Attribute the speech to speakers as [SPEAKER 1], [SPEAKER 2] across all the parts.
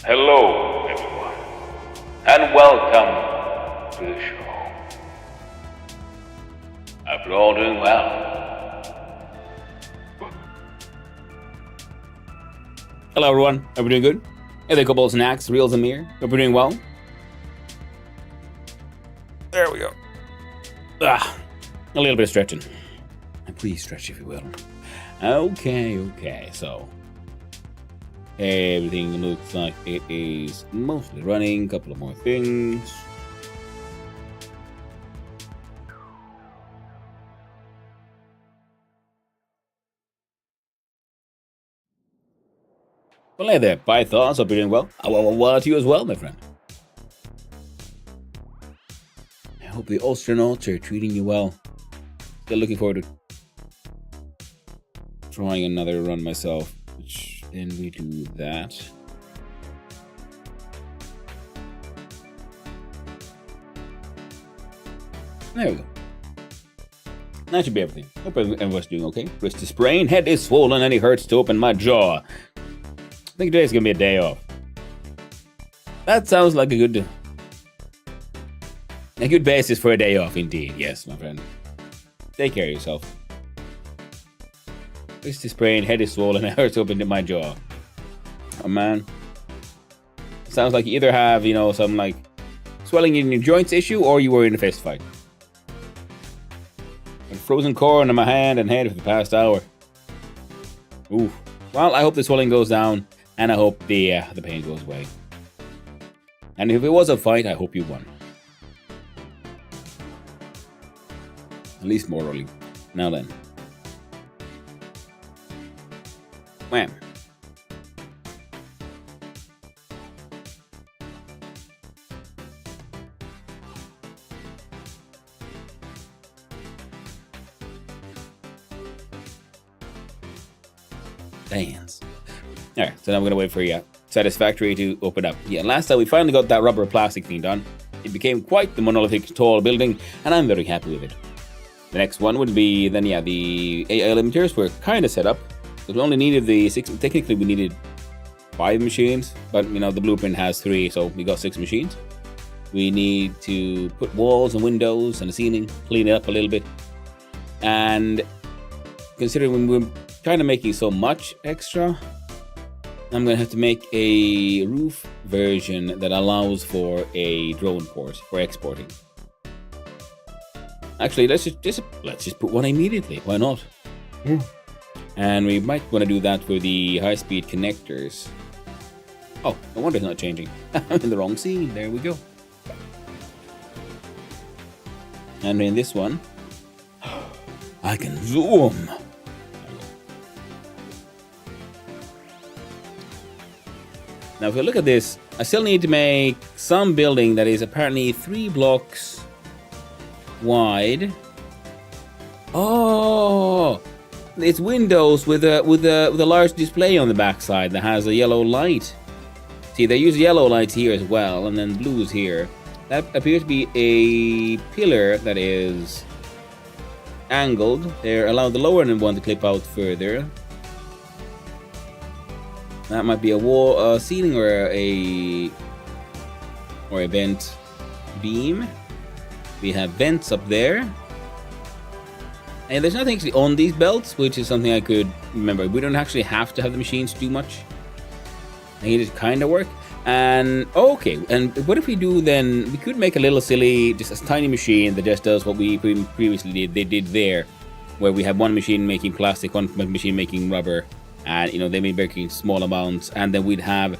[SPEAKER 1] Hello, everyone, and welcome to the show. Hope you're all doing well.
[SPEAKER 2] Hello everyone, hope you're doing good. Hey there, a couple of snacks, reels and mirror. Hope you're doing well. There we go. A little bit of stretching. And please stretch if you will. Okay, so everything looks like it is mostly running. Couple of more things. Well, hey there, Pythons. Hope you're doing well. Well, to you as well, my friend. I hope the astronauts are treating you well. Still looking forward to trying another run myself. Which then we do that. There we go. That should be everything. Hope everyone's doing okay. Wrist is sprained, head is swollen, and it hurts to open my jaw. I think today's gonna be a day off. That sounds like a good basis for a day off, indeed. Yes, my friend. Take care of yourself. Wrist is sprained, head is swollen, it hurts open to my jaw. Oh man. Sounds like you either have, some like swelling in your joints issue, or you were in a fist fight. Frozen corn in my hand and head for the past hour. Ooh. Well, I hope the swelling goes down, and I hope the pain goes away. And if it was a fight, I hope you won. At least morally. Now then. Wham. Dance. Alright, so now I'm gonna wait for Satisfactory to open up. Yeah, last time we finally got that rubber plastic thing done. It became quite the monolithic tall building, and I'm very happy with it. The next one would be then the AI limiters were kind of set up. So we only needed the 6. Technically, we needed 5 machines, but the blueprint has 3, so we got 6 machines. We need to put walls and windows and a ceiling, clean it up a little bit, and considering we're kind of making so much extra, I'm gonna have to make a roof version that allows for a drone port for exporting. Actually, let's just put one immediately. Why not? And we might want to do that for the high-speed connectors. Oh, no wonder it's not changing. I'm in the wrong scene. There we go. And in this one, I can zoom. Now, if we look at this, I still need to make some building that is apparently 3 blocks wide. Oh, it's windows with a large display on the backside that has a yellow light. See, they use yellow lights here as well, and then blues here. That appears to be a pillar that is angled. They're allowed the lower one to clip out further. That might be a wall, ceiling, or a vent beam. We have vents up there. And there's nothing actually on these belts, which is something I could remember. We don't actually have to have the machines do much. I think it just kind of work. And, okay, and what if we do then, we could make a little silly, just a tiny machine that just does what we previously did. They did there, where we have one machine making plastic, one machine making rubber, and, they may be making small amounts, and then we'd have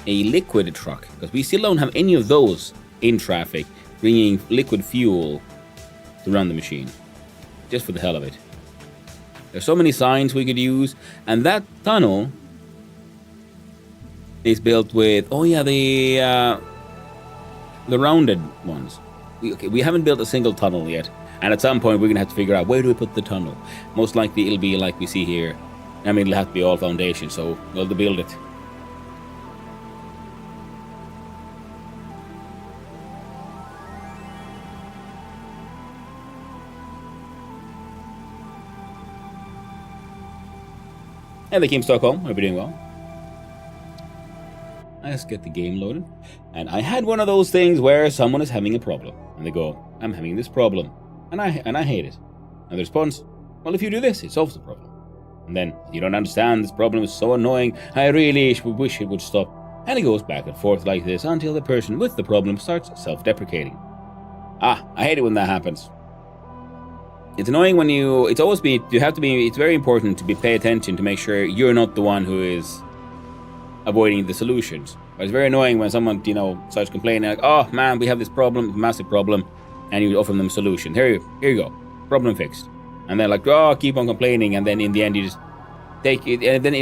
[SPEAKER 2] a liquid truck, because we still don't have any of those in traffic, bringing liquid fuel to run the machine, just for the hell of it. There's so many signs we could use, and that tunnel is built with, the rounded ones. We haven't built a single tunnel yet, and at some point we're gonna have to figure out where do we put the tunnel. Most likely it'll be like we see here. I mean, it'll have to be all foundation, so we'll build it. And they came to Stockholm. Hope you're doing well. Let's get the game loaded. And I had one of those things where someone is having a problem. And they go, I'm having this problem. And I hate it. And the response, well, if you do this, it solves the problem. And then, you don't understand, this problem is so annoying, I really wish it would stop. And it goes back and forth like this until the person with the problem starts self-deprecating. I hate it when that happens. It's annoying when it's very important to pay attention to make sure you're not the one who is avoiding the solutions. But it's very annoying when someone, starts complaining like, oh man, we have this problem, massive problem, and you offer them a solution. Here you go, problem fixed. And they're like, oh, keep on complaining, and then in the end you just take it, and then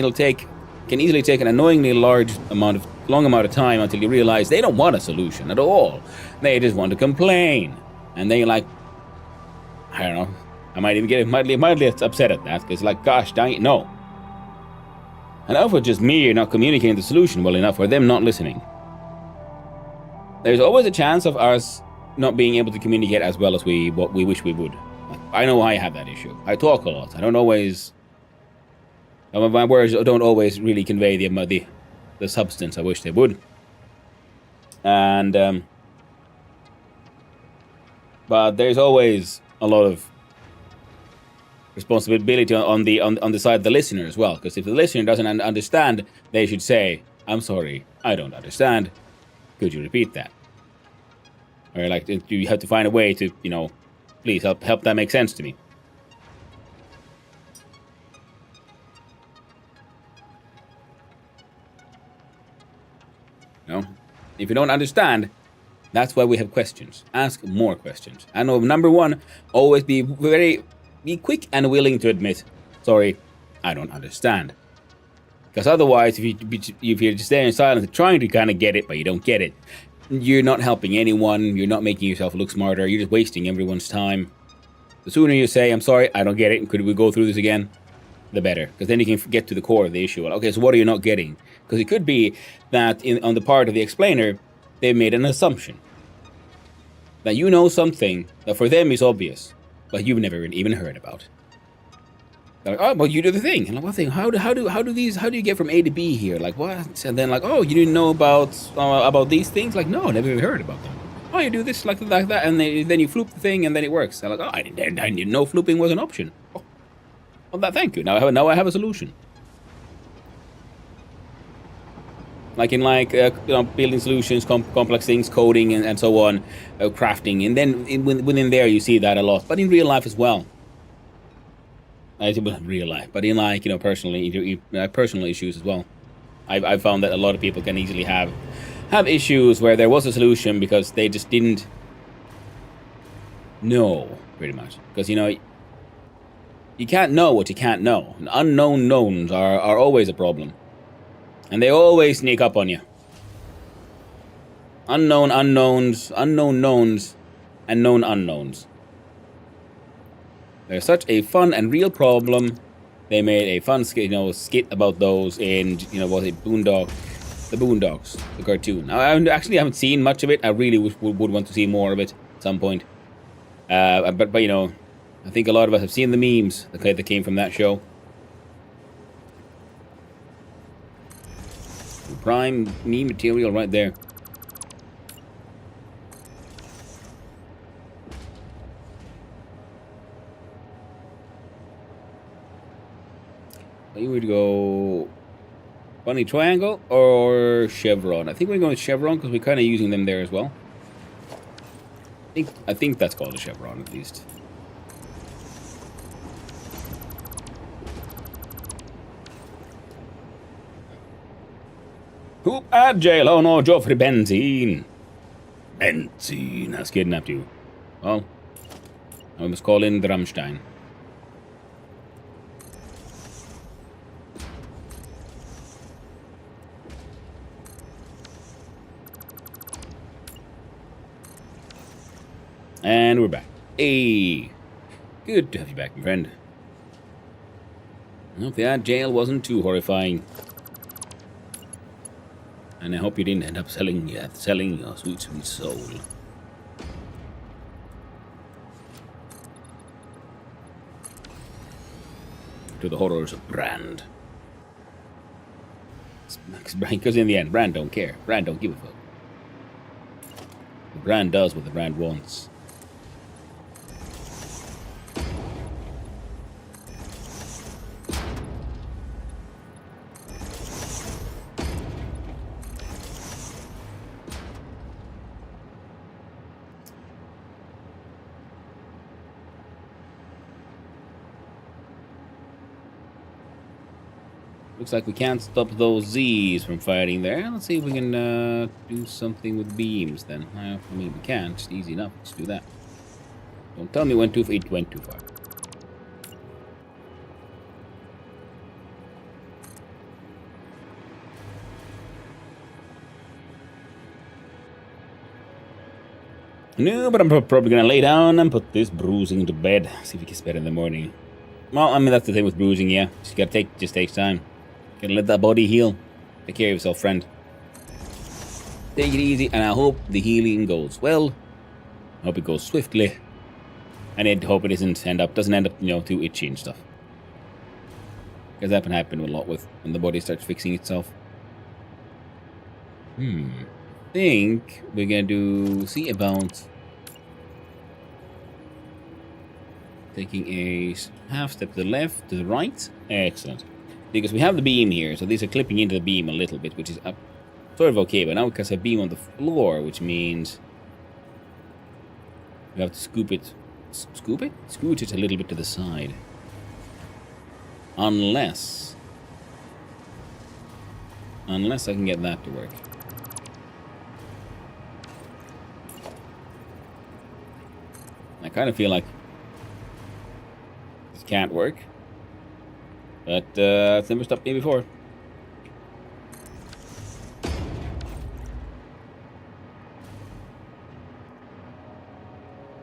[SPEAKER 2] can easily take an annoyingly long amount of time until you realize they don't want a solution at all. They just want to complain. And then you're like, I don't know, I might even get mildly upset at that, because like, gosh dang it, no. Enough with just me not communicating the solution well enough, or them not listening. There's always a chance of us not being able to communicate as well as what we wish we would. I know I have that issue. I talk a lot. My words don't always really convey the substance I wish they would. And but there's always a lot of responsibility on the side of the listener as well. Because if the listener doesn't understand, they should say, "I'm sorry, I don't understand. Could you repeat that?" Or like, you have to find a way to, please help that make sense to me. If you don't understand, that's why we have questions. Ask more questions. And number one, always be quick and willing to admit, sorry, I don't understand. Because otherwise, if you're just there in silence trying to kind of get it, but you don't get it, you're not helping anyone, you're not making yourself look smarter, you're just wasting everyone's time. The sooner you say, I'm sorry, I don't get it, could we go through this again? The better. Because then you can get to the core of the issue. Well, okay, so what are you not getting? Because it could be that on the part of the explainer, they've made an assumption. That you know something that for them is obvious, but you've never even heard about. They're like, oh, well, you do the thing. And like, what thing? How do you get from A to B here? Like, what? And then like, oh, you didn't know about these things? Like, no, never even heard about them. Oh, you do this like that, and then you floop the thing, and then it works. They're like, oh, I didn't know flooping was an option. Oh, well, thank you. Now I have a solution. Like in building solutions, complex things, coding, and so on, crafting, and then within there you see that a lot, but in real life as well. Real life, but in personal issues as well. I've found that a lot of people can easily have issues where there was a solution because they just didn't know, pretty much. Because you can't know what you can't know. Unknown knowns are always a problem. And they always sneak up on you. Unknown unknowns, unknown knowns, and known unknowns. They're such a fun and real problem. They made a fun skit about those in, was it The Boondocks, the cartoon. Now, I haven't seen much of it. I really would want to see more of it at some point. But I think a lot of us have seen the memes that came from that show. Prime meme material right there. You would go bunny triangle or chevron. I think we're going with chevron because we're kind of using them there as well. I think that's called a chevron at least. Who at jail? Oh no, Joffrey Benzine. Benzine has kidnapped you. Well, I must call in the Rammstein. And we're back. Hey, good to have you back, my friend. I hope that jail wasn't too horrifying. And I hope you didn't end up selling your sweet, sweet soul. To the horrors of Brand. Because in the end, Brand don't care. Brand don't give a fuck. The Brand does what the Brand wants. Looks like we can't stop those Z's from fighting there. Let's see if we can do something with beams then. I mean, we can. It's easy enough. Let's do that. Don't tell me it went too far. No, but I'm probably gonna lay down and put this bruising to bed. See if it gets better in the morning. Well, I mean, that's the thing with bruising, yeah. Just takes time. Gotta let that body heal. Take care of yourself, friend. Take it easy, and I hope the healing goes well. I hope it goes swiftly. And I hope it doesn't end up, too itchy and stuff. Because that can happen a lot with when the body starts fixing itself. I think we're gonna see about taking a half step to the left, to the right. Excellent. Because we have the beam here, so these are clipping into the beam a little bit, which is sort of okay. But now because I have beam on the floor, which means we have to scoot it a little bit to the side. Unless I can get that to work. I kind of feel like this can't work. But it's never stopped me before.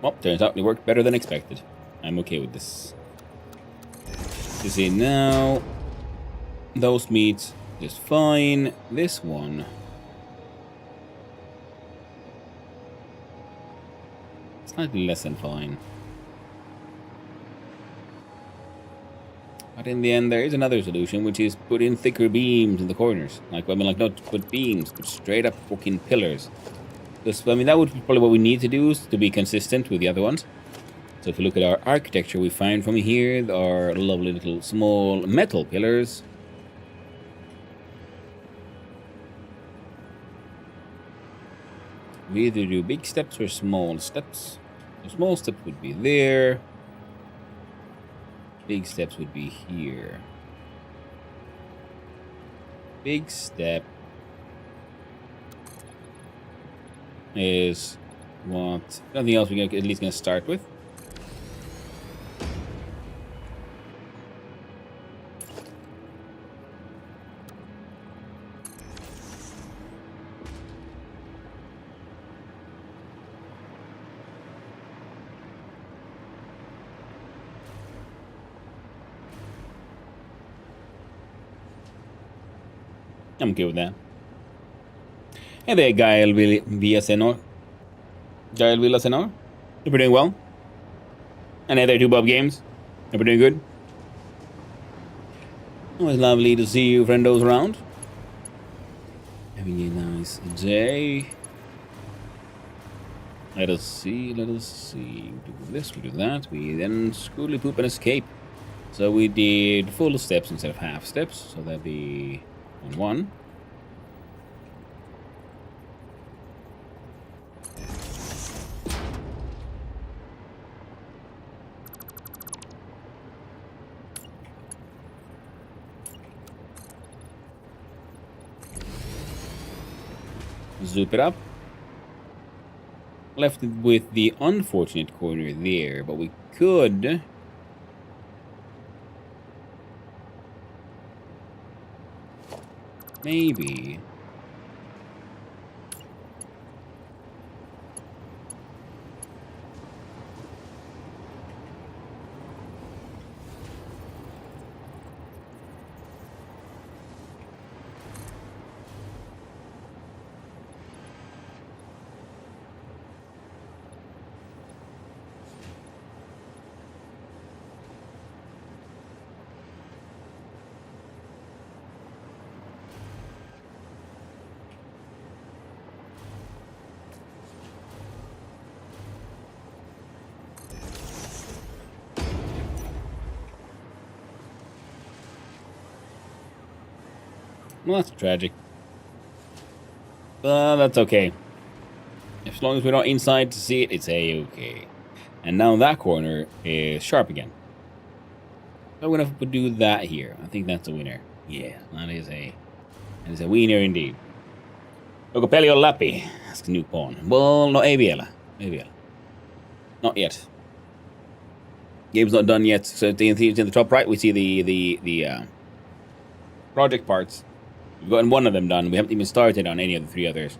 [SPEAKER 2] Well, turns out it worked better than expected. I'm okay with this. You see, now those meat just fine. This one, slightly less than fine. But in the end, there is another solution, which is put in thicker beams in the corners. Not put beams, but straight up fucking pillars. Because, that would be probably what we need to do to be consistent with the other ones. So if we look at our architecture, we find from here our lovely little small metal pillars. We either do big steps or small steps. The small step would be there. Big steps would be here. Big step is what? Nothing else we're at least gonna start with. I'm okay with that. Hey there, Gael Villasenor. Gael Villasenor. Hope you're doing well. And hey there, two Bob Games. Hope you're doing good. Always lovely to see you, friendos, around. Having a nice day. Let us see. We do this, we do that. We then screwly poop and escape. So we did full steps instead of half steps. So that'd be on one. Zoop it up. Left it with the unfortunate corner there, but we could maybe Well, that's tragic. But that's okay. As long as we're not inside to see it, it's a-okay. And now that corner is sharp again. So I'm gonna do that here. I think that's a winner. Yeah, that is a winner indeed. Onko peli on läpi? Ask new pawn. Well, no, ei vielä. Not yet. Game's not done yet. So in the top right, we see the project parts. We've gotten one of them done. We haven't even started on any of the 3 others.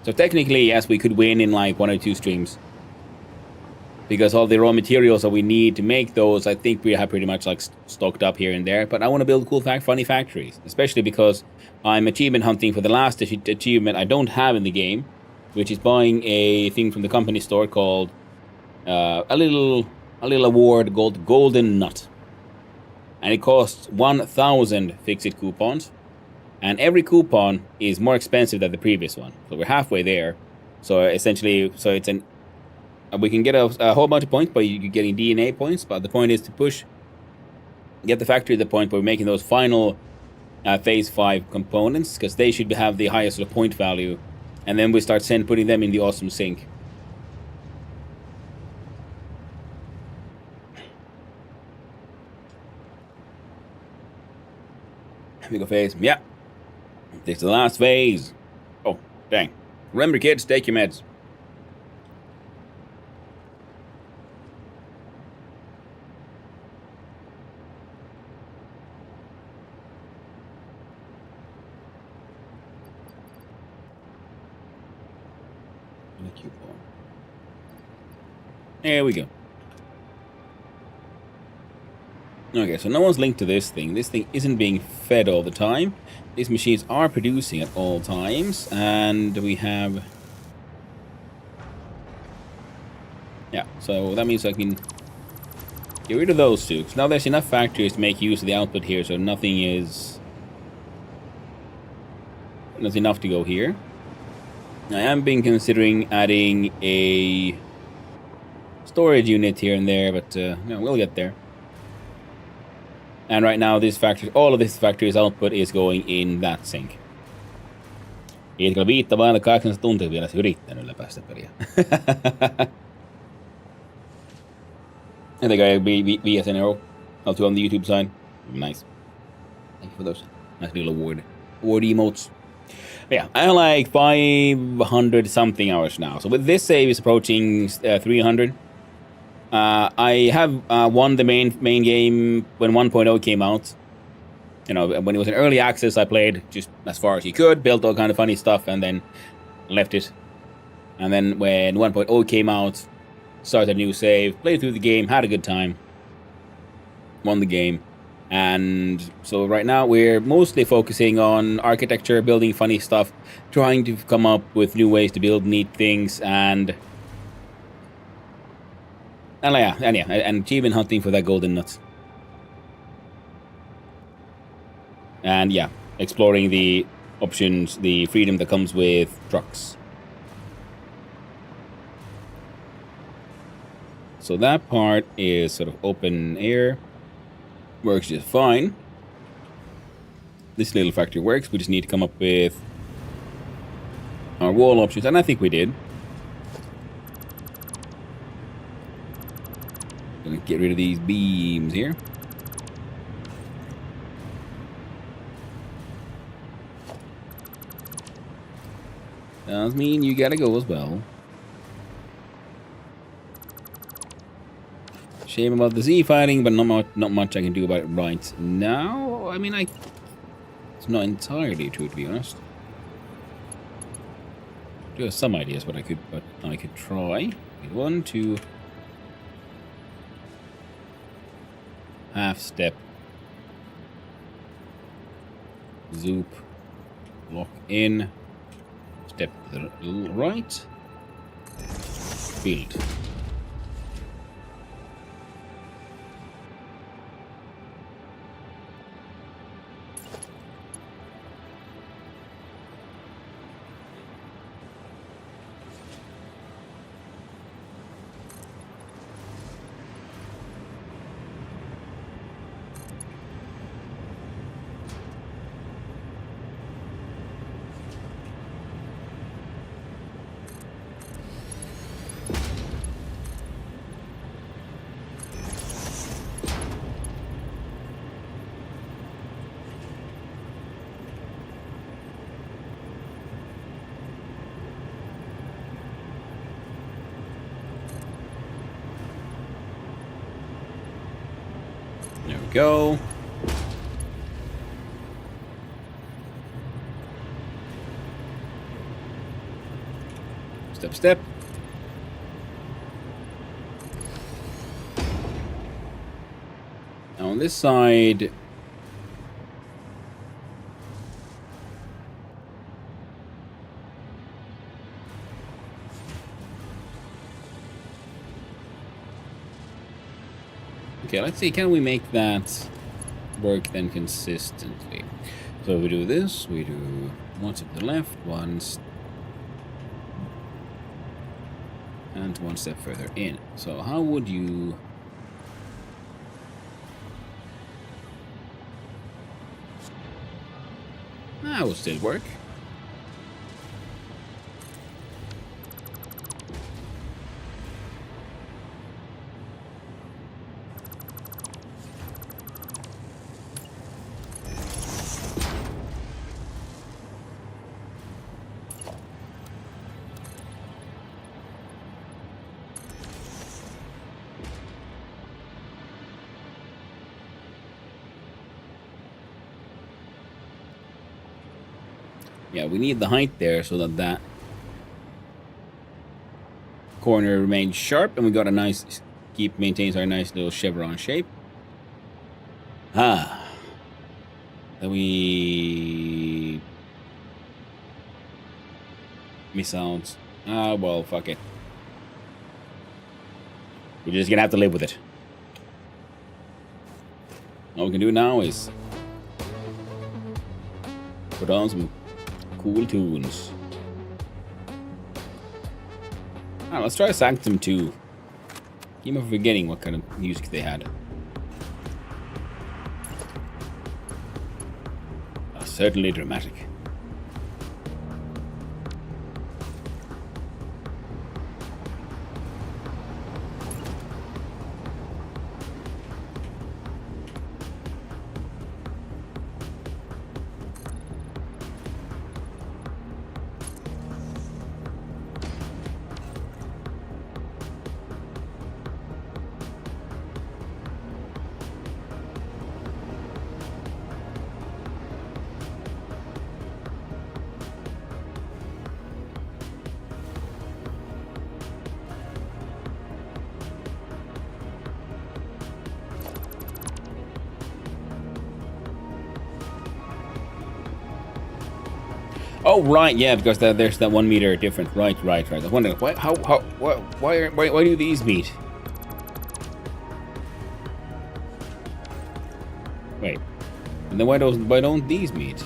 [SPEAKER 2] So technically, yes, we could win in like 1 or 2 streams. Because all the raw materials that we need to make those, I think we have pretty much like stocked up here and there. But I want to build cool, funny factories. Especially because I'm achievement hunting for the last achievement I don't have in the game. Which is buying a thing from the company store called a little award called Golden Nut. And it costs 1,000 fix-it coupons. And every coupon is more expensive than the previous one. So we're halfway there. So essentially, it's an... we can get a whole bunch of points by getting DNA points. But the point is to get the factory to the point where we're making those final Phase 5 components. Because they should have the highest sort of point value. And then we start putting them in the awesome sink. We go phase. Yeah. This is the last phase. Oh, dang. Remember, kids, take your meds. There we go. Okay, so no one's linked to this thing. This thing isn't being fed all the time. These machines are producing at all times, and we have... Yeah, so that means I can get rid of those two. So now there's enough factories to make use of the output here, so nothing is... There's enough to go here. I am considering adding a storage unit here and there, but no, we'll get there. And right now, all of this factory's output is going in that sink. Etkö viitta vailla 800 tuntia vielä yrittänyt läpäistä peliä? I think I'll be VSNRO. I'll do on the YouTube side. Nice. Thank you for those nice little award emotes. But yeah, I have like 500 something hours now. So with this save is approaching 300. I have won the main game when 1.0 came out. You know, when it was in early access, I played just as far as you could, built all kind of funny stuff, and then left it. And then when 1.0 came out, started a new save, played through the game, had a good time, won the game. And so right now we're mostly focusing on architecture, building funny stuff, trying to come up with new ways to build neat things, and achievement hunting for that golden nut. And yeah, exploring the options, the freedom that comes with trucks. So that part is sort of open air. Works just fine. This little factory works. We just need to come up with our wall options, and I think we did. Gonna get rid of these beams here. Does mean you gotta go as well. Shame about the Z fighting, but not much I can do about it right now. I mean, it's not entirely true, to be honest. I do have some ideas what I could try. 1, 2, half step, zoop, lock in, step to the right, build. we go. Step, step. Now on this side... Okay, let's see, can we make that work then consistently? So we do this, we do one step to the left, once, and one step further in. So how would you... That will still work. Yeah, we need the height there so that that corner remains sharp, and we got a nice, maintains our nice little chevron shape. Ah. Then we miss out. Ah, well, fuck it. We're just gonna have to live with it. All we can do now is put on some cool tunes. Ah, let's try Sanctum 2. Keep on forgetting what kind of music they had. Certainly dramatic. Oh right, yeah, because there's that 1 meter difference. Right. I was wondering why do these meet? Wait, and then why don't these meet?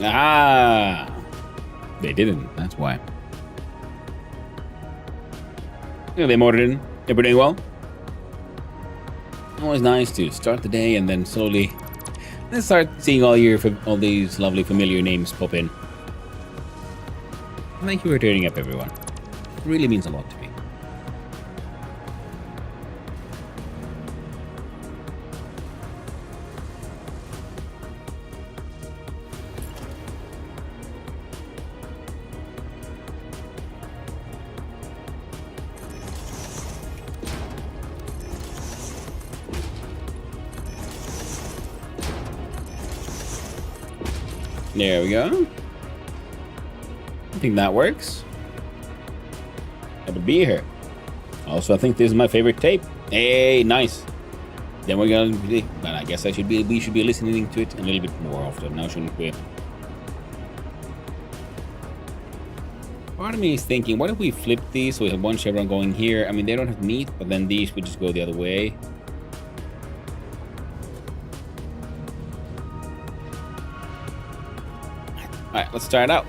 [SPEAKER 2] Ah, they didn't. That's why. Yeah, they motored in. They're doing well. Always nice to start the day and then slowly let's start seeing all these lovely familiar names pop in. Thank you for turning up, everyone. It really means a lot to me. There we go. I think that works. Happy to be here. Also, I think this is my favorite tape. Hey, nice. Then we're gonna be, but I guess we should be listening to it a little bit more often now, shouldn't we? Part of me is thinking, what if we flip these so we have one chevron going here? I mean, they don't have meat, but then these would just go the other way. Alright, let's try it out.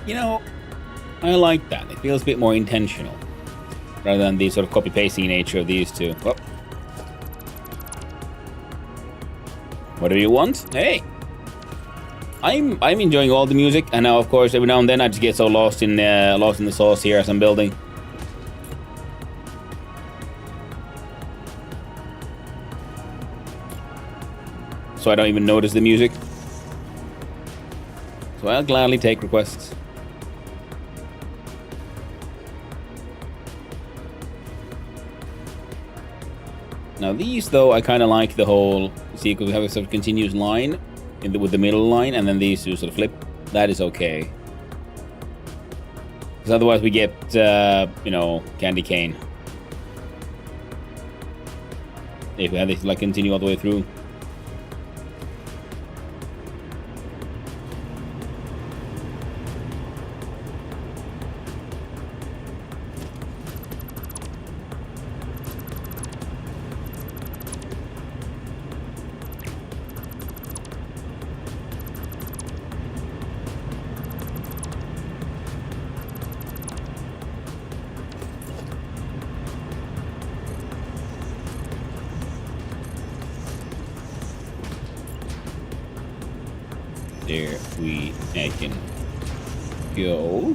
[SPEAKER 2] You know, I like that. It feels a bit more intentional rather than the sort of copy-pasting nature of these two. Oh. What do you want? Hey! I'm enjoying all the music, and now of course every now and then I just get so lost in the sauce here as I'm building. So I don't even notice the music. So I'll gladly take requests. Now these, though, I kind of like the whole, see, because we have a sort of continuous line with the middle line, and then these two sort of flip. That is okay. Because otherwise we get, candy cane. If we have this, like, continue all the way through. There we can go.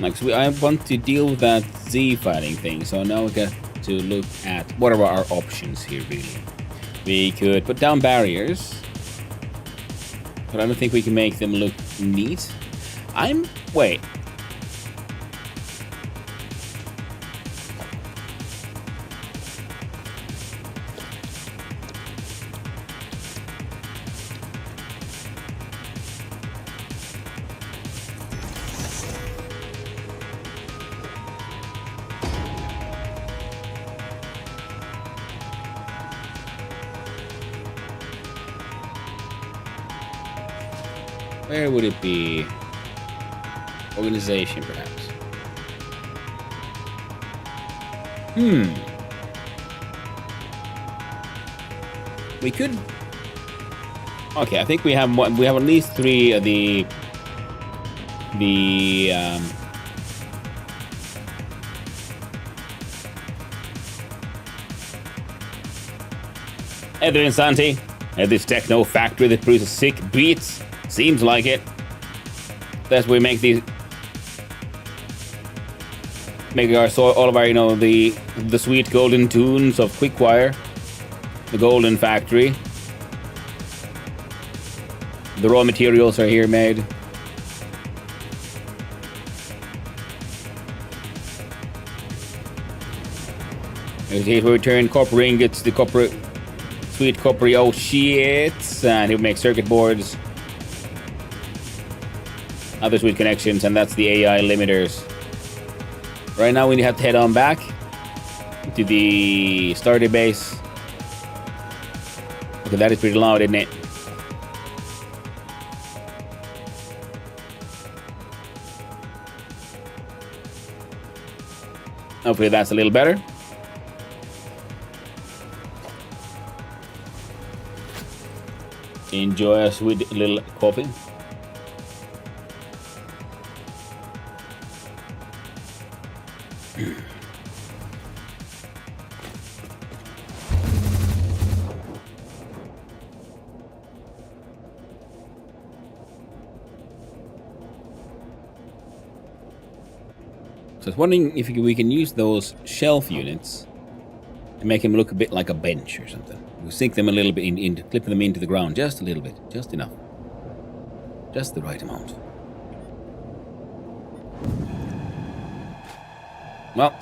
[SPEAKER 2] Like, so I want to deal with that Z fighting thing, so now we got to look at what are our options here, really. We could put down barriers, but I don't think we can make them look neat. Wait. Where would it be? Organization, perhaps. We could. Okay, I think we have one. We have at least 3 of the Enter Insanti at this techno factory that produces sick beats. Seems like it. That's where we make these. Make all of our, the sweet golden tunes of Quickwire. The Golden Factory. The raw materials are here made. Here's where we turn copper ingots to copper, sweet coppery oh shit. And he'll make circuit boards. Other sweet connections, and that's the AI limiters. Right now we have to head on back to the starter base. Okay, that is pretty loud, isn't it? Hopefully that's a little better. Enjoy a sweet little coffee. So I was wondering if we can use those shelf units to make them look a bit like a bench or something. We sink them a little bit, clip them into the ground, just a little bit, just enough. Just the right amount. Well.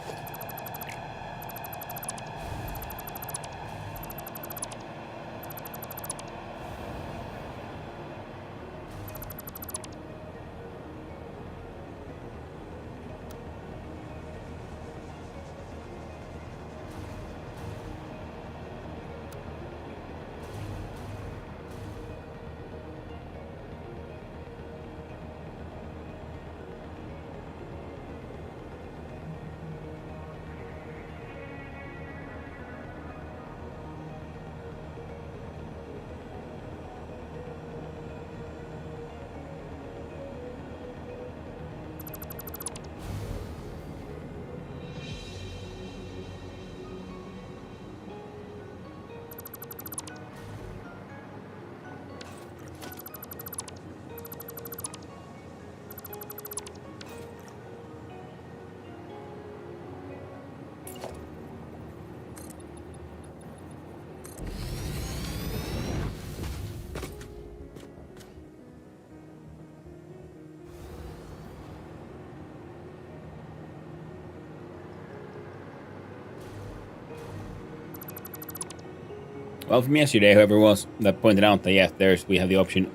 [SPEAKER 2] Well, from yesterday, whoever was that pointed out that yes, we have the option.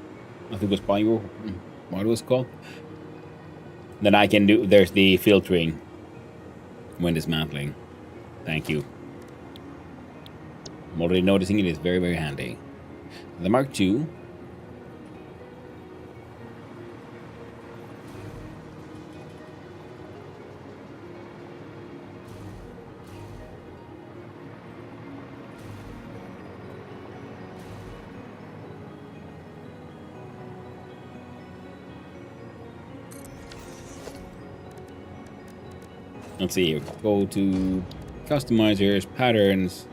[SPEAKER 2] I think it was Pyro. What was it called? That I can do. There's the filtering when dismantling. Thank you. I'm already noticing it is very, very handy. The Mark II. Let's see here. Go to customizers, patterns.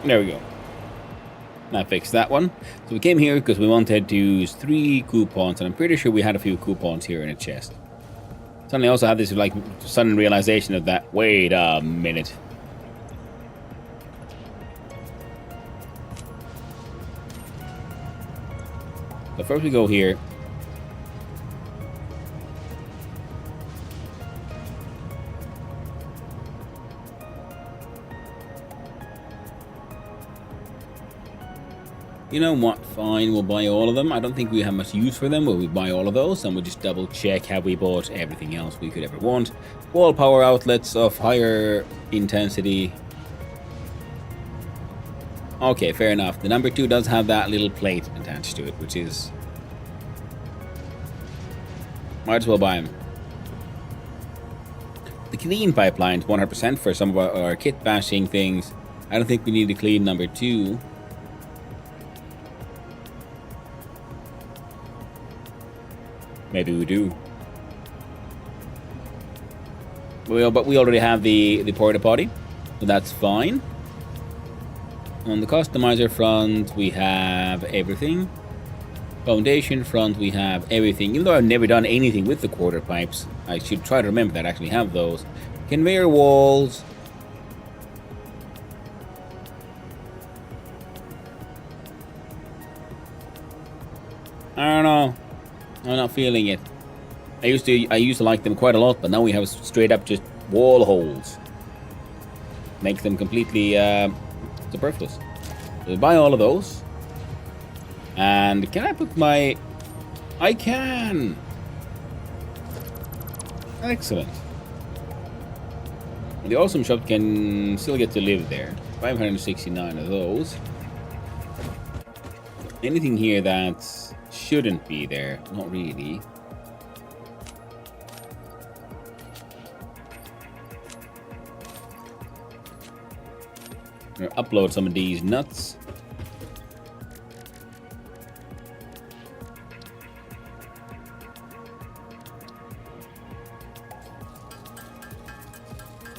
[SPEAKER 2] There we go. That fixed that one. So we came here because we wanted to use 3 coupons, and I'm pretty sure we had a few coupons here in a chest. Suddenly I also had this like sudden realization of that. Wait a minute. So first we go here. You know what? Fine, we'll buy all of them. I don't think we have much use for them, but we buy all of those, and we'll just double check have we bought everything else we could ever want. Wall power outlets of higher intensity. Okay, fair enough. The number 2 does have that little plate attached to it, which is... Might as well buy them. The clean pipelines, 100% for some of our kit bashing things. I don't think we need to clean number 2. Maybe we do. But we already have the porta potty, so that's fine. On the customizer front, we have everything. Foundation front, we have everything. Even though I've never done anything with the quarter pipes, I should try to remember that I actually have those. Conveyor walls. I don't know. I'm not feeling it. I used to like them quite a lot, but now we have straight up just wall holes. Makes them completely superfluous. So buy all of those. And can I put my... I can! Excellent. The awesome shop can still get to live there. 569 of those. Anything here that shouldn't be there? Not really. I'm gonna upload some of these nuts.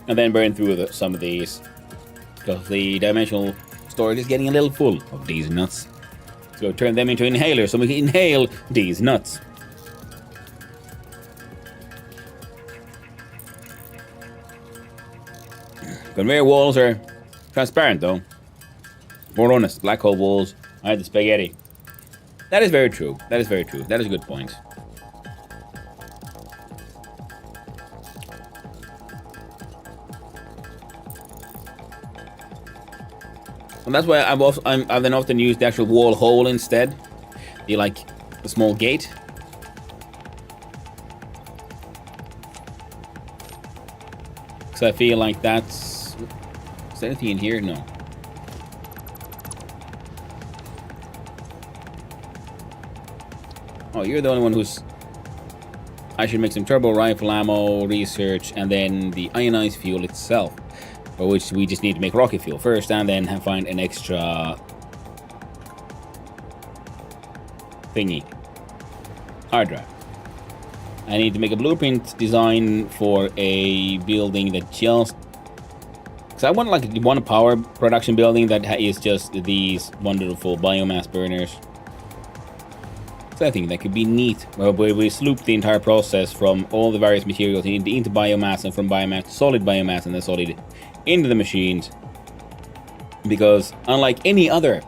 [SPEAKER 2] And then burn through some of these, because the dimensional storage is getting a little full of these nuts. So turn them into inhalers so we can inhale these nuts. Conveyor walls are transparent though. More honest, black hole walls are the spaghetti. That is very true. That is very true. That is a good point. And that's why I've then often used the actual wall hole instead. The small gate. Because I feel like that's... Is there anything in here? No. Oh, you're the only one who's... I should make some turbo rifle ammo research and then the ionized fuel itself. For which we just need to make rocket fuel first and then find an extra thingy. Hard drive. I need to make a blueprint design for a building that just So I want like one power production building that is just these wonderful biomass burners. So I think that could be neat, where we sloop the entire process from all the various materials into biomass, and from biomass to solid biomass, and then solid into the machines. Because unlike any other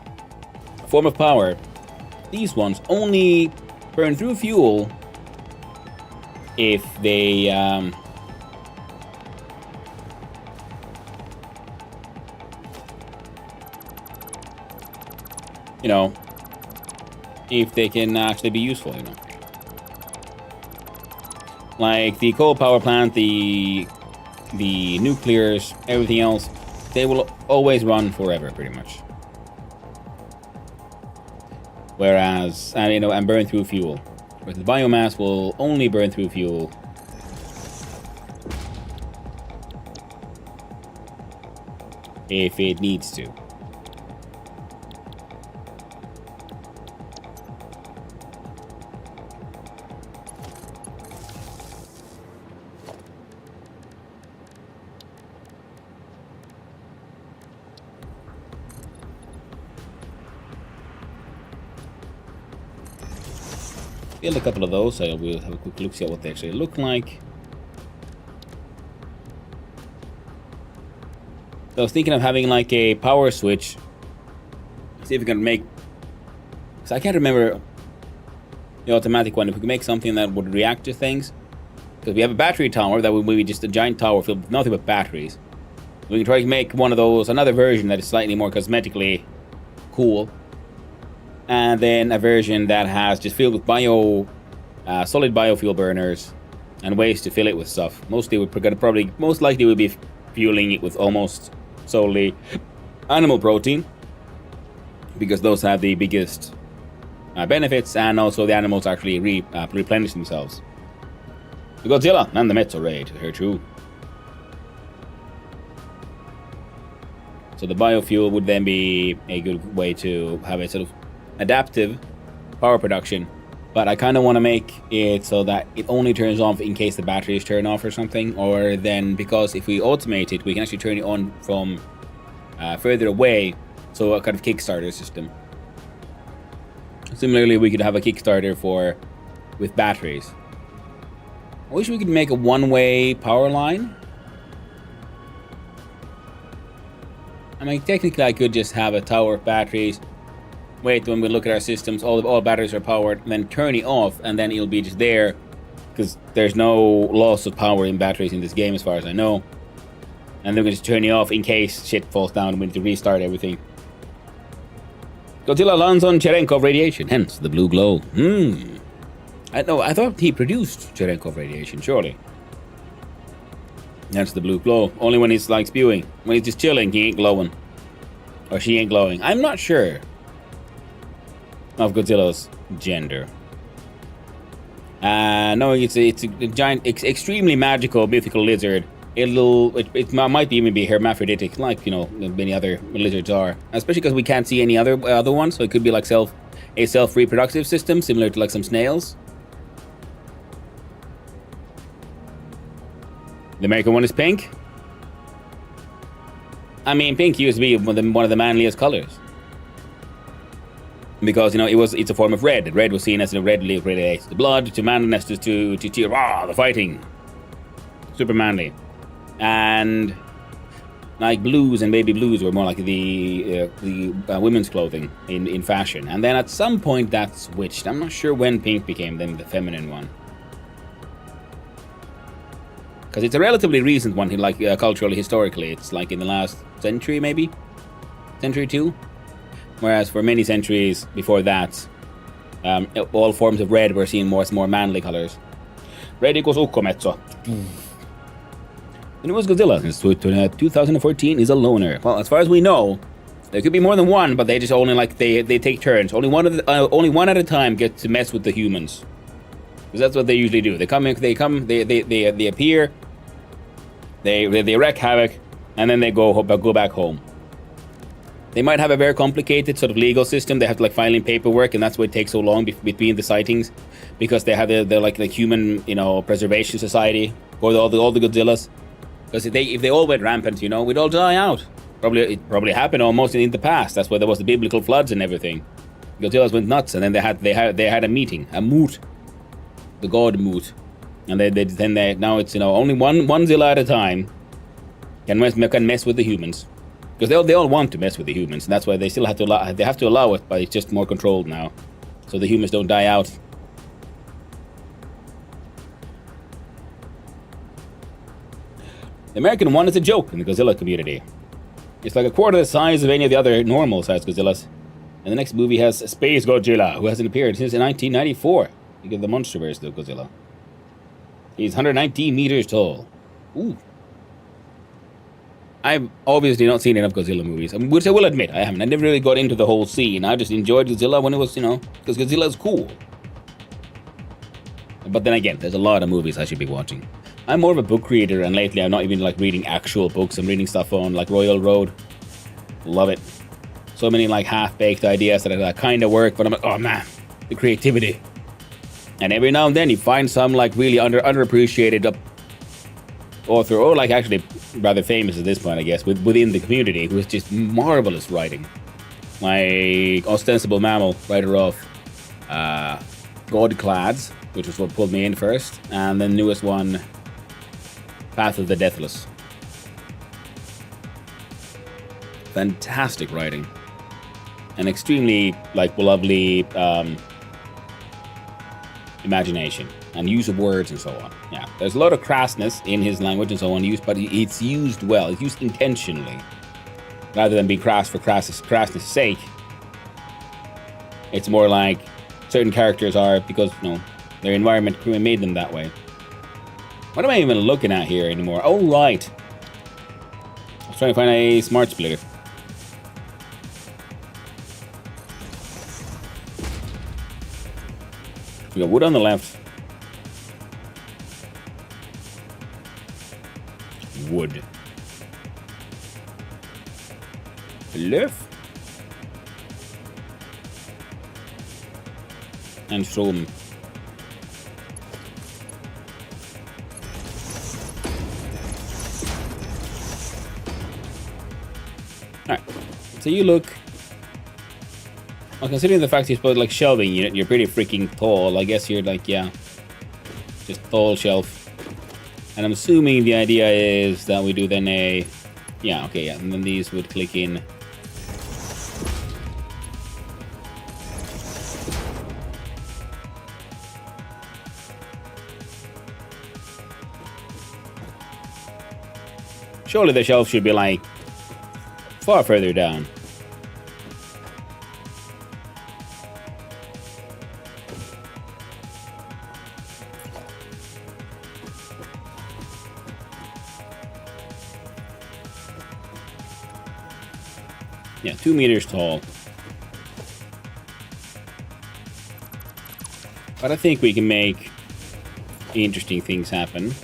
[SPEAKER 2] form of power, these ones only burn through fuel if they you know, if they can actually be useful, you know. Like the coal power plant, the nuclears, everything else, they will always run forever, pretty much. Whereas, and burn through fuel. Whereas the biomass will only burn through fuel if it needs to. Build a couple of those, so we'll have a quick look, see what they actually look like. So I was thinking of having like a power switch. See if we can make... Because I can't remember the automatic one. If we can make something that would react to things. Because we have a battery tower that would be just a giant tower filled with nothing but batteries. We can try to make one of those, another version that is slightly more cosmetically cool. And then a version that has just filled with solid biofuel burners and ways to fill it with stuff. Most likely we'll be fueling it with almost solely animal protein, because those have the biggest benefits, and also the animals actually replenish themselves. The Godzilla and the Mets are ready to hear true. So the biofuel would then be a good way to have a sort of adaptive power production, but I kind of want to make it so that it only turns off in case the batteries turn off or something, or then because if we automate it, we can actually turn it on from further away, so a kind of Kickstarter system. Similarly, we could have a Kickstarter with batteries. I wish we could make a one-way power line. I mean, technically I could just have a tower of batteries. Wait, when we look at our systems, all batteries are powered, and then turn it off, and then it'll be just there, because there's no loss of power in batteries in this game as far as I know. And then we can just turn it off in case shit falls down and we need to restart everything. Godzilla lands on Cherenkov radiation, hence the blue glow. I thought he produced Cherenkov radiation, surely. That's the blue glow. Only when he's like spewing. When he's just chilling, he ain't glowing. Or she ain't glowing. I'm not sure of Godzilla's gender. No, it's a giant, extremely magical, mythical lizard. It might even be hermaphroditic, like, you know, many other lizards are. Especially because we can't see any other ones, so it could be like a self-reproductive system, similar to like some snails. The American one is pink. I mean, pink used to be one of the manliest colors. Because, you know, it's a form of red. Red was seen as a red relates to blood, to manliness, to the fighting. Super manly. And like blues and baby blues were more like the women's clothing in fashion. And then at some point that switched. I'm not sure when pink became then the feminine one. Because it's a relatively recent one, like culturally, historically. It's like in the last century, maybe? Century 2? Whereas for many centuries before that, all forms of red were seen more as more manly colors. Red equals ukkometso. And it was Godzilla. Since 2014 is a loner. Well, as far as we know, there could be more than one, but they just only like they take turns. Only one at a time gets to mess with the humans. Because that's what they usually do. They appear, they wreak havoc, and then they go back home. They might have a very complicated sort of legal system. They have to like file in paperwork, and that's why it takes so long between the sightings, because they have the human, you know, preservation society for all the Godzillas. Because if they all went rampant, you know, we'd all die out. It probably happened almost in the past. That's why there was the biblical floods and everything. Godzillas went nuts, and then they had a meeting, a moot, the god moot, and now it's, you know, only one Zilla at a time can mess with the humans, because they all want to mess with the humans, and that's why they still have to allow it, but it's just more controlled now, so the humans don't die out. The American one is a joke in the Godzilla community. It's like a quarter the size of any of the other normal-sized Godzillas. And the next movie has Space Godzilla, who hasn't appeared since 1994. You get the MonsterVerse of Godzilla. He's 119 meters tall. Ooh. I've obviously not seen enough Godzilla movies, which I will admit I haven't. I never really got into the whole scene. I just enjoyed Godzilla when it was, you know, because Godzilla's cool. But then again, there's a lot of movies I should be watching. I'm more of a book reader, and lately I'm not even like reading actual books. I'm reading stuff on like Royal Road. Love it. So many like half-baked ideas that kind of work, but I'm like, oh man, the creativity. And every now and then you find some like really underappreciated author, or like actually rather famous at this point, I guess, within the community, who is just marvelous writing. Like Ostensible Mammal, writer of Godclads, which was what pulled me in first, and the newest one, Path of the Deathless. Fantastic writing. An extremely like lovely imagination and use of words and so on. Yeah, there's a lot of crassness in his language and so on, but it's used well. It's used intentionally, rather than being crass for crassness' sake. It's more like certain characters are because, you know, their environment made them that way. What am I even looking at here anymore? Oh right, I was trying to find a smart splitter. We got wood on the left. Wood. Left. And strom. Alright. So you look. Well, considering the fact you're supposed to like shelving, you're pretty freaking tall. I guess you're like, yeah, just tall shelf. And I'm assuming the idea is that we do then a, yeah, okay, yeah, and then these would click in. Surely the shelf should be like far further down. Yeah, 2 meters tall. But I think we can make interesting things happen.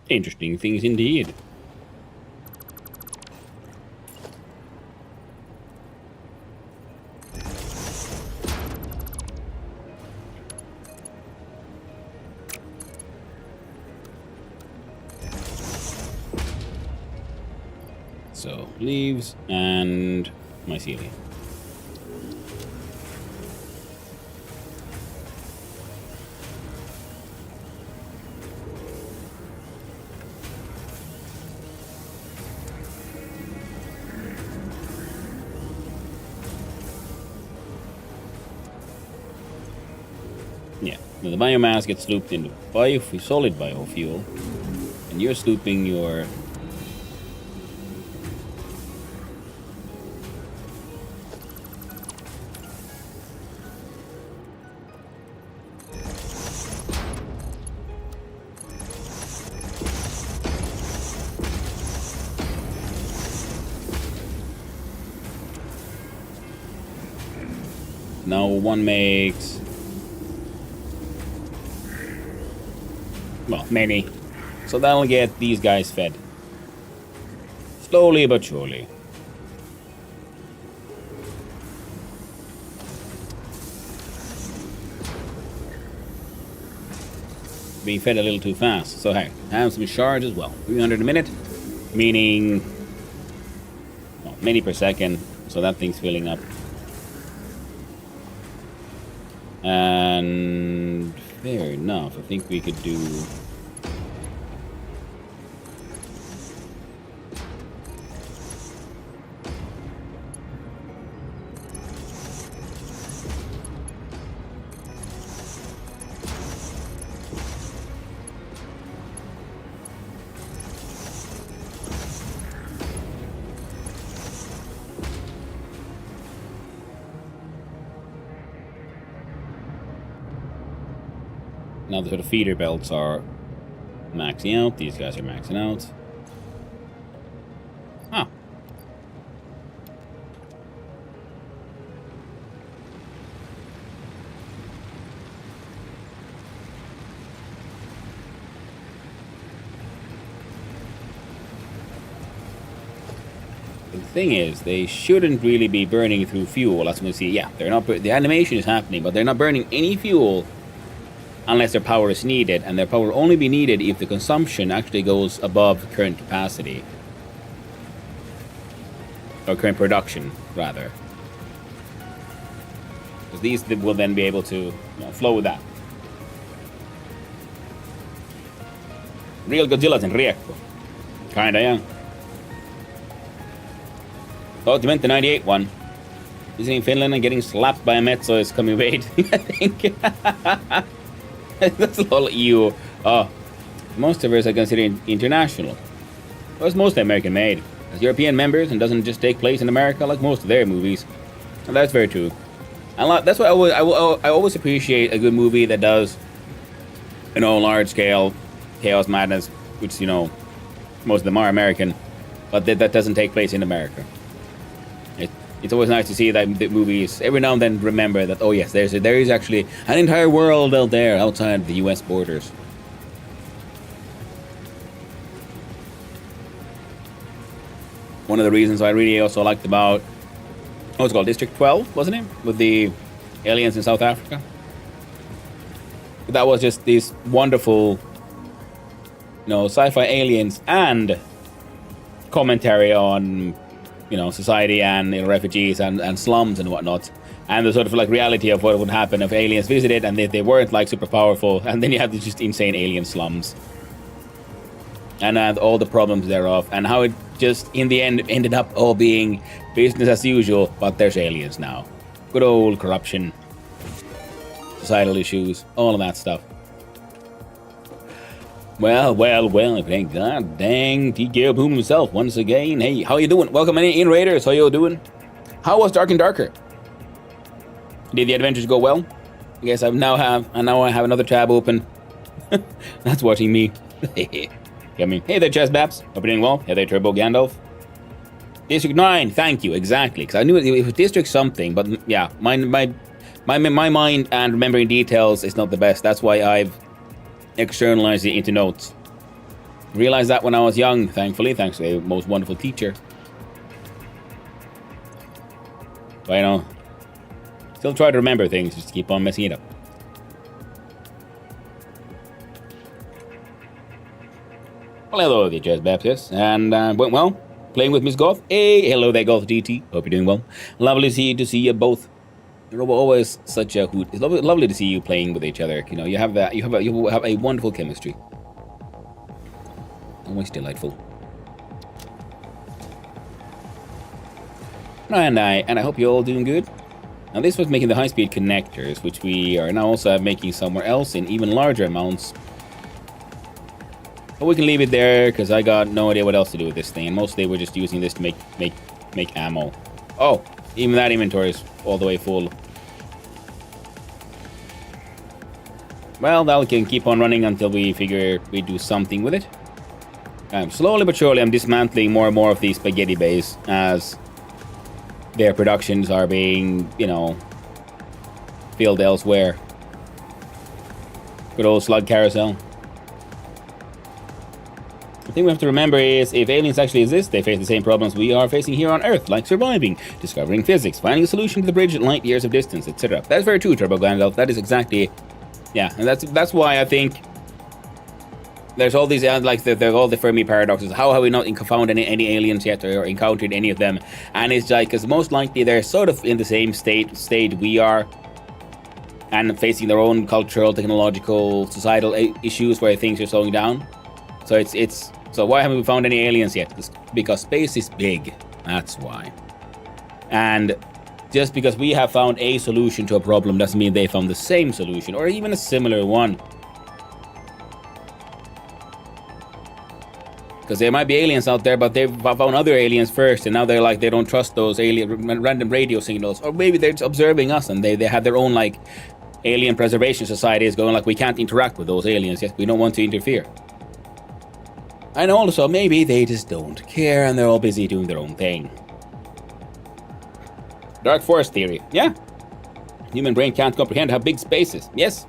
[SPEAKER 2] Interesting things indeed. So, leaves and mycelium. Yeah, now the biomass gets looped into solid biofuel, and you're slooping your now one makes Well, many. So that'll get these guys fed. Slowly but surely. Being fed a little too fast. So hey, have some charge as well. 300 a minute, meaning many per second. So that thing's filling up. And fair enough. I think we could do. Now the sort of feeder belts are maxing out. These guys are maxing out. Huh. The thing is, they shouldn't really be burning through fuel. As we see, yeah, they're not. The animation is happening, but they're not burning any fuel. Unless their power is needed, and their power will only be needed if the consumption actually goes above current capacity. Or current production, rather. Because these will then be able to flow with that. Real Godzilla's in Riekko. Kinda, yeah. Thought you meant the 98 one. Visiting Finland and getting slapped by a Metso is coming of age, I think. That's a little EU. Most of us are considered international. Well, it's mostly American made. As European members and doesn't just take place in America like most of their movies. And that's very true. And that's why I always appreciate a good movie that does, large scale chaos madness, which, most of them are American, but that doesn't take place in America. It's always nice to see that the movies every now and then remember that, oh yes, there is actually an entire world out there outside the US borders. One of the reasons I really also liked about, what's it called, District 12, wasn't it? With the aliens in South Africa. That was just these wonderful, sci-fi aliens and commentary on society and refugees and slums and whatnot, and the sort of like reality of what would happen if aliens visited and they weren't like super powerful, and then you have these just insane alien slums and all the problems thereof, and how it just in the end ended up all being business as usual, but there's aliens now. Good old corruption, societal issues, all of that stuff. Well, thank God dang TK Boom himself once again. Hey, how you doing? Welcome in Raiders, how you doing? How was Dark and Darker? Did the adventures go well? I guess I now have another tab open. That's watching me. Hey there, Chess Baps. Hope you're doing well. Hey there, Turbo Gandalf. District 9, thank you, exactly. Because I knew it was District something, but yeah, my mind and remembering details is not the best. That's why I've externalized it into notes. Realized that when I was young, thankfully, thanks to a most wonderful teacher. But still try to remember things, just keep on messing it up. Well, hello there, Jazz Baptist, and went well. Playing with Miss Goth. Hey, hello there, Goth DT. Hope you're doing well. Lovely to see you both. You're always such a hoot. It's lovely to see you playing with each other. You have a wonderful chemistry. Always delightful. And I hope you're all doing good. Now this was making the high-speed connectors, which we are now also making somewhere else in even larger amounts. But we can leave it there because I got no idea what else to do with this thing, and mostly we're just using this to make ammo. Oh, even that inventory is all the way full. Well, that can keep on running until we figure we do something with it. Slowly but surely, I'm dismantling more and more of these spaghetti bays as their productions are being, filled elsewhere. Good old slug carousel. thing we have to remember is if aliens actually exist, they face the same problems we are facing here on Earth, like surviving, discovering physics, finding a solution to the bridge at light years of distance, etc. That's very true, Turbo Gandalf. That is exactly, yeah, and that's why I think there's all these like there's all the Fermi paradoxes. How have we not found any aliens yet or encountered any of them? And it's like, because most likely they're sort of in the same state we are, and facing their own cultural, technological, societal issues where things are slowing down. So so why haven't we found any aliens yet? Because space is big. That's why. And just because we have found a solution to a problem doesn't mean they found the same solution or even a similar one. Because there might be aliens out there, but they've found other aliens first, and now they're like, they don't trust those random radio signals. Or maybe they're just observing us, and they have their own, like, alien preservation societies going, like, we can't interact with those aliens yet, we don't want to interfere. And also, maybe they just don't care, and they're all busy doing their own thing. Dark forest theory, yeah. Human brain can't comprehend how big space is, yes.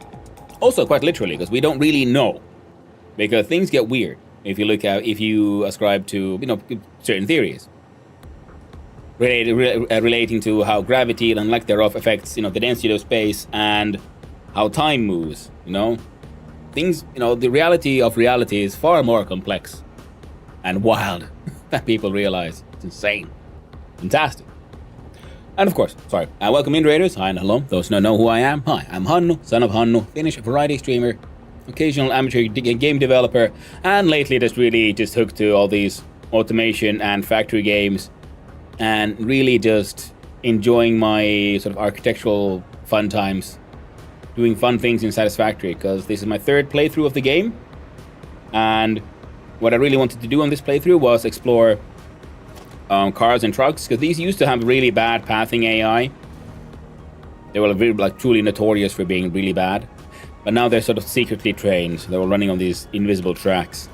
[SPEAKER 2] Also, quite literally, because we don't really know. Because things get weird. If you ascribe to, certain theories relating to how gravity and lack thereof affects, the density of space and how time moves, things, the reality of reality is far more complex and wild than people realize. It's insane, fantastic. And of course, welcome in, raiders. Hi and hello. Those who don't know who I am. Hi, I'm Hannu, son of Hannu, Finnish variety streamer, occasional amateur game developer, and lately just hooked to all these automation and factory games, and really just enjoying my sort of architectural fun times, doing fun things in Satisfactory, because this is my third playthrough of the game, and what I really wanted to do on this playthrough was explore cars and trucks, because these used to have really bad pathing AI. They were truly notorious for being really bad. But now they're sort of secretly trained. They're all running on these invisible tracks.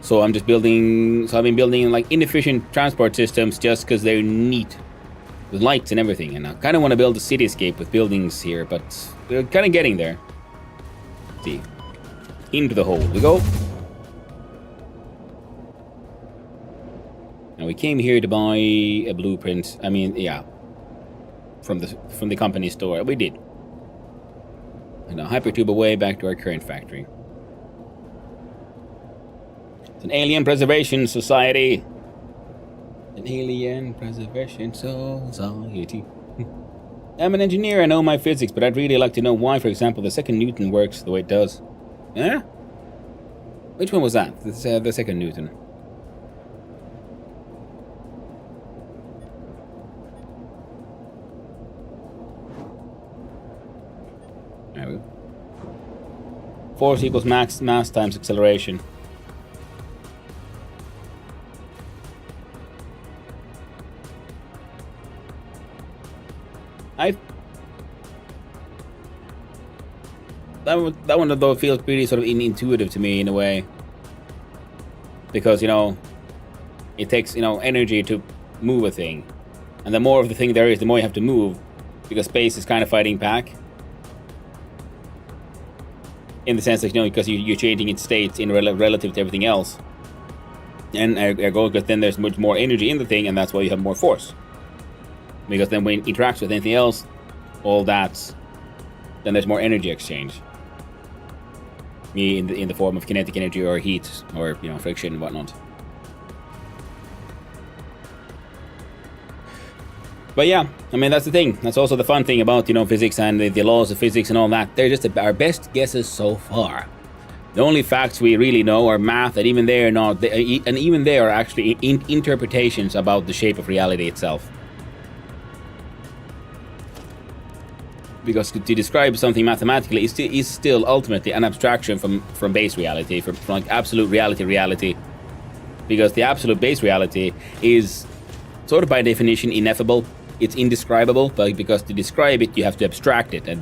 [SPEAKER 2] So I've been building like inefficient transport systems just because they're neat. With lights and everything. And I kind of want to build a cityscape with buildings here, but we're kind of getting there. Let's see. Into the hole we go. Now we came here to buy a blueprint. I mean, yeah. From the company store. We did. And now hypertube away back to our current factory. It's an alien preservation society. An alien preservation society. I'm an engineer, I know my physics, but I'd really like to know why, for example, the second Newton works the way it does. Yeah? Which one was that? The second Newton. There we go. Force equals mass times acceleration. That one though feels pretty sort of intuitive to me in a way, because it takes energy to move a thing, and the more of the thing there is, the more you have to move, because space is kind of fighting back. In the sense that, because you're changing its state in relative to everything else. And ergo, because then there's much more energy in the thing, and that's why you have more force. Because then when it interacts with anything else, then there's more energy exchange. In the form of kinetic energy or heat or, friction and whatnot. But yeah, I mean, that's the thing. That's also the fun thing about, physics and the laws of physics and all that. They're just our best guesses so far. The only facts we really know are math, and even they are actually interpretations about the shape of reality itself. Because to describe something mathematically is still ultimately an abstraction from base reality, from like absolute reality. Because the absolute base reality is sort of by definition ineffable. It's indescribable, but because to describe it, you have to abstract it, and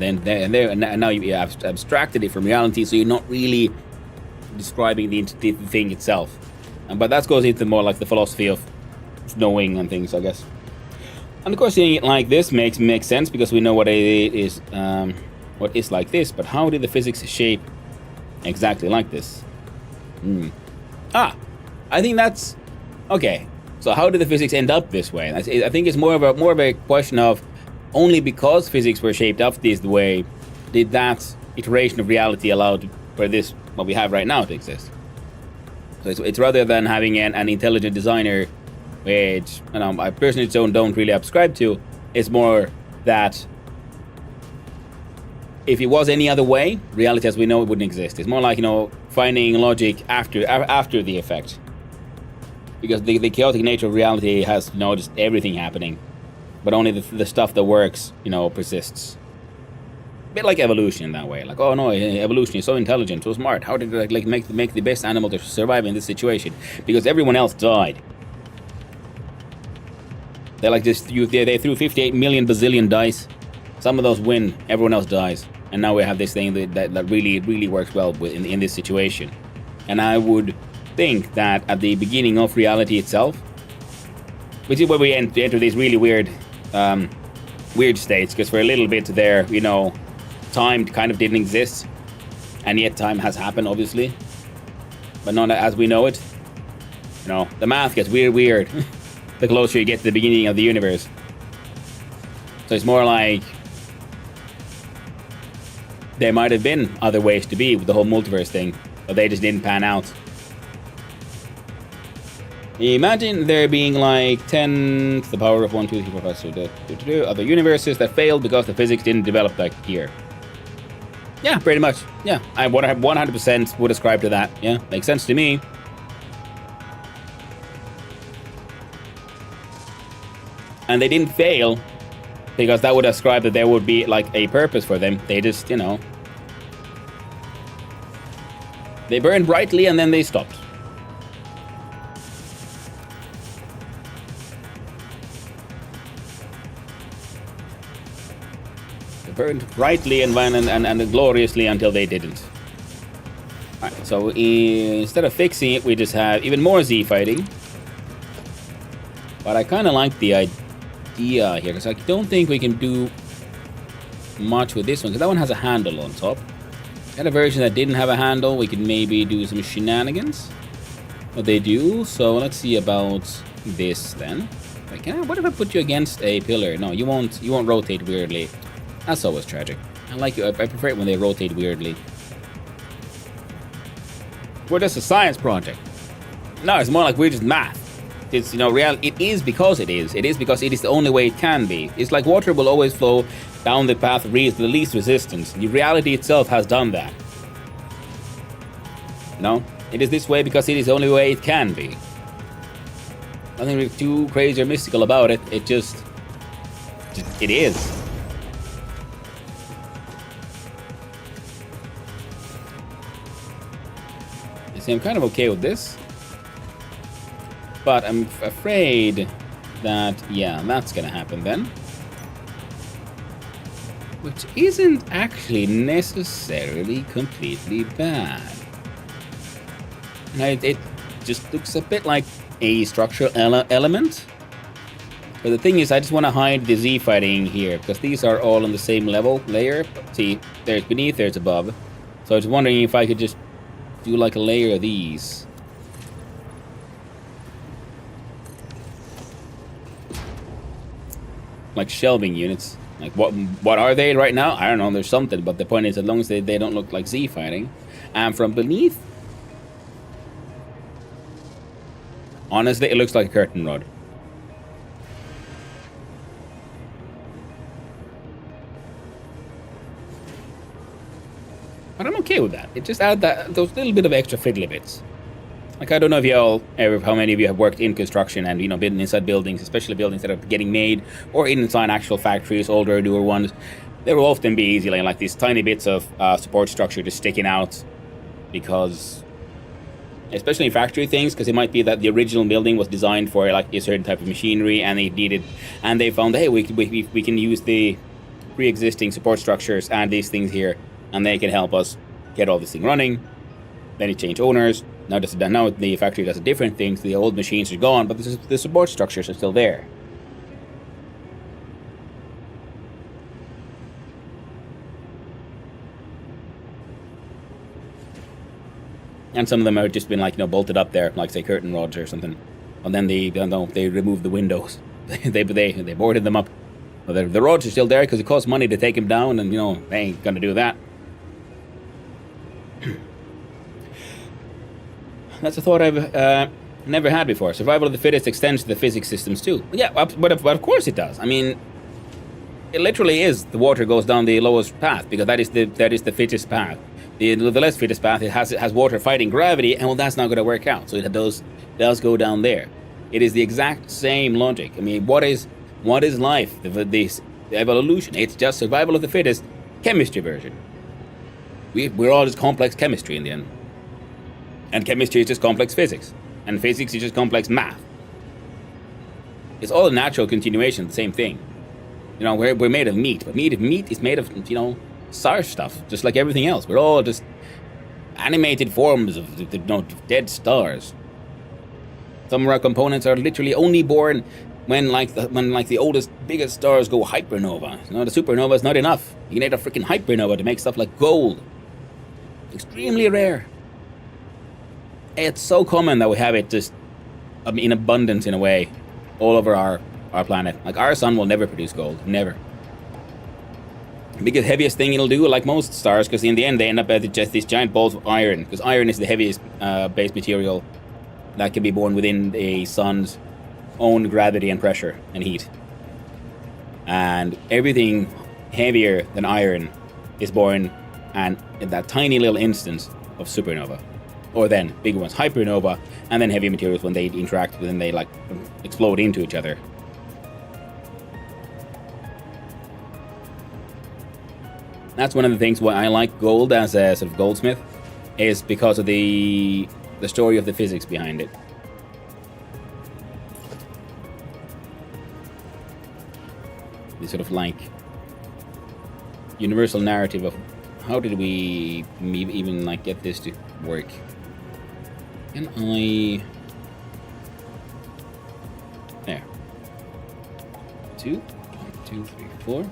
[SPEAKER 2] now you have abstracted it from reality, so you're not really describing the thing itself. But that goes into more like the philosophy of knowing and things, I guess. And of course, seeing it like this makes sense because we know what it is, what is like this. But how did the physics shape exactly like this? I think that's okay. So how did the physics end up this way? I think it's more of a question of only because physics were shaped up this way did that iteration of reality allow for this what we have right now to exist. So it's rather than having an intelligent designer, which I personally don't really subscribe to. It's more that if it was any other way, reality as we know it wouldn't exist. It's more like finding logic after the effect. Because the chaotic nature of reality has just everything happening, but only the stuff that works persists. A bit like evolution in that way. Like, oh no, evolution is so intelligent, so smart. How did it make the best animal to survive in this situation? Because everyone else died. They're like this. They threw 58 million bazillion dice. Some of those win, everyone else dies, and now we have this thing that really works well in this situation. And I would think that at the beginning of reality itself, which is where we enter these really weird states, because for a little bit there, time kind of didn't exist, and yet time has happened, obviously, but not as we know it. The math gets weird the closer you get to the beginning of the universe. So it's more like there might have been other ways to be with the whole multiverse thing, but they just didn't pan out. Imagine there being like 10 to the power of 1, 2, 3, 4, 5, 6, 2, other universes that failed because the physics didn't develop like here. Yeah, pretty much. Yeah, I 100% would ascribe to that. Yeah, makes sense to me. And they didn't fail because that would ascribe that there would be like a purpose for them. They just, they burned brightly and then they stopped. They burned brightly and gloriously until they didn't. Alright, so instead of fixing it, we just have even more Z fighting. But I kind of like the idea here, because I don't think we can do much with this one, because that one has a handle on top. Got a version that didn't have a handle, we can maybe do some shenanigans. But they do, so let's see about this then. Wait, what if I put you against a pillar? No, you won't rotate weirdly. That's always tragic. I prefer it when they rotate weirdly. We're just a science project. No, it's more like we're just math. It's, real. It is because it is. It is because it is the only way it can be. It's like water will always flow down the path of the least resistance. The reality itself has done that. It is this way because it is the only way it can be. Nothing really too crazy or mystical about it. It just it is. You see, I'm kind of okay with this. But I'm afraid that, that's gonna happen then. Which isn't actually necessarily completely bad. It just looks a bit like a structural element. But the thing is, I just want to hide the Z fighting here, because these are all on the same layer. See, there's beneath, there's above. So I was wondering if I could just do like a layer of these. Like shelving units. Like what are they right now? I don't know, there's something, but the point is, as long as they don't look like Z fighting. And from beneath, honestly, it looks like a curtain rod. But I'm okay with that. It just adds those little bit of extra fiddly bits. Like, I don't know if how many of you have worked in construction and, been inside buildings, especially buildings that are getting made, or inside actual factories, older, newer ones. There will often be easily like these tiny bits of support structure just sticking out, because, especially in factory things, because it might be that the original building was designed for like a certain type of machinery, and they found, hey, we can use the pre-existing support structures and these things here, and they can help us get all this thing running. Then you change owners. Now the factory does different things. The old machines are gone, but the support structures are still there. And some of them have just been like, bolted up there, like say curtain rods or something. And then they removed the windows. they boarded them up. Well, the rods are still there because it costs money to take them down, and they ain't gonna do that. That's a thought I've never had before. Survival of the fittest extends to the physics systems too. Yeah, but of course it does. I mean, it literally is. The water goes down the lowest path because that is the fittest path. The less fittest path, it has water fighting gravity, and that's not going to work out. So it does go down there. It is the exact same logic. I mean, what is life? The evolution. It's just survival of the fittest, chemistry version. We're all just complex chemistry in the end, and chemistry is just complex physics, and physics is just complex math. It's all a natural continuation of the same thing. We're made of meat, but meat is made of sour stuff, just like everything else. We're all just animated forms of dead stars. Some of our components are literally only born when the oldest, biggest stars go hypernova. The supernova is not enough. You need a freaking hypernova to make stuff like gold. Extremely rare. It's so common that we have it just in abundance in a way all over our planet. Like our sun will never produce gold, never. The biggest, heaviest thing it'll do, like most stars, because in the end they end up as just these giant balls of iron, because iron is the heaviest base material that can be born within a sun's own gravity and pressure and heat. And everything heavier than iron is born in that tiny little instance of supernova. Or then bigger ones, hypernova, and then heavy materials when they interact, then they explode into each other. That's one of the things why I like gold as a sort of goldsmith, is because of the story of the physics behind it. The sort of universal narrative of how did we even get this to work. Can I... There. 2, 3, 4.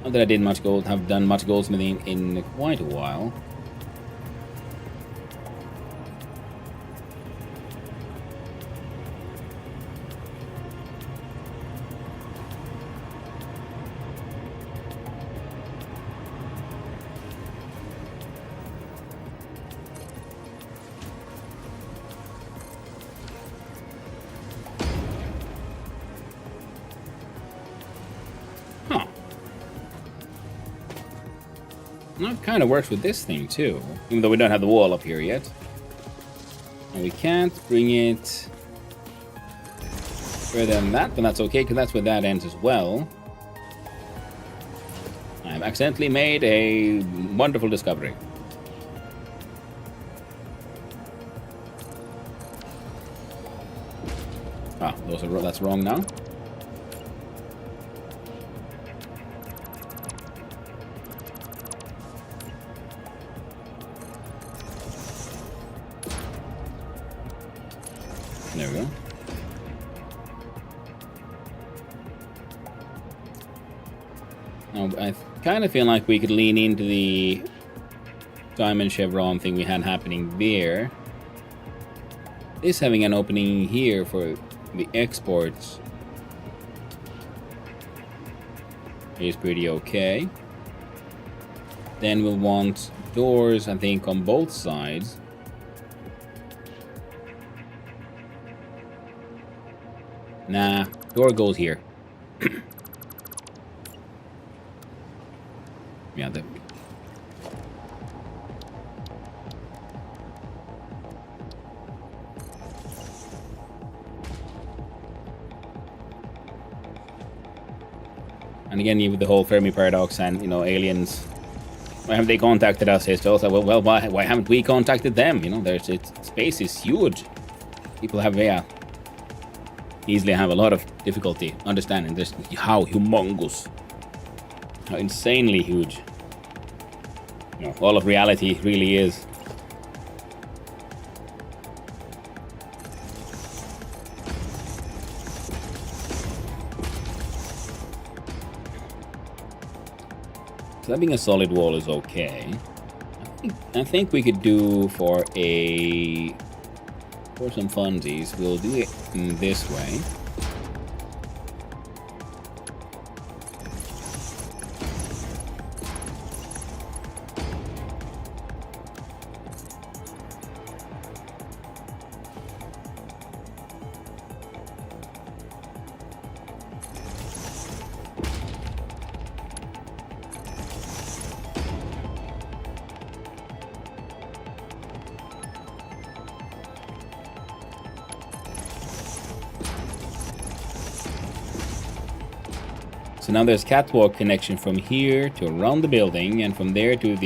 [SPEAKER 2] Not that I have done much goldsmithing in quite a while. That kind of works with this thing too, even though we don't have the wall up here yet. And we can't bring it further than that, but that's okay, because that's where that ends as well. I've accidentally made a wonderful discovery. That's wrong now. There we go. Now, I kind of feel like we could lean into the diamond chevron thing we had happening there. This having an opening here for the exports is pretty okay. Then we'll want doors, I think, on both sides. Nah, door goes here. Yeah, and again, with the whole Fermi paradox and, aliens, why haven't they contacted us? It's also, well, why haven't we contacted them? Space is huge. People have, easily have a lot of difficulty understanding just how humongous, how insanely huge, all of reality really is. So that being a solid wall is okay. I I think we could do for some funsies, we'll do it in this way. So now there's catwalk connection from here to around the building, and from there to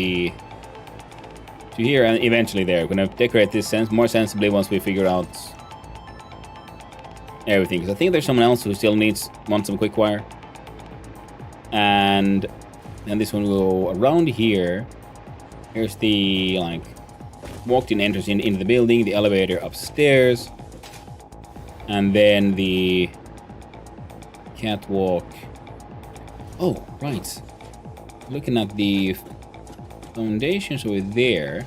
[SPEAKER 2] here, and eventually there. We're gonna decorate this more sensibly once we figure out everything. Because I think there's someone else who still wants some quick wire. And then this one will go around here. Here's the walked-in entrance into the building, the elevator upstairs, and then the catwalk. Oh, right. Looking at the foundations over there.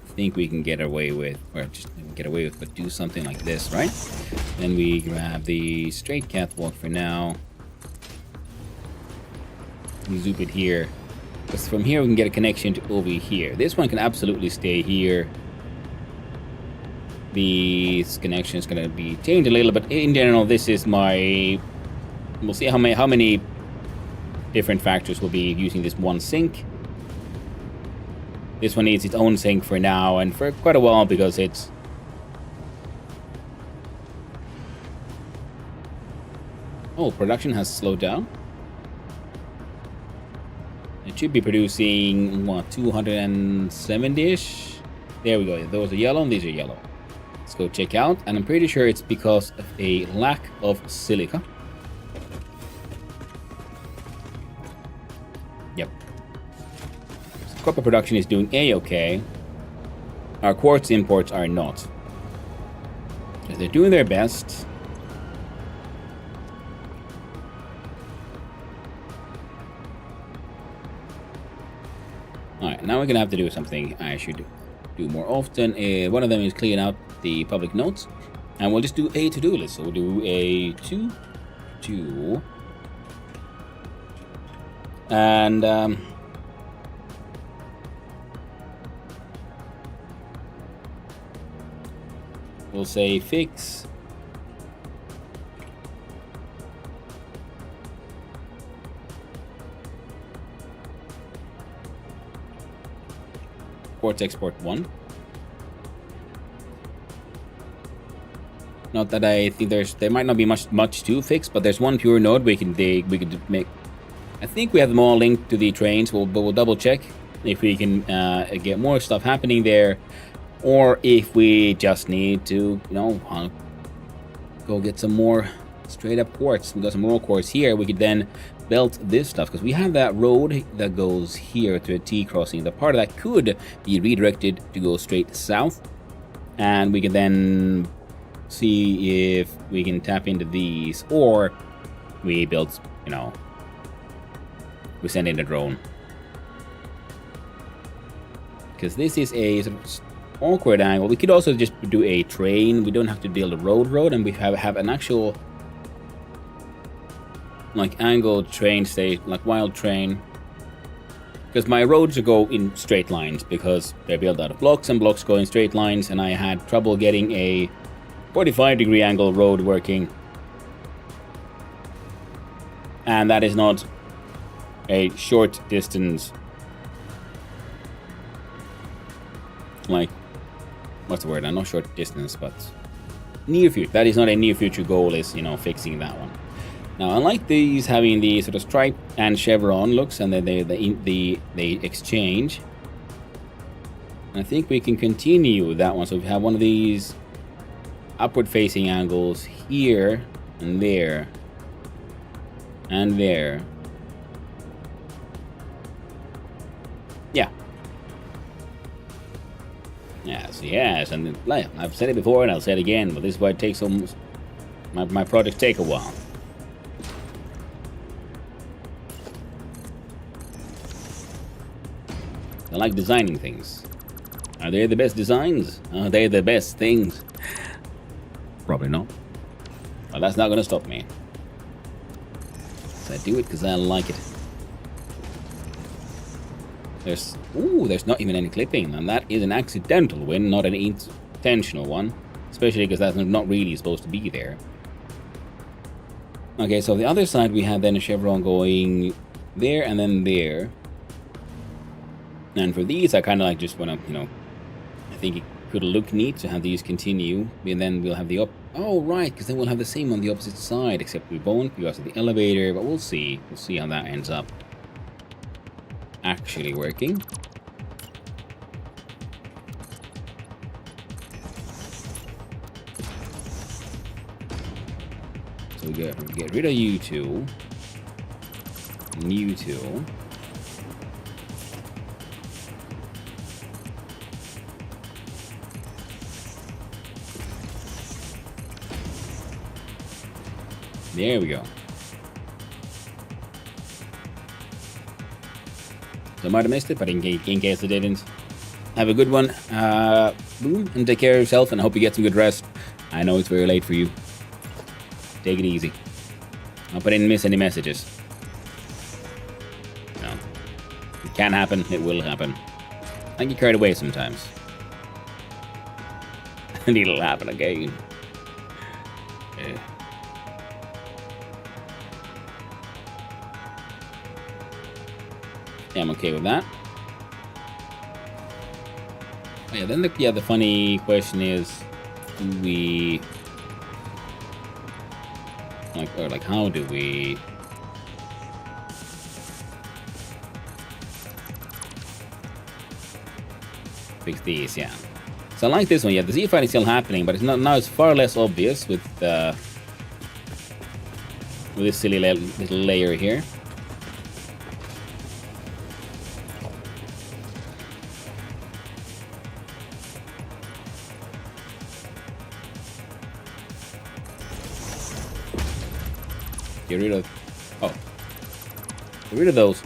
[SPEAKER 2] I think we can get away with, but do something like this, right? Then we grab the straight catwalk for now. We zoom it here. Because from here we can get a connection to over here. This one can absolutely stay here. This connection is going to be changed a little, but in general, this is my... We'll see how many different factors will be using this one sink. This one needs its own sink for now and for quite a while because it's... Oh, production has slowed down. It should be producing, what, 270-ish? There we go. Those are yellow and these are yellow. Let's go check out. And I'm pretty sure it's because of a lack of silica. Yep. So copper production is doing A-okay. Our quartz imports are not. Because they're doing their best. Alright, now we're gonna have to do something I should do more often. One of them is clean out the public notes. And we'll just do a to-do list. So we'll do a to-do. And we'll say fix quartz export 1. Not that I think there might not be much to fix, but there's one pure node we could make. I think we have them all linked to the trains. But we'll double check if we can get more stuff happening there, or if we just need to, go get some more straight up quartz. We got some raw quartz here. We could then belt this stuff because we have that road that goes here to a T crossing. The part of that could be redirected to go straight south, and we can then see if we can tap into these, or we build, we send in a drone. Because this is a sort of awkward angle. We could also just do a train. We don't have to build a road, and we have an actual angled train state, wild train. Because my roads go in straight lines because they're built out of blocks, and blocks go in straight lines, and I had trouble getting a 45-degree angle road working. And that is not a short distance, what's the word? Not short distance, but near future. That is not a near future goal, is, fixing that one. Now, unlike these having the sort of stripe and chevron looks, and then they exchange, I think we can continue with that one. So we have one of these upward facing angles here and there and there. Yes, and like, I've said it before and I'll say it again, but this is why it takes almost... My projects take a while. I like designing things. Are they the best designs? Are they the best things? Probably not. But that's not gonna stop me. So I do it because I like it. There's not even any clipping, and that is an accidental win, not an intentional one. Especially because that's not really supposed to be there. Okay, so the other side we have then a chevron going there and then there. And for these, I kind of like just want to, I think it could look neat to have these continue. And then we'll have the Oh, right, because then we'll have the same on the opposite side, except we won't because of the elevator, but we'll see. We'll see how that ends up actually working. So we get rid of you two. And you two. There we go. So I might have missed it, but in case I didn't, have a good one. Boom, and take care of yourself, and I hope you get some good rest. I know it's very late for you. Take it easy. I hope I didn't miss any messages. No. It can happen, it will happen. I get carried away sometimes. And it'll happen again. Yeah. Yeah, I'm okay with that. Oh, yeah, then the funny question is, do we how do we fix these? Yeah. So I like this one. Yeah, the Z fight is still happening, but it's not now. It's far less obvious with this silly little layer here. Get rid of... Oh. Get rid of those.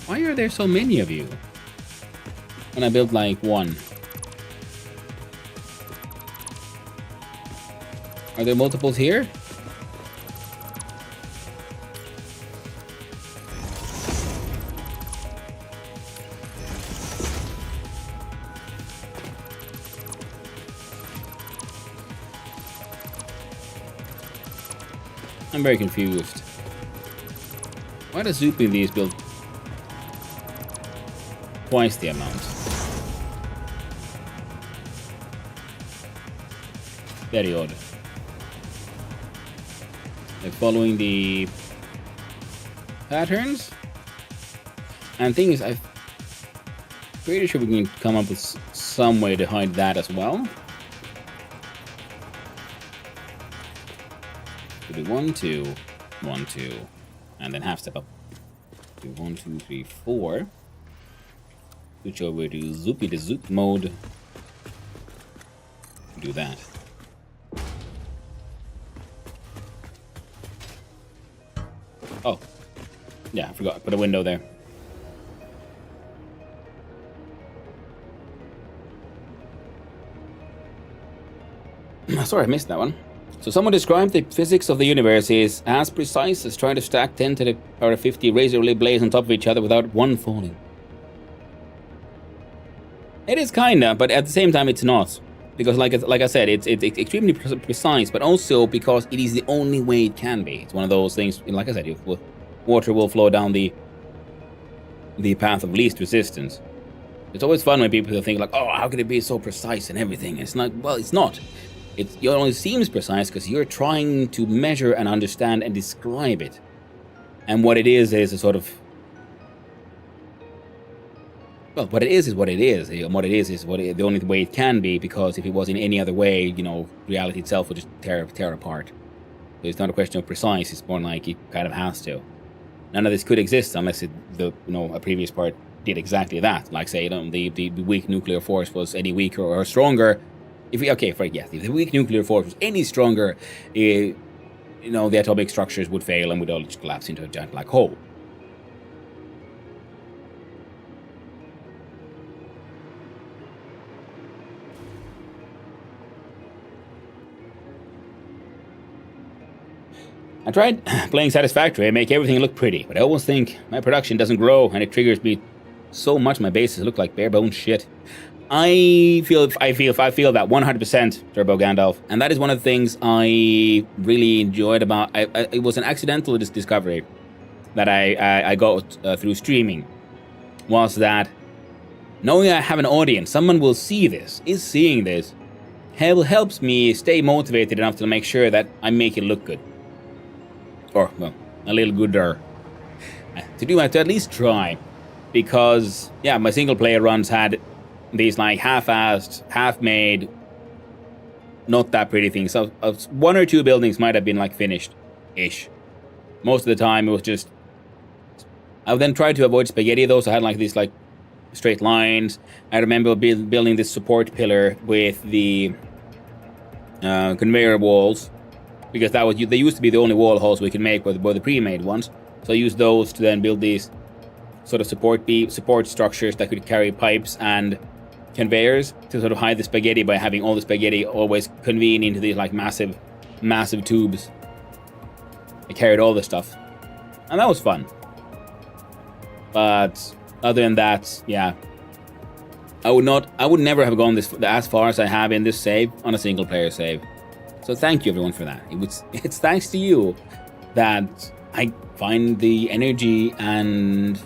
[SPEAKER 2] Why are there so many of you? When I built like one. Are there multiples here? I'm very confused. Why does Zoop in these build twice the amount? Very odd. They're following the patterns. And the thing is, I'm pretty sure we can come up with some way to hide that as well. Do 1, 2, 1, 2, and then half step up. Do 1, 2, 3, 4. Switch over to Zoopy the Zoop mode. Do that. Oh, yeah, I forgot. Put a window there. Sorry, I missed that one. So someone described the physics of the universe is as precise as trying to stack 10 to the power of 50 razor blades on top of each other without one falling. It is kinda, but at the same time it's not. Because like I said, it's extremely precise, but also because it is the only way it can be. It's one of those things, like I said, water will flow down the path of least resistance. It's always fun when people think like, oh, how could it be so precise and everything? It's not, well, it's not. It only seems precise because you're trying to measure and understand and describe it. And what it is a sort of... Well, what it is what it is. And what it is the only way it can be, because if it was in any other way, reality itself would just tear apart. So it's not a question of precise, it's more like it kind of has to. None of this could exist unless a previous part did exactly that. Like say, the weak nuclear force was any weaker or stronger. If the weak nuclear force was any stronger, the atomic structures would fail and would all just collapse into a giant black hole. I tried playing Satisfactory and make everything look pretty, but I always think my production doesn't grow and it triggers me so much my bases look like bare bones shit. I feel that 100% Turbo Gandalf, and that is one of the things I really enjoyed about it was an accidental discovery that I got through streaming, was that knowing I have an audience, someone will see this, is seeing this, helps me stay motivated enough to make sure that I make it look good. Or, well, a little gooder. To at least try. Because, yeah, my single player runs had these like half-assed, half-made, not that pretty things. So, one or two buildings might have been like finished-ish. Most of the time it was just... I would then try to avoid spaghetti though, so I had like these like straight lines. I remember building this support pillar with the conveyor walls. Because they used to be the only wall halls we could make were the pre-made ones. So I used those to then build these sort of support structures that could carry pipes and conveyors to sort of hide the spaghetti by having all the spaghetti always convene into these like massive tubes. It carried all the stuff. And that was fun. But other than that, yeah. I would never have gone as far as I have in this save on a single player save. So thank you everyone for that. It's thanks to you that I find the energy and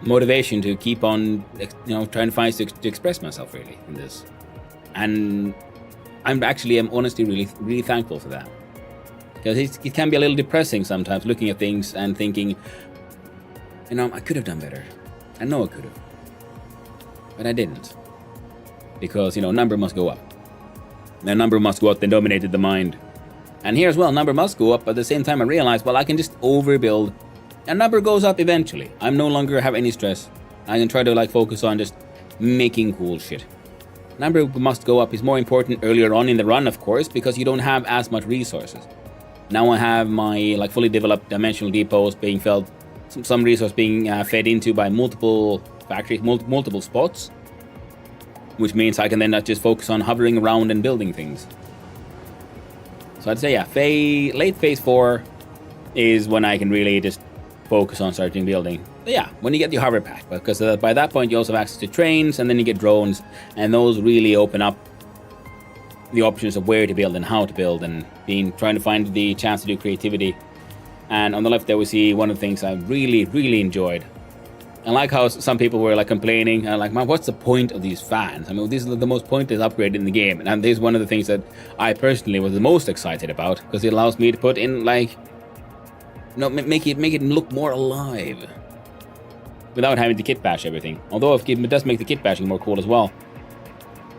[SPEAKER 2] motivation to keep on, trying to find to express myself really in this. And I'm honestly really, really thankful for that. Because it can be a little depressing sometimes looking at things and thinking, I could have done better. I know I could have. But I didn't. Because, number must go up. The number must go up, then dominated the mind. And here as well, number must go up, but at the same time I realized, well, I can just overbuild. And number goes up eventually. I'm no longer have any stress. I can try to focus on just making cool shit. Number must go up is more important earlier on in the run, of course, because you don't have as much resources. Now I have my fully developed dimensional depots being fed, some resource being fed into by multiple factories, multiple spots. Which means I can then not just focus on hovering around and building things. So I'd say, yeah, late phase 4 is when I can really just focus on starting building. But yeah, when you get your hover pack, because by that point you also have access to trains, and then you get drones, and those really open up the options of where to build and how to build, and trying to find the chance to do creativity. And on the left there we see one of the things I really, really enjoyed. I like how some people were complaining, man, what's the point of these fans? I mean, these are the most pointless upgrade in the game. And this is one of the things that I personally was the most excited about, because it allows me to put in make it look more alive without having to kit bash everything. Although it does make the kit bashing more cool as well.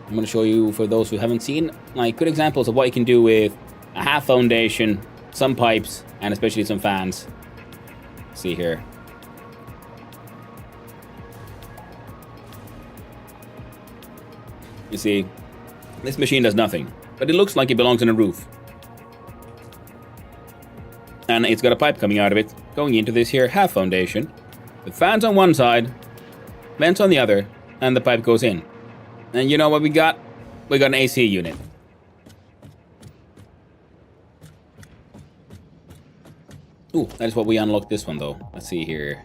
[SPEAKER 2] I'm going to show you, for those who haven't seen, good examples of what you can do with a half foundation, some pipes, and especially some fans. See here. You see, this machine does nothing, but it looks like it belongs on a roof. And it's got a pipe coming out of it, going into this here half foundation, with fans on one side, vents on the other, and the pipe goes in. And you know what we got? We got an AC unit. Ooh, that is what we unlocked this one though. Let's see here.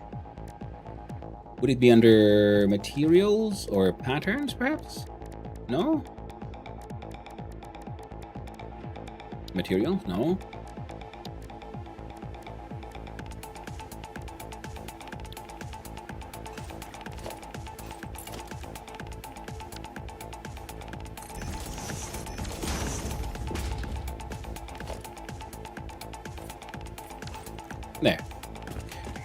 [SPEAKER 2] Would it be under materials or patterns perhaps? No? Materials? No. There.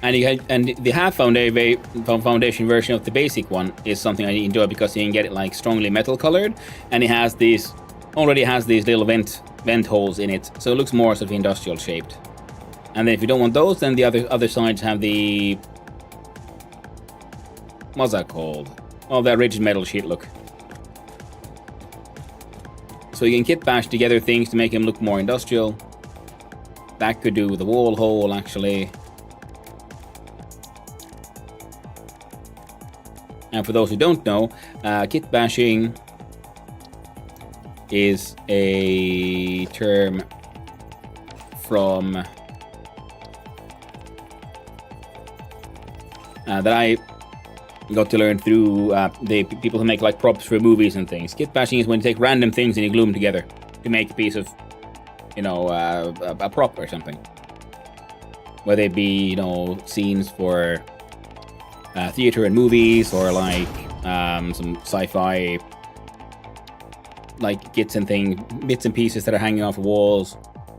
[SPEAKER 2] And the half foundation version of the basic one is something I enjoy because you can get it strongly metal colored, and it has already has these little vent vent holes in it, so it looks more sort of industrial shaped. And then if you don't want those, then the other sides have the, what's that called? Oh, that rigid metal sheet look. So you can kit bash together things to make them look more industrial. That could do with the wall hole, actually. And for those who don't know, kit bashing is a term from that I got to learn through the people who make like props for movies and things. Kit bashing is when you take random things and you glue them together to make a piece of, you know, a prop or something. Whether it be, you know, scenes for theater and movies, or like some sci-fi like bits and pieces that are hanging off the walls.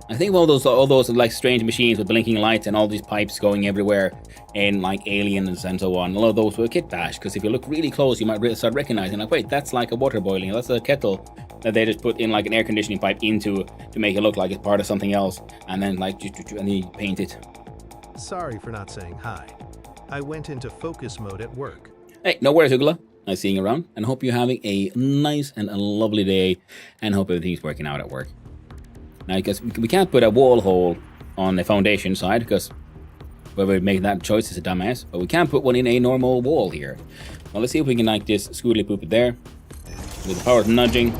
[SPEAKER 2] I think all those like strange machines with blinking lights and all these pipes going everywhere, and like aliens and so on. A lot of those were kit bash, because if you look really close, you might start recognizing, like, wait, that's like a water boiling. That's a kettle that they just put in like an air conditioning pipe into to make it look like it's part of something else, and then like and then you paint it.
[SPEAKER 3] Sorry for not saying hi. I went into focus mode at work.
[SPEAKER 2] Hey, no worries, Ugla. Nice seeing you around, and hope you're having a nice and a lovely day, and hope everything's working out at work. Now, because we can't put a wall hole on the foundation side, because whoever made that choice is a dumbass, but we can put one in a normal wall here. Well, let's see if we can like this scootly poop it there, with the power of nudging,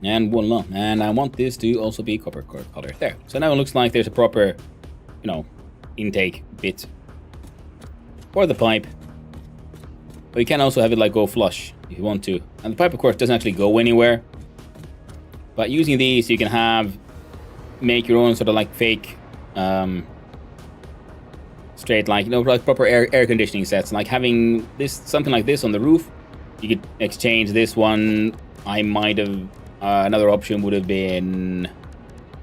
[SPEAKER 2] and voila. And I want this to also be copper color there. So now it looks like there's a proper, you know, intake bit for the pipe. But you can also have it like go flush if you want to. And the pipe, of course, doesn't actually go anywhere. But using these, you can make your own sort of like fake, straight, like, you know, like proper air conditioning sets. Like having something like this on the roof, you could exchange this one. I might have, another option would have been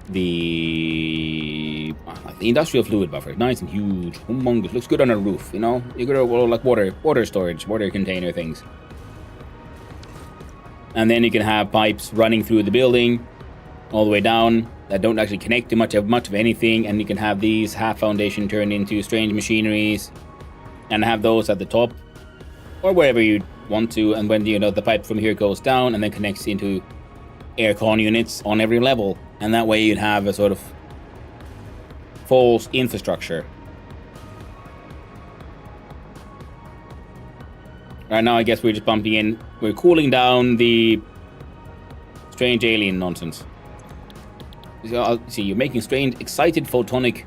[SPEAKER 2] the industrial fluid buffer. Nice and huge, humongous, looks good on a roof, you know. You could have like water storage, water container things. And then you can have pipes running through the building all the way down that don't actually connect to much of anything, and you can have these half foundation turned into strange machineries and have those at the top or wherever you want to, and when, you know, the pipe from here goes down and then connects into aircon units on every level, and that way you'd have a sort of false infrastructure. Right now, I guess we're just we're cooling down the strange alien nonsense. See, you're making strange, excited photonic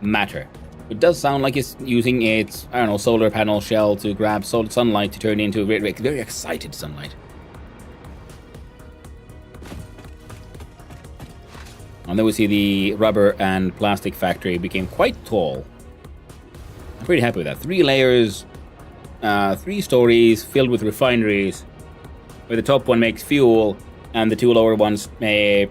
[SPEAKER 2] matter. It does sound like it's using its, I don't know, solar panel shell to grab sunlight to turn into very excited sunlight. And then we see the rubber and plastic factory became quite tall. I'm pretty happy with that. 3 layers, 3 stories filled with refineries, where the top one makes fuel and the 2 lower ones do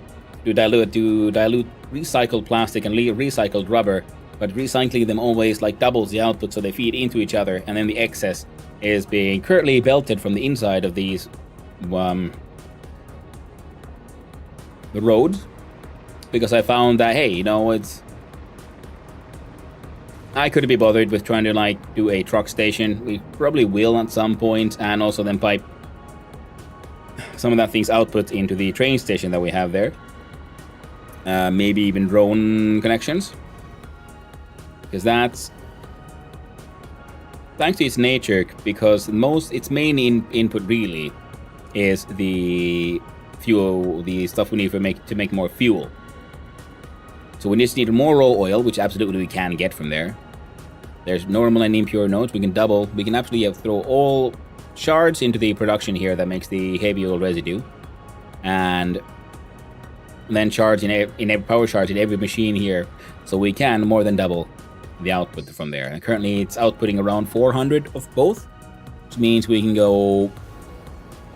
[SPEAKER 2] dilute recycled plastic and recycled rubber, but recycling them always like doubles the output, so they feed into each other, and then the excess is being currently belted from the inside of these the roads, because I found that, hey, you know, I couldn't be bothered with trying to like do a truck station. We probably will at some point, and also then pipe some of that thing's output into the train station that we have there. Maybe even drone connections, because that's thanks to its nature, because its main input really is the fuel, the stuff we need to make more fuel. So we just need more raw oil, which absolutely we can get from there. There's normal and impure nodes. We can actually throw all shards into the production here that makes the heavy oil residue, and then charge in every power charge in every machine here, so we can more than double the output from there. And currently it's outputting around 400 of both, which means we can go,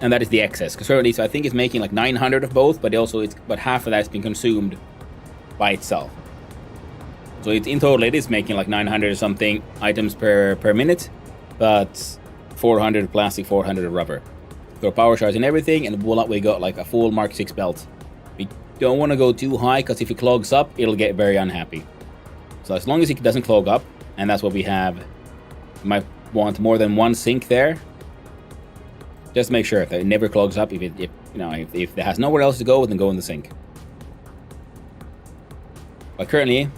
[SPEAKER 2] and that is the excess, because currently, so I think it's making like 900 of both, but half of that's been consumed by itself. So in total it is making like 900 or something items per minute, but 400 plastic, 400 rubber. Throw power charge and everything, and voila, we got like a full Mark 6 belt We don't want to go too high, because if it clogs up, it'll get very unhappy. So as long as it doesn't clog up, and that's what we have, you might want more than one sink there. Just make sure that it never clogs up. If it has nowhere else to go, then go in the sink. But currently,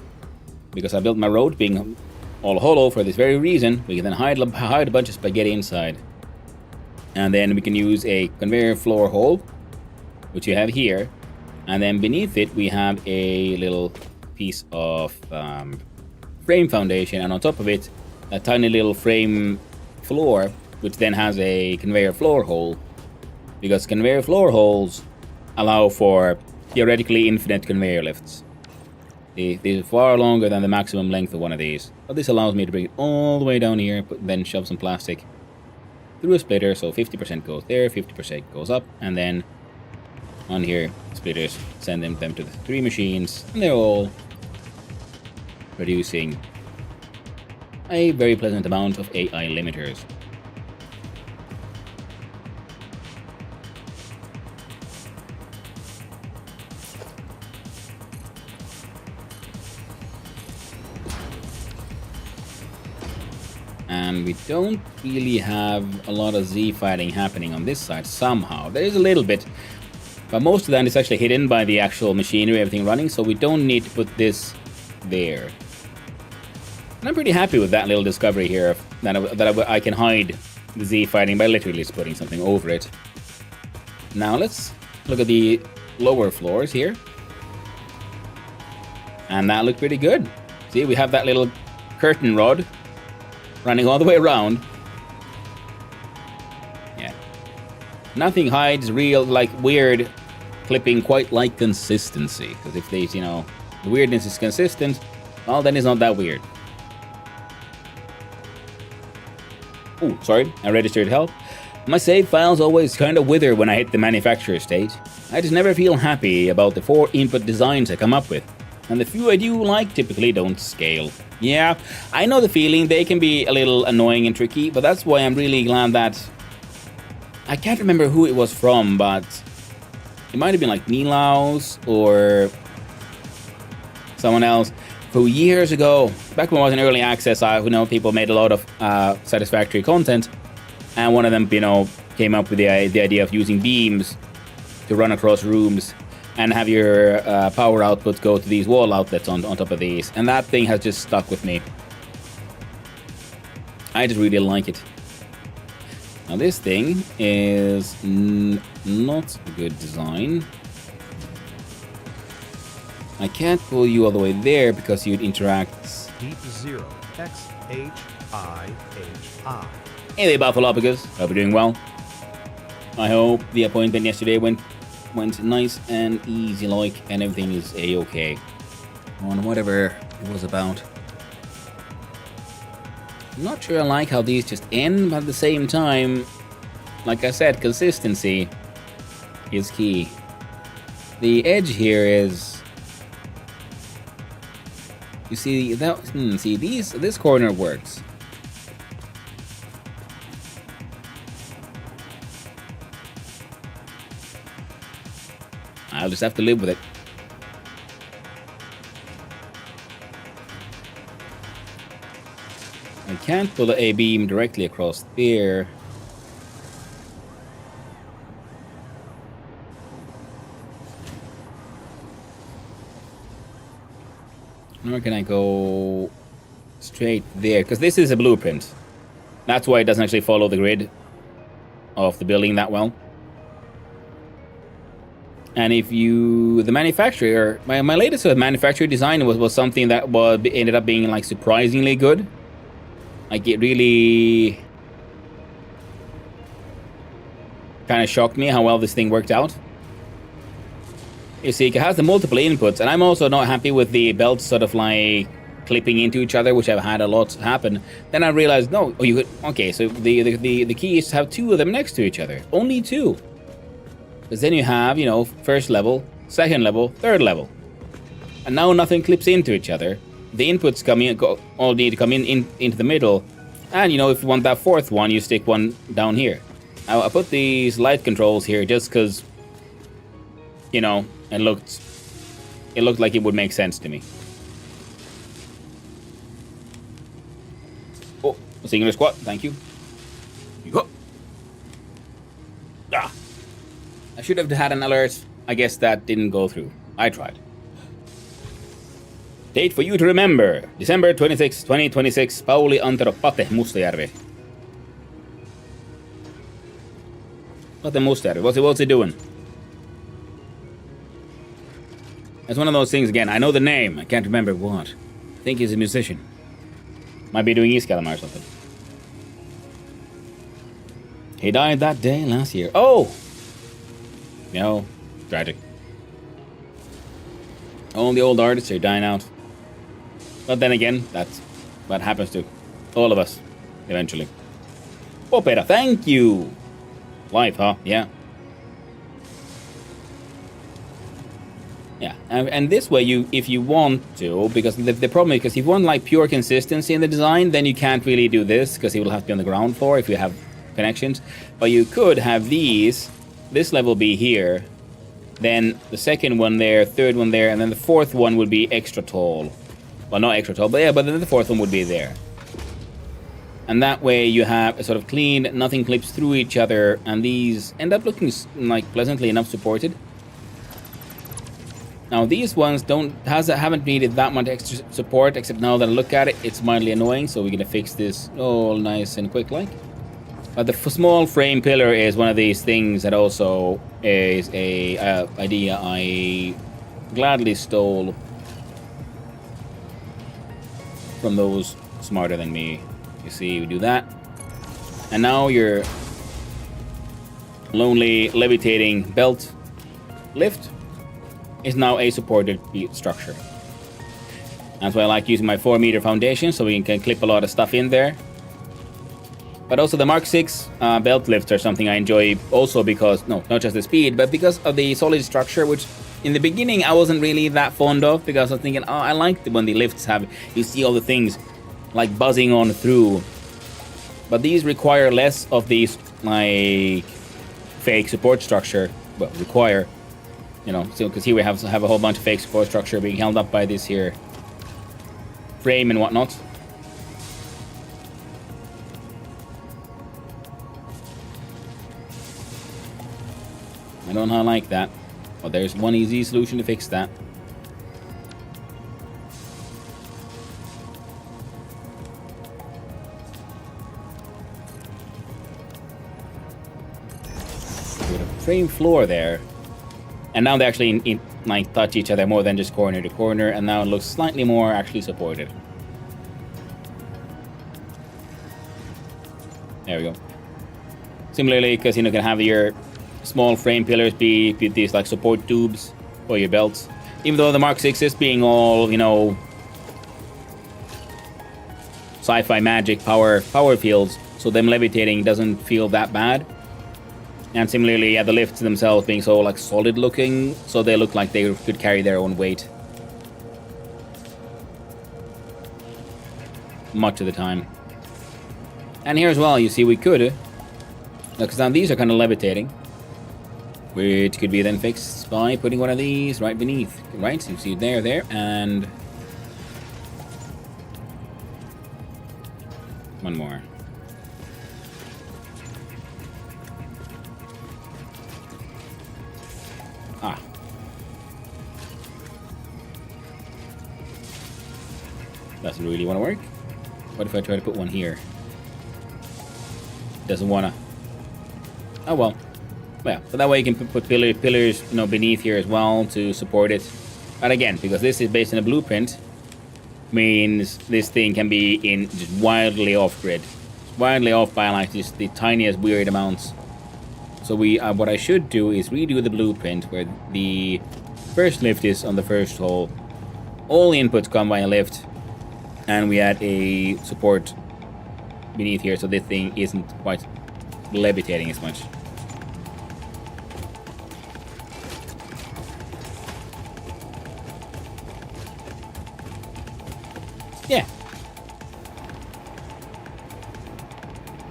[SPEAKER 2] because I built my road being all hollow for this very reason, we can then hide a bunch of spaghetti inside. And then we can use a conveyor floor hole, which you have here. And then beneath it, we have a little piece of frame foundation. And on top of it, a tiny little frame floor, which then has a conveyor floor hole. Because conveyor floor holes allow for theoretically infinite conveyor lifts. These are far longer than the maximum length of one of these. But this allows me to bring it all the way down here, then shove some plastic through a splitter, so 50% goes there, 50% goes up, and then on here, splitters, send them to the 3 machines, and they're all producing a very pleasant amount of AI limiters. And we don't really have a lot of Z fighting happening on this side somehow. There is a little bit, but most of that is actually hidden by the actual machinery, everything running, so we don't need to put this there. And I'm pretty happy with that little discovery here, that I can hide the Z fighting by literally just putting something over it. Now let's look at the lower floors here. And that looked pretty good. See, we have that little curtain rod running all the way around. Yeah. Nothing hides real, like, weird clipping quite like consistency. Because if they, the weirdness is consistent, well, then it's not that weird. Oh, sorry, I registered help. My save files always kind of wither when I hit the manufacturer stage. I just never feel happy about the 4 input designs I come up with. And the few I do like typically don't scale. Yeah, I know the feeling, they can be a little annoying and tricky, but that's why I'm really glad that... I can't remember who it was from, but... it might have been like Nilaus or... someone else, who years ago, back when I was in early access, people made a lot of Satisfactory content, and one of them, came up with the idea of using beams to run across rooms and have your power output go to these wall outlets on top of these. And that thing has just stuck with me. I just really like it. Now this thing is not a good design. I can't pull you all the way there because you'd interact...
[SPEAKER 3] Deep Zero, XHIHI.
[SPEAKER 2] Hey there, Buffalopicus. Hope you're doing well. I hope the appointment yesterday went nice and easy like, and everything is a-okay on whatever it was about. I'm not sure I like how these just end, but at the same time, like I said, consistency is key. The edge here is, you see that, this corner works. I'll just have to live with it. I can't pull a beam directly across there. Nor can I go straight there, because this is a blueprint. That's why it doesn't actually follow the grid of the building that well. And if the manufacturer, my latest manufacturer design was something that ended up being like surprisingly good. Like it really kind of shocked me how well this thing worked out. You see, it has the multiple inputs, and I'm also not happy with the belts sort of like clipping into each other, which I've had a lot happen. Then I realized, no, you could, okay, so the key is to have 2 of them next to each other, only 2. Because then you have, first level, second level, third level. And now nothing clips into each other. The inputs all need to come into the middle. And, if you want that 4th one, you stick one down here. I put these light controls here just because, you know, it looked like it would make sense to me. Oh, singular squat, thank you. Ah. I should have had an alert. I guess that didn't go through. I tried. Date for you to remember. December 26, 2026. Pauli Antero Pate Mustajärvi. Pate Mustajärvi. What's he doing? It's one of those things again. I know the name. I can't remember what. I think he's a musician. Might be doing Iskalmar or something. He died that day last year. Oh! No. Tragic. All the old artists are dying out. But then again, that's what happens to all of us, eventually. Opera, thank you! Life, huh? Yeah. Yeah, and this way, if you want to, because the problem is, because if you want like pure consistency in the design, then you can't really do this, because it will have to be on the ground floor if you have connections. But you could have this level be here, then the second one there, third one there, and then the fourth one would be extra tall. Well, not extra tall, but yeah, but then the fourth one would be there. And that way you have a sort of clean, nothing clips through each other, and these end up looking like pleasantly enough supported. Now these ones haven't needed that much extra support, except now that I look at it, it's mildly annoying, so we're gonna fix this all nice and quick like. But the small frame pillar is one of these things that also is a idea I gladly stole from those smarter than me. You see, we do that, and now your lonely levitating belt lift is now a supported structure. That's why I like using my 4-meter foundation, so we can clip a lot of stuff in there. But also the Mark 6 belt lifts are something I enjoy also because, no, not just the speed, but because of the solid structure, which in the beginning I wasn't really that fond of, because I was thinking, oh, I like when the lifts have, you see all the things like buzzing on through. But these require less of these like fake support structure. Well, require, you know, so because here we have a whole bunch of fake support structure being held up by this here frame and whatnot. I don't like that, but there's one easy solution to fix that. With a frame floor there, and now they actually like touch each other more than just corner to corner, and now it looks slightly more actually supported. There we go. Similarly, because you can have your small frame pillars be these like support tubes for your belts. Even though the Mark 6s being all, you know, sci-fi magic power fields, so them levitating doesn't feel that bad. And similarly, yeah, the lifts themselves being so like solid looking, so they look like they could carry their own weight much of the time. And here as well, you see, we could, because now these are kind of levitating, which could be then fixed by putting one of these right beneath, right? So you see there, and one more. Ah. Doesn't really want to work. What if I try to put one here? Doesn't wanna. Oh well. Yeah, so that way you can put pillars, you know, beneath here as well to support it. But again, because this is based on a blueprint, means this thing can be in just wildly off grid, wildly off by like just the tiniest weird amounts. So we, what I should do is redo the blueprint where the first lift is on the first hole. All the inputs come by a lift, and we add a support beneath here, so this thing isn't quite levitating as much. Yeah.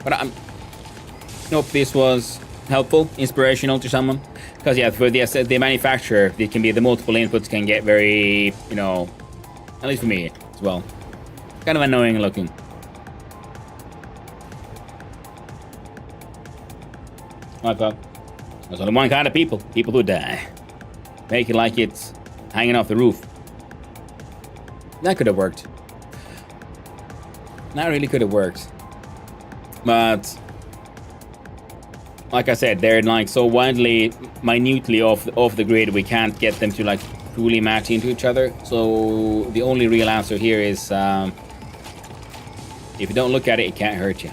[SPEAKER 2] But I hope this was helpful, inspirational to someone. Because yeah, for the manufacturer, it can be the multiple inputs can get very, you know, at least for me as well, kind of annoying looking. I thought there's only one kind of people who die. Make it like it's hanging off the roof. That could have worked. That really could have worked. But like I said, they're like so widely, minutely off the grid. We can't get them to like truly match into each other. So the only real answer here is, if you don't look at it, it can't hurt you.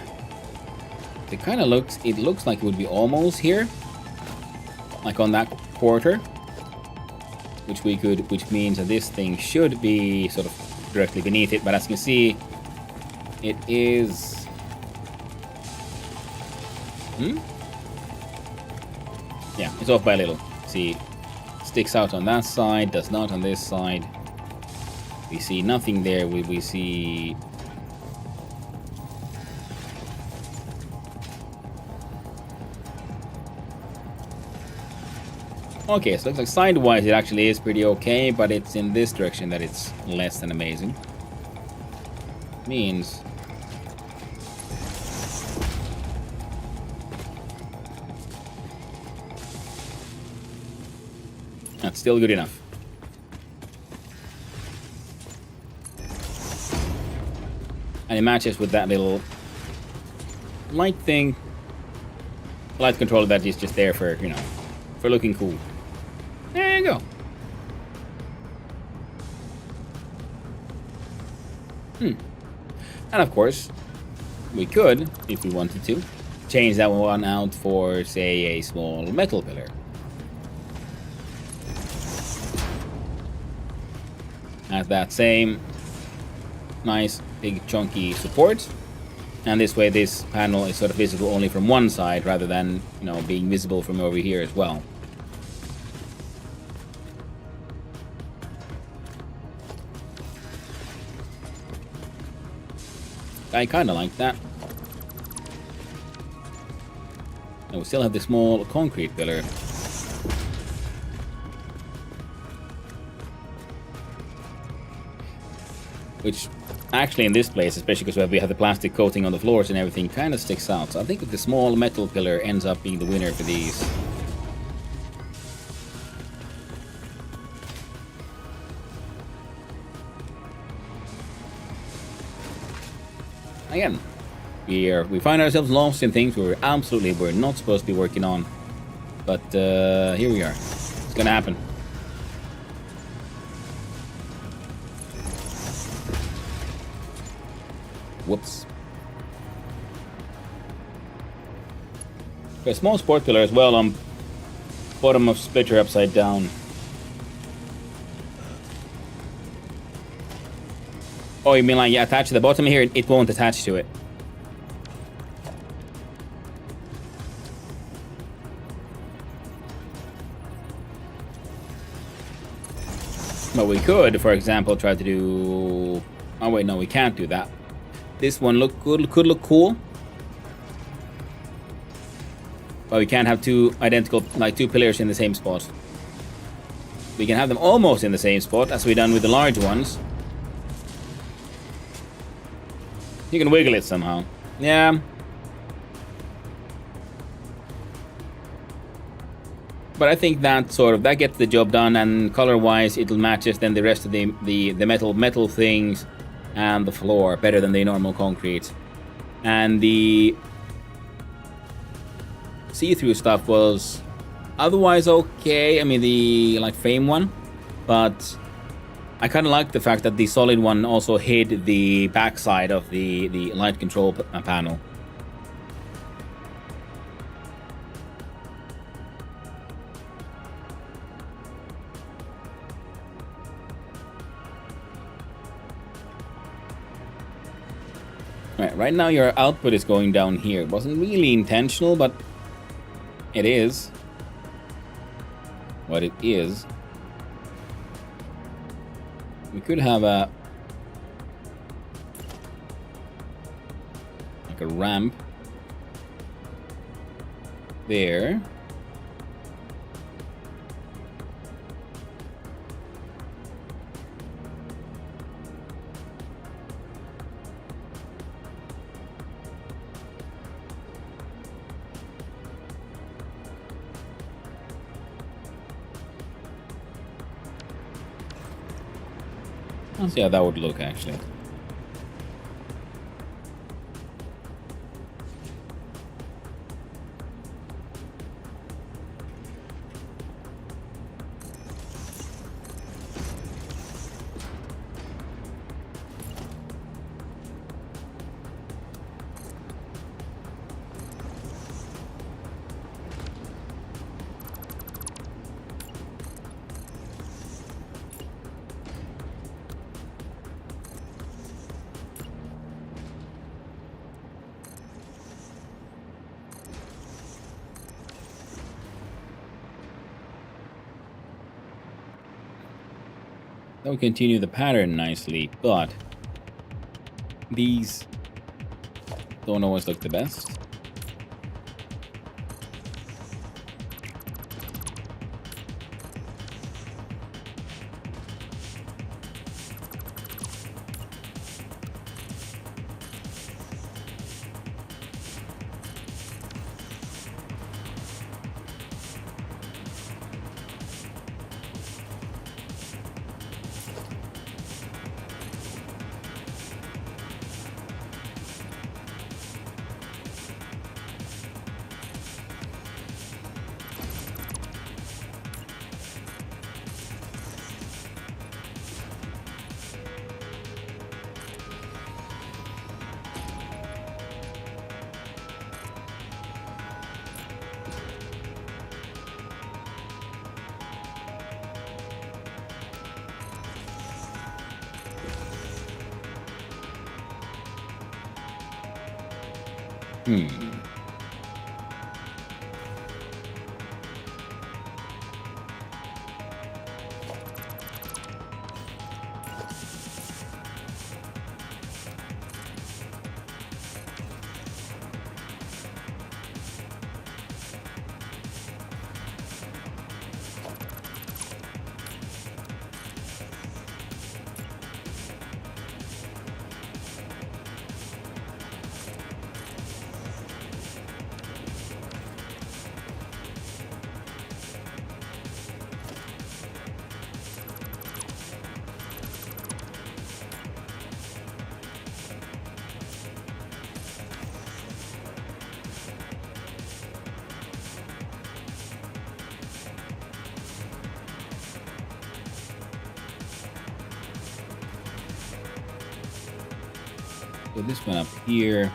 [SPEAKER 2] It kind of looks. It looks like it would be almost here, like on that quarter, which means that this thing should be sort of directly beneath it. But as you can see, it is. Yeah, it's off by a little. See, sticks out on that side, does not on this side. We see nothing there. We see. Okay, so it looks like sidewise it actually is pretty okay, but it's in this direction that it's less than amazing. Means that's still good enough. And it matches with that little light thing. Light controller that is just there for, you know, for looking cool. There you go. And of course, we could, if we wanted to, change that one out for, say, a small metal pillar. Has that same nice, big, chunky support. And this way, this panel is sort of visible only from one side, rather than, you know, being visible from over here as well. I kind of like that. And we still have the small concrete pillar. Which, actually in this place, especially because we have the plastic coating on the floors and everything, kind of sticks out. So I think that the small metal pillar ends up being the winner for these. Again, we find ourselves lost in things we're not supposed to be working on. But here we are. It's gonna happen. Whoops. Okay, small support pillar as well on bottom of splitter upside down. Oh, you mean like attach to the bottom here? It won't attach to it. But we could, for example, try to do... Oh wait, no, we can't do that. This one could look cool. But we can't have two identical, like two pillars in the same spot. We can have them almost in the same spot, as we've done with the large ones. You can wiggle it somehow. Yeah. But I think that that gets the job done, and color-wise it'll matches then the rest of the metal things and the floor better than the normal concrete. And the see-through stuff was otherwise okay. I mean, the like frame one, but I kind of like the fact that the solid one also hid the backside of the light control panel. Right now your output is going down here. It wasn't really intentional, but it is what it is. We could have like a ramp there. Let's see how that would look, actually. That would continue the pattern nicely, but these don't always look the best. So this one up here.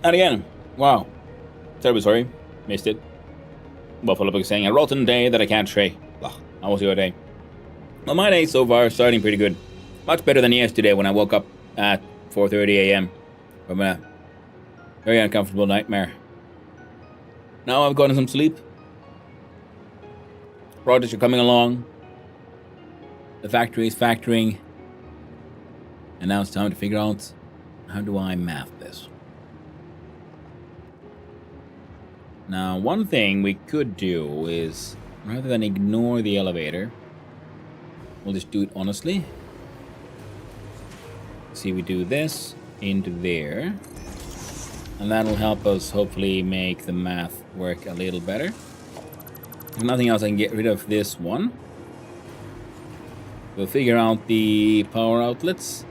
[SPEAKER 2] And again, wow. Terribly sorry. Missed it. Buffalo Bug saying, a rotten day that I can't shake. Ugh, how was your day? Well, my day so far is starting pretty good. Much better than yesterday when I woke up at 4:30 a.m. from a very uncomfortable nightmare. Now I've gotten some sleep. Projects are coming along. The factory is factoring. And now it's time to figure out, how do I math this? Now, one thing we could do is Rather than ignore the elevator, we'll just do it honestly. See, we do this into there. And that'll help us hopefully make the math work a little better. If nothing else, I can get rid of this one. We'll figure out the power outlets.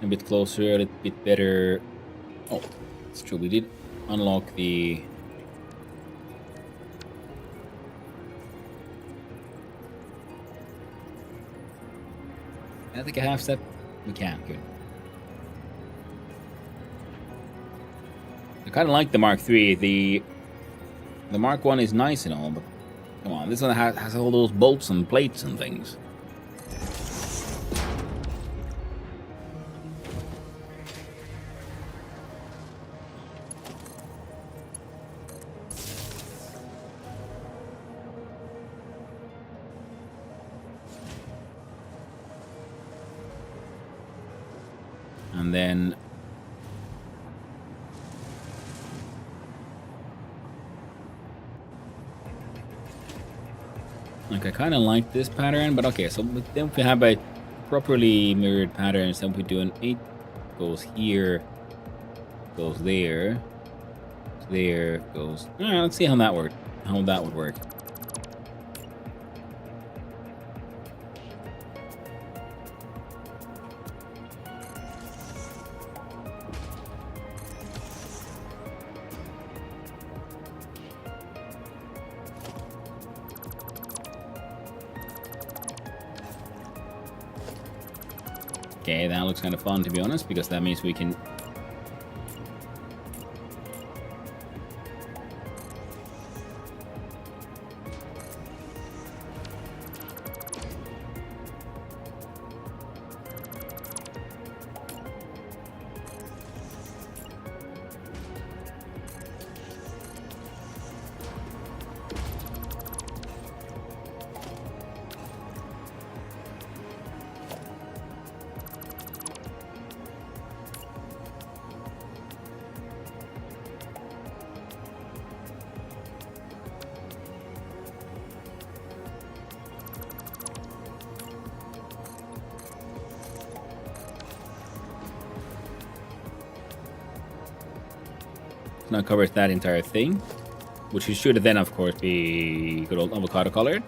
[SPEAKER 2] A bit closer, a little bit better. Oh, it's true, we did unlock the... I think a half step. We can, good. I kind of like the Mark III. The Mark I is nice and all, but come on, this one has all those bolts and plates and things. And then like I kind of like this pattern, but okay, so then if we have a properly mirrored pattern, so we do an 8 goes here, goes there, goes. Alright, let's see how that worked. How that would work. Okay, that looks kind of fun, to be honest, because that means we can... Now covers that entire thing, which should then, of course, be good old avocado colored.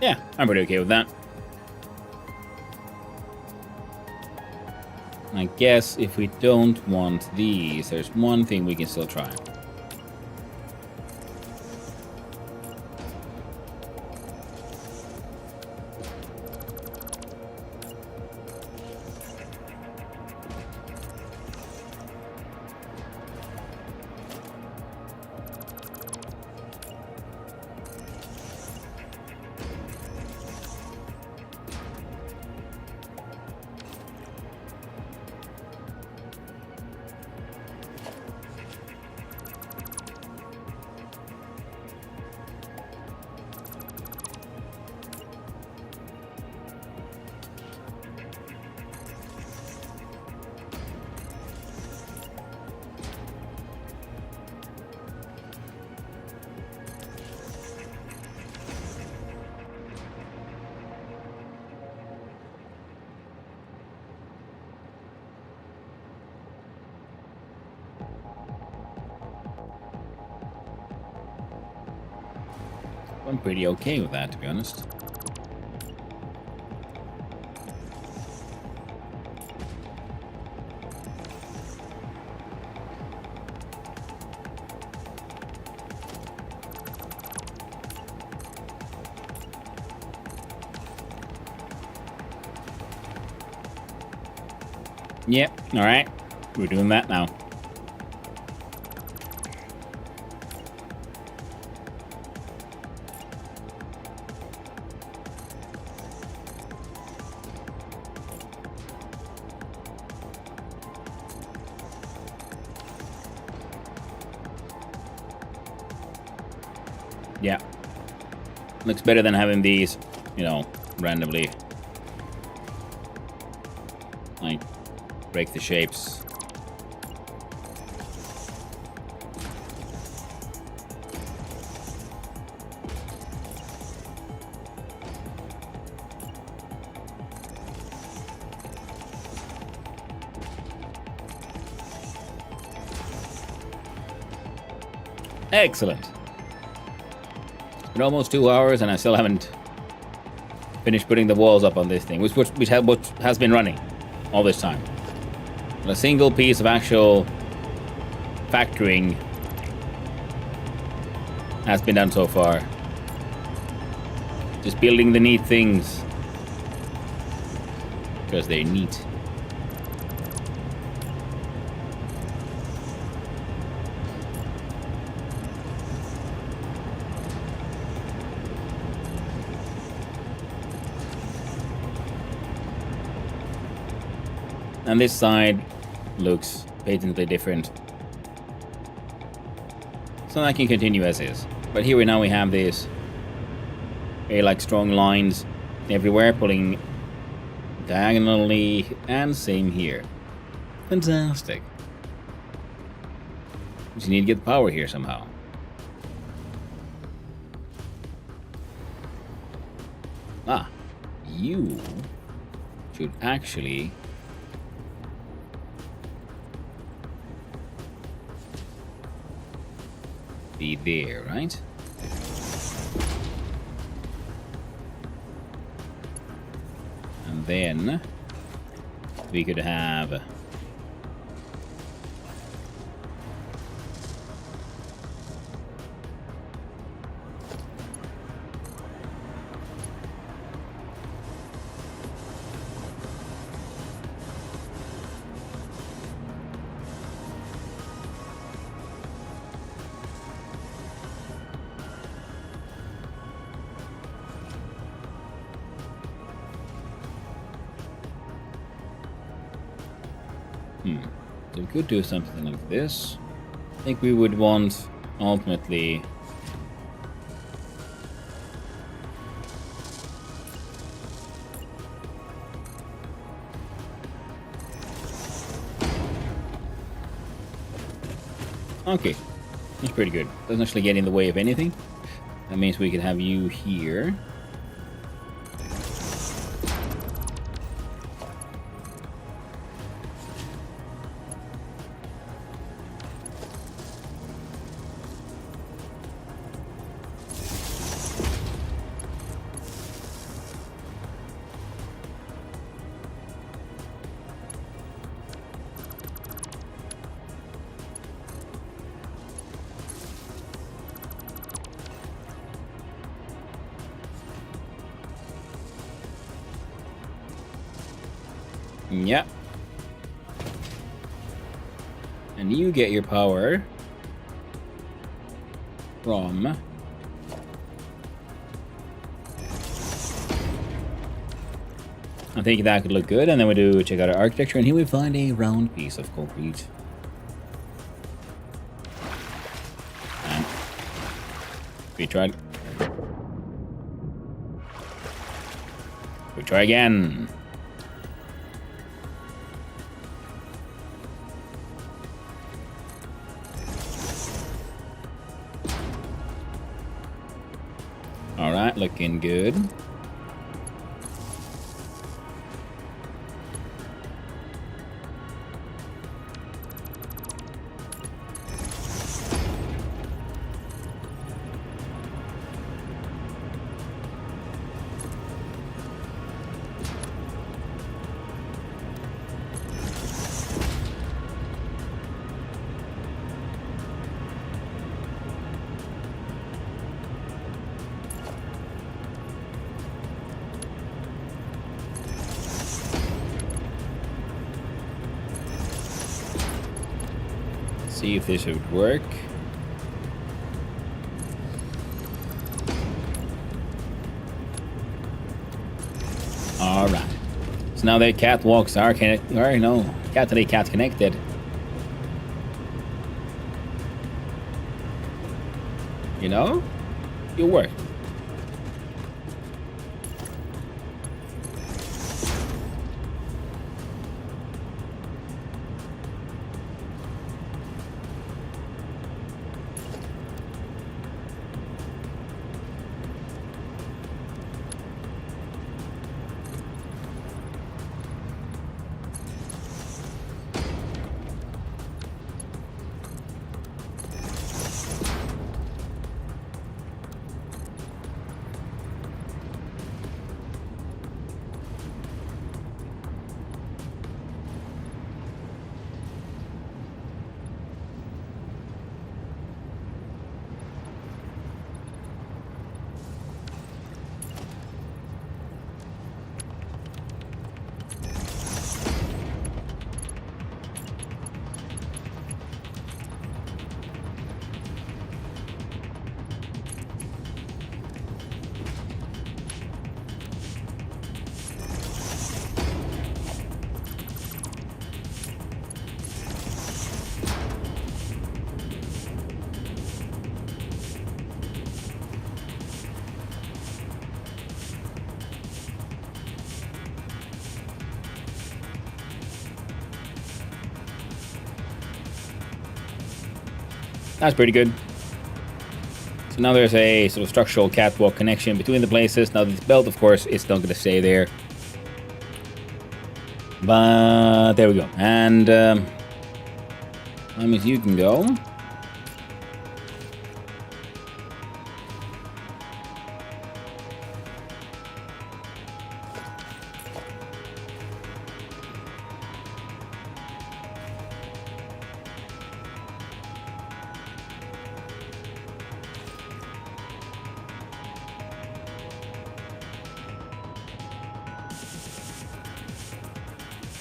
[SPEAKER 2] Yeah, I'm pretty okay with that. I guess if we don't want these, there's one thing we can still try. I'm pretty okay with that, to be honest. Yep, alright. We're doing that now. Yeah. Looks better than having these, you know, randomly, like, break the shapes. Excellent. It's been almost 2 hours and I still haven't finished putting the walls up on this thing, which has been running all this time. Not a single piece of actual factoring has been done so far. Just building the neat things because they're neat. And this side looks patently different. So I can continue as is. But here we have these very like strong lines everywhere, pulling diagonally, and same here. Fantastic. Just need to get the power here somehow. Ah, you should actually be there, right? And then we could have so we could do something like this. I think we would want ultimately okay, that's pretty good. Doesn't actually get in the way of anything. That means we could have you here. Yep. And you get your power from I think that could look good, and then we do check out our architecture, and here we find a round piece of concrete. And we try again. Alright, looking good. See if this would work. All right. So now the catwalks are cat connected. You know, your work. That's pretty good. So now there's a sort of structural catwalk connection between the places. Now this belt, of course, is not going to stay there. But there we go. And that means you can go.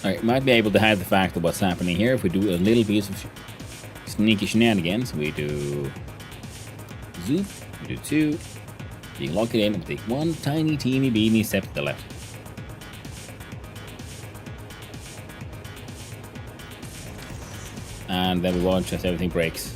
[SPEAKER 2] Alright, might be able to hide the fact of what's happening here if we do a little piece of sneaky shenanigans. We do zoop, we do two, you can lock it in and take one tiny teeny beeny step to the left. And then we watch as everything breaks.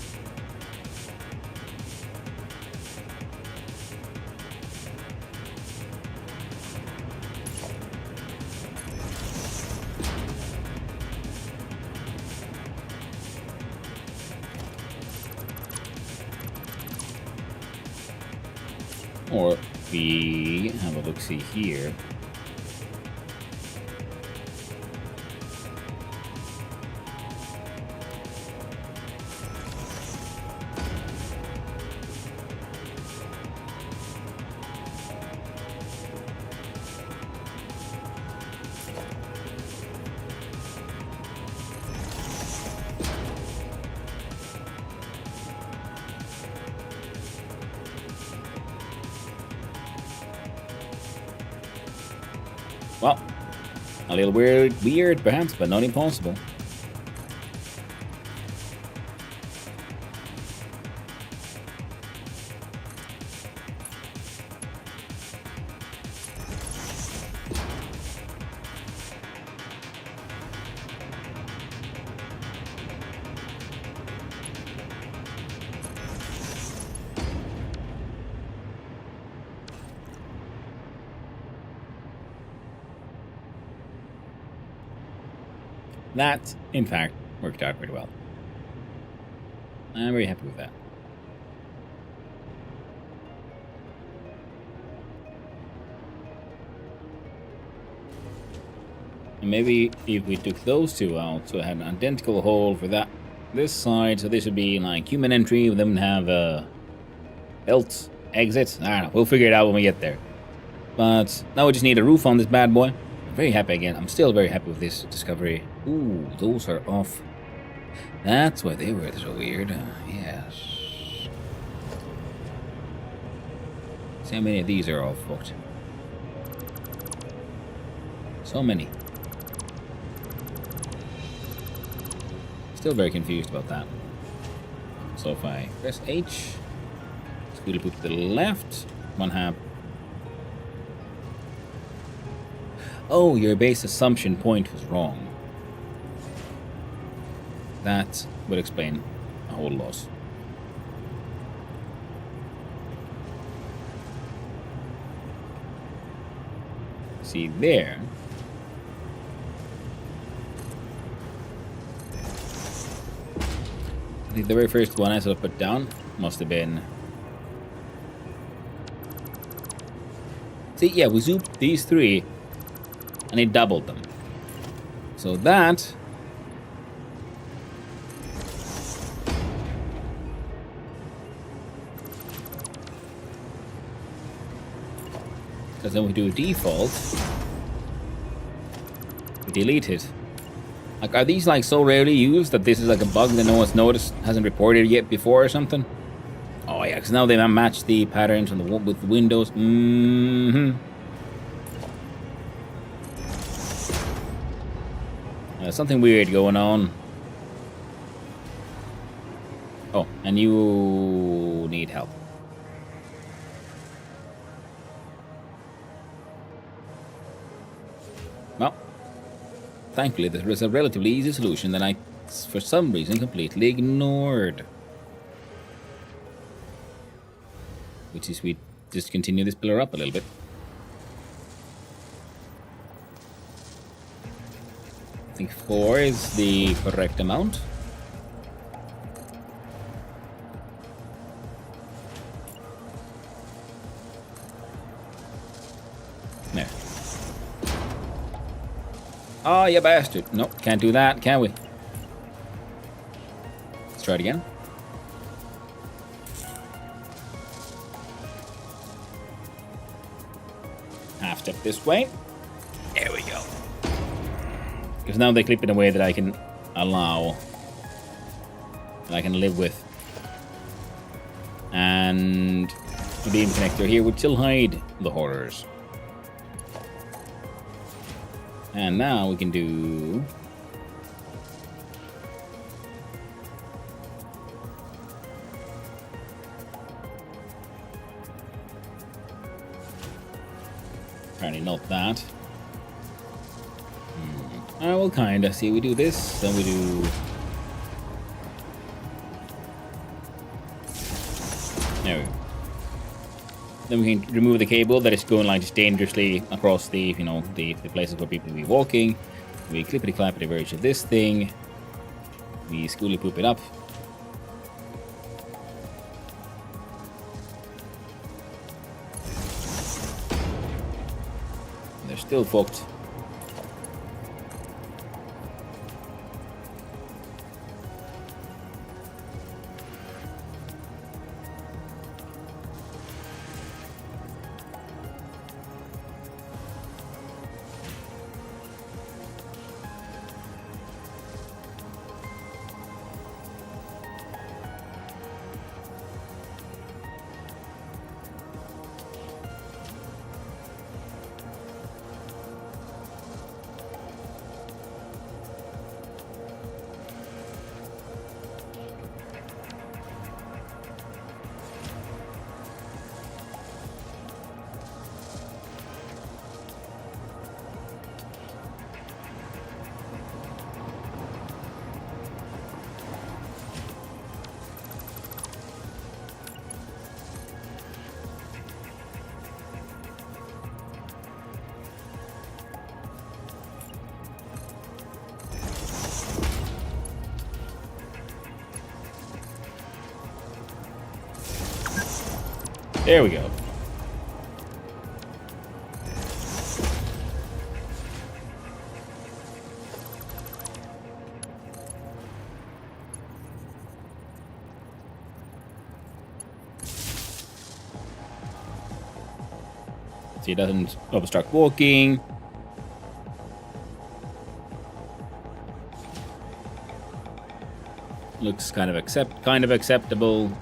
[SPEAKER 2] Or we have a look-see here. Well, a little weird perhaps, but not impossible. That, in fact, worked out pretty well. I'm very happy with that. And maybe if we took those two out, so I had an identical hole for this side, so this would be like human entry, and then have belt exit. I don't know, we'll figure it out when we get there. But now we just need a roof on this bad boy. Very happy again. I'm still very happy with this discovery. Ooh, those are off. That's why they were so weird. Yes. See how many of these are all fucked. So many. Still very confused about that. So if I press H, scoot it to the left, one half. Oh, your base assumption point was wrong. That would explain a whole loss. see there. I think the very first one I sort of put down must have been... See, yeah, we zooped these 3 and it doubled them. So that... Because then we do default, we delete it. Like, are these like so rarely used that this is like a bug that no one's noticed, hasn't reported yet before or something? Oh yeah, because now they match the patterns on the with the windows. There's something weird going on. Oh, and you need help. Well, thankfully there was a relatively easy solution that I, for some reason, completely ignored. Which is we just continue this pillar up a little bit. I think 4 is the correct amount. There. Oh, you bastard. Nope, can't do that, can we? Let's try it again. Half step this way. There we go. Because now they clip in a way that I can allow, that I can live with. And the beam connector here would still hide the horrors. And now we can do... Apparently not that. I will kinda see. We do this, then we do... There we go. Then we can remove the cable that is going like just dangerously across the, you know, the places where people will be walking. We clippity-clappity verge of this thing. We schooly poop it up. They're still fucked. There we go. So he doesn't obstruct walking. Looks kind of acceptable.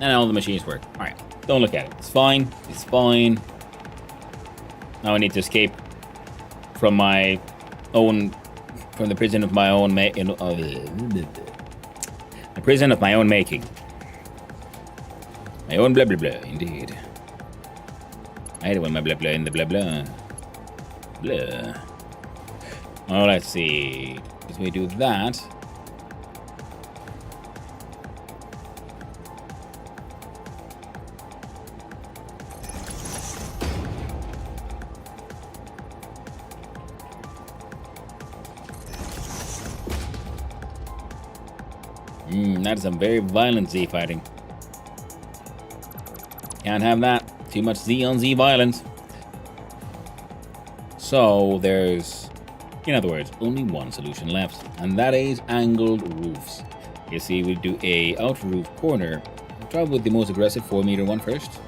[SPEAKER 2] And all the machines work. Alright, don't look at it. It's fine. It's fine. Now I need to escape from my own... from the prison of my own the prison of my own making. My own blah blah blah, indeed. I hate it when my blah blah in the blah blah. Blah. Oh, let's see. As we do that... That's some very violent Z fighting. Can't have that. Too much Z on Z violence. So there's, in other words, only one solution left, and that is angled roofs. You see, we do a outer roof corner. We'll try with the most aggressive 4-meter one first.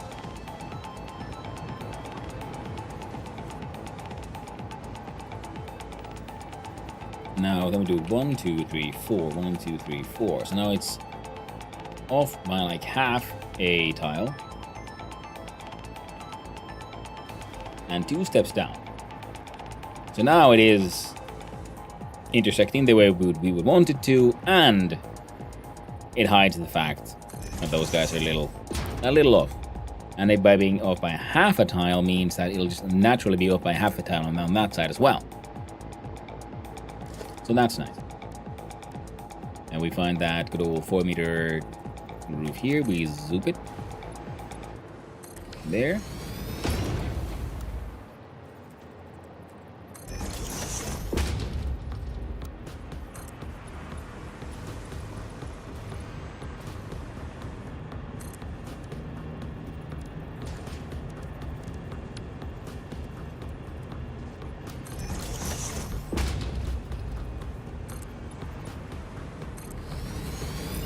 [SPEAKER 2] Now then we do 1, 2, 3, 4. 1, 2, 3, 4. So now it's off by like half a tile. And 2 steps down. So now it is intersecting the way we would want it to, and it hides the fact that those guys are a little off. And they, by being off by half a tile means that it'll just naturally be off by half a tile on that side as well. So that's nice. And we find that good old 4-meter roof here. We zoop it. There.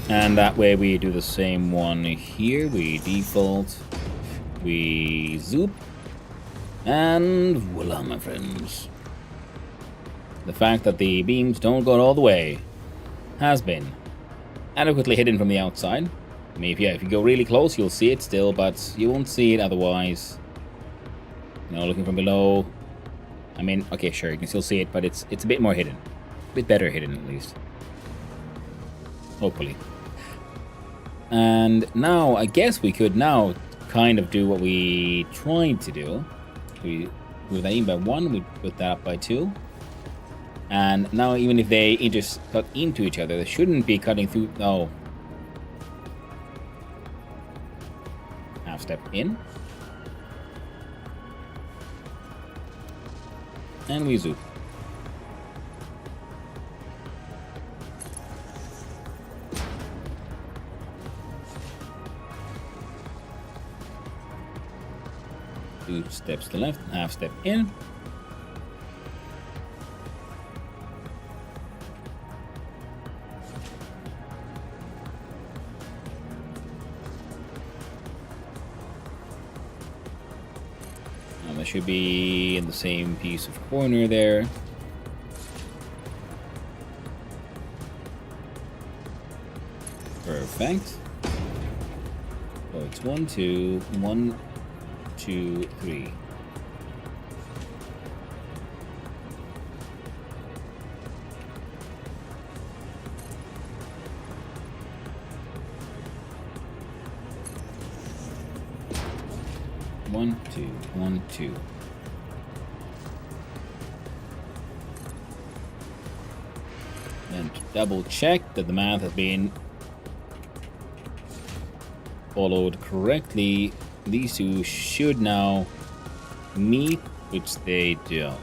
[SPEAKER 2] And that way we do the same one here. We default, we zoop, and voila, my friends. The fact that the beams don't go all the way has been adequately hidden from the outside. I mean, if you go really close, you'll see it still, but you won't see it otherwise. You know, looking from below. I mean, okay, sure, you can still see it, but it's a bit more hidden. A bit better hidden, at least. Hopefully. And now, I guess we could now kind of do what we tried to do. We move that in by 1, we put that up by 2. And now even if they cut into each other, they shouldn't be cutting through. Oh. Half step in. And we zoom. Two steps to the left, half step in. Now that should be in the same piece of corner there. Perfect. So it's 1, 2, 1, 2, 3. One, two, 1, 2. And double check that the math has been followed correctly. These two should now meet, which they don't.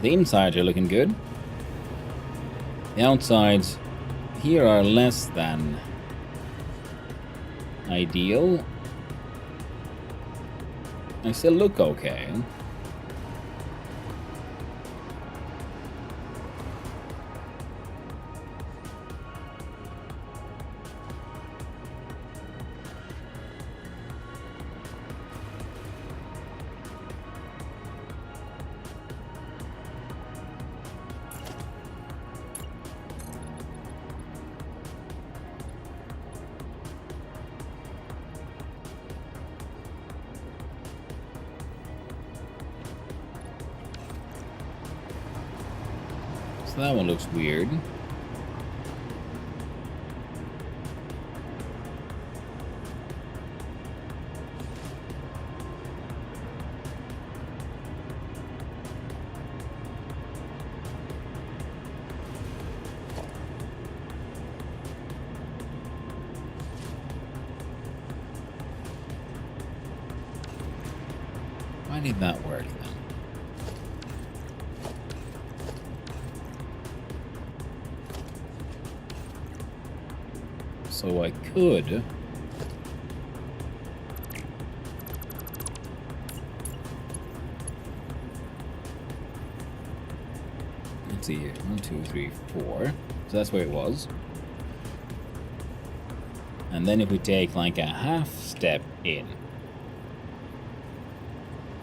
[SPEAKER 2] The insides are looking good. The outsides here are less than ideal. They still look okay. So that one looks weird. Why did that work then? So I could... Let's see here. 1, 2, 3, 4. So that's where it was. And then if we take like a half step in.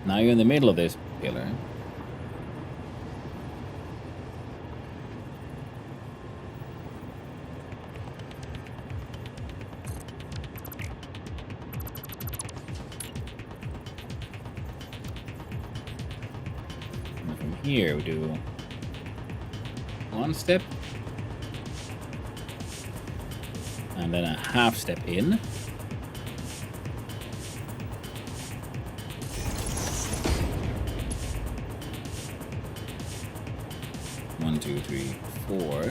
[SPEAKER 2] Now you're in the middle of this pillar. And from here we do one step. And then a half step in. One, two, three, four.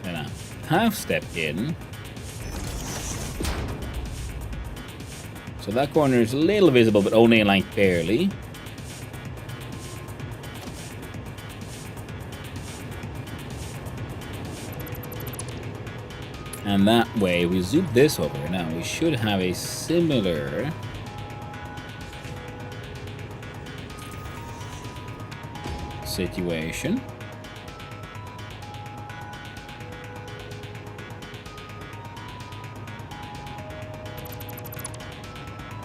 [SPEAKER 2] And a half step in. So that corner is a little visible, but only like barely. And that way, we zoom this over. Now, we should have a similar situation.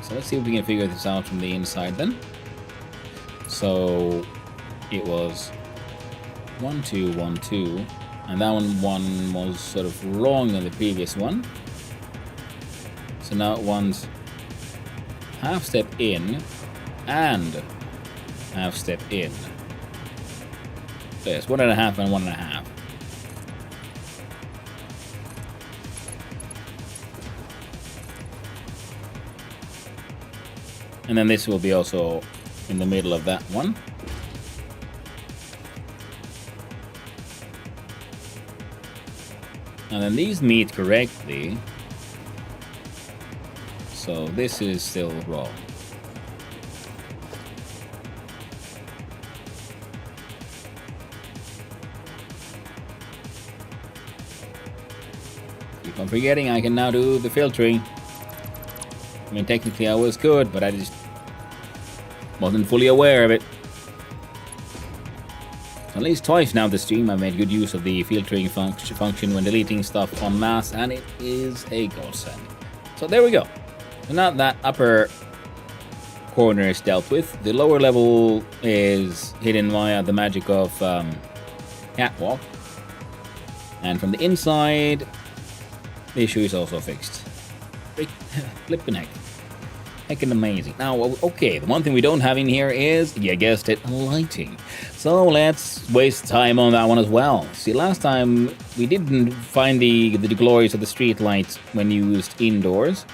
[SPEAKER 2] So let's see if we can figure this out from the inside then. So it was 1, 2, 1, 2. And that one was sort of wrong than the previous one. So now it wants half step in and half step in. So yes, 1.5 and 1.5. And then this will be also in the middle of that one. And then these meet correctly. So this is still wrong. Keep on forgetting I can now do the filtering. I mean, technically I was good, but I just wasn't fully aware of it. At least twice now this stream I've made good use of the filtering function when deleting stuff en masse, and it is a godsend. So there we go. So now that upper corner is dealt with, the lower level is hidden via the magic of catwalk. And from the inside, the issue is also fixed. Flippin' heck. Heckin' amazing. Now, okay, the one thing we don't have in here is, you guessed it, lighting. So let's waste time on that one as well. See, last time we didn't find the glories of the street lights when used indoors.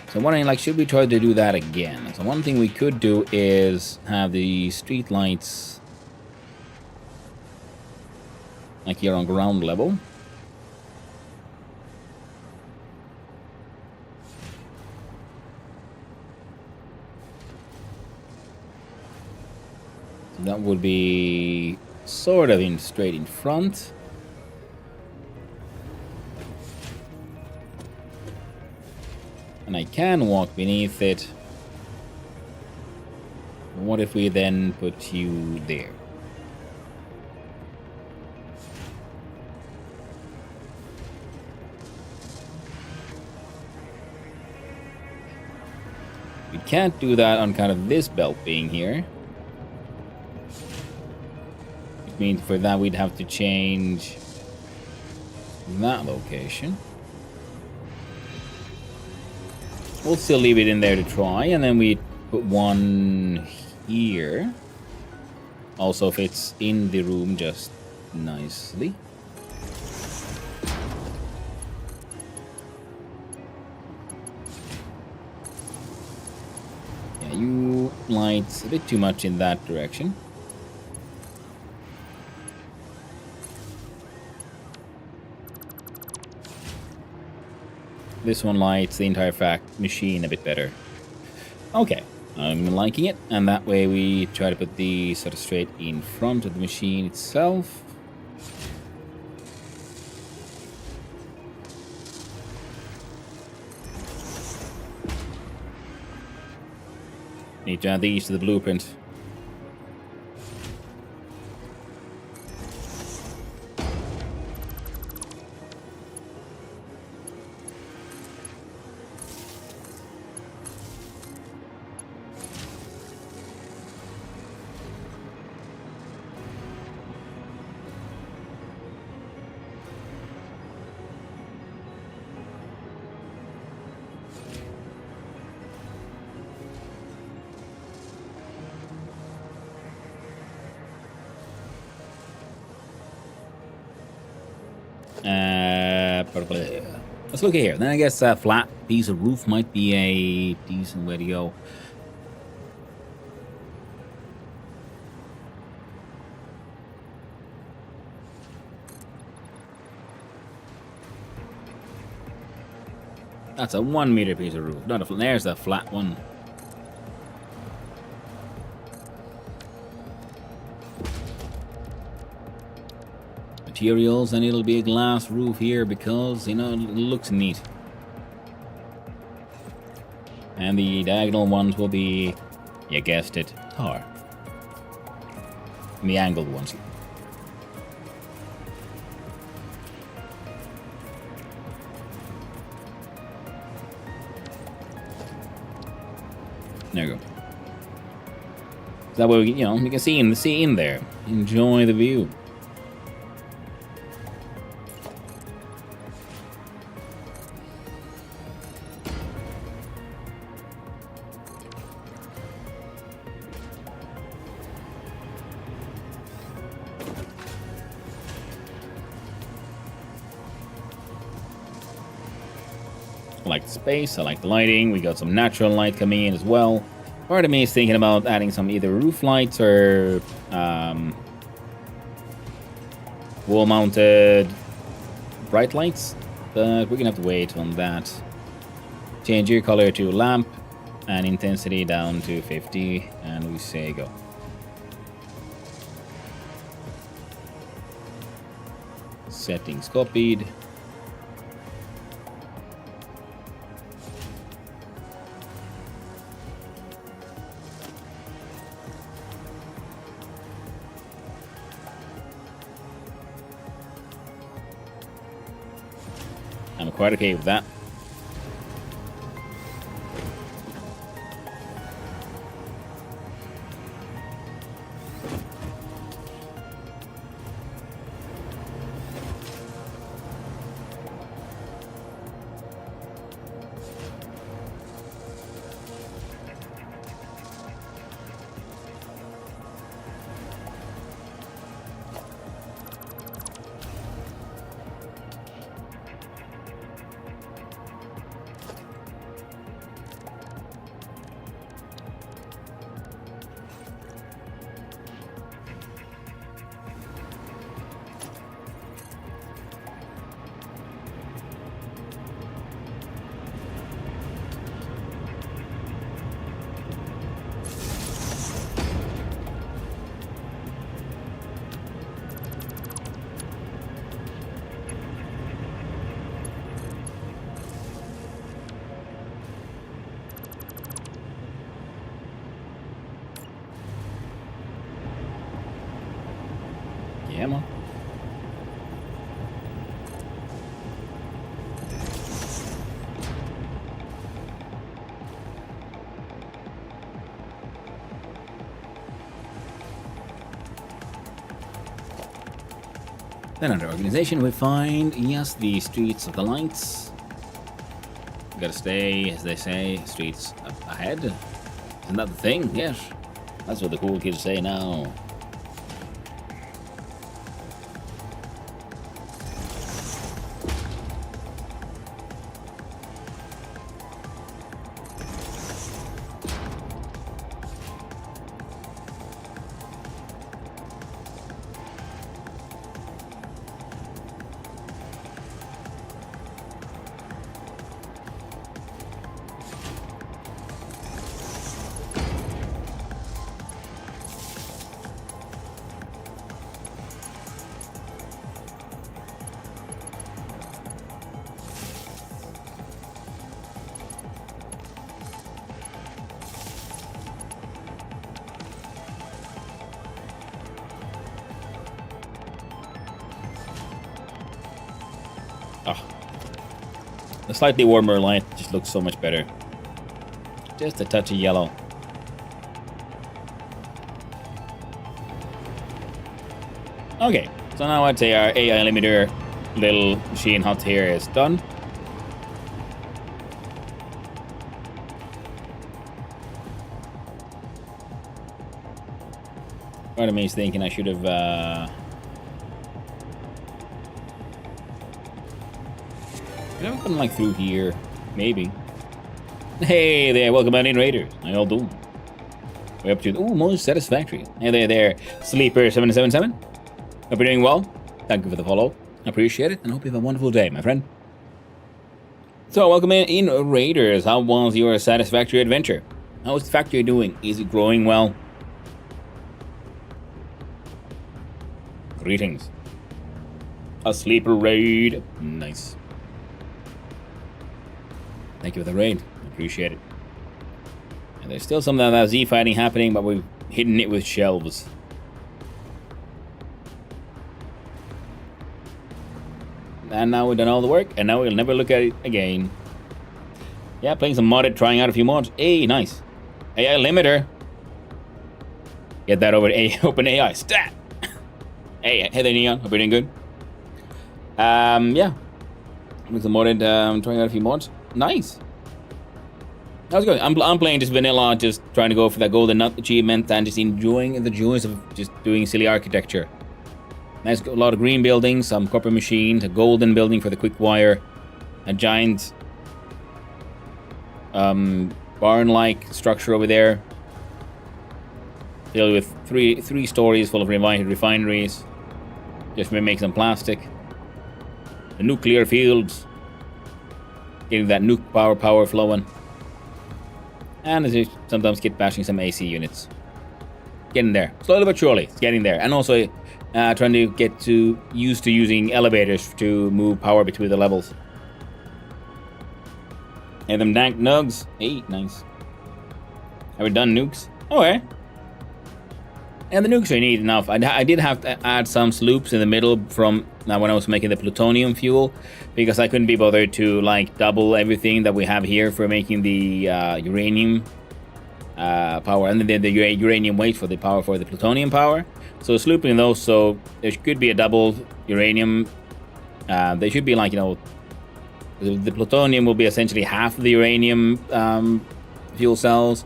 [SPEAKER 2] So I'm wondering, like, should we try to do that again? So one thing we could do is have the street lights like here on ground level. That would be sort of straight in front. And I can walk beneath it. What if we then put you there? We can't do that on kind of this belt being here. Means for that we'd have to change that location. We'll still leave it in there to try, and then we put one here. Also fits in the room just nicely. Yeah, you light a bit too much in that direction. This one lights the entire machine a bit better. Okay, I'm liking it, and that way we try to put the sort of straight in front of the machine itself. Need to add these to the blueprint. Let's look here. Then I guess a flat piece of roof might be a decent way to go. That's a 1 meter piece of roof. Not a there's a flat one. Materials, and it'll be a glass roof here because, you know, it looks neat. And the diagonal ones will be, you guessed it, tar. And the angled ones. There you go. So that way, we, you know, you can see in there. Enjoy the view. I like the space, I like the lighting. We got some natural light coming in as well. Part of me is thinking about adding some either roof lights or wall-mounted bright lights, but we're gonna have to wait on that. Change your color to lamp and intensity down to 50, and we say go. Settings copied. I'm quite okay with that. Yeah, man. Then under organization we find, yes, the streets of the lights. We gotta stay, as they say, streets ahead. Isn't that the thing? Yes. That's what the cool kids say now. Oh, the slightly warmer light just looks so much better. Just a touch of yellow. Okay, so now I'd say our AI limiter little machine hut here is done. Part of me is thinking I should have could I have gone like through here? Maybe. Hey there, welcome back in Raiders. How y'all doing? We're up to most Satisfactory. Hey there, Sleeper777. Hope you're doing well. Thank you for the follow. I appreciate it, and hope you have a wonderful day, my friend. So, welcome in Raiders. How was your Satisfactory adventure? How is the factory doing? Is it growing well? Greetings. A sleeper raid. Nice. Thank you for the raid. I appreciate it. And there's still some of that Z fighting happening, but we've hidden it with shelves. And now we've done all the work, and now we'll never look at it again. Yeah, playing some modded, trying out a few mods. Hey, nice. AI limiter. Get that over to OpenAI. Stat! Hey there, Neon. Hope you're doing good. Yeah. Playing some modded, trying out a few mods. Nice. How's it going? I'm playing just vanilla, just trying to go for that golden nut achievement and just enjoying the joys of just doing silly architecture. Nice, a lot of green buildings, some copper machines, a golden building for the quick wire, a giant barn-like structure over there, filled with three stories full of refineries. Just make some plastic. The nuclear fields, getting that nuke power flowing. And as you sometimes get bashing some AC units. Getting there. Slowly but surely, it's getting there. And also trying to get used to using elevators to move power between the levels. And them dank nugs. Hey, nice. Have we done nukes? Okay. And the nukes are neat enough. I did have to add some sloops in the middle from when I was making the plutonium fuel, because I couldn't be bothered to like double everything that we have here for making the uranium power, and then the uranium waste for the power for the plutonium power. So slooping those, so there could be a double uranium. They should be like, you know, the plutonium will be essentially half of the uranium fuel cells,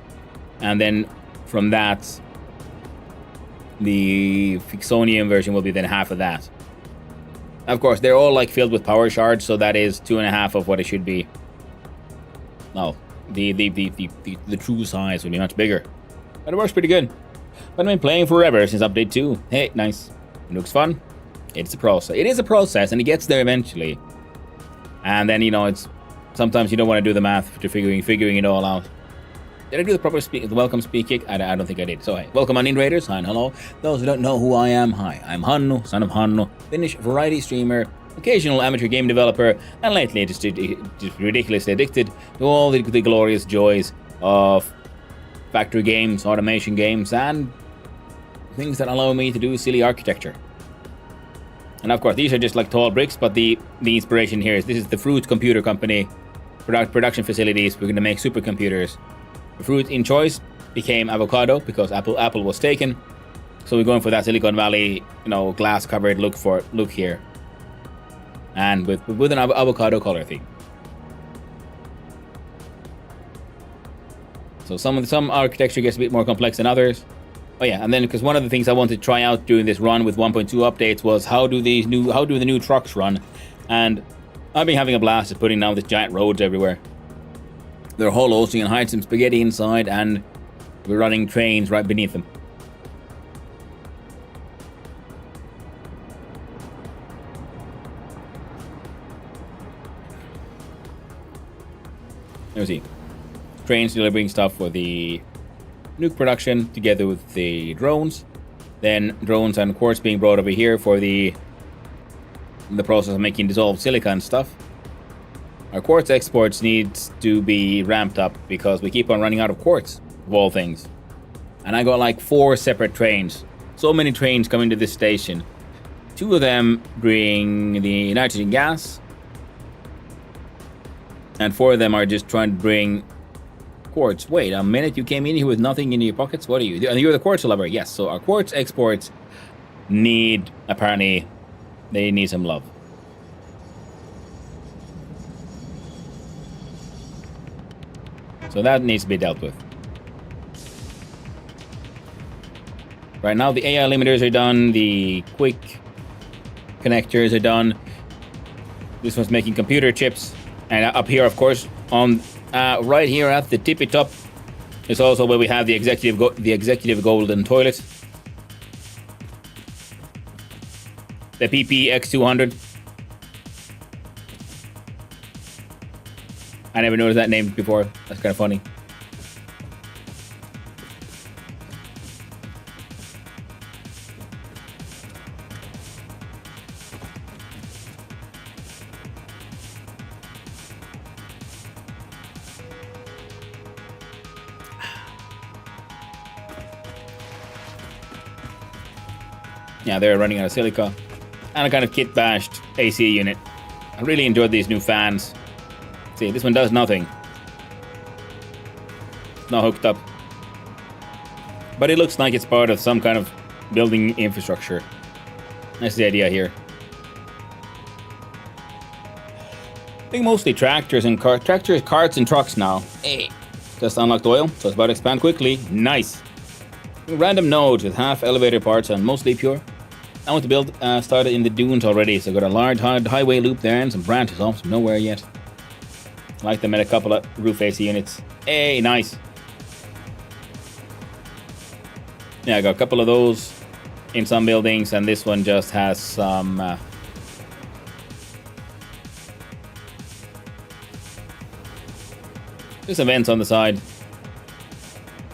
[SPEAKER 2] and then from that, the Fixonium version will be then half of that. Of course, they're all like filled with power shards, so that is 2.5 of what it should be. No, the true size will be much bigger, but it works pretty good. But I've been playing forever since update 2. Hey, nice. It looks fun. It's a process. It is a process, and it gets there eventually. And then, you know, it's sometimes you don't want to do the math to figuring it all out. Did I do the proper the welcome speak kick? I don't think I did. So, hey, welcome on in, Raiders. Hi and hello. Those who don't know who I am, hi. I'm Hannu, son of Hannu, Finnish variety streamer, occasional amateur game developer, and lately just ridiculously addicted to all the glorious joys of factory games, automation games, and things that allow me to do silly architecture. And of course, these are just like tall bricks, but the inspiration here is this is the Fruit Computer Company production facilities. We're going to make supercomputers. The fruit in choice became avocado because Apple was taken. So we're going for that Silicon Valley, you know, glass covered look here, and with an avocado color theme. So some architecture gets a bit more complex than others. Oh yeah, and then because one of the things I wanted to try out during this run with 1.2 updates was how do the new trucks run, and I've been having a blast at putting down these giant roads everywhere. They're hollows, so you can hide some spaghetti inside, and we're running trains right beneath them. Let me see. Trains delivering stuff for the nuke production together with the drones. Then drones and quartz being brought over here for the process of making dissolved silicon stuff. Our quartz exports needs to be ramped up because we keep on running out of quartz, of all things. And I got like 4 separate trains. So many trains coming to this station. 2 of them bring the nitrogen gas, And 4 of them are just trying to bring quartz. Wait a minute, you came in here with nothing in your pockets? What are you? You're the quartz lover. Yes, so our quartz exports need, apparently, they need some love. So that needs to be dealt with. Right now, the AI limiters are done. The quick connectors are done. This one's making computer chips. And up here, of course, on right here at the tippy top is also where we have the executive golden toilet. The PPX200. I never noticed that name before. That's kind of funny. Yeah, they're running out of silica. And a kind of kit-bashed AC unit. I really enjoyed these new fans. See, this one does nothing. It's not hooked up. But it looks like it's part of some kind of building infrastructure. That's the idea here. I think mostly tractors, carts, and trucks now. Hey, just unlocked oil, so it's about to expand quickly. Nice. Random nodes with half elevator parts and mostly pure. I want to build started in the dunes already, so got a large highway loop there and some branches off from nowhere yet. I like them at a couple of roof AC units. Hey, nice. Yeah, I got a couple of those in some buildings, and this one just has some just some vents on the side.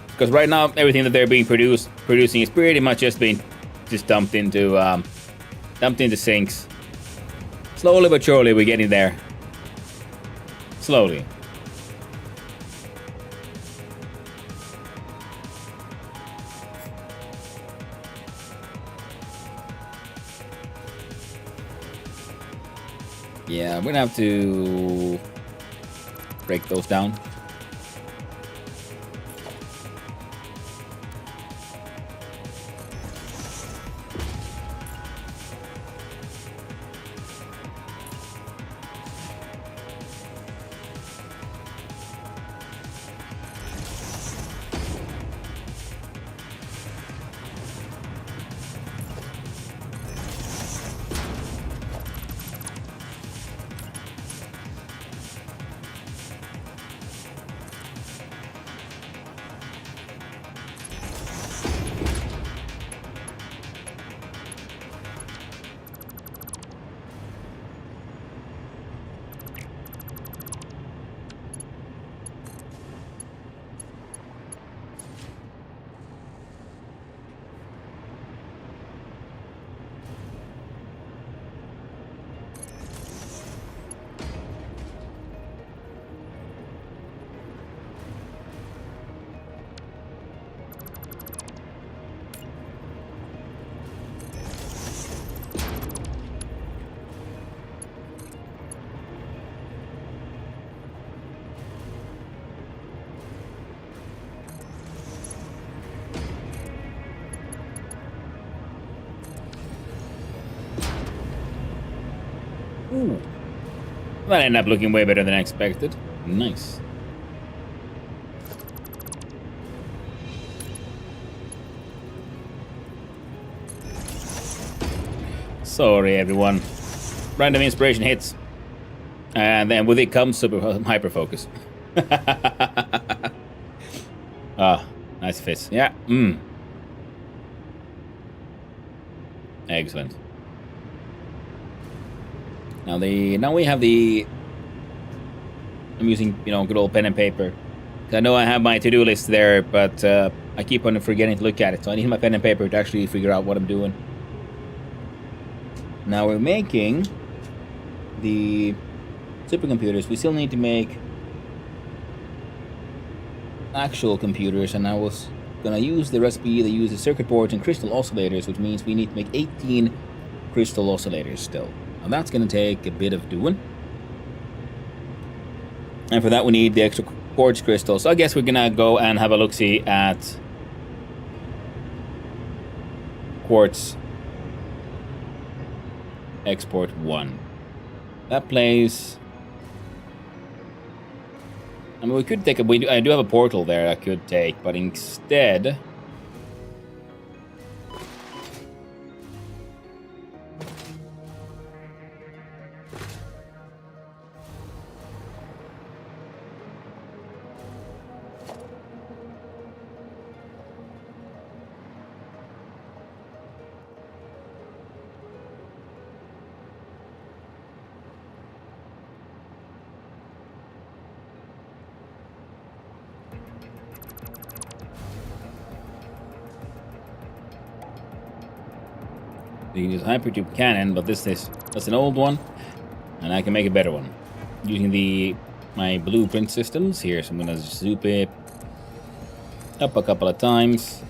[SPEAKER 2] Because right now, everything that they're being producing is pretty much just being dumped into sinks. Slowly but surely, we're getting there. Slowly. Yeah, we're gonna have to break those down. Ooh. That ended up looking way better than I expected. Nice. Sorry, everyone. Random inspiration hits. And then with it comes super hyper focus. Ah, nice fist. Yeah. Excellent. Now we have the. I'm using good old pen and paper. I know I have my to-do list there, but I keep on forgetting to look at it. So I need my pen and paper to actually figure out what I'm doing. Now we're making the supercomputers. We still need to make actual computers, and I was gonna use the recipe that uses circuit boards and crystal oscillators, which means we need to make 18 crystal oscillators still. Now that's gonna take a bit of doing. And for that we need the extra quartz crystal. So I guess we're gonna go and have a look-see at quartz export 1. That place... I mean, we could take a... I do have a portal there I could take, but instead... You can use hypertube cannon, but that's an old one, and I can make a better one using my blueprint systems here. So I'm gonna zoop it up a couple of times.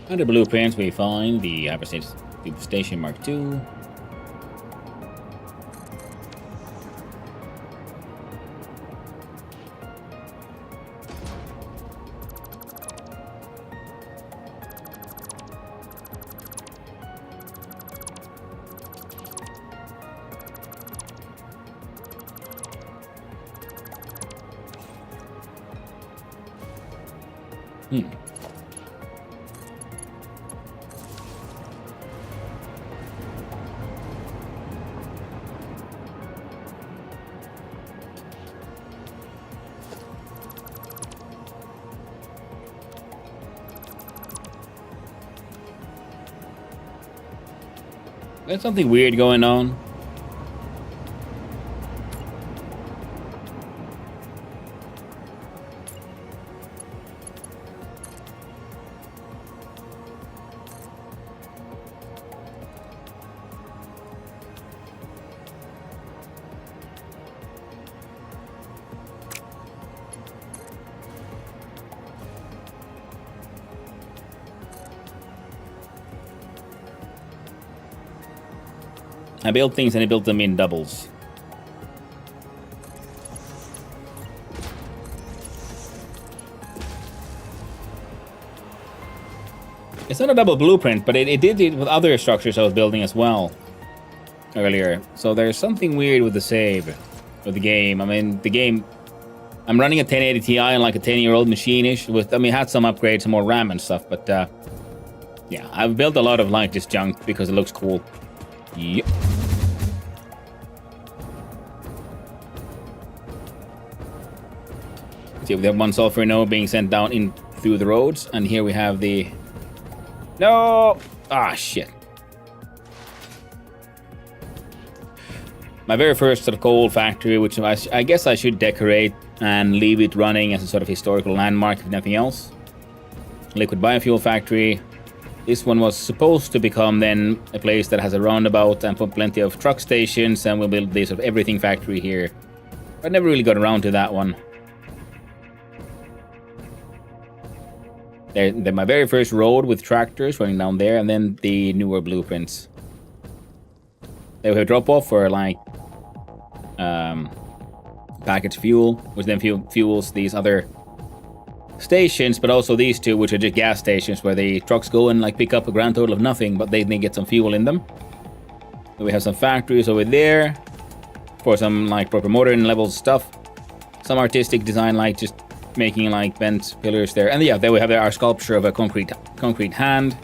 [SPEAKER 2] Under blueprints, we find the hypertube station Mark II. There's something weird going on. I built things and I built them in doubles. It's not a double blueprint, but it did it with other structures I was building as well earlier. So there's something weird with the save of the game. I mean, the game... I'm running a 1080 Ti on like a 10-year-old machine-ish. I mean, had some upgrades, some more RAM and stuff, but yeah, I've built a lot of like just junk because it looks cool. Yep. See, we have one sulfur node being sent down in through the roads, and here we have the... No! Ah, shit. My very first sort of coal factory, which I guess I should decorate and leave it running as a sort of historical landmark, if nothing else. Liquid biofuel factory. This one was supposed to become then a place that has a roundabout and put plenty of truck stations, and we'll build this sort of everything factory here. I never really got around to that one. Then my very first road with tractors running down there, and then the newer blueprints. They have a drop-off for like packaged fuel, which then fuels these other stations, but also these two, which are just gas stations where the trucks go and like pick up a grand total of nothing, but they get some fuel in them. So we have some factories over there for some like proper modern level stuff. Some artistic design, like just making like bent pillars there. And yeah, there we have our sculpture of a concrete hand.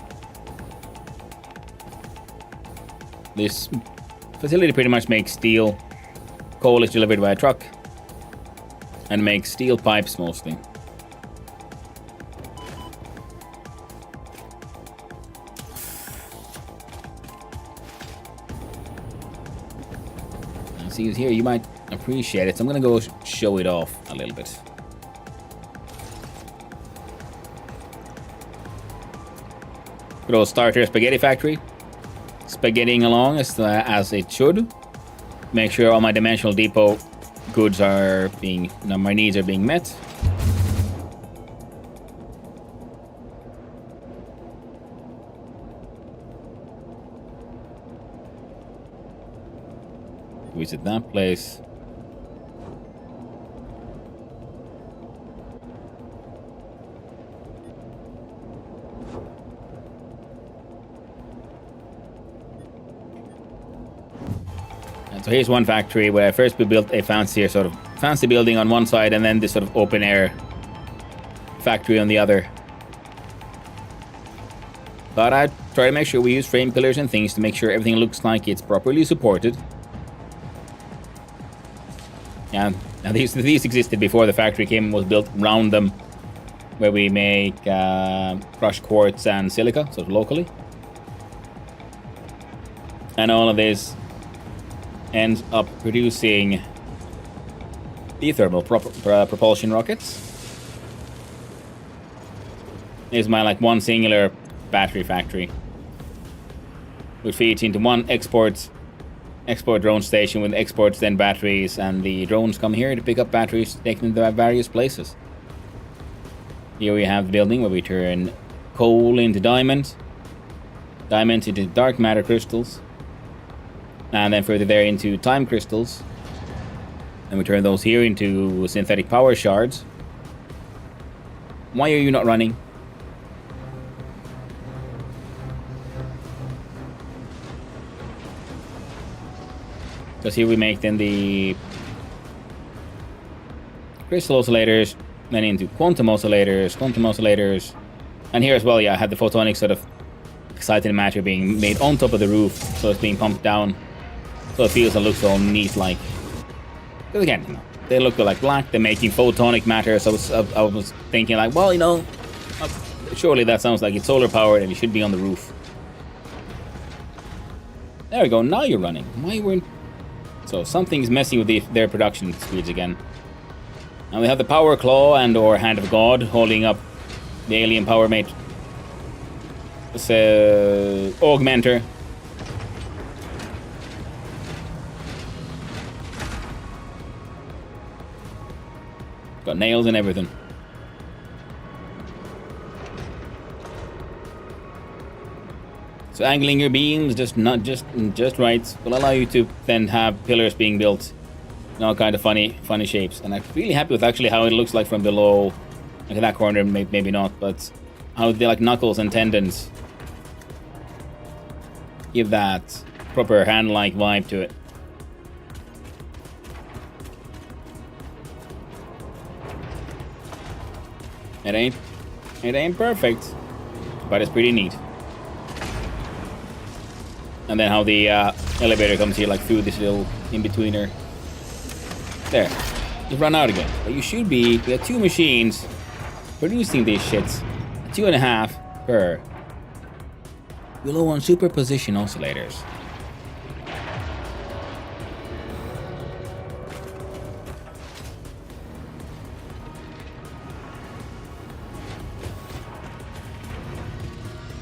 [SPEAKER 2] This facility pretty much makes steel. Coal is delivered by a truck and makes steel pipes mostly. And see here, you might appreciate it. So I'm gonna go show it off a little bit. Good old starter spaghetti factory. Spaghettiing along as it should. Make sure all my dimensional depot goods are being... No, my needs are being met. Visit that place. So here's one factory where I first built a fancier sort of fancy building on one side and then this sort of open air factory on the other. But I try to make sure we use frame pillars and things to make sure everything looks like it's properly supported. Yeah, now these existed before the factory came and was built around them, where we make crushed quartz and silica, sort of locally. And all of this ends up producing the thermal propulsion rockets. Is my like one singular battery factory, which feeds into one export drone station with exports then batteries, and the drones come here to pick up batteries taken to various places. Here we have the building where we turn coal into diamond into dark matter crystals, and then further there into time crystals, and we turn those here into synthetic power shards. Why are you not running? Because here we make then the crystal oscillators, then into quantum oscillators, and here as well, yeah, I had the photonic sort of excited matter being made on top of the roof, so it's being pumped down, so it feels and looks all neat like. Because again, you know, they look like black, they're making photonic matter, so I was thinking like, well, you know, surely that sounds like it's solar powered and it should be on the roof. There we go, now you're running. Why weren't... So something's messing with their production speeds again. And we have the power claw and or hand of God holding up the alien power mate. This augmenter. Got nails and everything. So angling your beams just right will allow you to then have pillars being built in all kind of funny shapes. And I'm really happy with actually how it looks like from below. Like in that corner, maybe not, but how they like knuckles and tendons give that proper hand-like vibe to it. It ain't perfect, but it's pretty neat. And then how the elevator comes here, like through this little in-betweener. There. You've run out again. But you should be. We have two machines producing these shits. 2.5 per. We're low on superposition oscillators.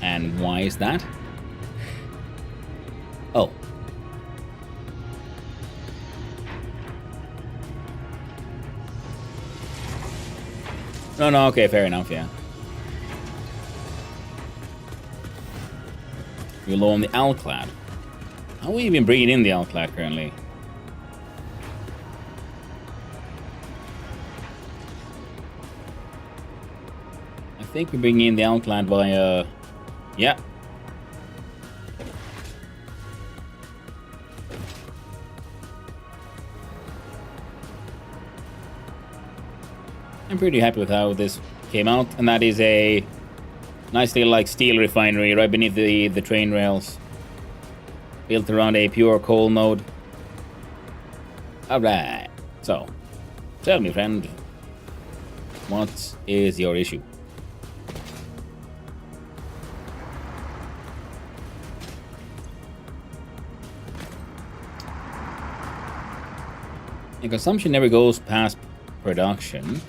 [SPEAKER 2] And why is that? Oh. No, okay, fair enough, yeah. We're low on the Alclad. How are we even bringing in the Alclad currently? I think we're bringing in the Alclad via... Yeah. I'm pretty happy with how this came out, and that is a nice little like steel refinery right beneath the train rails, built around a pure coal node. Alright, so tell me, friend, what is your issue? The consumption never goes past production.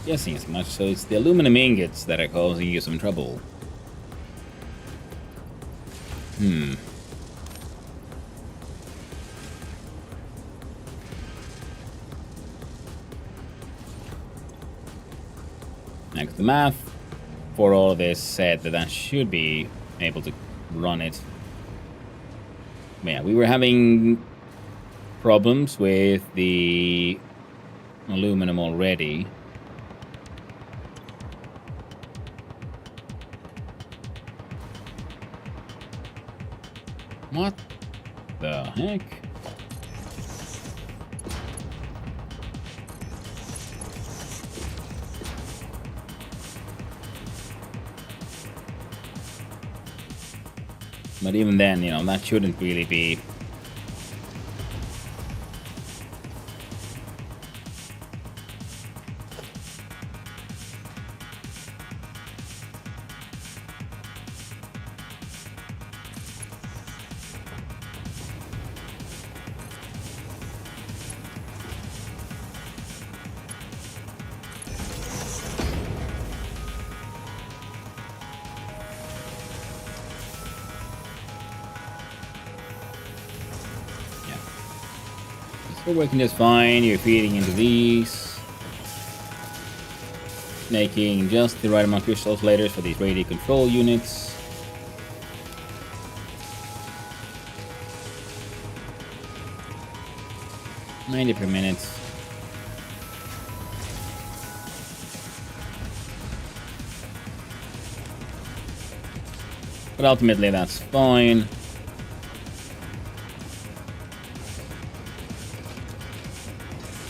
[SPEAKER 2] Guessing as much, so it's the aluminum ingots that are causing you some trouble. Now, the math for all of this said that I should be able to run it. Yeah, we were having problems with the aluminum already. What the heck? But even then, you know, that shouldn't really be. We're working just fine. You're feeding into these. Making just the right amount of crystal oscillators for these radio control units. $90 per minute. But ultimately that's fine.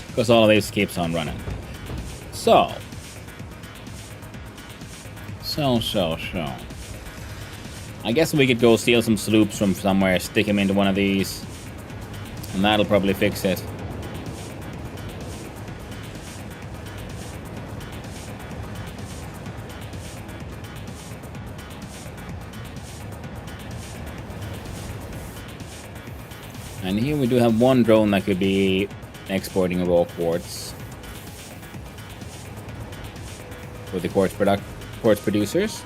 [SPEAKER 2] Because all of this keeps on running. So. I guess we could go steal some sloops from somewhere, stick them into one of these. And that'll probably fix it. And here we do have one drone that could be exporting raw quartz for the quartz producers.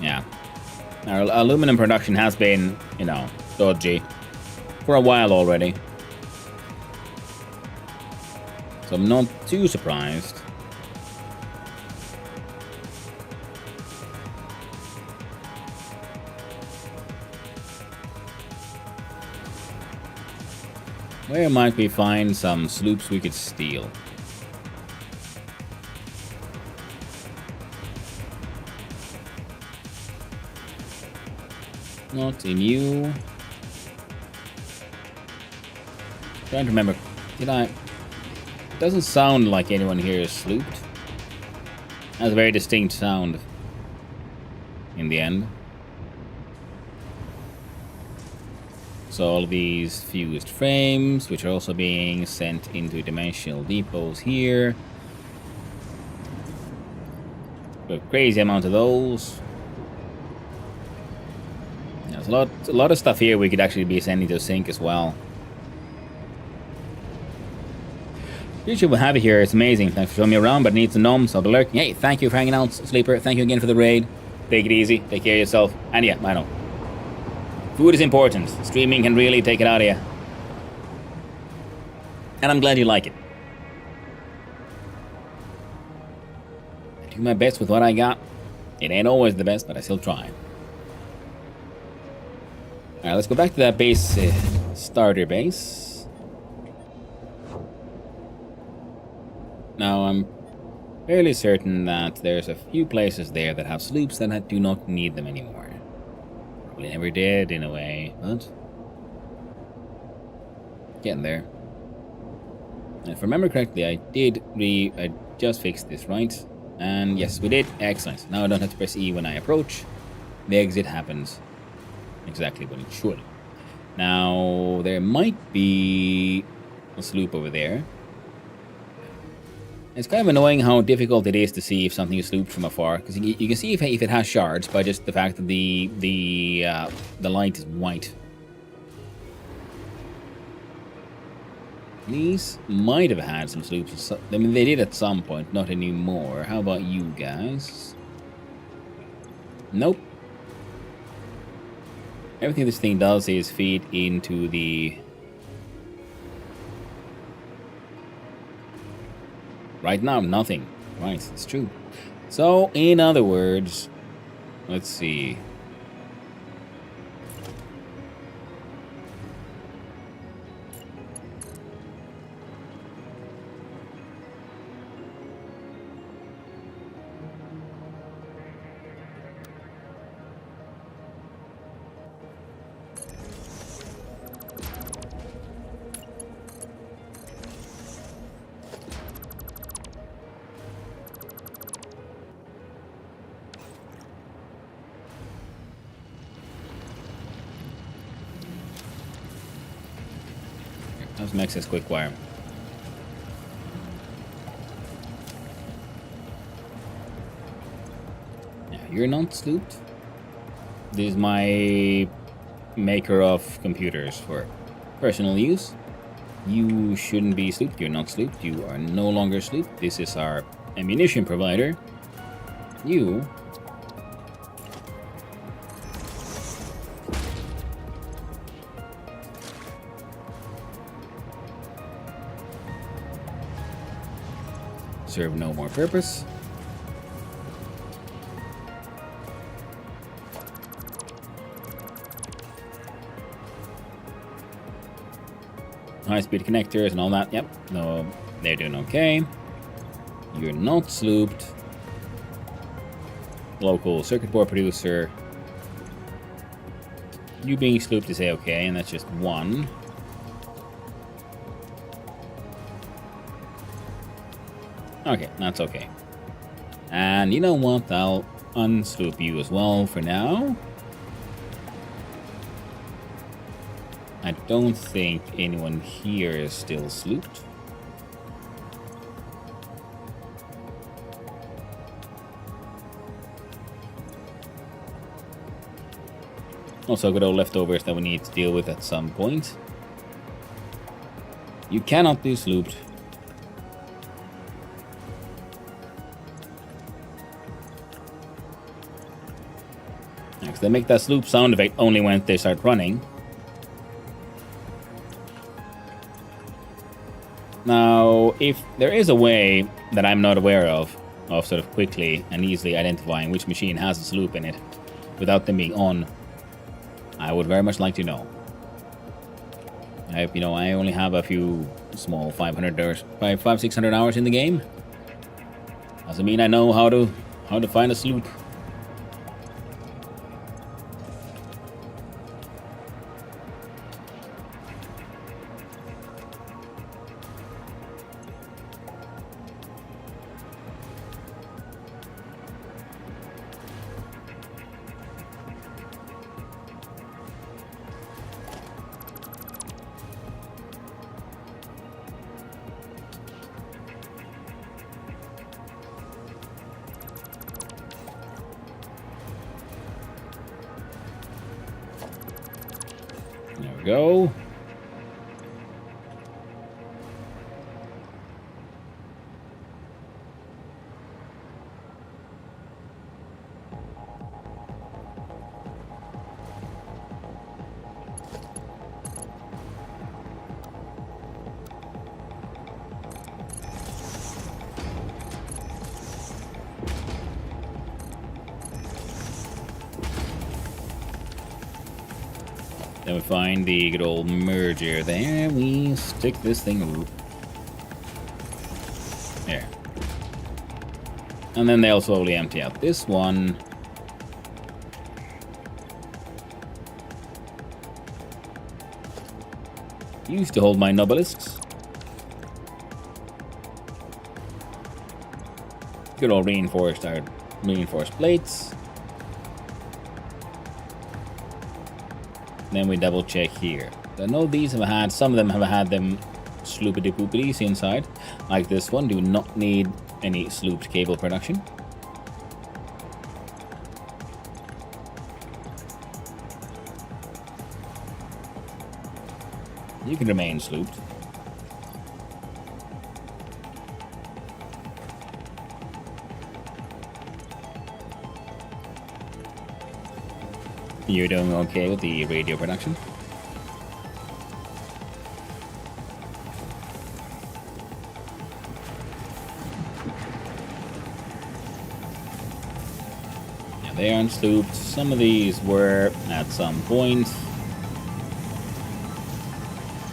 [SPEAKER 2] Yeah, our aluminum production has been, you know, dodgy for a while already, so I'm not too surprised. Where might we find some sloops we could steal? Not in you. Trying to remember. Did I? Doesn't sound like anyone here is slooped. Has a very distinct sound. In the end. So all these fused frames, which are also being sent into dimensional depots here. A crazy amount of those. There's a lot of stuff here we could actually be sending to sync as well. Usually we'll have it here. It's amazing. Thanks for showing me around, but it needs a gnome, so I'll be lurking. Hey, thank you for hanging out, Sleeper. Thank you again for the raid. Take it easy. Take care of yourself. And yeah, I know. Food is important. Streaming can really take it out of you. And I'm glad you like it. I do my best with what I got. It ain't always the best, but I still try. Alright, let's go back to that base, starter base. Now, I'm fairly certain that there's a few places there that have sloops that do not need them anymore. Probably never did, in a way, but getting there. And if I remember correctly, I just fixed this, right? And yes, we did. Excellent. Now I don't have to press E when I approach. The exit happens exactly when it should. Now, there might be a sloop over there. It's kind of annoying how difficult it is to see if something is slooped from afar, because you can see if it has shards by just the fact that the light is white. These might have had some sloops. I mean, they did at some point, not anymore. How about you guys? Nope. Everything this thing does is feed into the... Right now, nothing. Right, it's true. So, in other words, let's see. How's Max's quick wire? Yeah, you're not slooped. This is my maker of computers for personal use. You shouldn't be slooped. You're not slooped. You are no longer slooped. This is our ammunition provider. You serve no more purpose. High-speed connectors and all that. Yep. No, they're doing okay. You're not slooped. Local circuit board producer. You being slooped is okay, and that's just one. Okay, that's okay. And you know what? I'll unsloop you as well for now. I don't think anyone here is still slooped. Also, good old leftovers that we need to deal with at some point. You cannot be slooped. Next, they make that sloop sound effect only when they start running. Now, if there is a way that I'm not aware of sort of quickly and easily identifying which machine has a sloop in it without them being on, I would very much like to know. I only have a few small 500-600 hours in the game. Doesn't mean I know how to find a sloop. There we go. Then we find the good old merger there. We stick this thing there. And then they'll slowly empty out this one. Used to hold my nobelisks. Good old reinforced plates. Then we double check here. I know these have had, some of them have had them sloopity poopities inside. Like this one, do not need any slooped cable production. You can remain slooped. You're doing okay with the radio production? They aren't slooped. Some of these were at some point,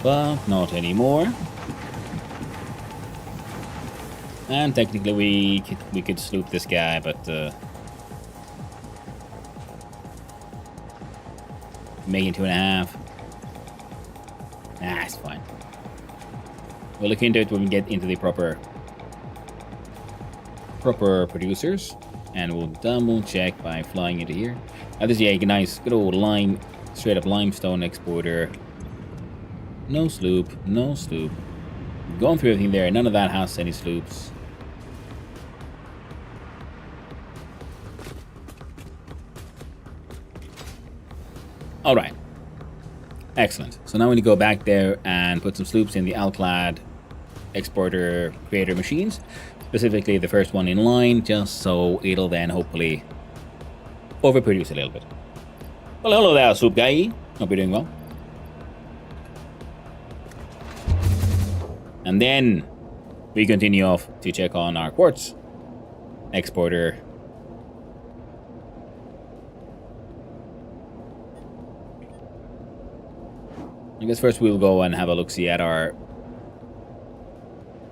[SPEAKER 2] but not anymore. And technically we could sloop this guy, but making 2.5. Nah, it's fine. We'll look into it when we get into the proper producers, and we'll double check by flying into here. This is a nice, good old straight up limestone exporter. No sloop, no sloop. Going through everything there. None of that has any sloops. All right. Excellent. So now we need to go back there and put some sloops in the Alclad exporter creator machines. Specifically the first one in line, just so it'll then hopefully overproduce a little bit. Well, hello there, sloop guy. Hope you're doing well. And then we continue off to check on our quartz exporter. I guess first we'll go and have a look-see at our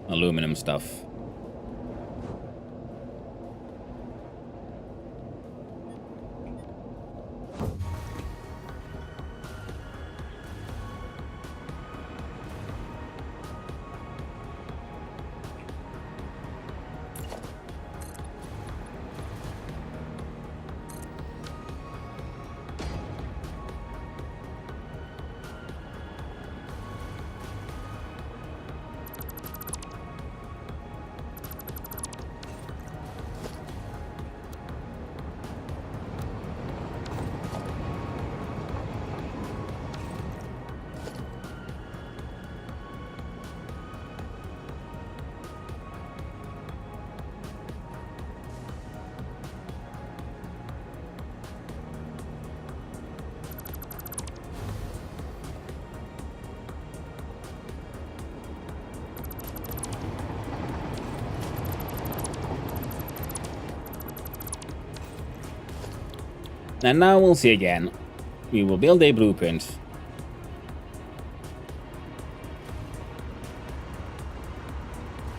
[SPEAKER 2] aluminum stuff. And now we'll see again. We will build a blueprint.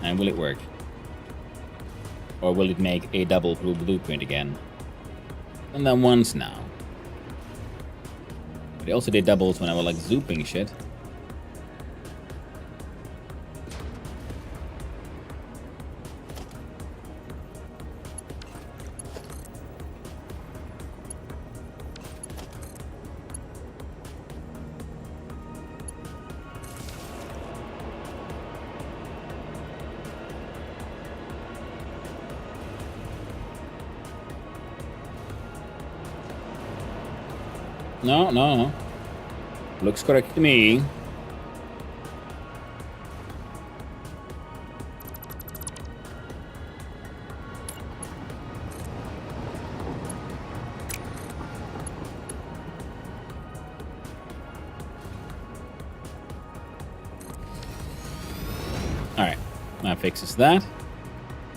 [SPEAKER 2] And will it work? Or will it make a double blueprint again? And then once now. But it also did doubles when I was like zooping shit. No. Looks correct to me. Alright, that fixes that.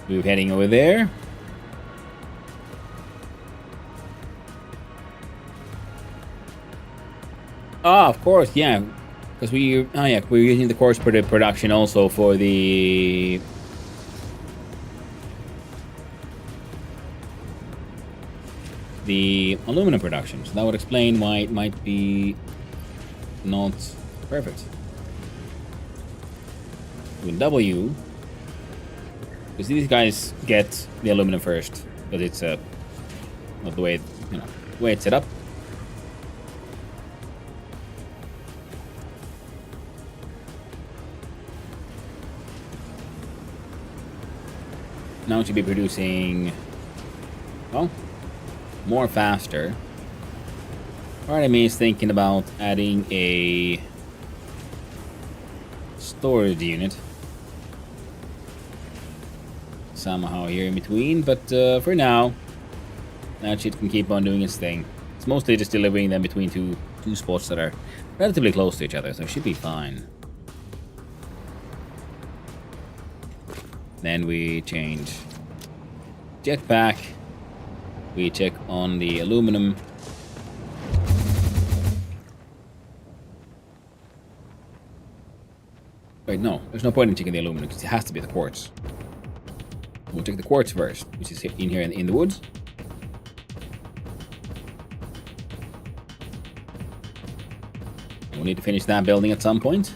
[SPEAKER 2] We're heading over there. Ah, of course, yeah. Because we're using the quartz production also for the aluminum production. So that would explain why it might be not perfect. With W, because these guys get the aluminum first, but it's not the way the way it's set up. Now it should be producing, well, more faster. Part of me is thinking about adding a storage unit somehow here in between, but for now, that shit can keep on doing its thing. It's mostly just delivering them between two spots that are relatively close to each other, so it should be fine. Then we change jetpack We check on the aluminum. Wait, no. There's no point in checking the aluminum because it has to be the quartz. We'll check the quartz first, which is in here in the woods. We'll need to finish that building at some point.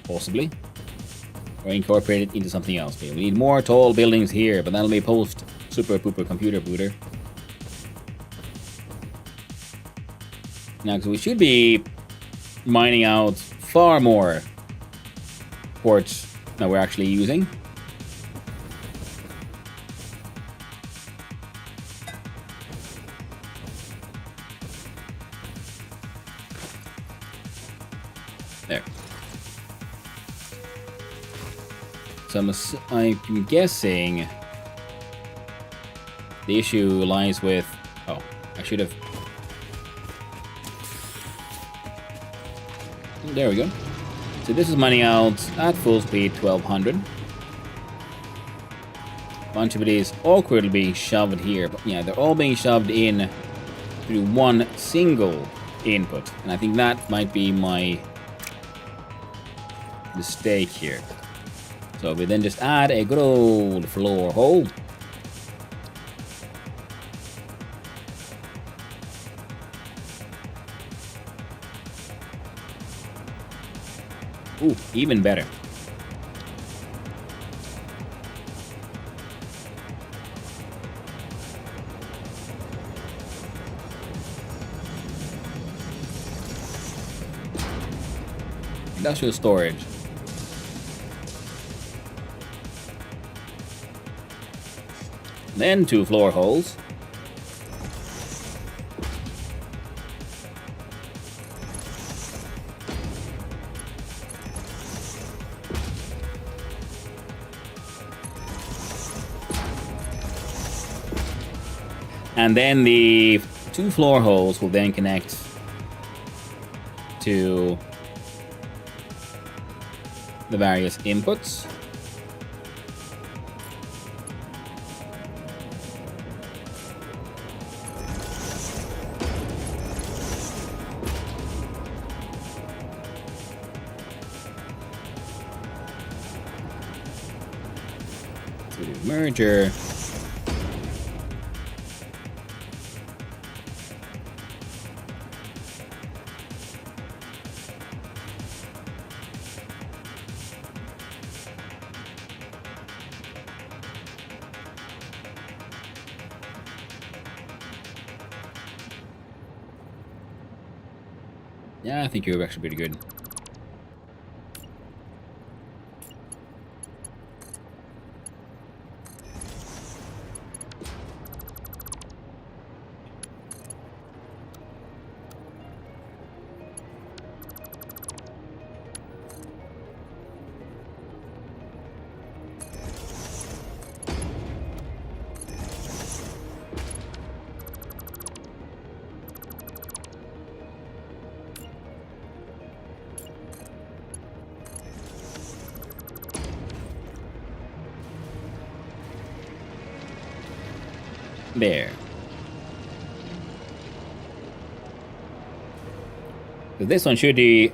[SPEAKER 2] Possibly. Or incorporate it into something else. We need more tall buildings here, but that'll be post super pooper computer booter. Now, because we should be mining out far more quartz that we're actually using. There. So I'm guessing the issue lies with... Oh, I should have... There we go. So this is mining out at full speed, 1200. Bunch of it is awkwardly being shoved here, but yeah, they're all being shoved in through one single input, and I think that might be my mistake here. So we then just add a good old floor hole. Ooh, even better. Industrial storage. Then 2 floor holes. And then the 2 floor holes will then connect to the various inputs. To merger. Yeah, I think you're actually pretty good. There. So this one should be,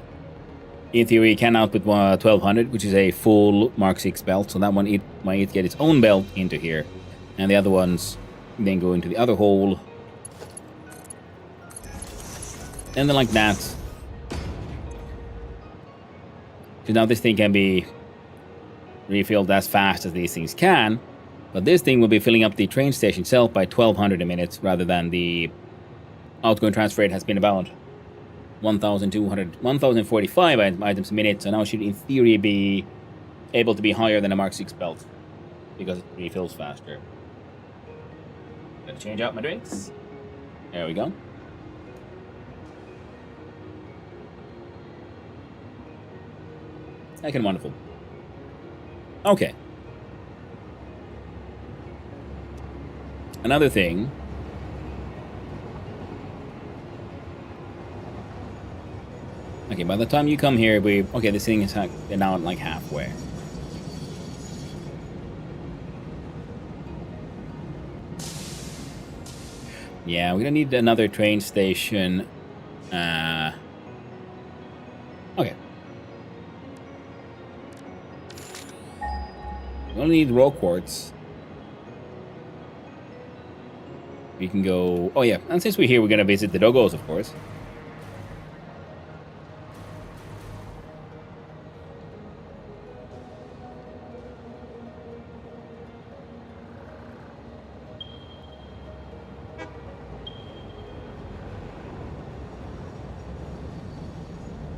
[SPEAKER 2] in theory, can output 1200, which is a full Mark 6 belt. So that one it might get its own belt into here, and the other ones then go into the other hole, and then like that. So now this thing can be refilled as fast as these things can. But this thing will be filling up the train station itself by 1200 a minute, rather than the outgoing transfer rate has been about 1045 items a minute. So now it should in theory be able to be higher than a Mark 6 belt, because it refills faster. Gonna change out my drinks. There we go. Heck and wonderful. Okay. Another thing. Okay, by the time you come here, okay, this thing is now like halfway. Yeah, we're gonna need another train station. Okay. We only need raw quartz. We can go... Oh, yeah. And since we're here, we're gonna visit the doggos, of course.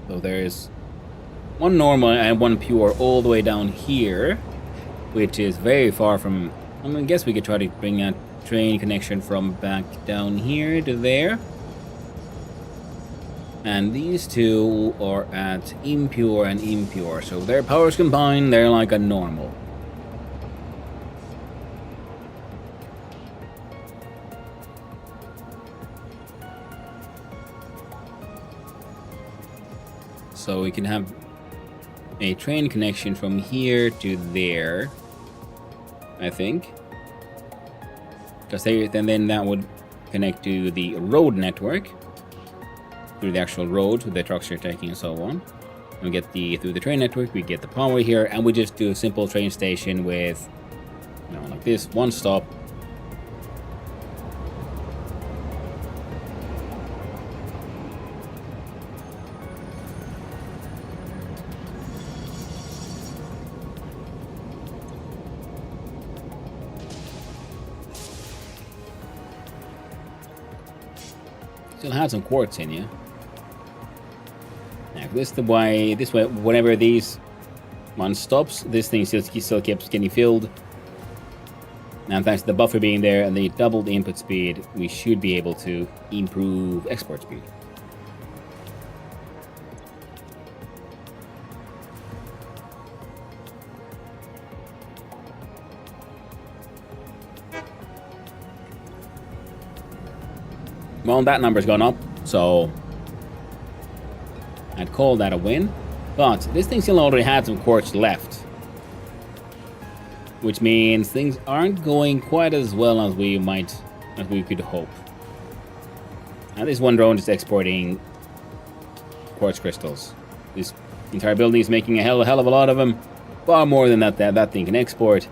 [SPEAKER 2] So there's one normal and one pure all the way down here, which is very far from... I guess we could try to bring a train connection from back down here to there. And these two are at impure and impure, so their powers combined, they're like a normal. So we can have a train connection from here to there, I think. Because then that would connect to the road network through the actual road the trucks are taking and so on. And we get through the train network, we get the power here, and we just do a simple train station with, you know, like this, one stop. Still have some quartz in you. Now, this way, whenever these one stops, this thing still keeps getting filled. Now, thanks to the buffer being there and the doubled input speed, we should be able to improve export speed. Well, that number's gone up, so I'd call that a win. But this thing still already had some quartz left, which means things aren't going quite as well as we could hope. And this one drone is exporting quartz crystals. This entire building is making a hell of a lot of them, far more than that thing can export.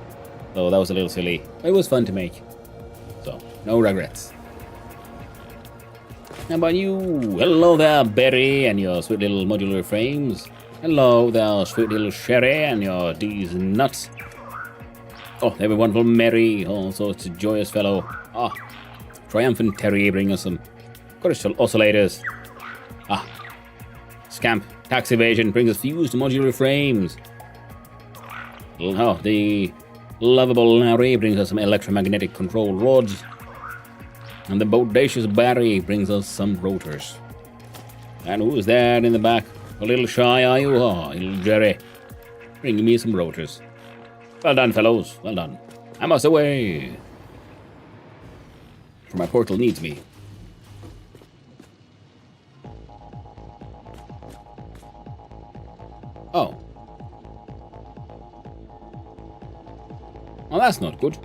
[SPEAKER 2] So that was a little silly. It was fun to make, so no regrets. How about you? Hello there, Berry, and your sweet little modular frames. Hello there, sweet little Sherry, and your these nuts. Oh, every wonderful Mary. Oh, so it's a joyous fellow. Ah, triumphant Terry, bring us some crystal oscillators. Ah, scamp, tax evasion, brings us fused modular frames. Oh, the lovable Larry brings us some electromagnetic control rods. And the bodacious Barry brings us some rotors. And who's that in the back? A little shy, are you? Oh, little Jerry. Bringing me some rotors. Well done, fellows. Well done. I must away. For my portal needs me. Oh. Well, that's not good.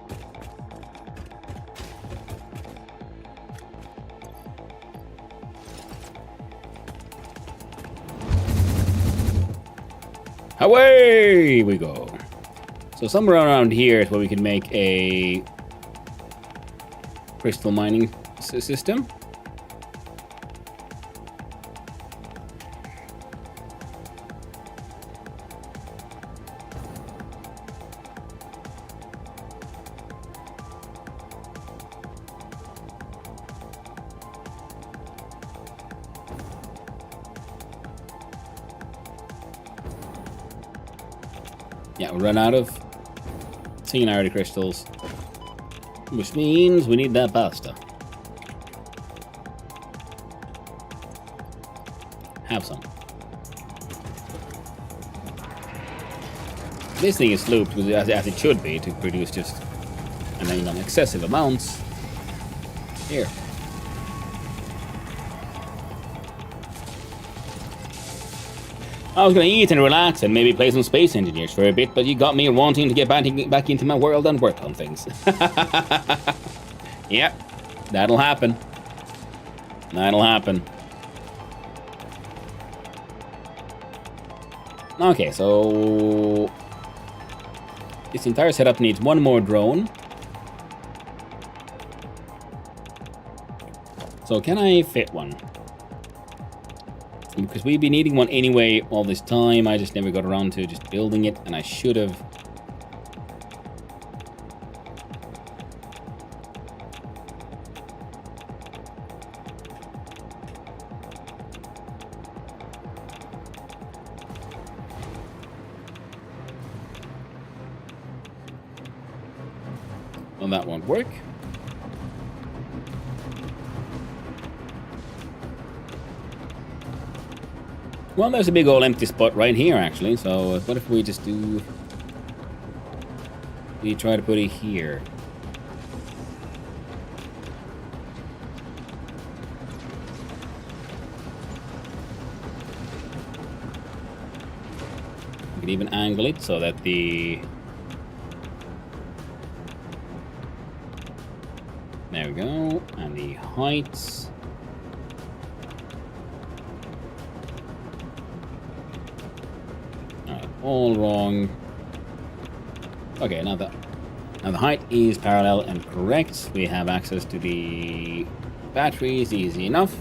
[SPEAKER 2] Away we go. So somewhere around here is where we can make a crystal mining system. Yeah, we run out of singularity crystals, which means we need that pasta. Have some. This thing is looped as it should be to produce just excessive amounts. Here. I was going to eat and relax and maybe play some Space Engineers for a bit, but you got me wanting to get back into my world and work on things. Yep. That'll happen. That'll happen. Okay, so this entire setup needs one more drone. So can I fit one? Because we've been needing one anyway all this time. I just never got around to just building it, and I should have. Well, that won't work. Well, there's a big old empty spot right here, actually. So what if we just do... We try to put it here. We can even angle it so that the... There we go. And the heights... all wrong. Okay, now the height is parallel and correct. We have access to the batteries, easy enough.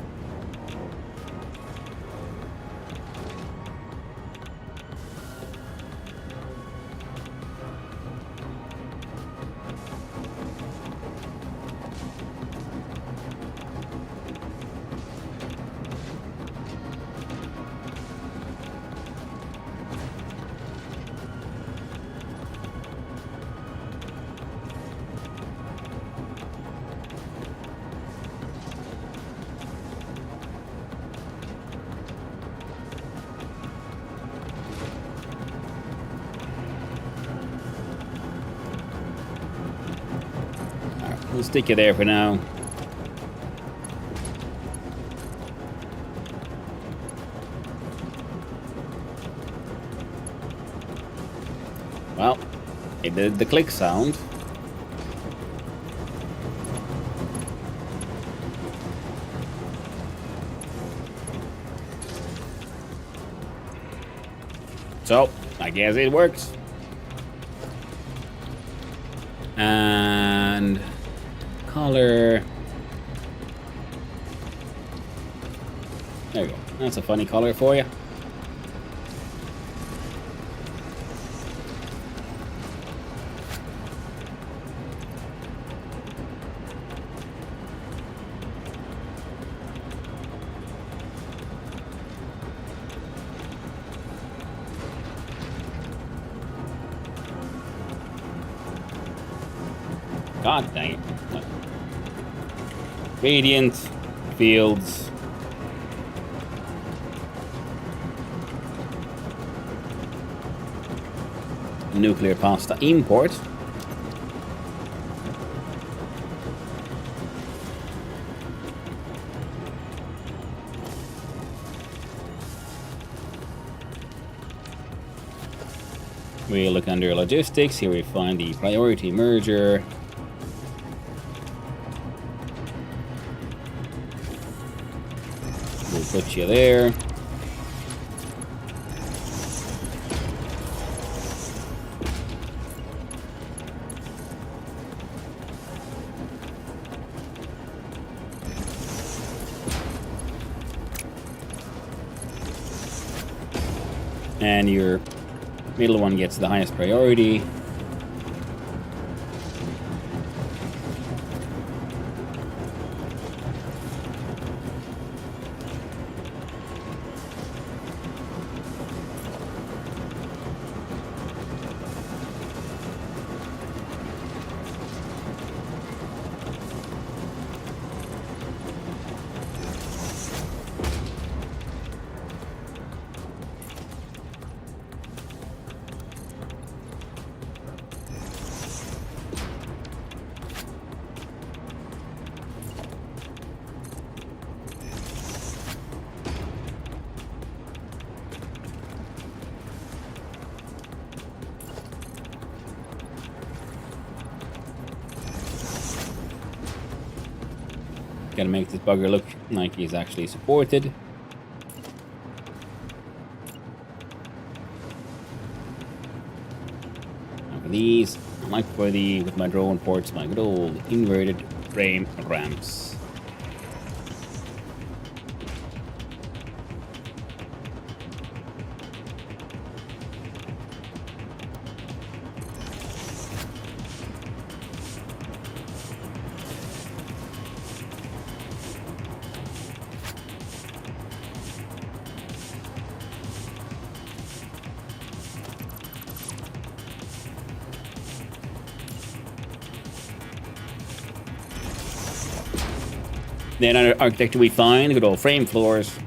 [SPEAKER 2] We'll stick it there for now. Well, it did the click sound. So, I guess it works. And... color. There you go. That's a funny color for you. God dang it. Radiant fields. Nuclear pasta import. We look under logistics. Here we find the priority merger. Put you there. And your middle one gets the highest priority. Gotta make this bugger look like he's actually supported. And for these, like for the with my drone ports, my good old inverted frame ramps. Then under architecture we find good old frame floors.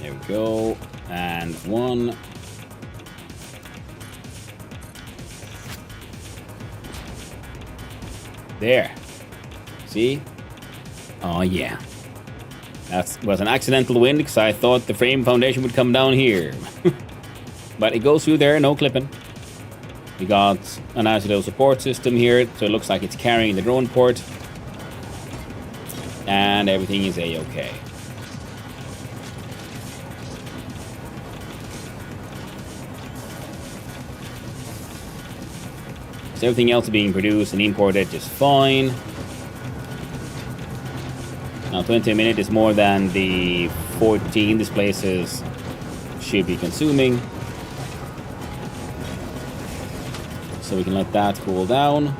[SPEAKER 2] There we go. And one. There. See? Oh, yeah. That was an accidental wind because I thought the frame foundation would come down here. But it goes through there, no clipping. We got a nice little support system here, so it looks like it's carrying the drone port. And everything is A-okay. So everything else is being produced and imported just fine. Now 20 a minute is more than the 14 these places should be consuming. So we can let that cool down.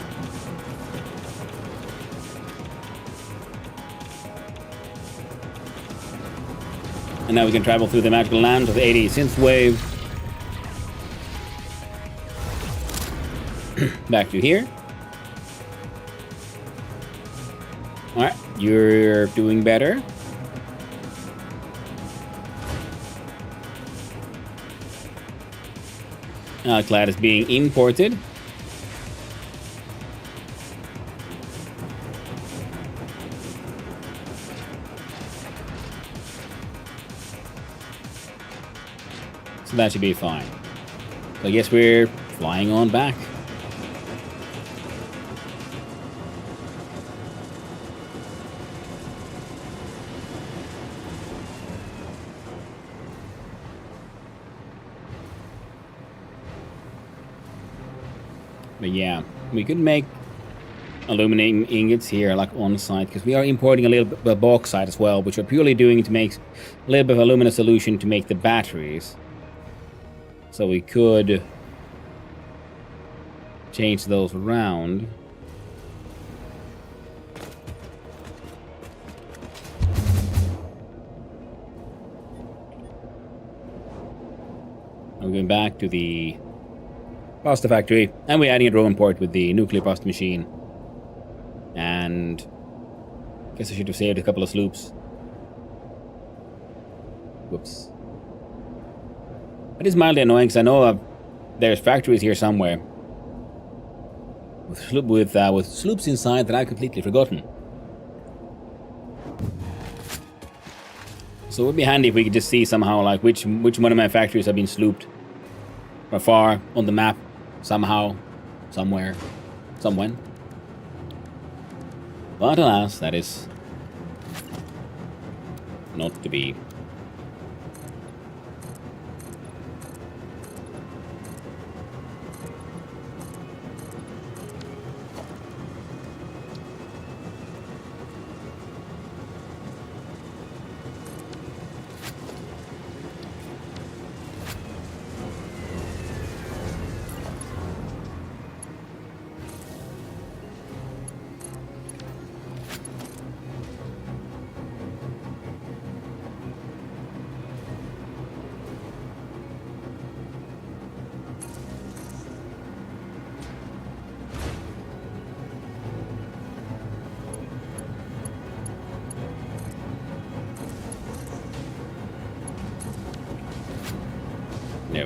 [SPEAKER 2] And now we can travel through the magical land of the 80 synthwave. Back to here. Alright, you're doing better. Clad is being imported. So that should be fine. So I guess we're flying on back. But yeah, we could make aluminum ingots here, like on site, because we are importing a little bit of bauxite as well, which we're purely doing to make a little bit of alumina solution to make the batteries. So we could change those around. I'm going back to the pasta factory, and we're adding a drone port with the nuclear pasta machine. And I guess I should have saved a couple of sloops. Whoops. It is mildly annoying because I know there's factories here somewhere with sloops inside that I've completely forgotten. So it would be handy if we could just see somehow like which one of my factories have been slooped or far on the map somehow, somewhere, somewhen. But alas, that is not to be.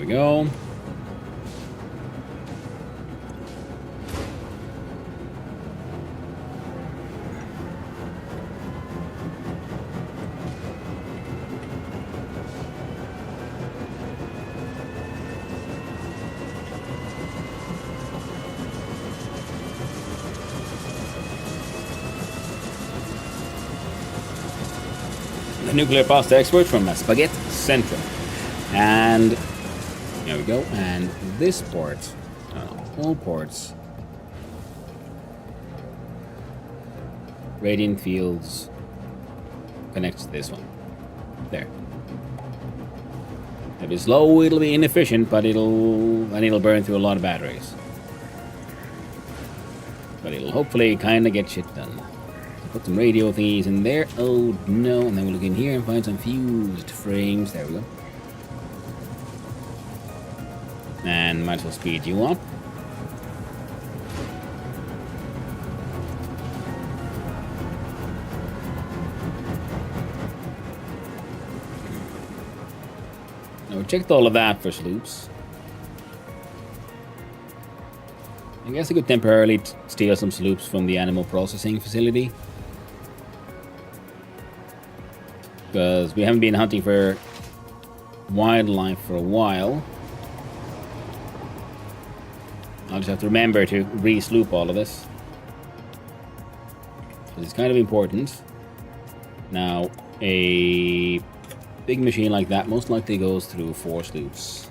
[SPEAKER 2] There we go. The nuclear pasta expert from Spaghetti Central. And there we go. And this port, all ports, Radiant Fields connects to this one. There. If it's slow, it'll be inefficient, but it'll burn through a lot of batteries. But it'll hopefully kind of get shit done. Put some radio thingies in there. Oh no, and then we'll look in here and find some fused frames. There we go. And might as well speed you up. Now we checked all of that for sloops. I guess I could temporarily steal some sloops from the animal processing facility. Because we haven't been hunting for wildlife for a while. I'll just have to remember to re-sloop all of this. It's kind of important. Now, a big machine like that most likely goes through 4 sloops.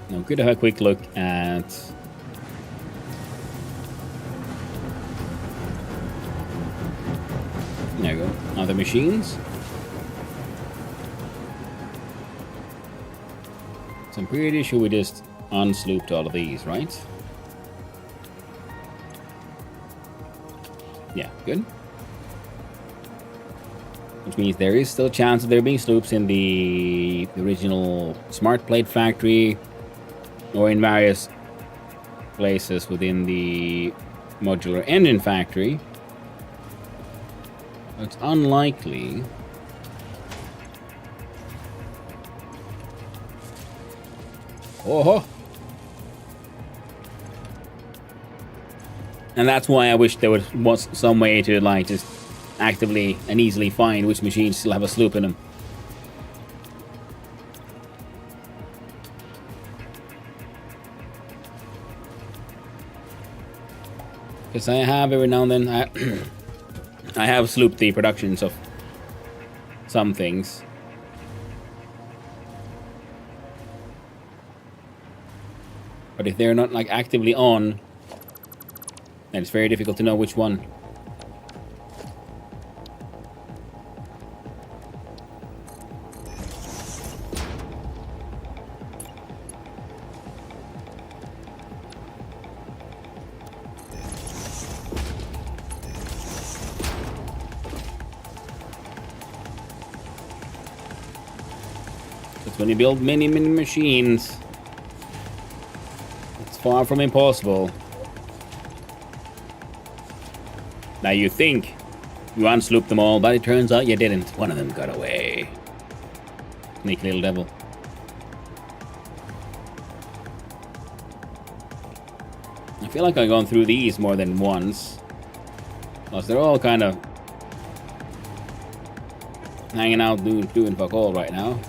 [SPEAKER 2] Now, we could have a quick look at there you go, other machines. So I'm pretty sure we just unslooped all of these, right? Yeah, good. Which means there is still a chance of there being sloops in the original smart plate factory, or in various places within the modular engine factory. It's unlikely. Oh, and that's why I wish there was some way to like just actively and easily find which machines still have a sloop in them. Because I have every now and then, I have slooped the productions of some things. But if they're not like actively on, then it's very difficult to know which one. When you build many machines, it's far from impossible. Now you think you unslooped them all, but it turns out you didn't. One of them got away. Sneaky little devil. I feel like I've gone through these more than once. Plus they're all kind of hanging out doing fuck all right now.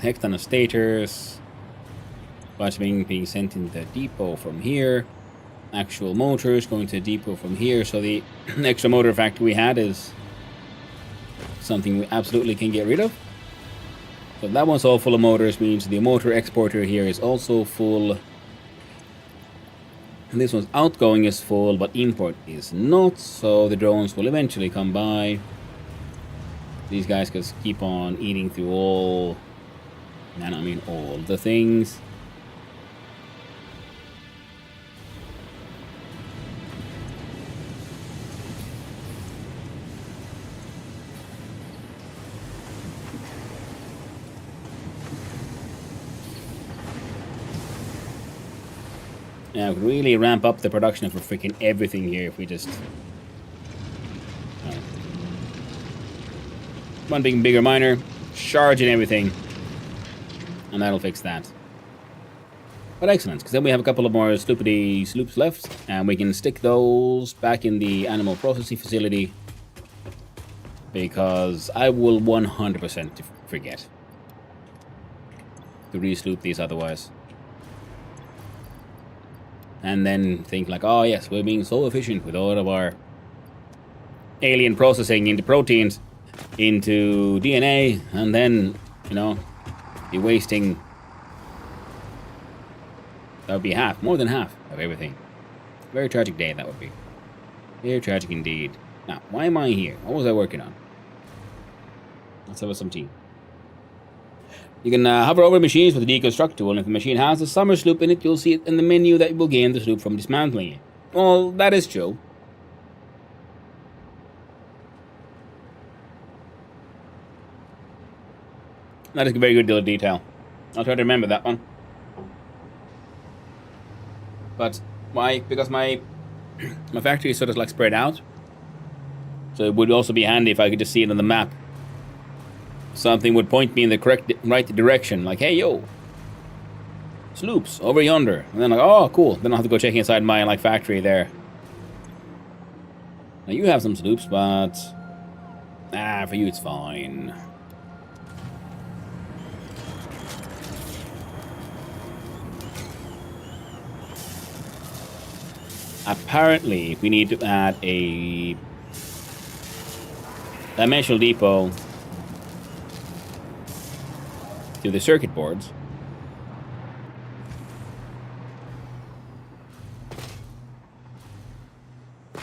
[SPEAKER 2] Hecton of stators. Parts being sent in the depot from here. Actual motors going to the depot from here. So the extra motor factory we had is something we absolutely can get rid of. So that one's all full of motors, means the motor exporter here is also full. And this one's outgoing is full, but import is not, so the drones will eventually come by. These guys can keep on eating through all, and I mean all the things. Yeah, we could really ramp up the production for freaking everything here if we just... One bigger miner, charging everything. And that'll fix that. But excellent, because then we have a couple of more sloopity sloops left, and we can stick those back in the animal processing facility. Because I will 100% forget to re-sloop these otherwise. And then think like, oh yes, we're being so efficient with all of our alien processing into proteins, into DNA, and then, you know, be wasting... That would be half, more than half of everything. Very tragic day that would be. Very tragic indeed. Now, why am I here? What was I working on? Let's have some tea. You can hover over machines with the deconstruct tool, and if the machine has a summer sloop in it, you'll see it in the menu that you will gain the sloop from dismantling it. Well, that is true. That is a very good deal of detail. I'll try to remember that one. But because my factory is sort of like spread out, so it would also be handy if I could just see it on the map. Something would point me in the right direction, like, hey, yo, sloops over yonder. And then like, oh, cool. Then I'll have to go check inside my like factory there. Now you have some sloops, but for you it's fine. Apparently, we need to add a dimensional depot to the circuit boards. I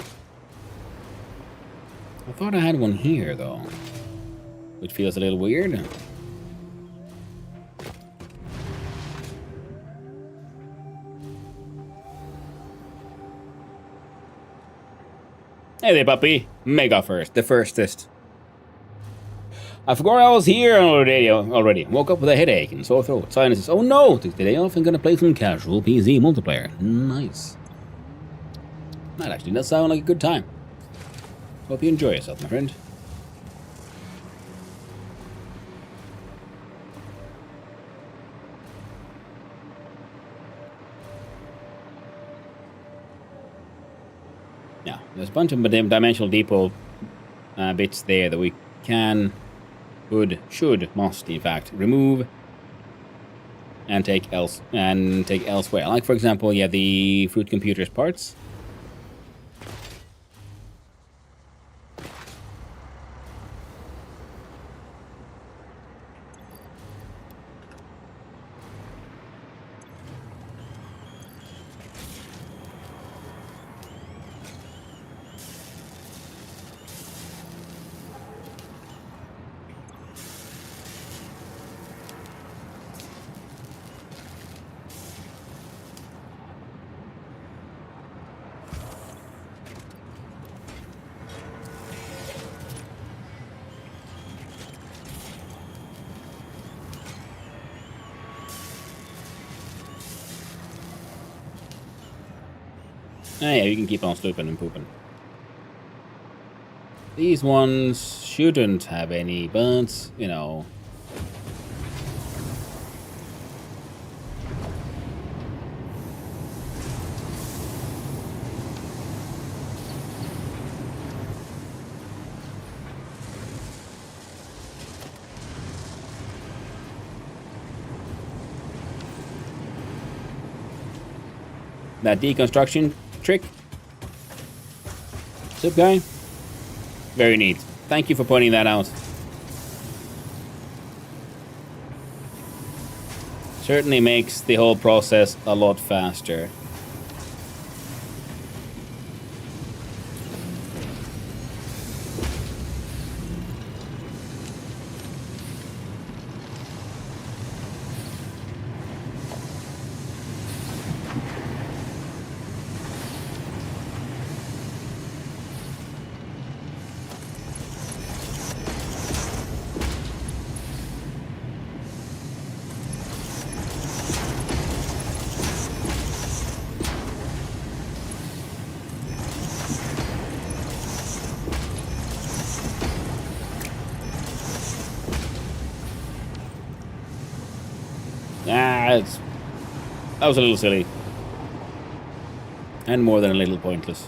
[SPEAKER 2] thought I had one here, though, which feels a little weird. Hey there, puppy. Mega first. The firstest. I forgot I was here already. Woke up with a headache and sore throat. Sinuses. Oh no! Took the day off and gonna play some casual PZ multiplayer. Nice. That actually does sound like a good time. Hope you enjoy yourself, my friend. Yeah, there's a bunch of dimensional depot bits there that we can, could, should, must, in fact, remove and take elsewhere. Like, for example, yeah, the fruit computer's parts. Yeah, you can keep on slooping and pooping. These ones shouldn't have any, but, you know. That deconstruction trick. Zip guy. Very neat. Thank you for pointing that out. Certainly makes the whole process a lot faster. That was a little silly. And more than a little pointless.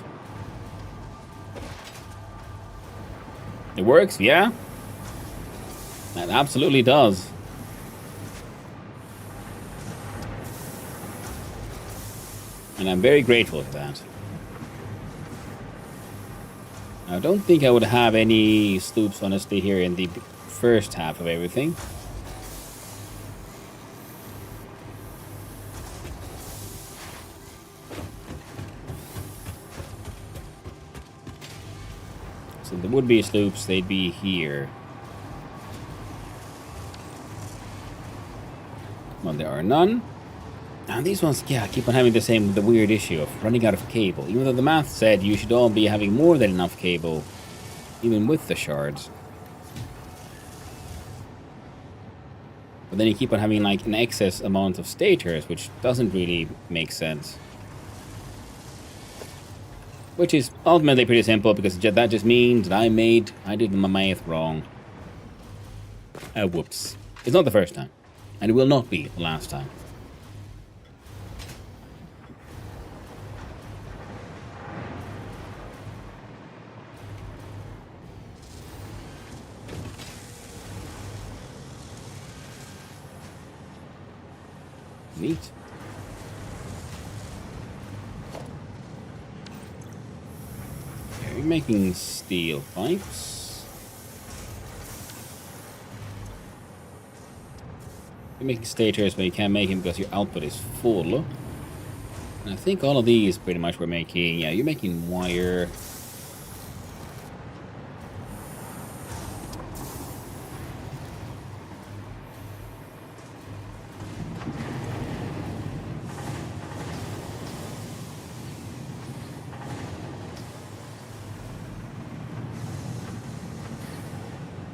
[SPEAKER 2] It works, yeah? That absolutely does. And I'm very grateful for that. I don't think I would have any sloops, honestly, here in the first half of everything. So there would be sloops, they'd be here. Well, there are none. And these ones, yeah, keep on having the weird issue of running out of cable. Even though the math said you should all be having more than enough cable, even with the shards. But then you keep on having like an excess amount of stators, which doesn't really make sense. Which is ultimately pretty simple, because that just means that I did my math wrong. Whoops. It's not the first time. And it will not be the last time. Neat. Okay, we're making steel pipes. You're making stators, but you can't make them because your output is full. And I think all of these pretty much we're making. Yeah, you're making wire.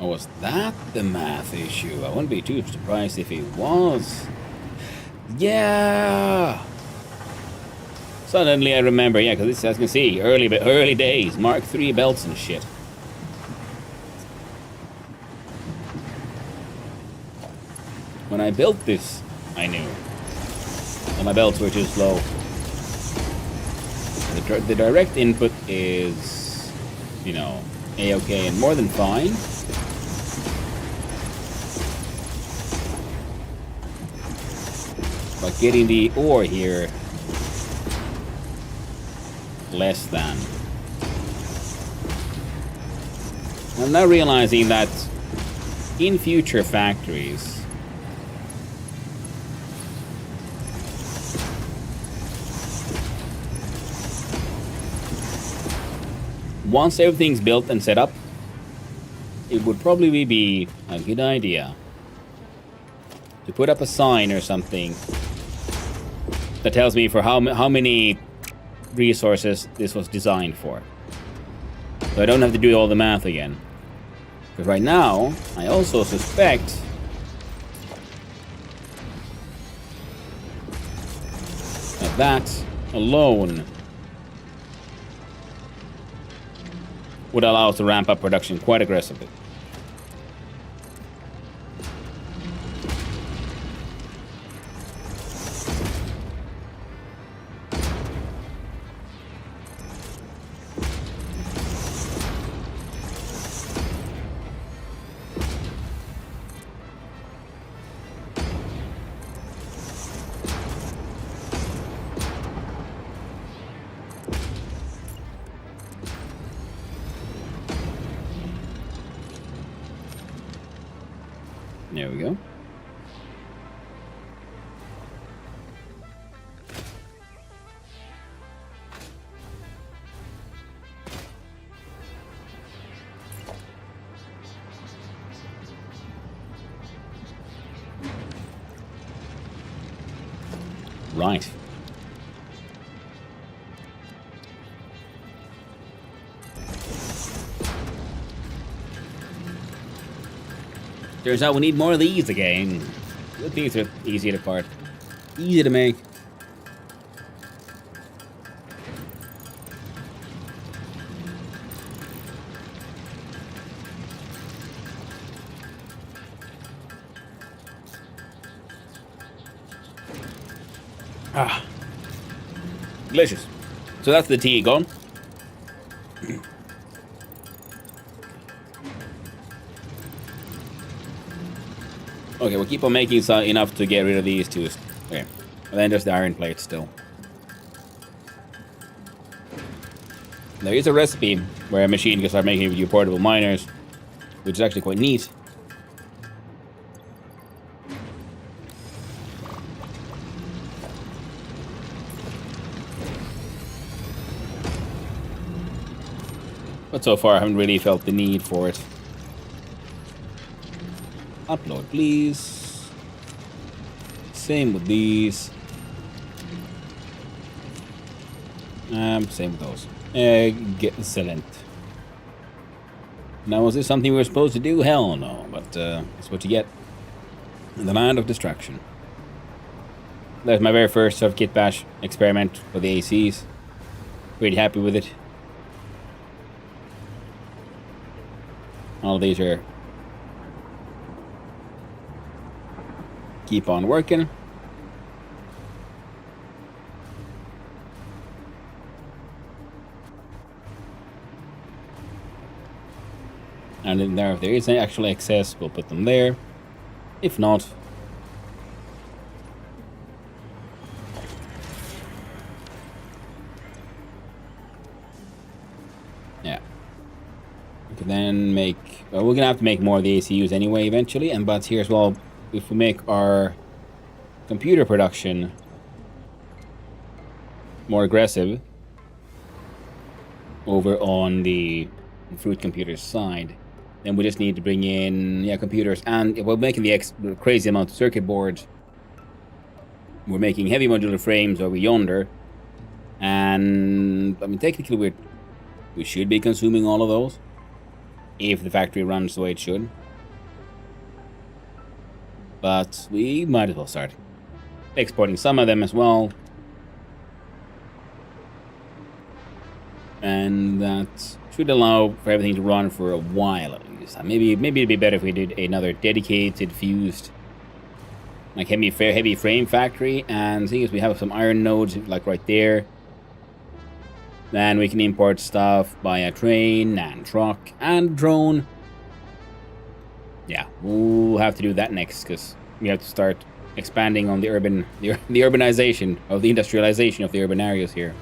[SPEAKER 2] Or was that the math issue? I wouldn't be too surprised if it was. Yeah! Suddenly I remember, yeah, because this, as you can see, early days, Mark III belts and shit. When I built this, I knew. And my belts were too slow. The direct input is, you know, A-okay and more than fine. But getting the ore here, less than. I'm now realizing that in future factories, once everything's built and set up, it would probably be a good idea to put up a sign or something that tells me for how many resources this was designed for. So I don't have to do all the math again. Because right now, I also suspect that alone would allow us to ramp up production quite aggressively. There we go. Right. Turns out we need more of these again. These are easy to part. Easy to make. Ah. Delicious. So that's the tea gone. Okay, we'll keep on making enough to get rid of these two. Okay. And then just the iron plate still. There is a recipe where a machine can start making you portable miners, which is actually quite neat. But so far, I haven't really felt the need for it. Upload, please. Same with these. Same with those. Excellent. Now, was this something we were supposed to do? Hell no, but that's what you get in the land of destruction. That's my very first sort of kit bash experiment for the ACs. Pretty happy with it. All of these are keep on working. And in there, if there is actually excess, we'll put them there. If not, yeah. We can then make. Well, we're gonna have to make more of the ACUs anyway eventually. And but here as well, if we make our computer production more aggressive over on the Fruit Computers side, then we just need to bring in computers, and we're making the crazy amount of circuit boards. We're making heavy modular frames over yonder, and I mean technically we should be consuming all of those if the factory runs the way it should. But we might as well start exporting some of them as well. And that should allow for everything to run for a while at least. Maybe it'd be better if we did another dedicated fused, like heavy frame factory. And seeing as we have some iron nodes like right there, then we can import stuff via train and truck and drone. Yeah, we'll have to do that next because we have to start expanding on the urbanization of the industrialization of the urban areas here.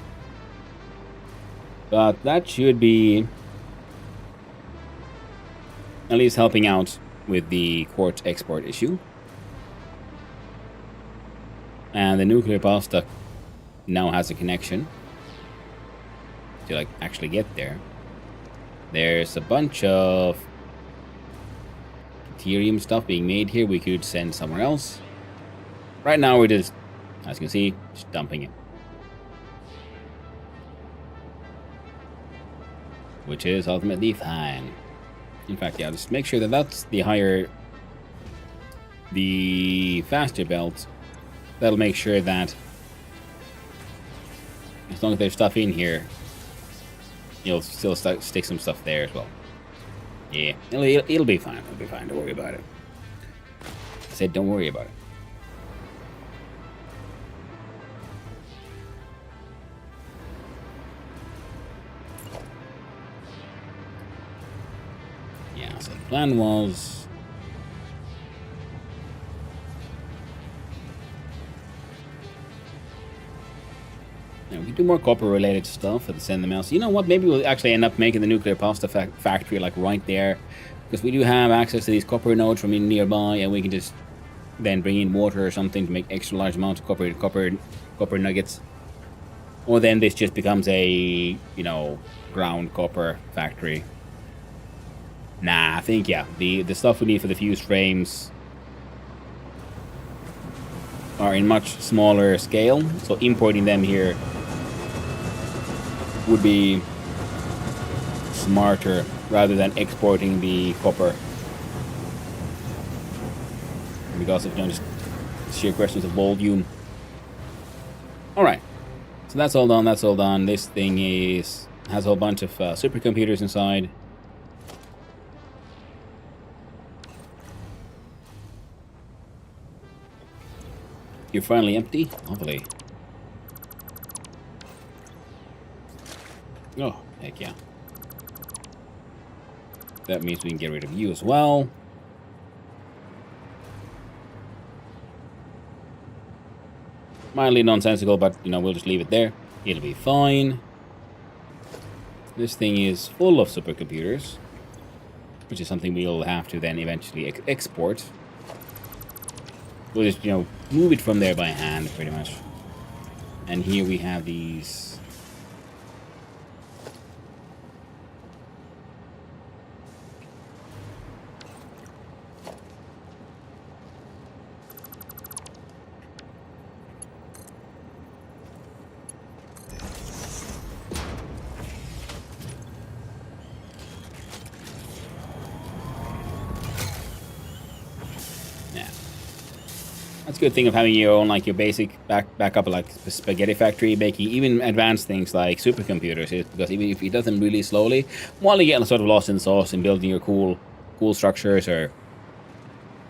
[SPEAKER 2] But that should be at least helping out with the quartz export issue. And the nuclear pasta now has a connection to like actually get there. There's a bunch of deuterium stuff being made here we could send somewhere else. Right now we're just, as you can see, just dumping it. Which is ultimately fine. In fact, yeah, just make sure that that's the faster belt. That'll make sure that as long as there's stuff in here, you'll still stick some stuff there as well. Yeah, it'll be fine. It'll be fine. Don't worry about it. I said don't worry about it. Yeah, so the plan was... we can do more copper-related stuff and send them out. So you know what? Maybe we'll actually end up making the nuclear pasta factory like right there, because we do have access to these copper nodes from nearby, and we can just then bring in water or something to make extra large amounts of copper nuggets. Or then this just becomes a ground copper factory. Nah, I think the stuff we need for the fused frames are in much smaller scale, so importing them here would be smarter rather than exporting the copper. Because of just sheer questions of volume. Alright. So that's all done, that's all done. This thing has a whole bunch of supercomputers inside. You're finally empty? Lovely. Oh, heck yeah. That means we can get rid of you as well. Mildly nonsensical, but, you know, we'll just leave it there. It'll be fine. This thing is full of supercomputers, which is something we'll have to then eventually export. We'll just, you know, move it from there by hand, pretty much. And here we have these... That's a good thing of having your own, like, your basic backup, like Spaghetti Factory, making even advanced things like supercomputers, is because even if it does them really slowly, while you get sort of lost in the sauce and building your cool structures or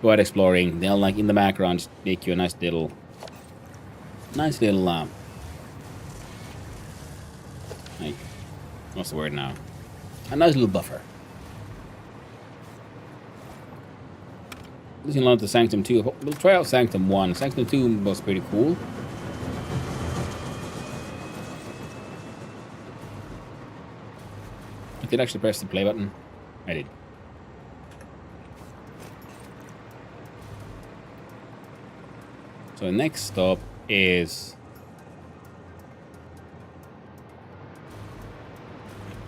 [SPEAKER 2] go out exploring, they'll, like, in the background just make you a nice little, like, what's the word now? A nice little buffer. Losing a lot to Sanctum 2. We'll try out Sanctum 1. Sanctum 2 was pretty cool. I did actually press the play button. I did. So the next stop is...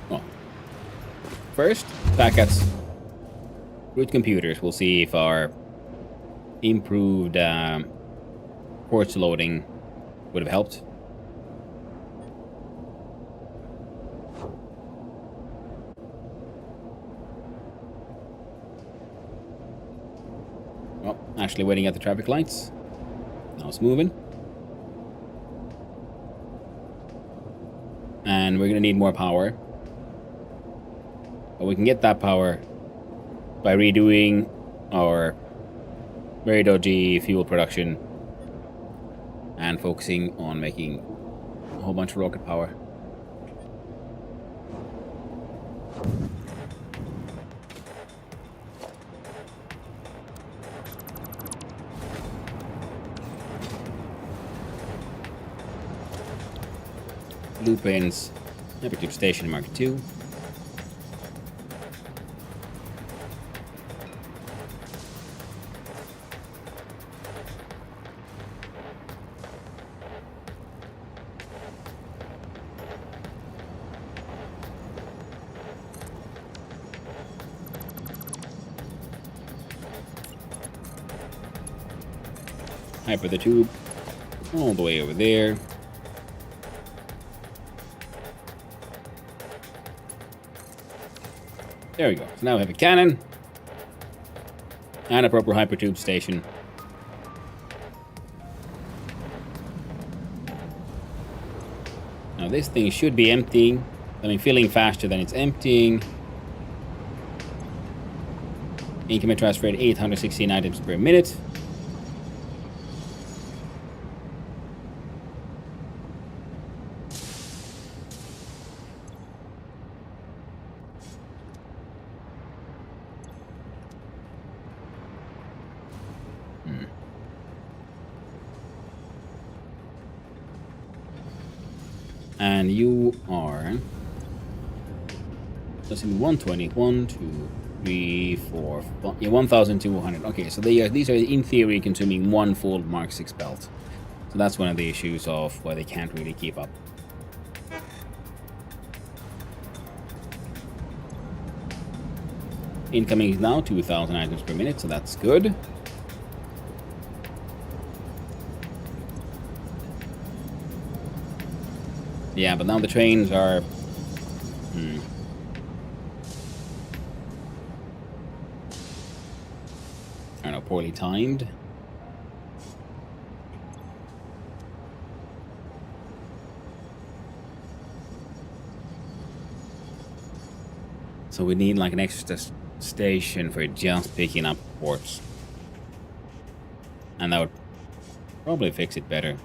[SPEAKER 2] well, first, back at root computers. We'll see if our improved ports loading would have helped. Well, actually waiting at the traffic lights. Now it's moving. And we're gonna need more power. But we can get that power by redoing our very dodgy fuel production and focusing on making a whole bunch of rocket power. Lupin's Hypertube Station Mark II. Hyper the tube all the way over there. There we go. So now we have a cannon and a proper hypertube station. Now this thing should be emptying. I mean, filling faster than it's emptying. Incoming transfer at 816 items per minute. And you are... let's see, 120, 1, 2, 3, 4, 5, yeah, 1,200. Okay, so these are in theory consuming one full Mark 6 belt. So that's one of the issues of why they can't really keep up. Incoming is now 2,000 items per minute, so that's good. Yeah, but now the trains are... I don't know, poorly timed. So we need like an extra station for just picking up ports. And that would probably fix it better.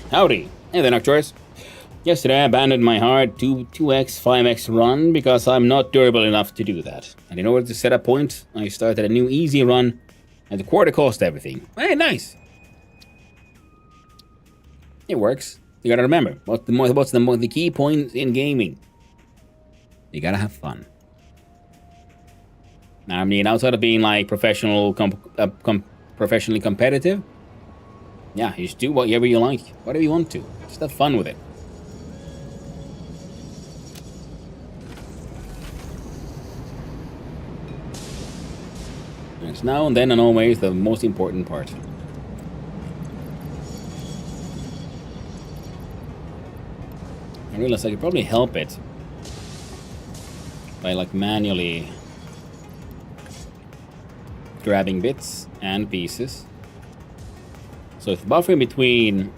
[SPEAKER 2] Howdy. Hey there, Nocturus. Yesterday I abandoned my hard 2x, 5x run because I'm not durable enough to do that. And in order to set a point, I started a new easy run at the quarter cost everything. Hey, nice. It works. You gotta remember, what's the key point in gaming? You gotta have fun. Now, I mean, outside of being like professionally competitive, yeah, you just do whatever you like, whatever you want to. Just have fun with it. It's now and then and always the most important part. I realized I could probably help it by like manually grabbing bits and pieces. So if the buffer in between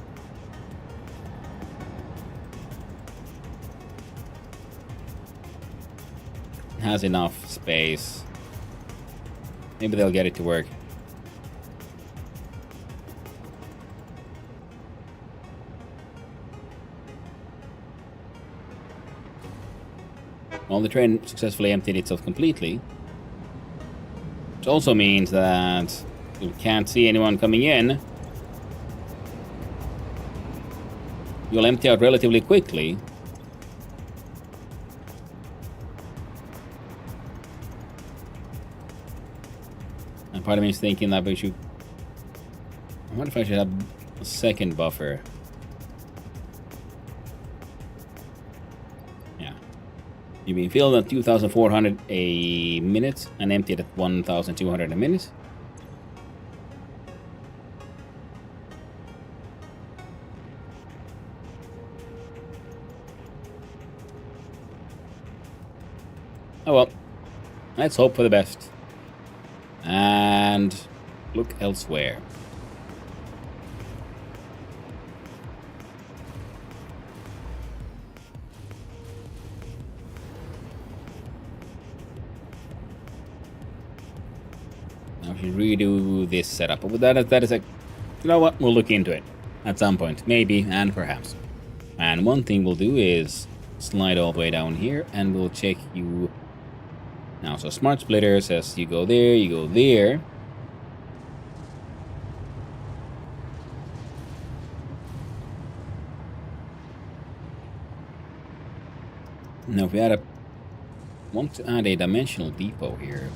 [SPEAKER 2] has enough space, maybe they'll get it to work. Well, the train successfully emptied itself completely, which also means that you can't see anyone coming in. You'll empty out relatively quickly. And part of me is thinking that we should... I wonder if I should have a second buffer. Yeah. You've been filled at 2,400 a minute and emptied at 1,200 a minute. Oh well, let's hope for the best. And look elsewhere. Now we should redo this setup. But that is a... You know what? We'll look into it at some point. Maybe, and perhaps. And one thing we'll do is slide all the way down here, and we'll check you... Now, so Smart Splitter says you go there, you go there. Now, if we want to add a dimensional depot here.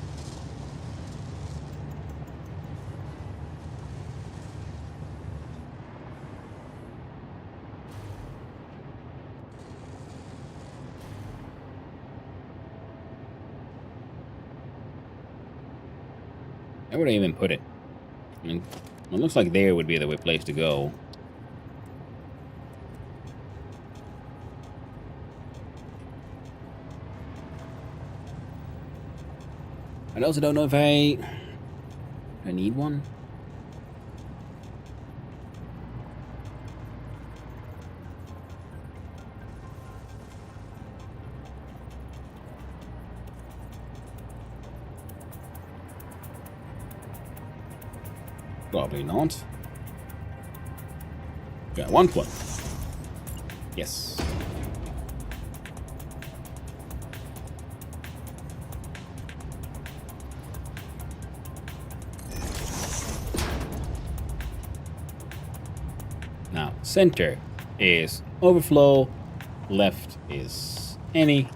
[SPEAKER 2] Where would I even put it? I mean, it looks like there would be the place to go. I also don't know if I need one. Probably not. Yeah, one. Yes. Now, center is overflow left is any.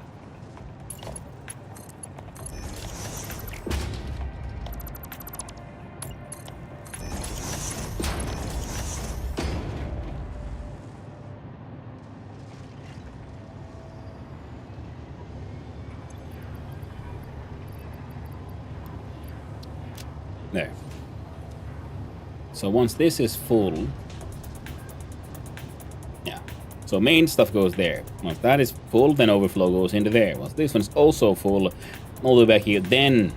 [SPEAKER 2] There. So once this is full, yeah. So main stuff goes there. Once that is full, then overflow goes into there. Once this one's also full, all the way back here, then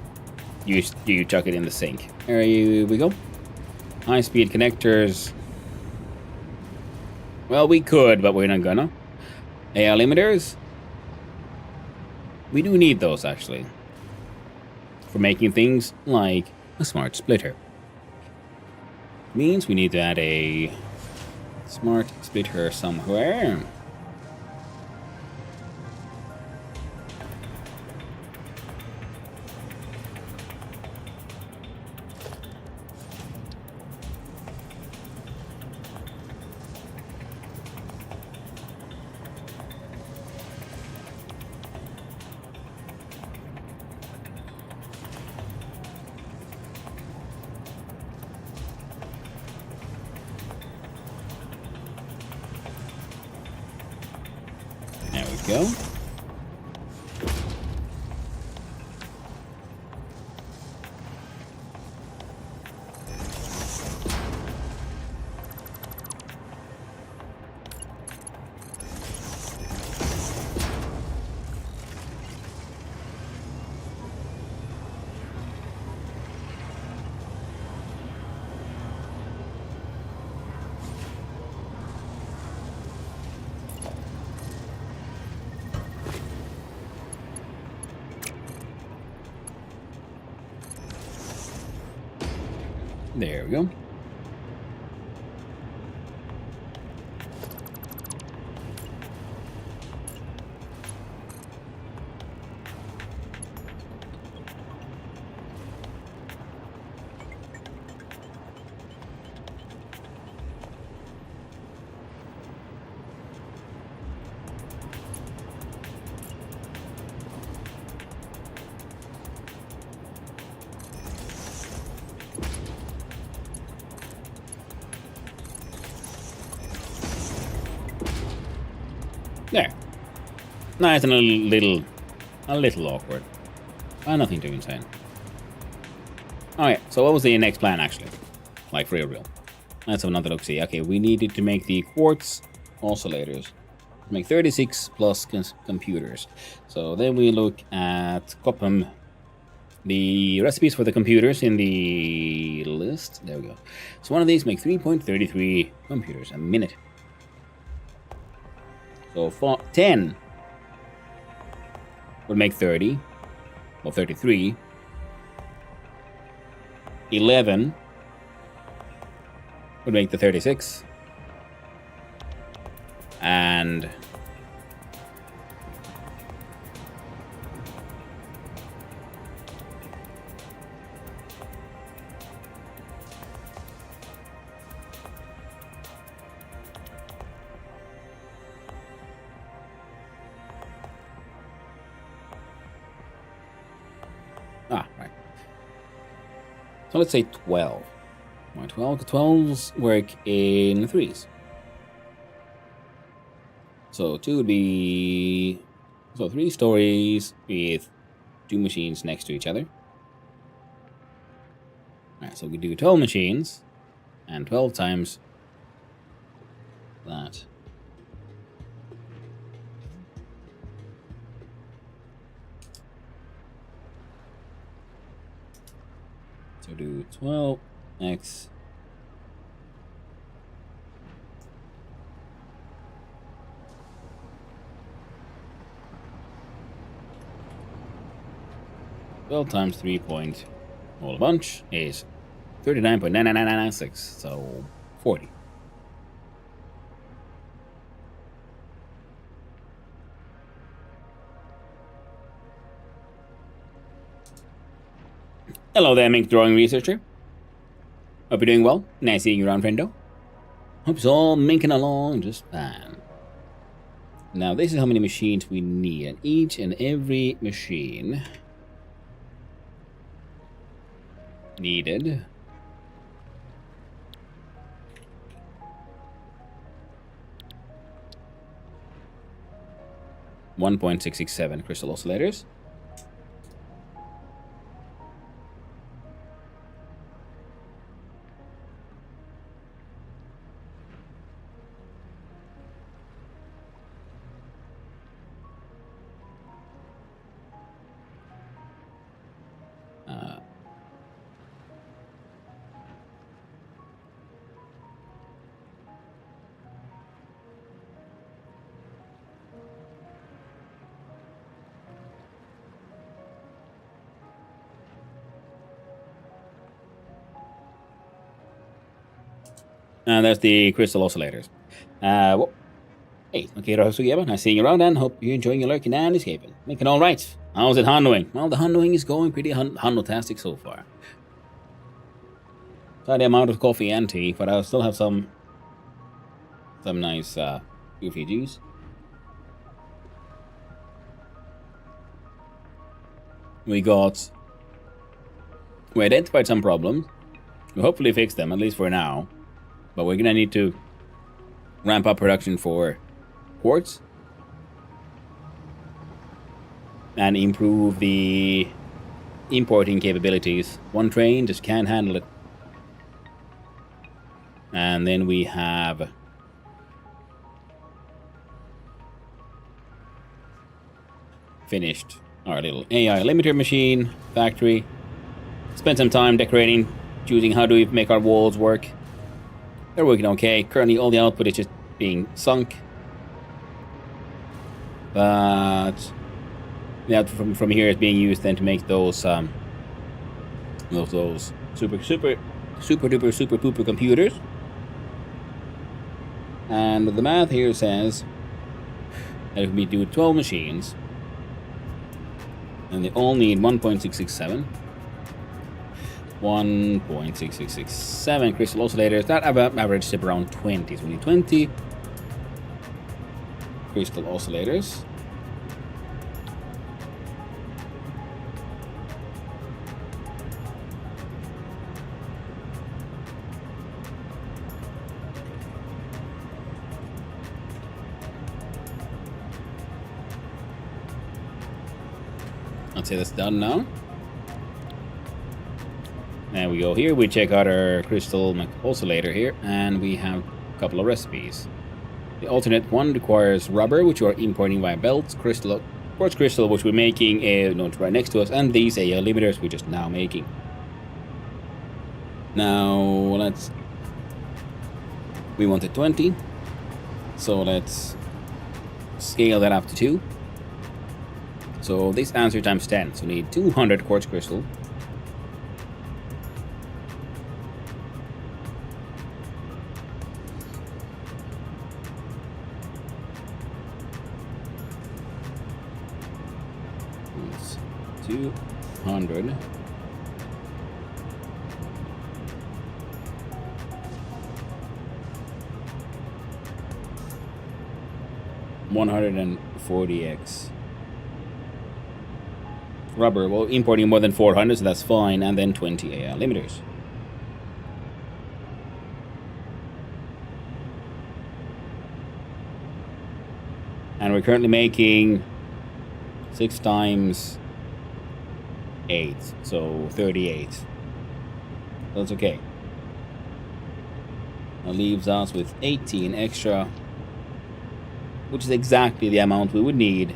[SPEAKER 2] you chuck it in the sink. There we go. High-speed connectors. Well, we could, but we're not gonna. AI limiters. We do need those, actually, for making things like a smart splitter. Means we need to add a smart splitter somewhere. There we go. There we go. There. Nice and a little awkward. Nothing too insane. Alright, so what was the next plan, actually? Like, for real. Let's have another look-see. Okay, we needed to make the quartz oscillators. Make 36 plus computers. So then we look at Copham. The recipes for the computers in the list. There we go. So one of these make 3.33 computers a minute. So 10 would make 30, or 33. 11 would make the 36. And right. So let's say 12. Why 12? 12s work in threes. So 2 would be... So 3 stories with 2 machines next to each other. Alright, so we do 12 machines. And 12 times that. So do 12x. Well, times 3 point all a bunch is 39.99996, so 40. Hello there, Mink Drawing Researcher. Hope you're doing well. Nice seeing you around, friendo. Hope it's all minking along just fine. Now, this is how many machines we need, and each and every machine needed 1.667 crystal oscillators. And there's the crystal oscillators. Hey, okay, Sugiyama, nice seeing you around, and hope you're enjoying your lurking and escaping. Making all right. How's it Handoing? Well, the Handoing is going pretty Handotastic so far. Slightly amount of coffee and tea, but I'll still have some nice goofy juice. We identified some problems. We hopefully fix them, at least for now. But we're gonna need to ramp up production for quartz and improve the importing capabilities. One train just can't handle it. And then we have finished our little AI limiter machine factory. Spent some time decorating, choosing how do we make our walls work. They're working okay. Currently all the output is just being sunk. But the output from here is being used then to make those super duper computers. And the math here says that if we do 12 machines, and they all need 1.667. 1.6667 crystal oscillators. That average tip around 20. So we need 20 crystal oscillators. I'd say that's done now. There we go. Here we check out our crystal oscillator here, and we have a couple of recipes. The alternate one requires rubber, which we are importing via belts, quartz crystal, which we're making right next to us, and these AI limiters we're just now making. Now we wanted 20, so let's scale that up to 2. So this answer times 10, so we need 200 quartz crystal. It's 200. $140x. Rubber, well, importing more than 400, so that's fine, and then 20 AI limiters. And we're currently making 6 times 8, so 38. That's okay. That leaves us with 18 extra, which is exactly the amount we would need.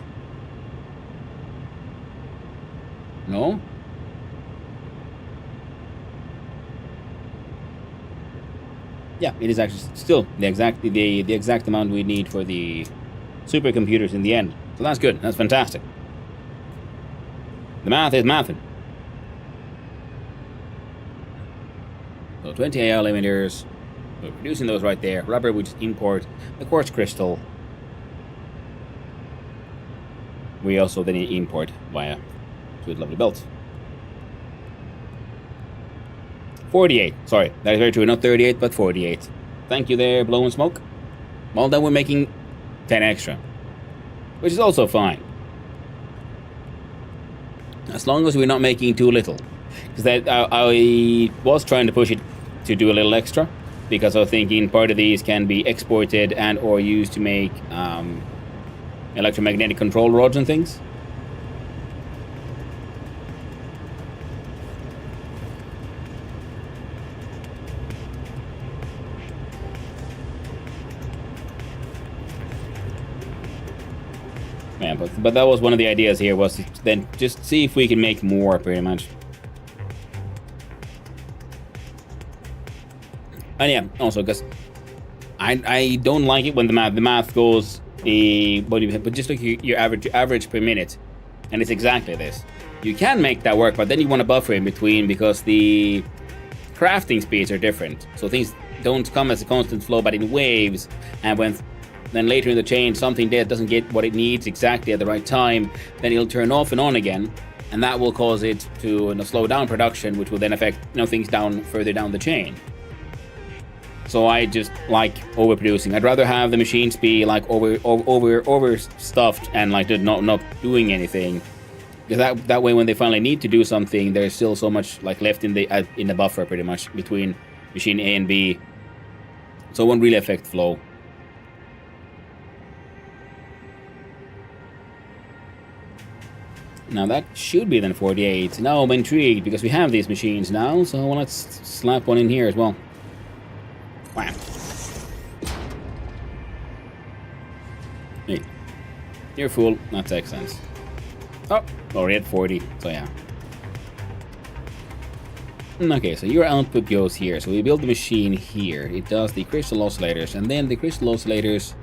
[SPEAKER 2] No? Yeah, it is actually still the exact amount we need for the supercomputers in the end. So that's good. That's fantastic. The math is mathin'. So 20 AI limiters. We're producing those right there. Rubber, we just import the quartz crystal. We also then import via sweet lovely belt. 48. Sorry, that is very true. Not 38, but 48. Thank you there, blowing smoke. Well, then we're making 10 extra. which is also fine. As long as we're not making too little. Because I was trying to push it to do a little extra, because I was thinking part of these can be exported and or used to make electromagnetic control rods and things. Yeah, but that was one of the ideas here, was to then just see if we can make more, pretty much. And yeah, also because I don't like it when the math goes but just look at your average per minute, and it's exactly this. You can make that work, but then you want a buffer in between because the crafting speeds are different, so things don't come as a constant flow but in waves, and when then later in the chain something there doesn't get what it needs exactly at the right time, then it'll turn off and on again, and that will cause it to slow down production, which will then affect things down further down the chain. So I just like overproducing. I'd rather have the machines be like overstuffed and like not doing anything, because that way when they finally need to do something, there's still so much like left in the buffer pretty much between machine A and B, so it won't really affect flow. Now that should be then 48. Now I'm intrigued because we have these machines now, so let's slap one in here as well. Wow. Hey, you're full. That makes sense. Oh, already at 40. So yeah. Okay, so your output goes here. So we build the machine here. It does the crystal oscillators, and then the crystal oscillators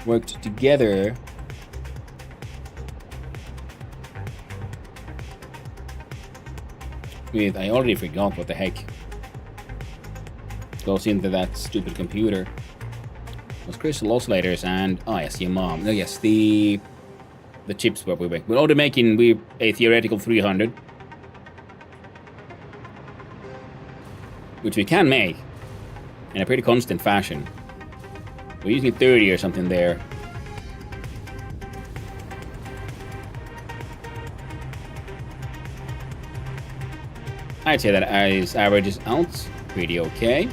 [SPEAKER 2] worked together with, I already forgot what the heck goes into that stupid computer. Those crystal oscillators and yes, your mom. No, yes, the chips what we make. We're already making a theoretical 300, which we can make in a pretty constant fashion. We're using 30 or something there. I'd say that as averages out pretty okay.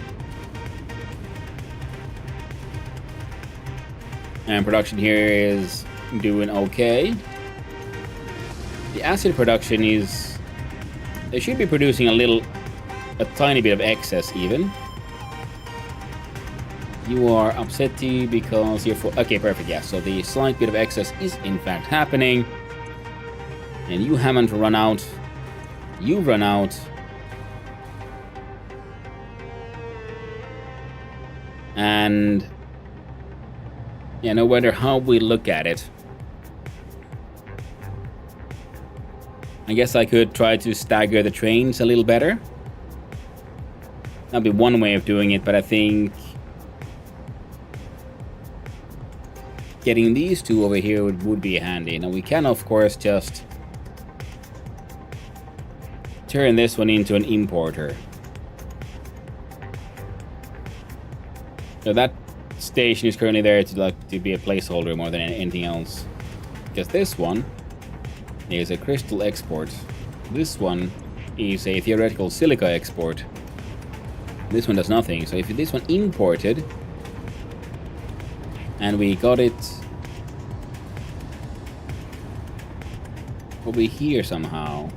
[SPEAKER 2] And production here is doing okay. The acid production is... They should be producing a tiny bit of excess even. You are upsetty because you're full. Okay, perfect, yeah. So the slight bit of excess is in fact happening. And you haven't run out. You've run out. And yeah, no matter how we look at it, I guess I could try to stagger the trains a little better. That'd be one way of doing it, but I think getting these two over here would be handy. Now we can of course just turn this one into an importer. So that station is currently there to be a placeholder more than anything else. Because this one is a crystal export. This one is a theoretical silica export. This one does nothing. So if this one imported and we got it over here somehow.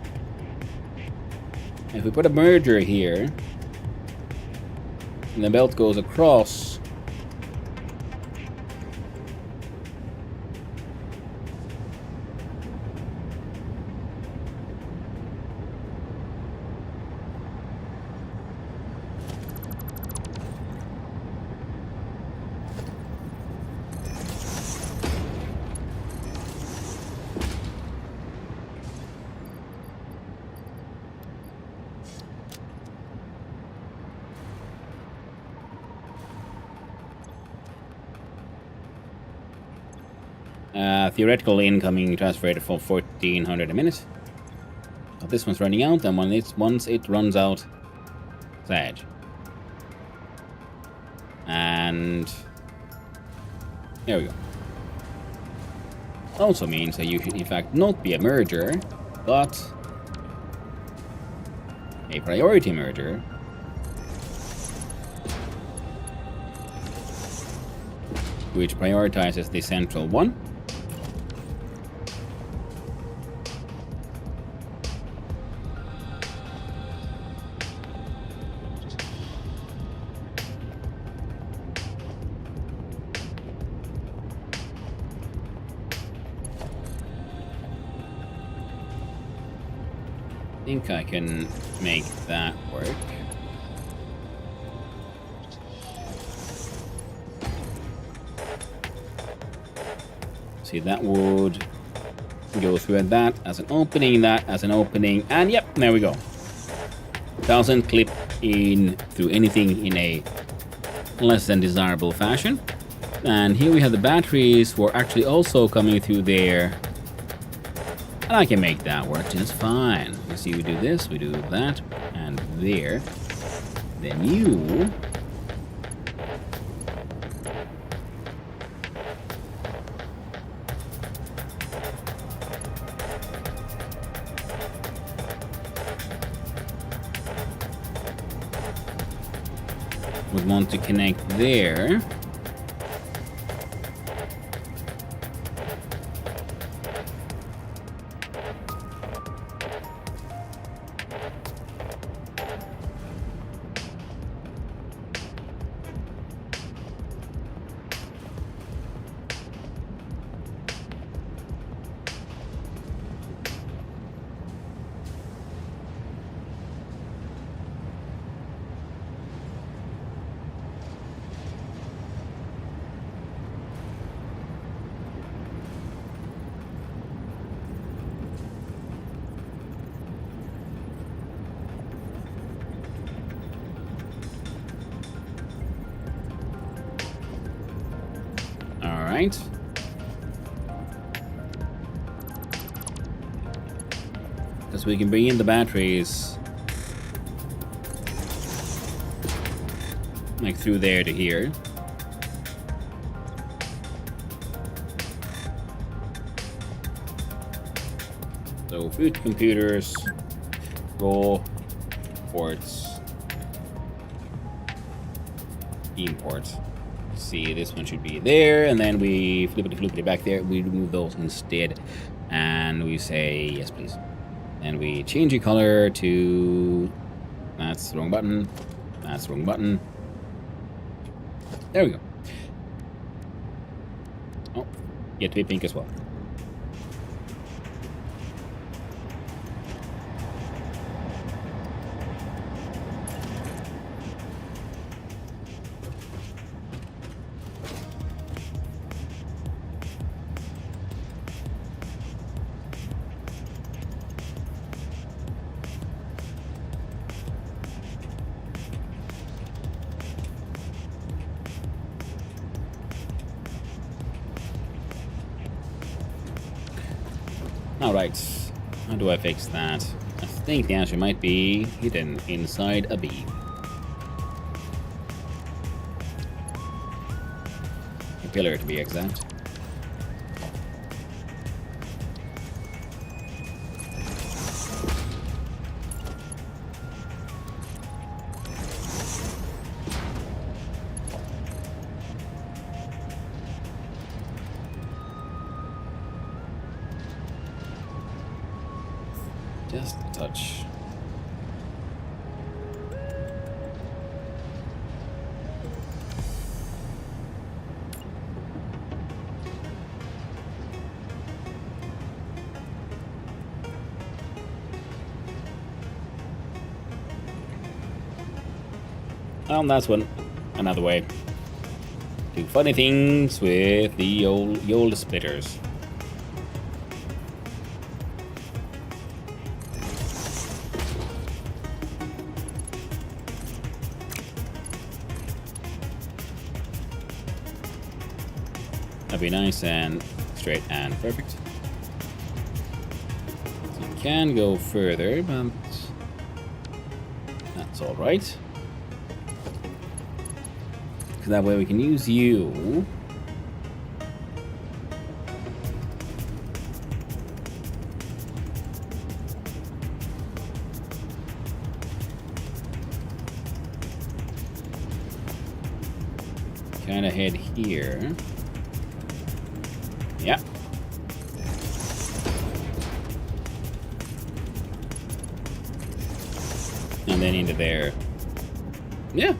[SPEAKER 2] If we put a merger here and the belt goes across, theoretical incoming transfer rate for 1400 a minute. So this one's running out, and once it runs out, Sag. And there we go. also means that you should in fact not be a merger, but a priority merger. Which prioritizes the central one. I think I can make that work. See, that would go through that as an opening, that as an opening, and yep, there we go. Doesn't clip in through anything in a less than desirable fashion. And here we have the batteries for actually also coming through there. And I can make that work just fine. You see, we do this, we do that, and there. Then you... would want to connect there. Alright. Because we can bring in the batteries like through there to here. So food computers, raw ports, imports. See, this one should be there, and then we flippity back there. We remove those instead, and we say yes, please. And we change the color to... that's the wrong button. That's the wrong button. There we go. Oh, get to be pink as well. Alright, how do I fix that? I think the answer might be hidden inside a bee. A pillar to be exact. Just a touch. Well, that's another way. Do funny things with the old splitters. That'd be nice and straight and perfect. So you can go further, but that's all right. Because that way we can use you kind of head here. Yeah. And then into there. Yeah.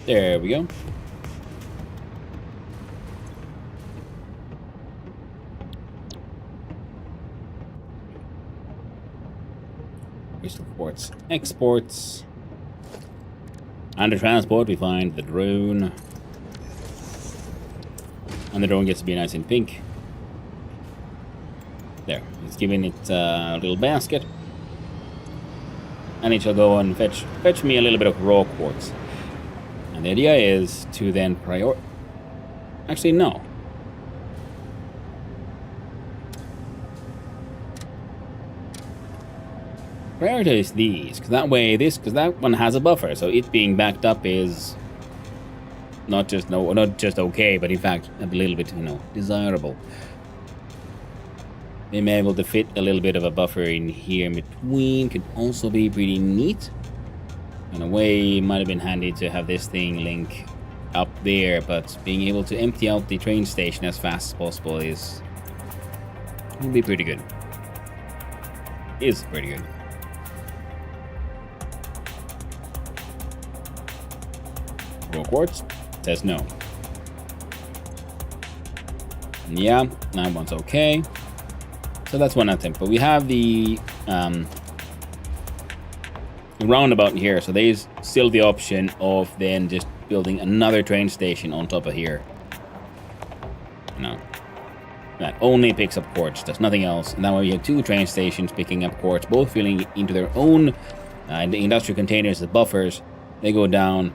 [SPEAKER 2] There we go. Crystal quartz exports. Under transport, we find the drone. And the drone gets to be nice and pink. There, it's giving it a little basket. And it shall go and fetch me a little bit of raw quartz. And the idea is to then Actually, no. Prioritize these, because that way because that one has a buffer, so it being backed up is not just okay, but in fact a little bit, desirable. Being able to fit a little bit of a buffer in here in between could also be pretty neat. In a way, it might have been handy to have this thing link up there, but being able to empty out the train station as fast as possible will be pretty good. Is pretty good. Raw quartz says no. Yeah, that one's okay. So that's one attempt, but we have the roundabout here, so there's still the option of then just building another train station on top of here. That only picks up quartz, does nothing else, and that way you have two train stations picking up quartz, both filling into their own the industrial containers, the buffers. They go down,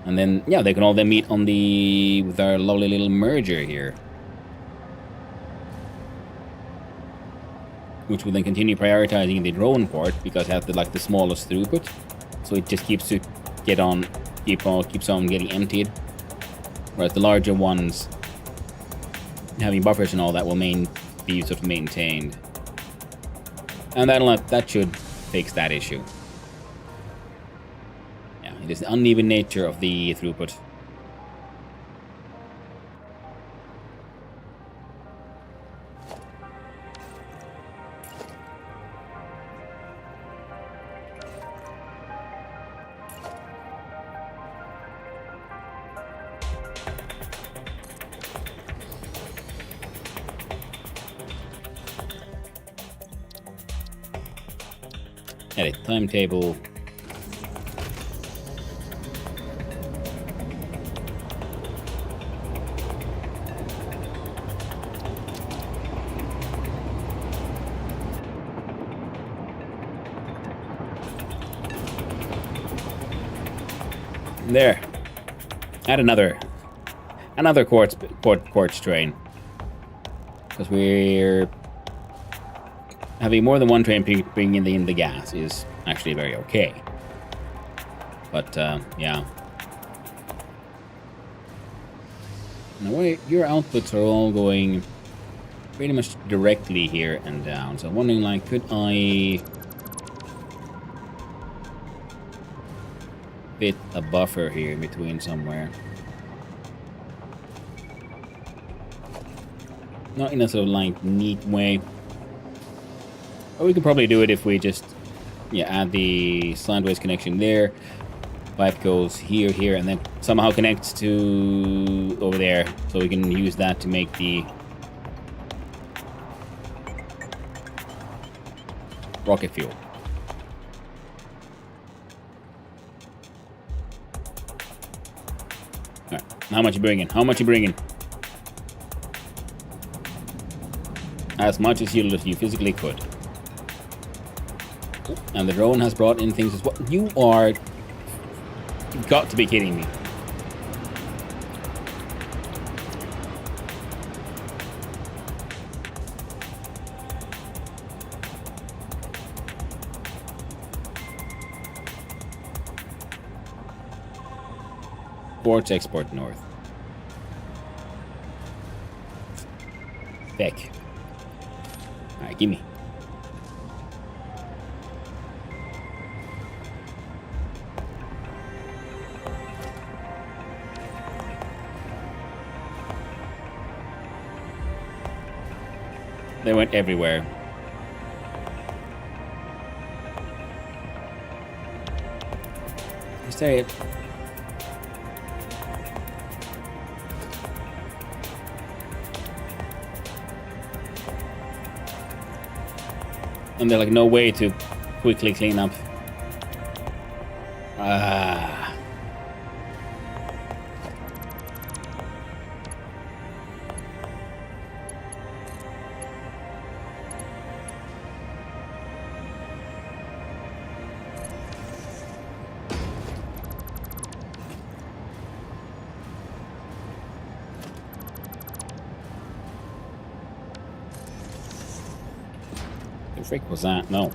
[SPEAKER 2] and then they can all then meet on with our lovely little merger here, which will then continue prioritizing the drone port because it has the smallest throughput, so it just keeps on getting emptied. Whereas the larger ones, having buffers and all that, will be sort of maintained, and that should fix that issue. Yeah, it is the uneven nature of the throughput. Edit timetable. There. Add another quartz train. Because we're having more than one train bringing in the gas is actually very okay. But, yeah. In a way, your outputs are all going pretty much directly here and down. So I'm wondering, could I fit a buffer here in between somewhere? Not in a sort of, neat way. Or we could probably do it if we just add the sideways connection there. Pipe goes here, and then somehow connects to over there, so we can use that to make the rocket fuel. Alright, how much you bringing? How much you bringing? as much as you physically could. And the drone has brought in things as well. You've got to be kidding me. Ports export north. Beck. Alright, gimme. They went everywhere. I say it. And they're like, no way to quickly clean up. Ah. The frick was that? No.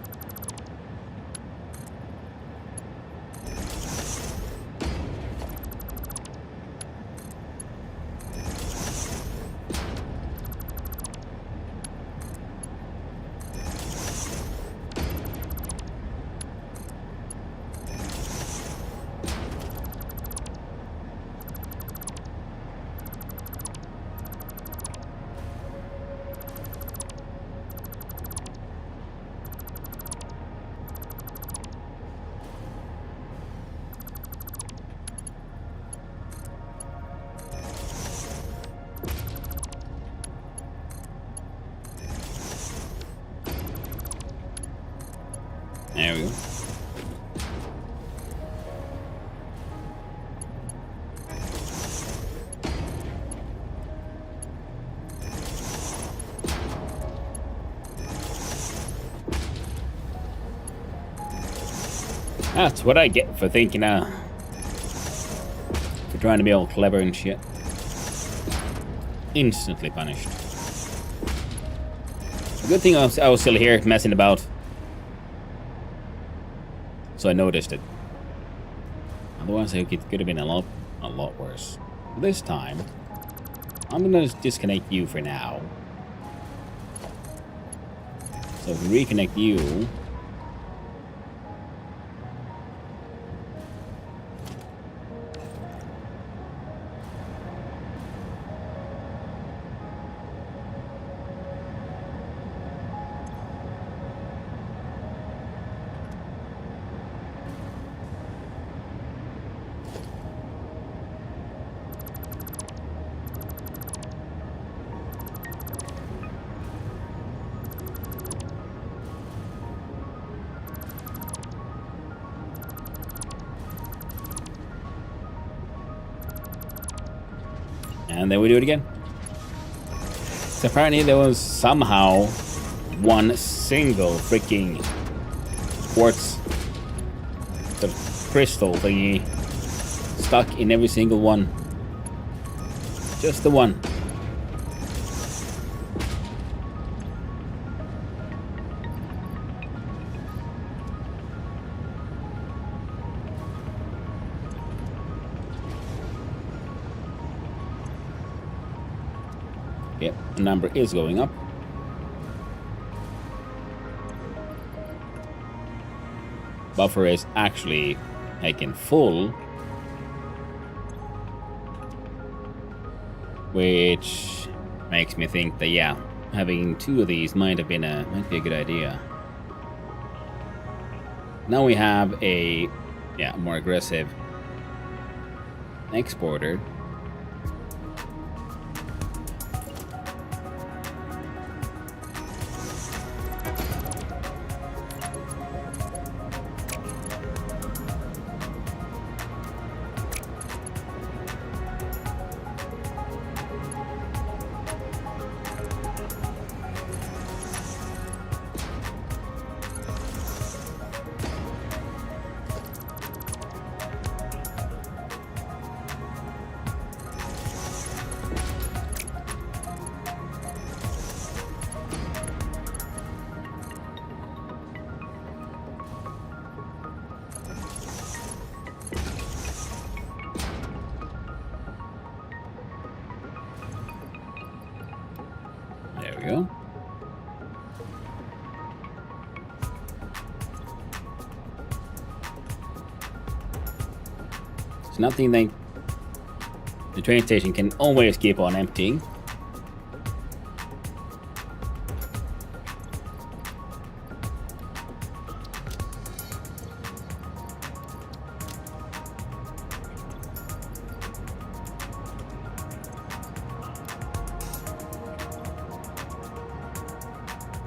[SPEAKER 2] There we go. That's what I get for thinking, for trying to be all clever and shit. Instantly punished. A good thing I was still here messing about. So I noticed it. Otherwise, it could have been a lot worse. This time, I'm gonna disconnect you for now. So I can reconnect you. And then we do it again. So apparently there was somehow one single freaking quartz crystal thingy stuck in every single one. Just the one. Yep, the number is going up. Buffer is actually taken full, which makes me think that yeah, having two of these might be a good idea. Now we have a more aggressive exporter. we go. It's nothing like the train station can always keep on emptying.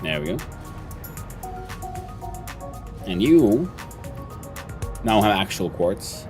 [SPEAKER 2] There we go. And you now have actual quartz.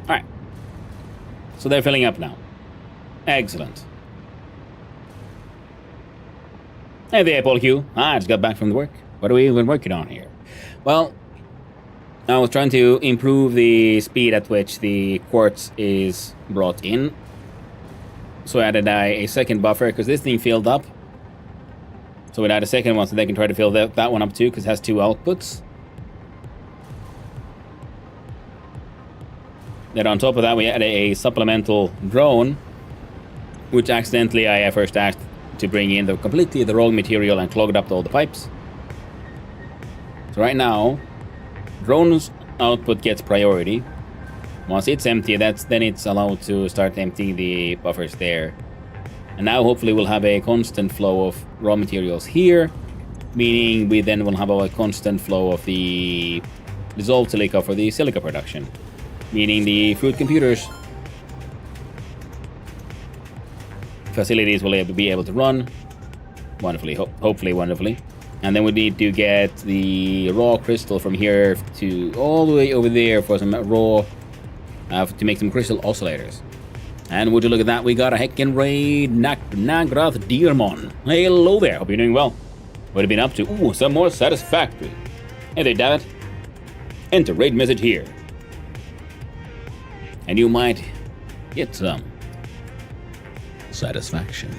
[SPEAKER 2] Alright. So they're filling up now. Excellent. Hey there, Paul Q. I just got back from the work. What are we even working on here? Well, I was trying to improve the speed at which the quartz is brought in. So I added a second buffer, because this thing filled up. So we'd add a second one so they can try to fill that one up too, because it has two outputs. Then on top of that, we added a supplemental drone, which accidentally I first asked to bring in completely the wrong material and clogged up all the pipes. So right now, drone's output gets priority. Once it's empty, then it's allowed to start emptying the buffers there. And now hopefully we'll have a constant flow of raw materials here, meaning we then will have a constant flow of the dissolved silica for the silica production. Meaning the fruit computers facilities will be able to run wonderfully, hopefully wonderfully. And then we need to get the raw crystal from here to all the way over there for some raw to make some crystal oscillators. And would you look at that, we got a heckin' raid Nagrath Dearmon. Hello there, hope you're doing well. What have you been up to? Ooh, some more Satisfactory. Hey there, David. Enter raid message here. And you might get some satisfaction.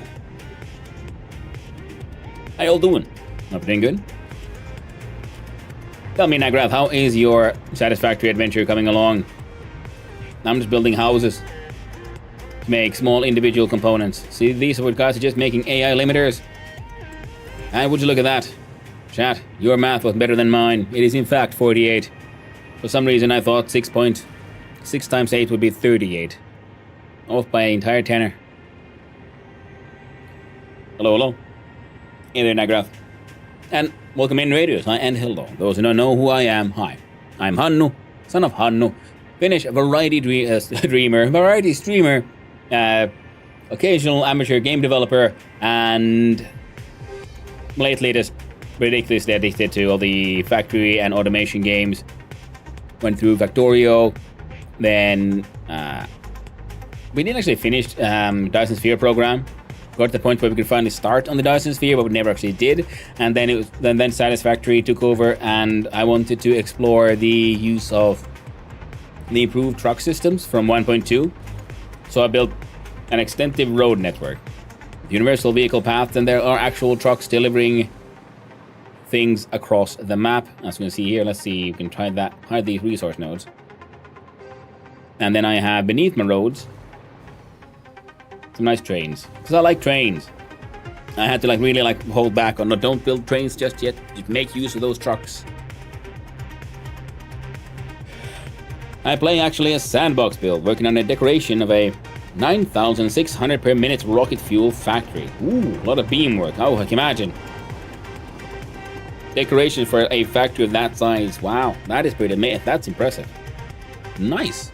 [SPEAKER 2] How y'all doing? Everything good? Tell me, Nagrath, how is your Satisfactory adventure coming along? I'm just building houses to make small individual components. See, these guys are just making AI limiters. And would you look at that? Chat, your math was better than mine. It is in fact 48. For some reason I thought 6 times 8 would be 38. Off by an entire tenner. Hello. Hey there, Nagrath. And welcome in, Radios. Hi, and hello. Those who don't know who I am, hi. I'm Hannu, son of Hannu, Finnish variety dreamer, variety streamer, occasional amateur game developer, and lately just ridiculously addicted to all the factory and automation games. Went through Factorio. Then we didn't actually finish Dyson Sphere program. Got to the point where we could finally start on the Dyson Sphere, but we never actually did. And then then Satisfactory took over, and I wanted to explore the use of the improved truck systems from 1.2. So I built an extensive road network, universal vehicle paths, and there are actual trucks delivering things across the map. As you can see here, let's see, you can try that, hide these resource nodes. And then I have beneath my roads some nice trains, because I like trains. I had to really hold back on don't build trains just yet. Just make use of those trucks. I play actually a sandbox build, working on a decoration of a 9,600 per minute rocket fuel factory. Ooh, a lot of beam work. Oh, I can imagine. Decoration for a factory of that size. Wow, that is pretty amazing. That's impressive. Nice.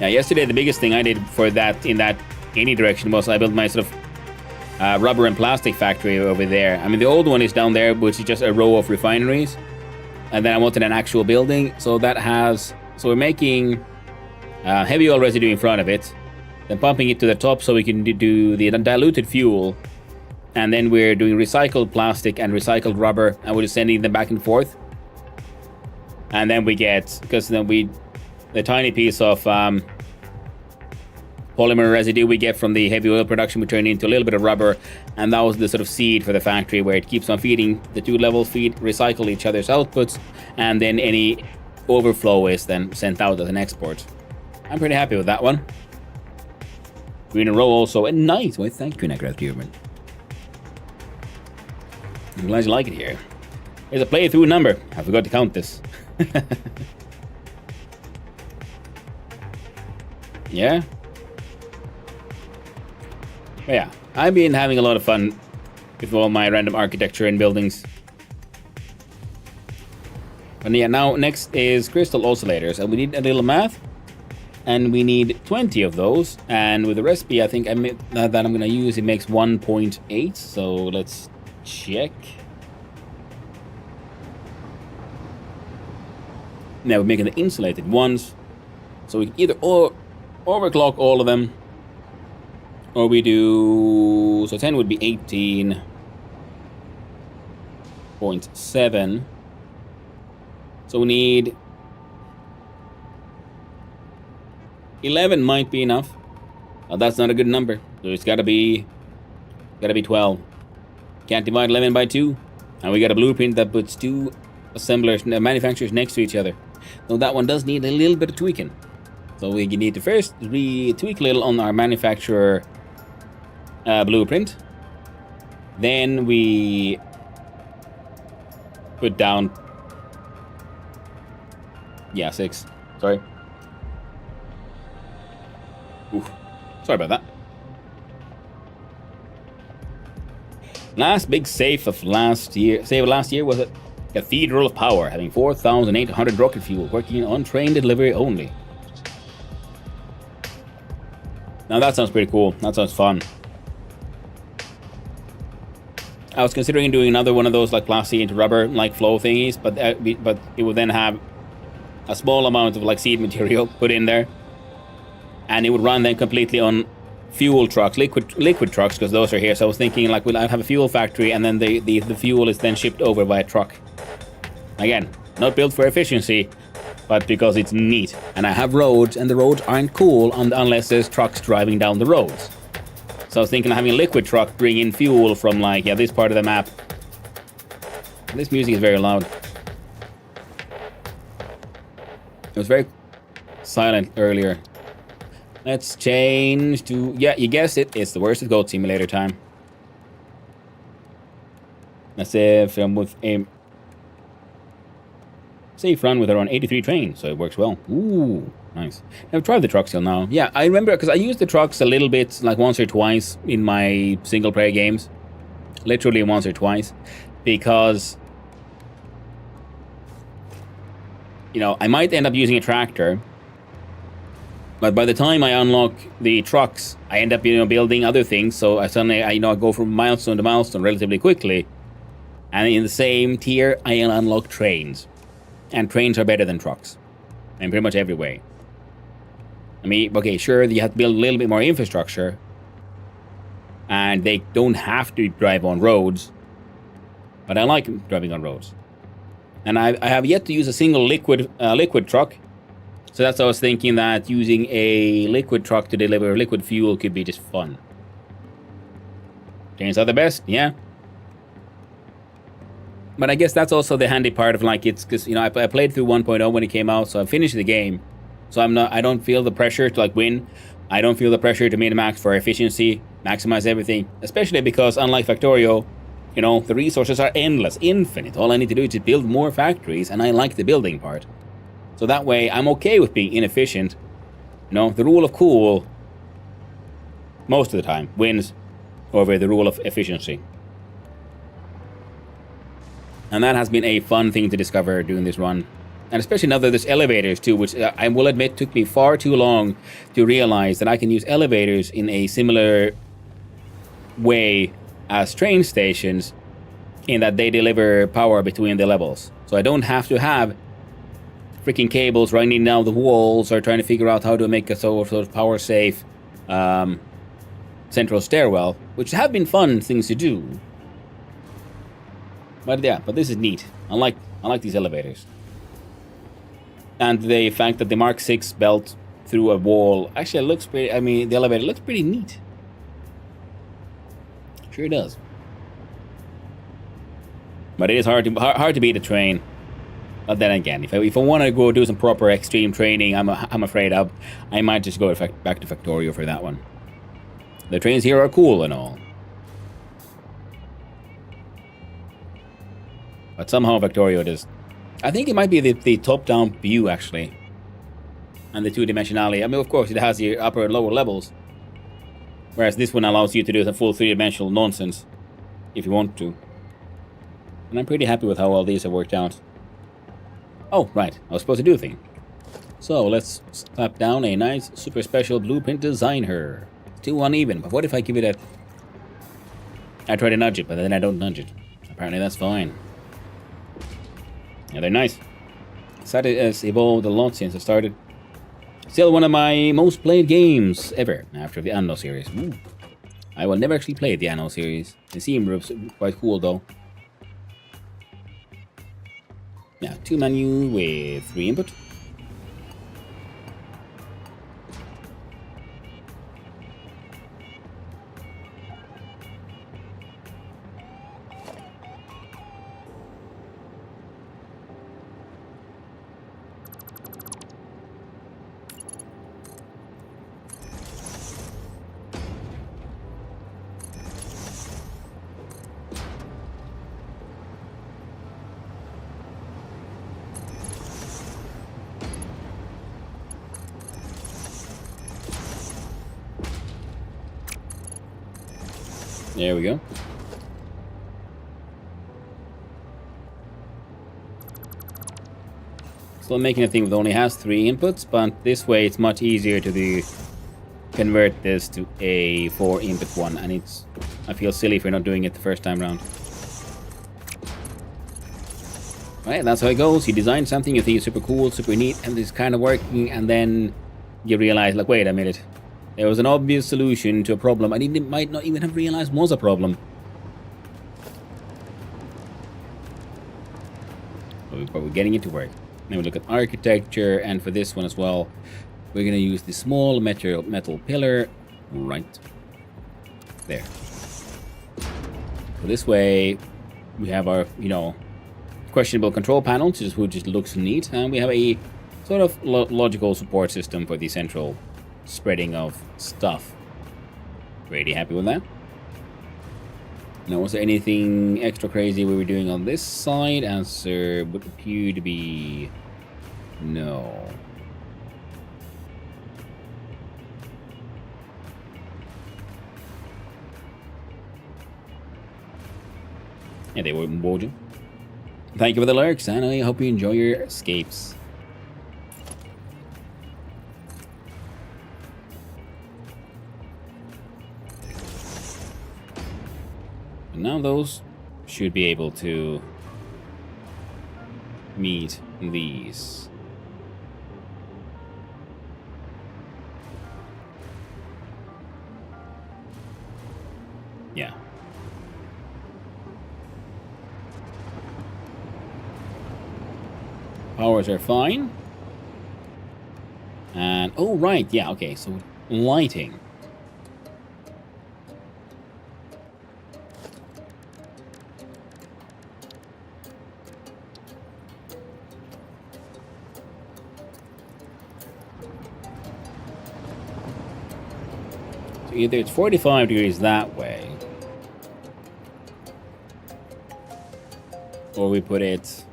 [SPEAKER 2] Yeah, yesterday the biggest thing I did for that in any direction was I built my sort of rubber and plastic factory over there. I mean, the old one is down there, which is just a row of refineries. and then I wanted an actual building. So we're making heavy oil residue in front of it, then pumping it to the top so we can do the diluted fuel, and then we're doing recycled plastic and recycled rubber, and we're just sending them back and forth. And then we get, because then the tiny piece of polymer residue we get from the heavy oil production, we turn into a little bit of rubber, and that was the sort of seed for the factory where it keeps on feeding the two levels, recycle each other's outputs, and then any overflow is then sent out as an export. I'm pretty happy with that one. Green and row also, and nice. Well, thank you, Necraft Human. I'm glad you like it here. There's a playthrough number. I forgot to count this. Yeah. But yeah, I've been having a lot of fun with all my random architecture and buildings. But yeah, now next is crystal oscillators, and we need a little math, and we need 20 of those. And with the recipe, I think that I'm gonna use, it makes 1.8. So let's check. Now we're making the insulated ones, so we can either overclock all of them, or we do, so 10 would be 18.7. So we need 11 might be enough. That's not a good number. So it's gotta be 12. Can't divide 11 by 2. And we got a blueprint that puts two manufacturers next to each other. So that one does need a little bit of tweaking. So we need to first tweak a little on our manufacturer blueprint. Then we put down, 6. Sorry. Oof. Sorry about that. Last big save of last year was a Cathedral of Power, having 4,800 rocket fuel, working on train delivery only. Now that sounds pretty cool. That sounds fun. I was considering doing another one of those like plastic into rubber like flow thingies, but it would then have a small amount of like seed material put in there, and it would run then completely on fuel trucks, liquid trucks, because those are here. So I was thinking like I'd have a fuel factory, and then the fuel is then shipped over by a truck. Again, not built for efficiency, but because it's neat. And I have roads, and the roads aren't cool unless there's trucks driving down the roads. So I was thinking of having a liquid truck bring in fuel from like, this part of the map. This music is very loud. It was very silent earlier. Let's change to, you guessed it, it's the worst of Goat Simulator time. Let's say film with a safe run with around 83 train, so it works well. Ooh, nice. I've tried the trucks till now. Yeah, I remember, because I used the trucks a little bit, like once or twice in my single player games. Literally once or twice. Because, I might end up using a tractor, but by the time I unlock the trucks, I end up, building other things. So I go from milestone to milestone relatively quickly. And in the same tier, I unlock trains. And trains are better than trucks. In pretty much every way. I mean, okay, sure, you have to build a little bit more infrastructure. And they don't have to drive on roads. But I like driving on roads. And I have yet to use a single liquid truck. So that's why I was thinking that using a liquid truck to deliver liquid fuel could be just fun. Trains are the best, yeah. But I guess that's also the handy part of like, it's because, I played through 1.0 when it came out, so I finished the game. So I don't feel the pressure to like win. I don't feel the pressure to min-max for efficiency, maximize everything. Especially because unlike Factorio, the resources are endless, infinite. All I need to do is just build more factories, and I like the building part. So that way, I'm okay with being inefficient. The rule of cool, most of the time, wins over the rule of efficiency. And that has been a fun thing to discover doing this run. And especially now that there's elevators too, which I will admit took me far too long to realize that I can use elevators in a similar way as train stations in that they deliver power between the levels. So I don't have to have freaking cables running down the walls or trying to figure out how to make a sort of power safe central stairwell, which have been fun things to do. But yeah, but this is neat. I like these elevators. And the fact that the Mark 6 belt through a wall actually looks pretty, I mean, the elevator looks pretty neat. Sure does. But it is hard to beat a train. But then again, if I want to go do some proper extreme training, I'm afraid I might just go back to Factorio for that one. The trains here are cool and all. But somehow Factorio just... I think it might be the top-down view, actually. And the two-dimensionality. I mean, of course, it has the upper and lower levels. Whereas this one allows you to do some full three-dimensional nonsense. If you want to. And I'm pretty happy with how all these have worked out. Oh, right. I was supposed to do a thing. So, let's slap down a nice, super special blueprint design here. It's too uneven, but what if I give it a... I try to nudge it, but then I don't nudge it. Apparently that's fine. Yeah, they're nice. Satis has evolved a lot since I started. Still one of my most played games ever after the Anno series. Ooh. I will never actually play the Anno series. They seem quite cool though. Yeah, 2 menu with 3 input. There we go. Still making a thing that only has 3 inputs, but this way it's much easier to convert this to a 4 input one, and it's... I feel silly for not doing it the first time round. Right, that's how it goes. You design something, you think it's super cool, super neat, and it's kind of working, and then you realize, like, wait a minute. There was an obvious solution to a problem I might not even have realized was a problem. But we're getting it to work. Then we look at architecture, and for this one as well, we're going to use the small metal pillar right there. So this way, we have our, questionable control panel, which just looks neat, and we have a sort of logical support system for the central spreading of stuff. Pretty happy with that. Now, was there anything extra crazy we were doing on this side? Answer would appear to be no. Yeah, they were Bojan. Thank you for the lurks, and I hope you enjoy your escapes. Now those should be able to meet these. Yeah. Powers are fine. And, oh right, yeah, okay, so lighting. Either it's 45 degrees that way, or we put it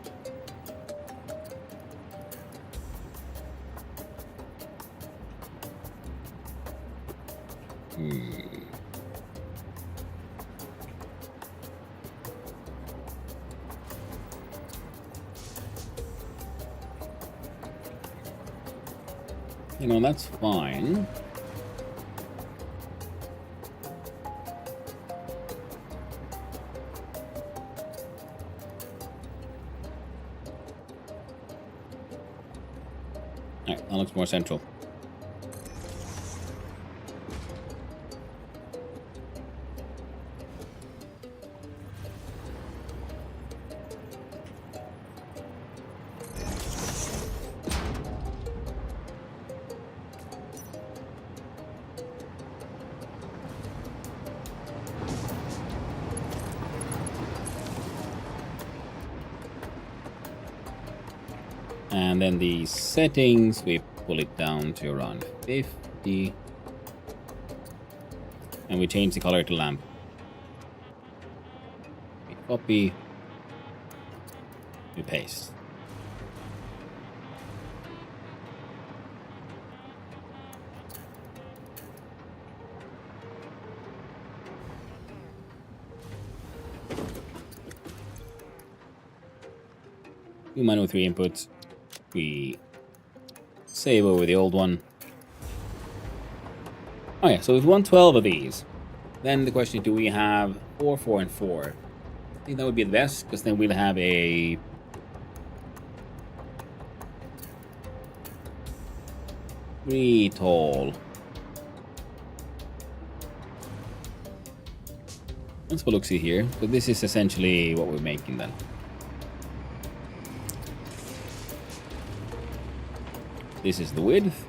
[SPEAKER 2] that's fine. Alright, that looks more central. And then the settings, we pull it down to around 50. And we change the color to lamp. We copy. We paste. Do manual 3 inputs. We save over the old one. Oh yeah, so we've won 12 of these. Then the question is, do we have 4, 4, and 4? I think that would be the best, because then we'll have a... pretty tall. Let's go look see here. So this is essentially what we're making then. This is the width.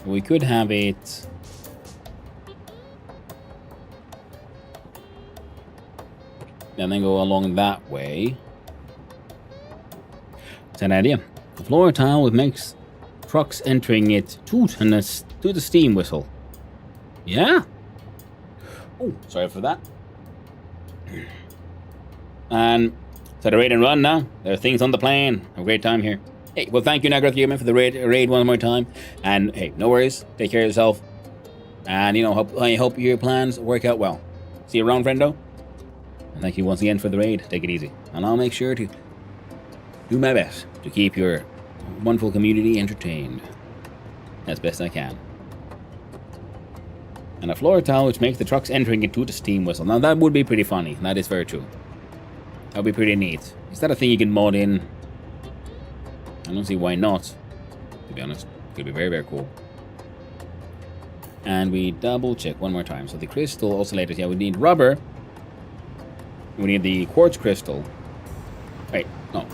[SPEAKER 2] We could have it and then go along that way. It's an idea. The floor tile would make trucks entering it toot and to the steam whistle. Yeah? Oh, sorry for that. And so the raid and run now. There are things on the plan. Have a great time here. Hey, well, thank you, Nagarth Human, for the raid one more time. And hey, no worries. Take care of yourself. And, you know, I hope your plans work out well. See you around, friendo. And thank you once again for the raid. Take it easy. And I'll make sure to do my best to keep your wonderful community entertained as best I can. And a floor tile which makes the trucks entering into the steam whistle. Now that would be pretty funny. That is very true. That would be pretty neat. Is that a thing you can mod in? I don't see why not, to be honest. It could be very, very cool. And we double check one more time. So the crystal oscillators, yeah, we need rubber. We need the quartz crystal. Wait, no.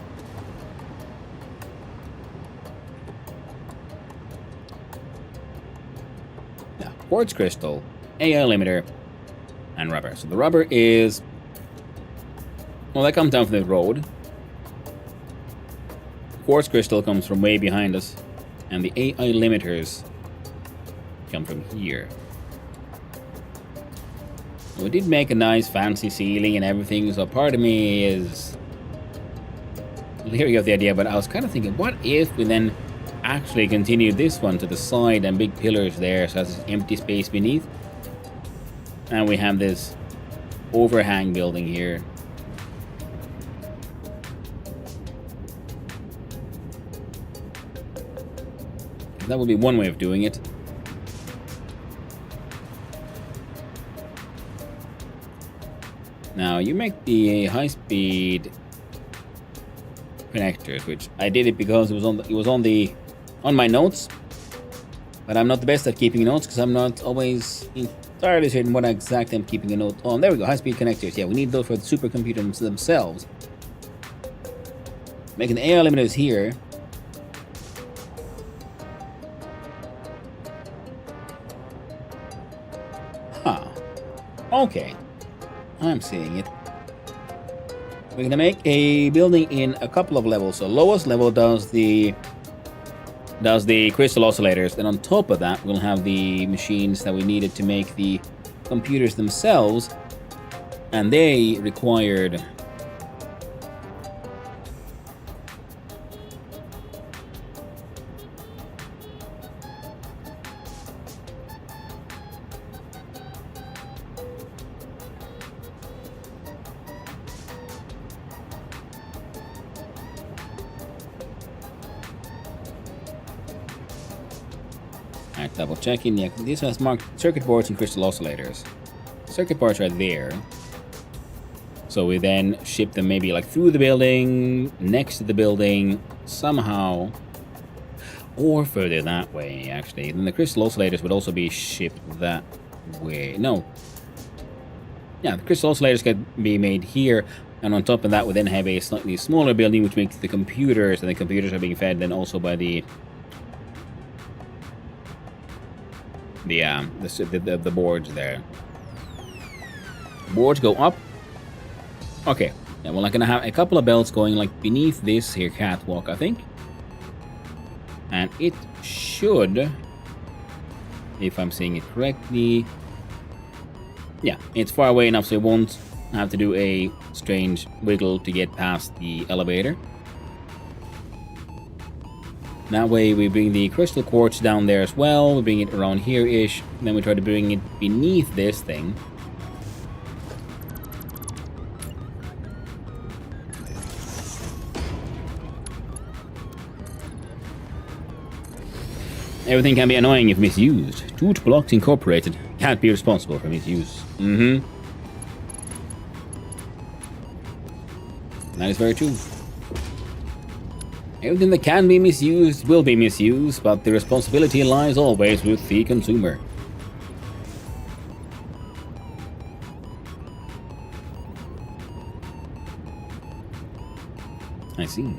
[SPEAKER 2] Yeah, quartz crystal, AI limiter, and rubber. So the rubber is... well, that comes down from the road. Quartz crystal comes from way behind us. And the AI limiters come from here. We did make a nice fancy ceiling and everything, so part of me is leery of the idea, but I was kind of thinking, what if we then actually continue this one to the side and big pillars there, so that's empty space beneath? And we have this overhang building here. That would be one way of doing it. Now you make the high-speed connectors, which I did it because it was on my notes, but I'm not the best at keeping notes because I'm not always entirely certain what exactly I'm keeping a note on. There we go, high-speed connectors. Yeah, we need those for the supercomputers themselves. Making the AI limiters here. Huh. Okay. I'm seeing it. We're gonna make a building in a couple of levels. So lowest level does the crystal oscillators. Then on top of that, we'll have the machines that we needed to make the computers themselves, and they required double checking. Yeah, this has marked circuit boards and crystal oscillators. Circuit boards right there. So we then ship them maybe like through the building, next to the building, somehow, or further that way, actually. Then the crystal oscillators would also be shipped that way. No. Yeah, the crystal oscillators can be made here, and on top of that we then have a slightly smaller building, which makes the computers, and the computers are being fed then also by the boards there. Boards go up. Okay, yeah, well, I'm gonna have a couple of belts going like beneath this here catwalk, I think. And it should, if I'm seeing it correctly, yeah, it's far away enough so it won't have to do a strange wiggle to get past the elevator. That way we bring the crystal quartz down there as well, we bring it around here-ish, then we try to bring it beneath this thing. Everything can be annoying if misused. Toot Blocks Incorporated can't be responsible for misuse. That is very true. Everything that can be misused will be misused, but the responsibility lies always with the consumer. I see.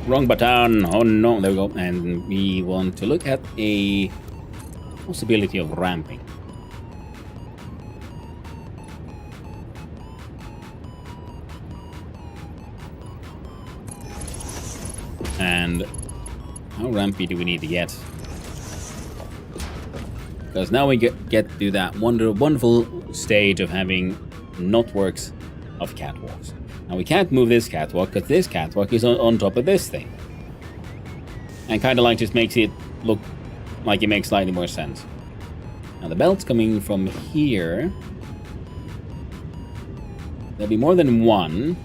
[SPEAKER 2] Wrong button. Oh no, there we go. And we want to look at a possibility of ramping. And how rampy do we need to get? Because now we get to that wonderful stage of having knotworks of catwalks. Now we can't move this catwalk because this catwalk is on top of this thing. And kind of like just makes it look like it makes slightly more sense. Now the belt's coming from here. There'll be more than one.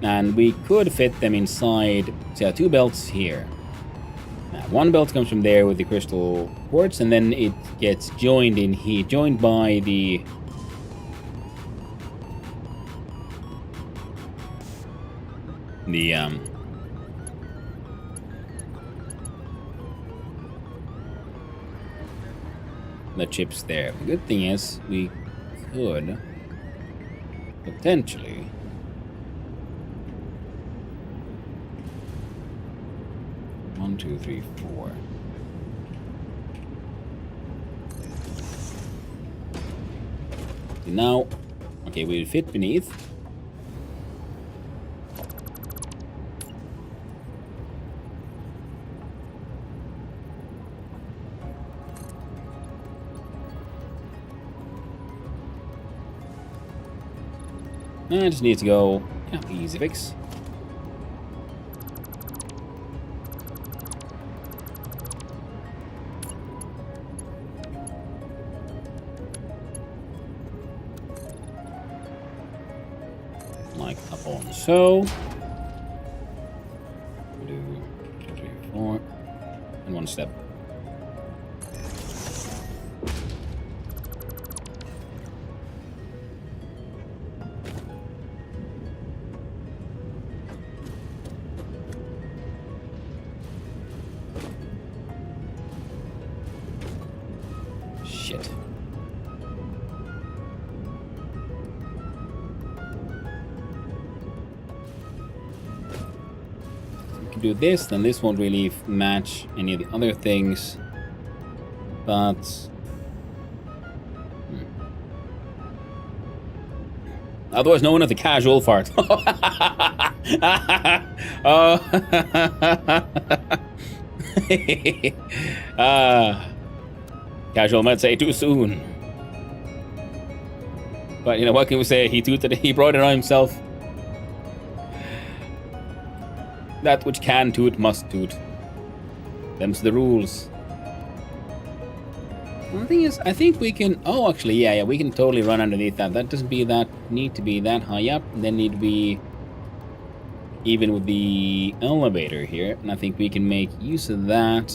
[SPEAKER 2] And we could fit them inside. So yeah, two belts here. Now one belt comes from there with the crystal quartz, and then it gets joined in here, joined by the chips there. The good thing is we could potentially one, two, three, four. Now, okay, we'll fit beneath. I just need to go, yeah, easy fix. Like upon so. 2, 3, 4, and one step. Shit. We can do this, then this won't really match any of the other things. But otherwise known as the casual fart. Casual might say too soon. But you know, what can we say? He brought it on himself. That which can toot must toot. Them's the rules. Well, the thing is, I think we can... Oh, actually, yeah, we can totally run underneath that. That doesn't need to be that high up. And then need to be even with the elevator here. And I think we can make use of that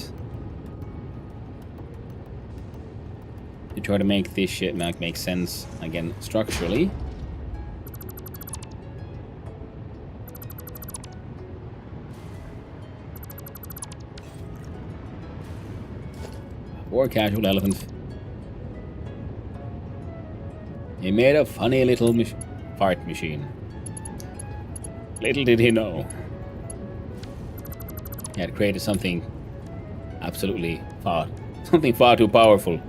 [SPEAKER 2] to try to make this shit make sense, again, structurally. Or casual elephant. He made a funny little fart machine. Little did he know. He had created something absolutely far too powerful.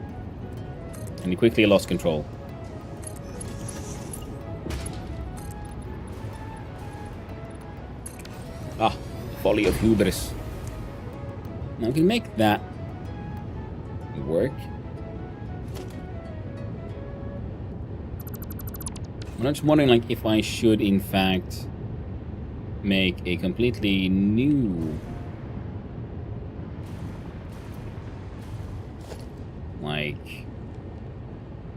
[SPEAKER 2] And he quickly lost control. Ah, folly of hubris. Now we can make that work. I'm just wondering, like, if I should in fact make a completely new, like,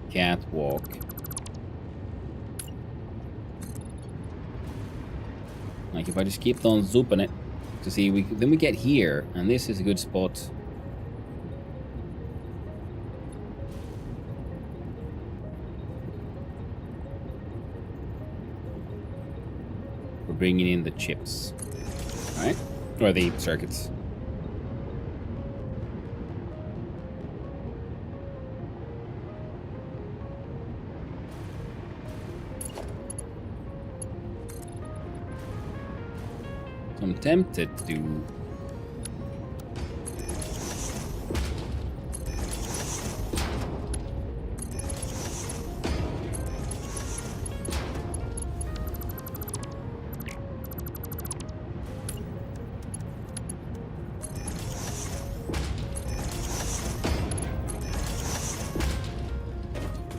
[SPEAKER 2] catwalk. Like, if I just keep on zooping it to see, then we get here, and this is a good spot. We're bringing in the chips, right? Or the circuits. I'm tempted to do...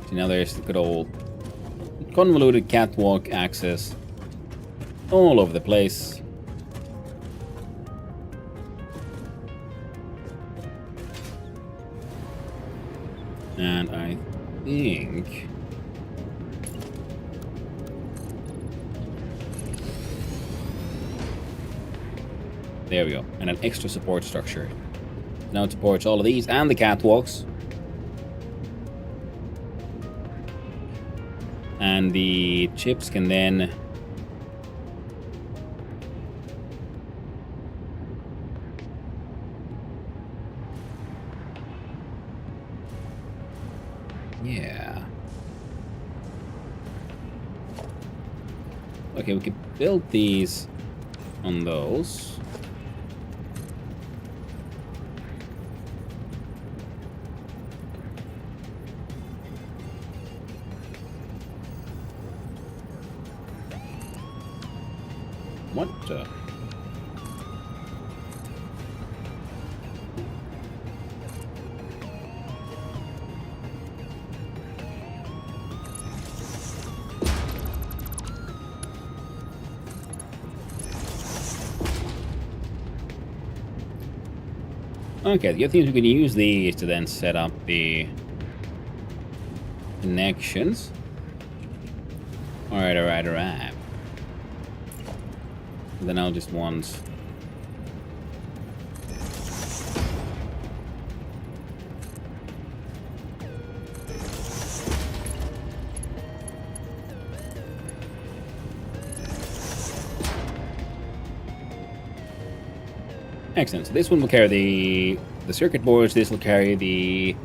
[SPEAKER 2] So now there's the good old convoluted catwalk access all over the place. And I think... There we go. And an extra support structure. Now it supports all of these and the catwalks. And the chips can then... Yeah. Okay, we can build these on those. What the? Okay, the other thing is we can use these to then set up the connections. Alright. Then I'll just want... Excellent. So this one will carry the circuit boards. This will carry the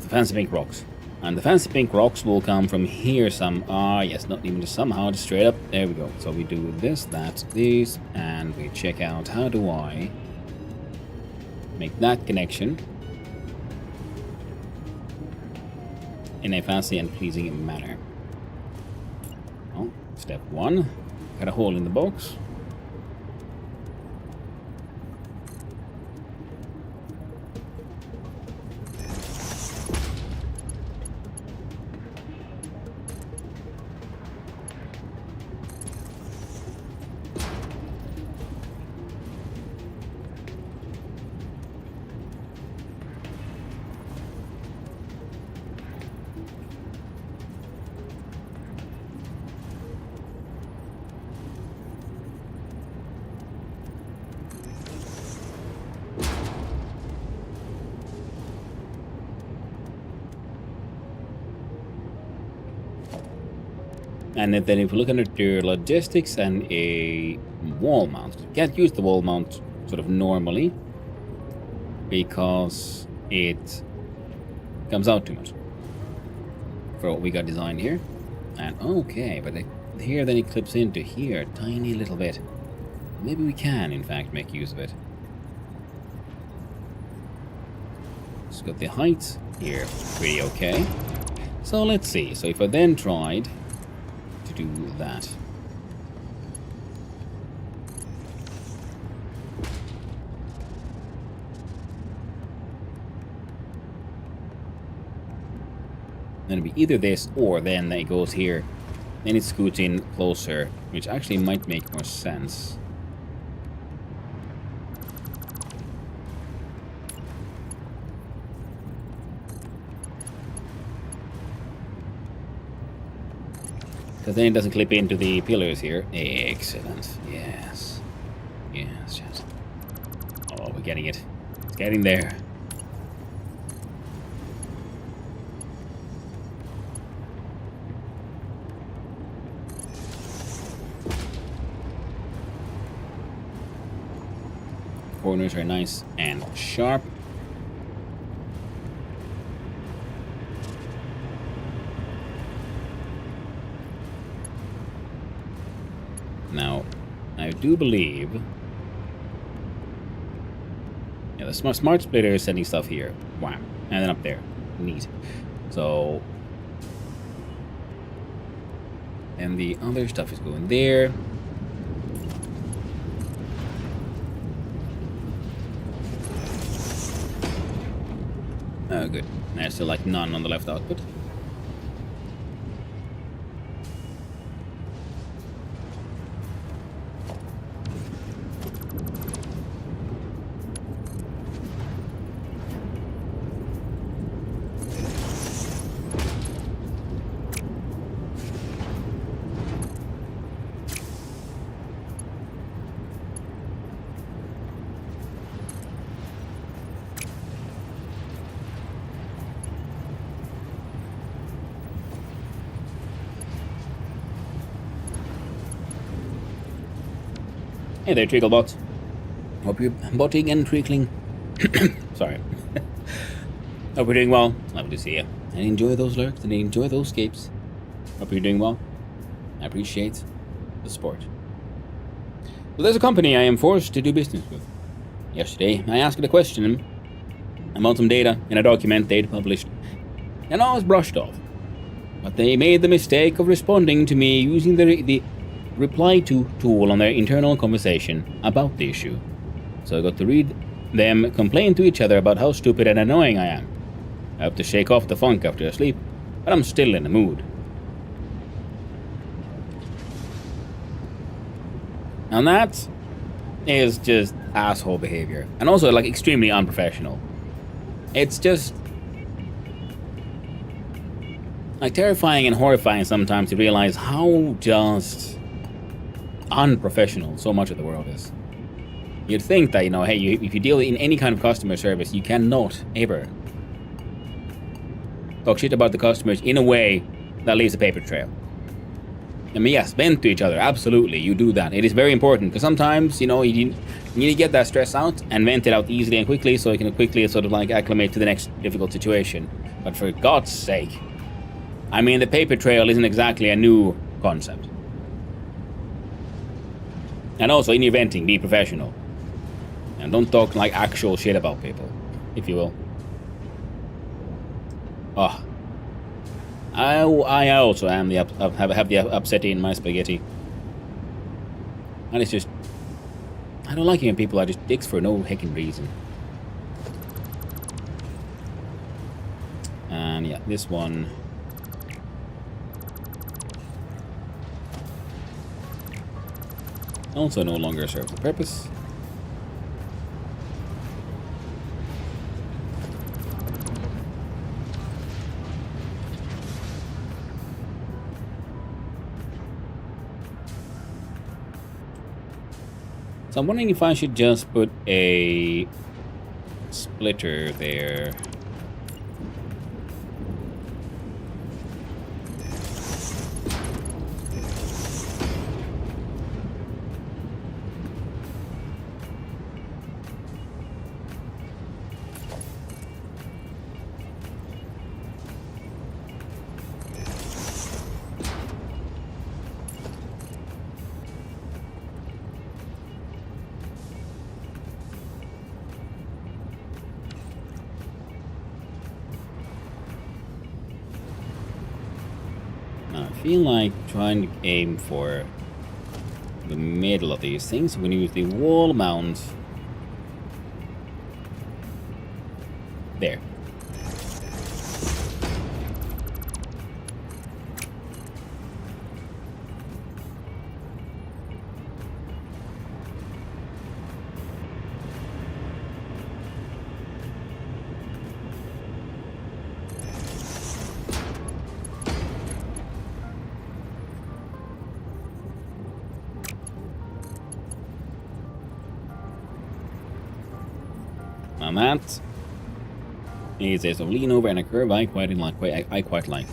[SPEAKER 2] fancy pink rocks. And the fancy pink rocks will come from here some... yes, not even just somehow, just straight up. There we go. So we do this, that, this, and we check out how do I make that connection in a fancy and pleasing manner. Oh, step one. Got a hole in the box. And then if you look under your logistics and a wall mount, you can't use the wall mount sort of normally because it comes out too much for what we got designed here. And okay, but here then it clips into here a tiny little bit. Maybe we can in fact make use of it. It's got the height here pretty okay. So let's see. So if I then tried to do that. Then it'd be either this or then it goes here. Then it scoots in closer, which actually might make more sense. Because then it doesn't clip into the pillars here. Excellent. Yes. Yes, yes. Oh, we're getting it. It's getting there. Corners are nice and sharp. Now, I do believe... Yeah, the smart splitter is sending stuff here. Wow. And then up there. Neat. So... And the other stuff is going there. Oh, good. There's still like none on the left output. Hey there, Tricklebots. Hope you're botting and trickling. Sorry. Hope you're doing well. Lovely to see you. And enjoy those lurks and enjoy those escapes. Hope you're doing well. I appreciate the support. Well, there's a company I am forced to do business with. Yesterday, I asked a question about some data in a document they'd published, and I was brushed off. But they made the mistake of responding to me using the reply to tool on their internal conversation about the issue. So I got to read them complain to each other about how stupid and annoying I am. I hope to shake off the funk after I sleep, but I'm still in the mood. And that is just asshole behavior. And also like extremely unprofessional. It's just like terrifying and horrifying sometimes to realize how just unprofessional so much of the world is. You'd think that, hey, if you deal in any kind of customer service, you cannot ever talk shit about the customers in a way that leaves a paper trail. I mean, yes, vent to each other, absolutely, you do that. It is very important, because sometimes, you need to get that stress out and vent it out easily and quickly so you can quickly sort of like acclimate to the next difficult situation. But for God's sake, I mean, the paper trail isn't exactly a new concept. And also, in your venting, be professional. And don't talk like actual shit about people, if you will. Oh. I also am have the upsetting in my spaghetti. And it's just... I don't like it when people are just dicks for no heckin' reason. And yeah, this one... also no longer serves the purpose. So I'm wondering if I should just put a splitter there. feel like trying to aim for the middle of these things. We're going to use the wall mount. There. And that is a lean over and a curve I quite like. I quite like.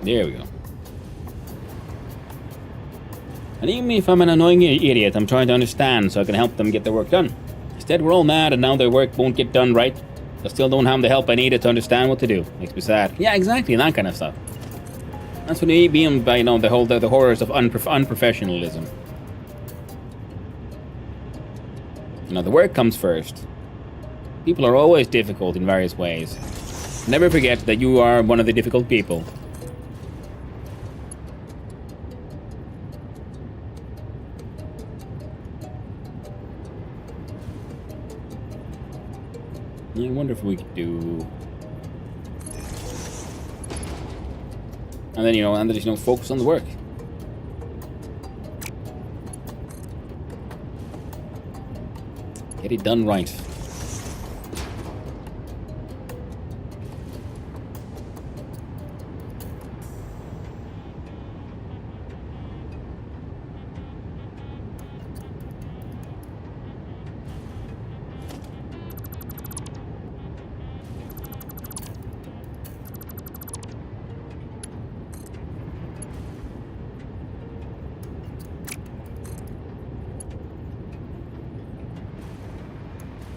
[SPEAKER 2] There we go. And even if I'm an annoying idiot, I'm trying to understand so I can help them get their work done. Instead, we're all mad and now their work won't get done right. I still don't have the help I needed to understand what to do. Makes me sad. Yeah, exactly, that kind of stuff. That's what you mean by, you know, the horrors of unprofessionalism. You know, the work comes first. People are always difficult in various ways. Never forget that you are one of the difficult people. I wonder if we could do... And then, you know, just, you know, focus on the work. Get it done right.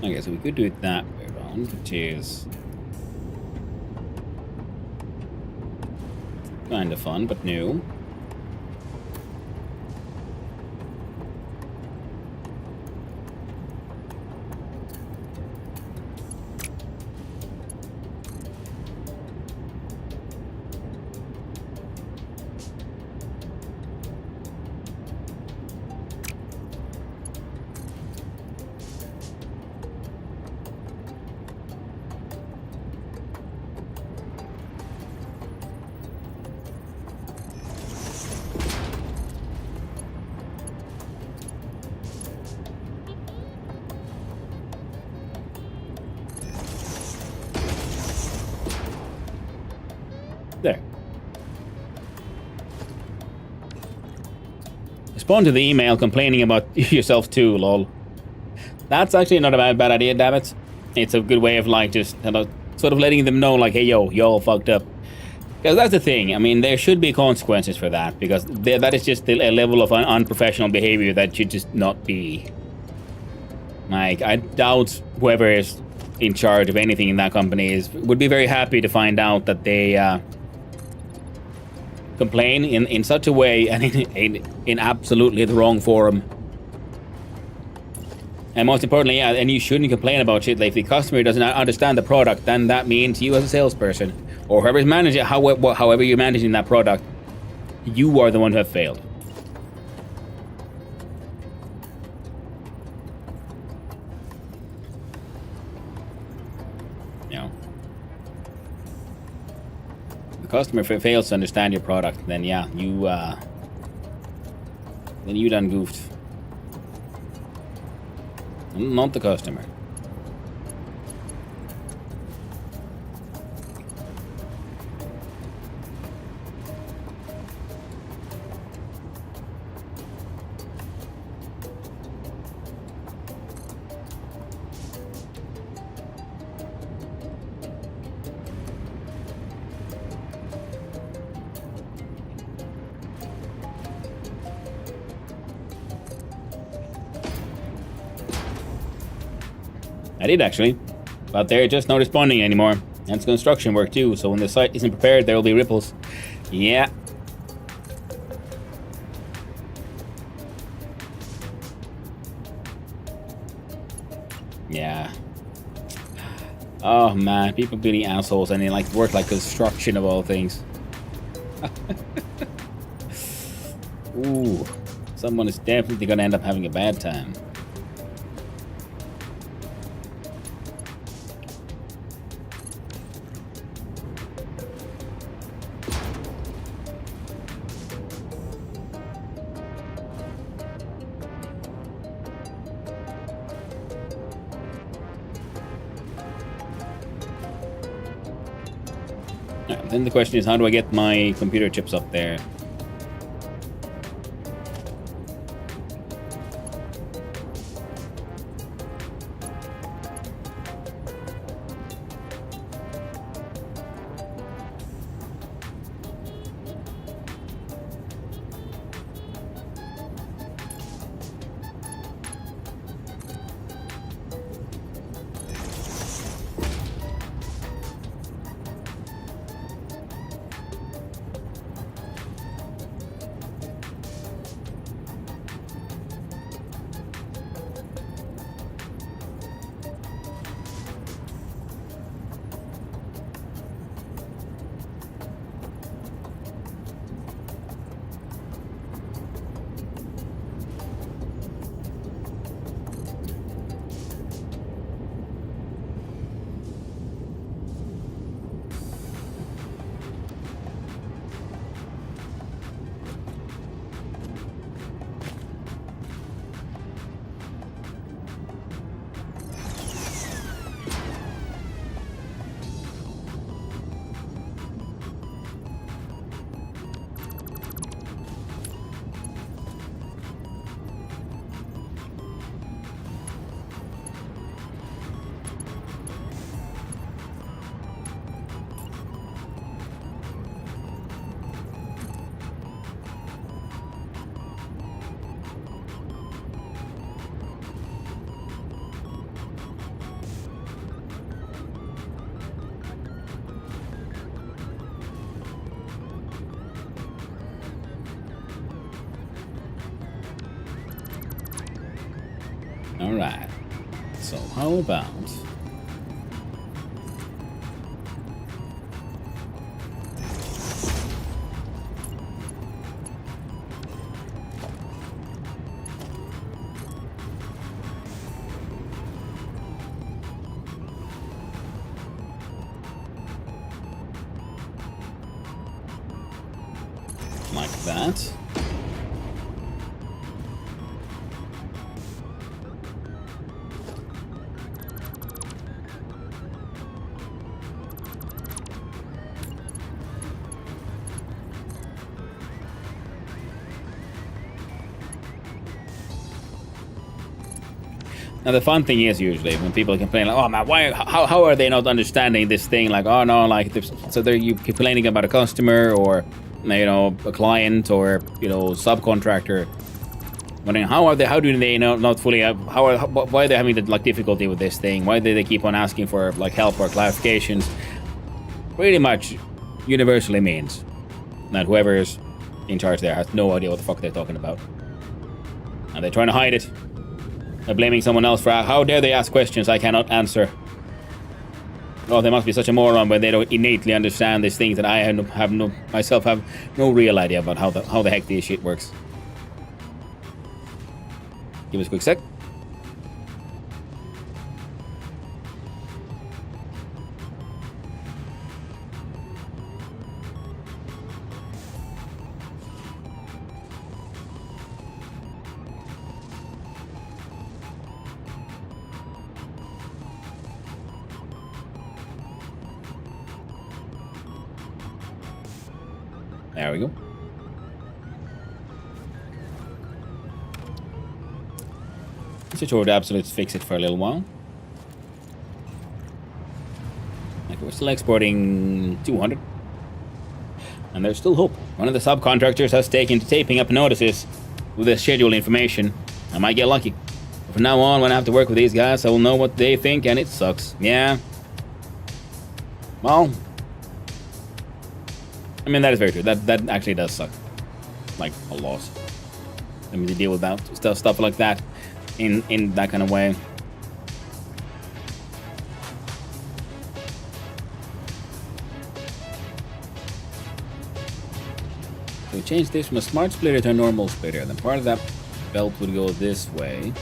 [SPEAKER 2] Okay, so we could do it that way around, which is kind of fun, but new. There. Respond to the email complaining about yourself too, lol. That's actually not a bad idea, damn it. It's a good way of, like, just sort of letting them know, like, hey, yo, y'all fucked up. Because that's the thing. I mean, there should be consequences for that, because that is just a level of unprofessional behavior that should just not be. Like, I doubt whoever is in charge of anything in that company would be very happy to find out that they complain in such a way and in absolutely the wrong forum. And most importantly, yeah, and you shouldn't complain about shit. Like, if the customer doesn't understand the product, then that means you as a salesperson, or whoever's managing, however you're managing that product, you are the one who have failed. You know, if the customer fails to understand your product, then yeah, you done goofed. Not the customer. I did actually, but they're just not responding anymore. And it's construction work too, so when the site isn't prepared, there will be ripples. Yeah. Yeah. Oh man, people being assholes and they like work like construction of all things. Ooh, someone is definitely gonna end up having a bad time. Then the question is, how do I get my computer chips up there? Alright, so how about... like that. Now the fun thing is usually when people complain like, "Oh man, how are they not understanding this thing?" Like, "Oh no, like so they're you complaining about a customer or a client or subcontractor." Wondering how do they not fully why are they having the difficulty with this thing? Why do they keep on asking for help or clarifications? Pretty much universally means that whoever's in charge there has no idea what the fuck they're talking about, and they're trying to hide it. They're blaming someone else for how dare they ask questions I cannot answer. Oh, they must be such a moron when they don't innately understand these things that I have no real idea about how the heck this shit works. Give us a quick sec. There we go. Switch over to Absolute to fix it for a little while. We're still exporting 200. And there's still hope. One of the subcontractors has taken to taping up notices with the schedule information. I might get lucky. From now on, when I have to work with these guys, I will know what they think, and it sucks. Yeah. Well, I mean, that is very true. That actually does suck. Like, a lot. I mean, to deal with that stuff like that in that kind of way. So we change this from a smart splitter to a normal splitter. Then part of that belt would go this way.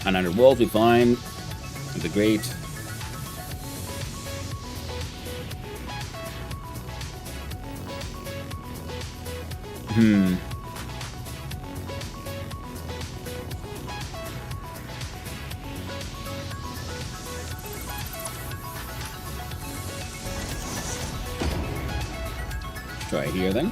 [SPEAKER 2] And under walls we find the great try here then.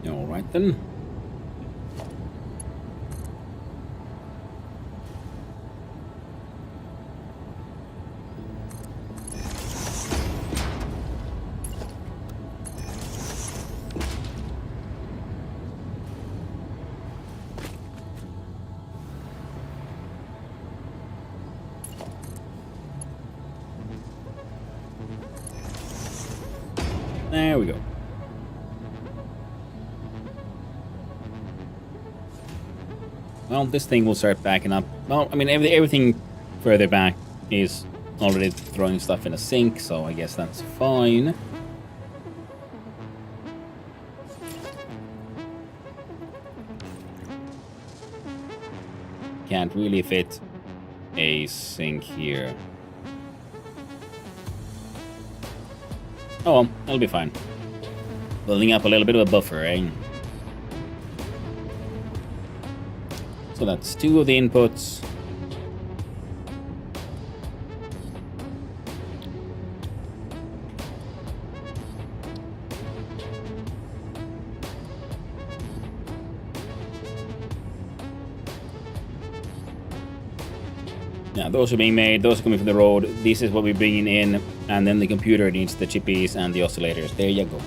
[SPEAKER 2] Alright then. There we go. Well, this thing will start backing up. Well, I mean, everything further back is already throwing stuff in a sink, so I guess that's fine. Can't really fit a sink here. Oh well, it'll be fine. Building up a little bit of a buffer, eh? So that's 2 of the inputs. Yeah, those are being made, those are coming from the road. This is what we're bringing in, and then the computer needs the chippies and the oscillators. There you go.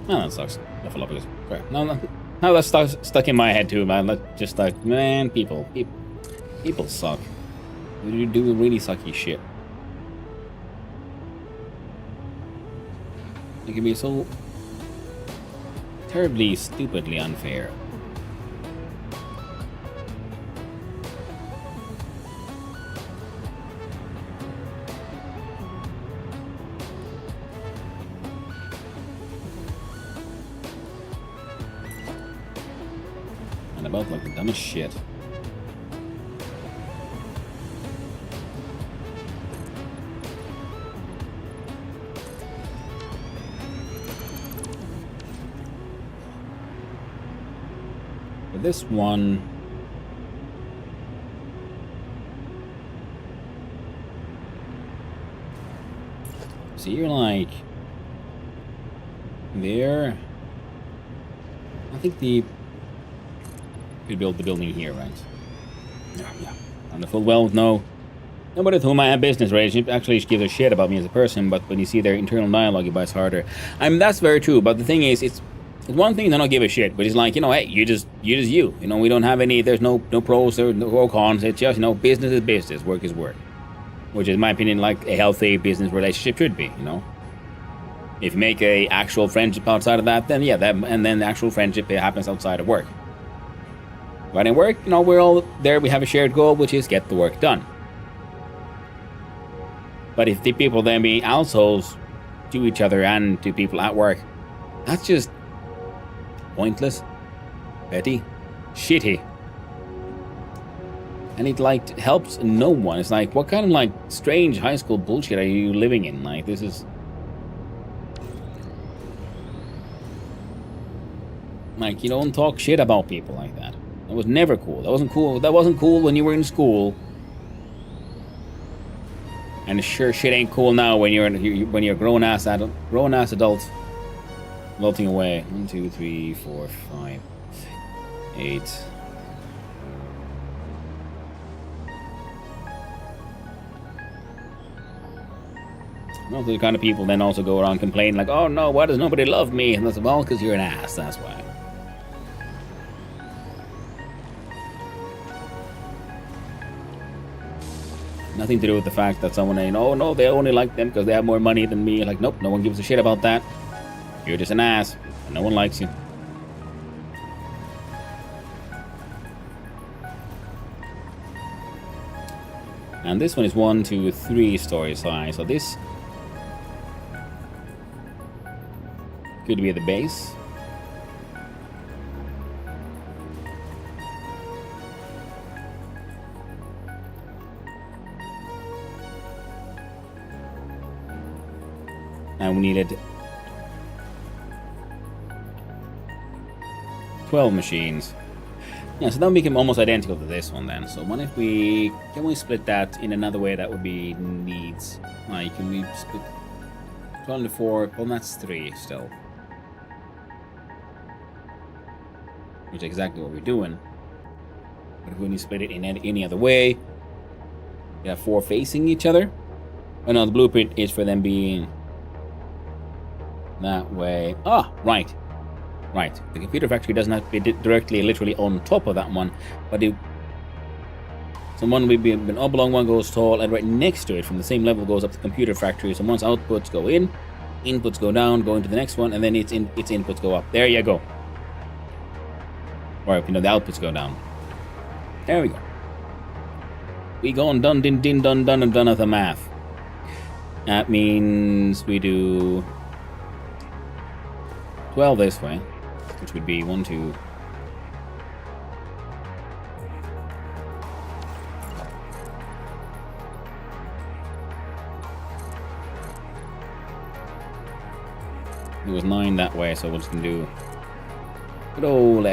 [SPEAKER 2] Oh, that sucks. Now that's stuck in my head too, man. Like, just like, man, people suck. You do really sucky shit. It can be so terribly, stupidly unfair. About like the dumbest shit. this one. So you're like there. I think the could build the building here, right? Yeah. On the full well, no. Nobody with whom I have business relationship actually gives a shit about me as a person, but when you see their internal dialogue, it bites harder. I mean, that's very true, but the thing is, it's one thing to not give a shit, but it's like, hey, you just you. You know, we don't have any, there's no pros or no cons, it's just, business is business, work is work. Which is, in my opinion, like a healthy business relationship should be, If you make a actual friendship outside of that, then yeah, and then the actual friendship happens outside of work. But in work, we're all there, we have a shared goal, which is get the work done. But if the people then being assholes to each other and to people at work, that's just pointless, petty, shitty. And it, helps no one. It's like, what kind of, strange high school bullshit are you living in? This is... you don't talk shit about people like that. That was never cool. That wasn't cool. That wasn't cool when you were in school. And sure shit ain't cool now when you're grown ass adult, melting away. 1, 2, 3, 4, 5, 8. Most of the kind of people then also go around complaining like, oh no, why does nobody love me? And that's, well, because you're an ass, that's why. Nothing to do with the fact that someone ain't, oh no, they only like them because they have more money than me. Like, nope, no one gives a shit about that. You're just an ass, and no one likes you. And this one is 1, 2, 3 stories high, so this could be at the base. And we needed 12 machines. Yeah, so that would make them almost identical to this one then. So what if can we split that in another way that would be needs? Can we split 12 to 4? Well, that's 3 still. Which is exactly what we're doing. But if we split it in any other way, we have 4 facing each other. Oh no, the blueprint is for them being that way. Ah, right. Right. The computer factory doesn't have to be directly, literally on top of that one, but one will be an oblong, one goes tall, and right next to it, from the same level, goes up the computer factory. So once outputs go in, inputs go down, go into the next one, and then its inputs go up. There you go. Or the outputs go down. There we go. We go and done, din, done, and done at the math. That means we do 12 this way, which would be 1, 2. It was 9 that way, so we're just gonna do good old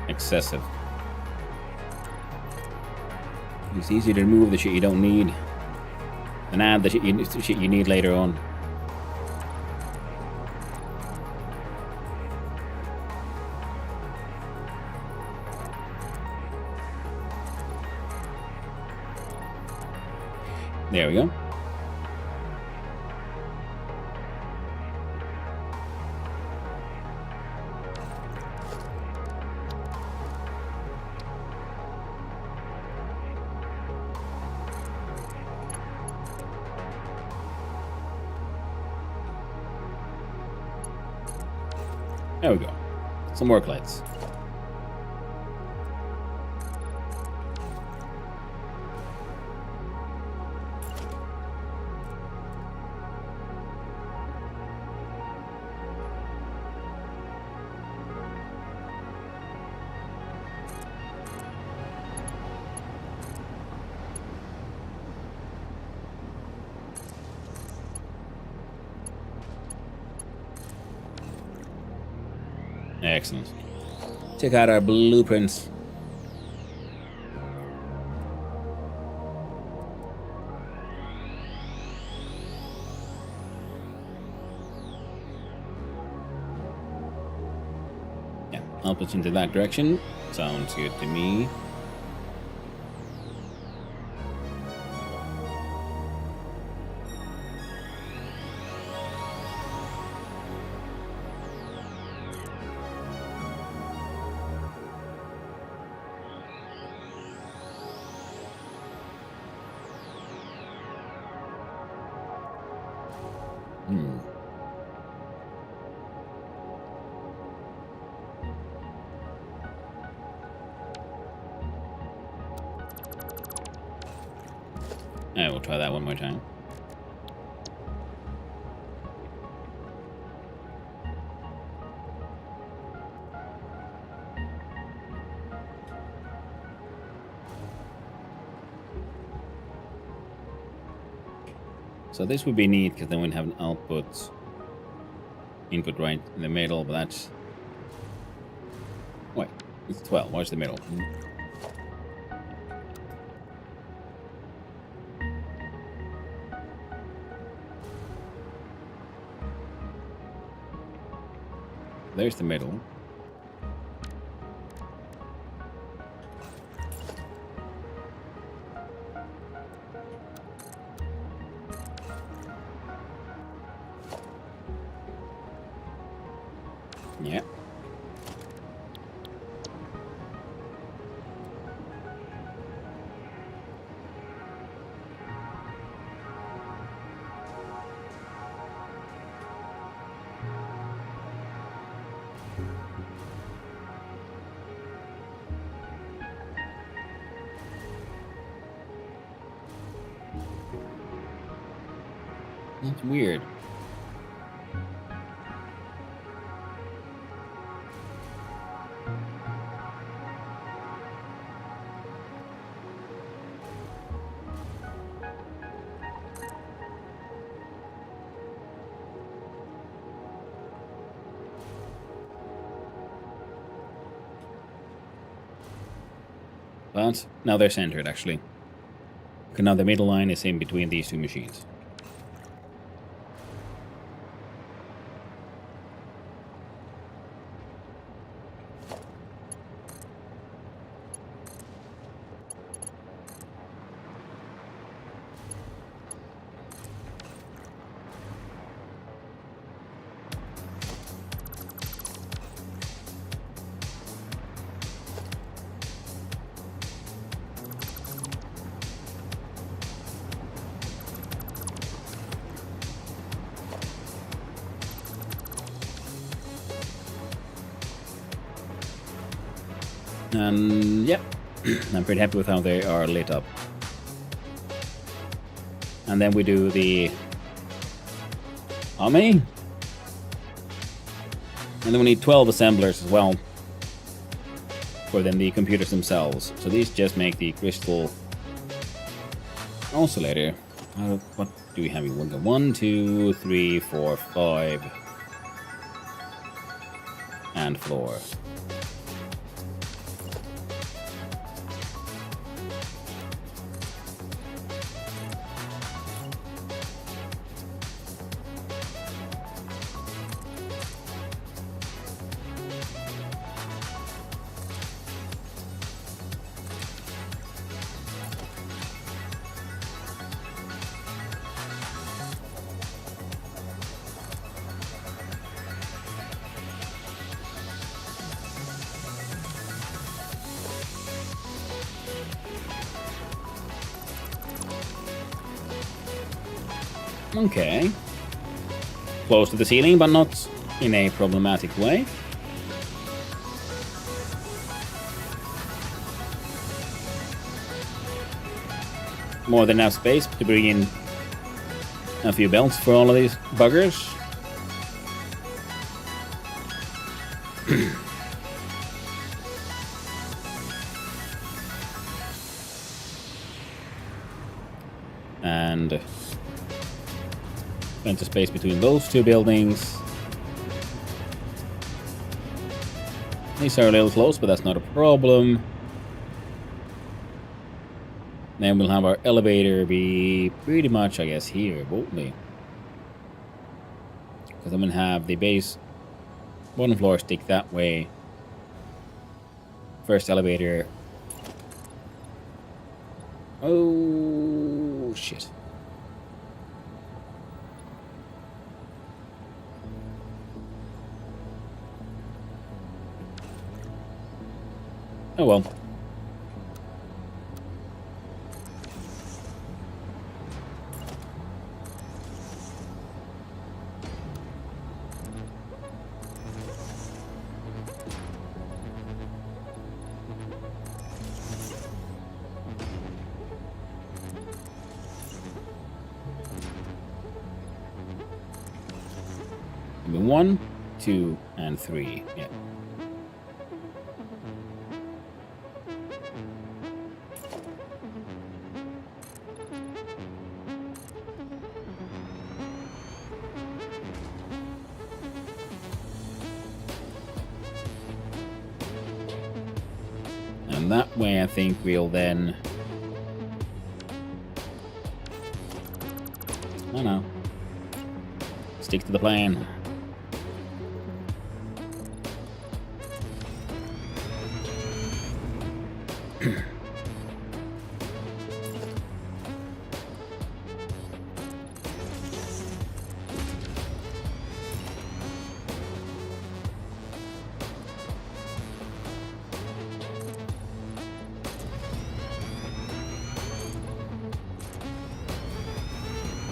[SPEAKER 2] excessive. It's easier to remove the shit you don't need than add the shit you need later on. There we go. There we go. Some work lights. Excellent. check out our blueprints. Yeah, outputs into that direction. Sounds good to me. I will try that one more time. So this would be neat because then we'd have an input right in the middle, but that's... Wait, it's 12. Where's the middle? There's the middle. Yeah. That's weird. But now they're centered, actually. Okay, now the middle line is in between these two machines. And yep, I'm pretty happy with how they are lit up. And then we do the... How many? And then we need 12 assemblers as well for then the computers themselves. So these just make the crystal oscillator. What do we have? We got 1, 2, 3, 4, 5, and floor. Okay. Close to the ceiling, but not in a problematic way. More than enough space to bring in a few belts for all of these buggers. And plenty of space between those two buildings. These are a little close, but that's not a problem. Then we'll have our elevator be pretty much, I guess, here, won't we? Because I'm going to have the base bottom floor stick that way. First elevator. Oh, shit. Oh well. Number 1, 2, and 3. Yeah. And that way, I think we'll then... Oh no. Stick to the plan.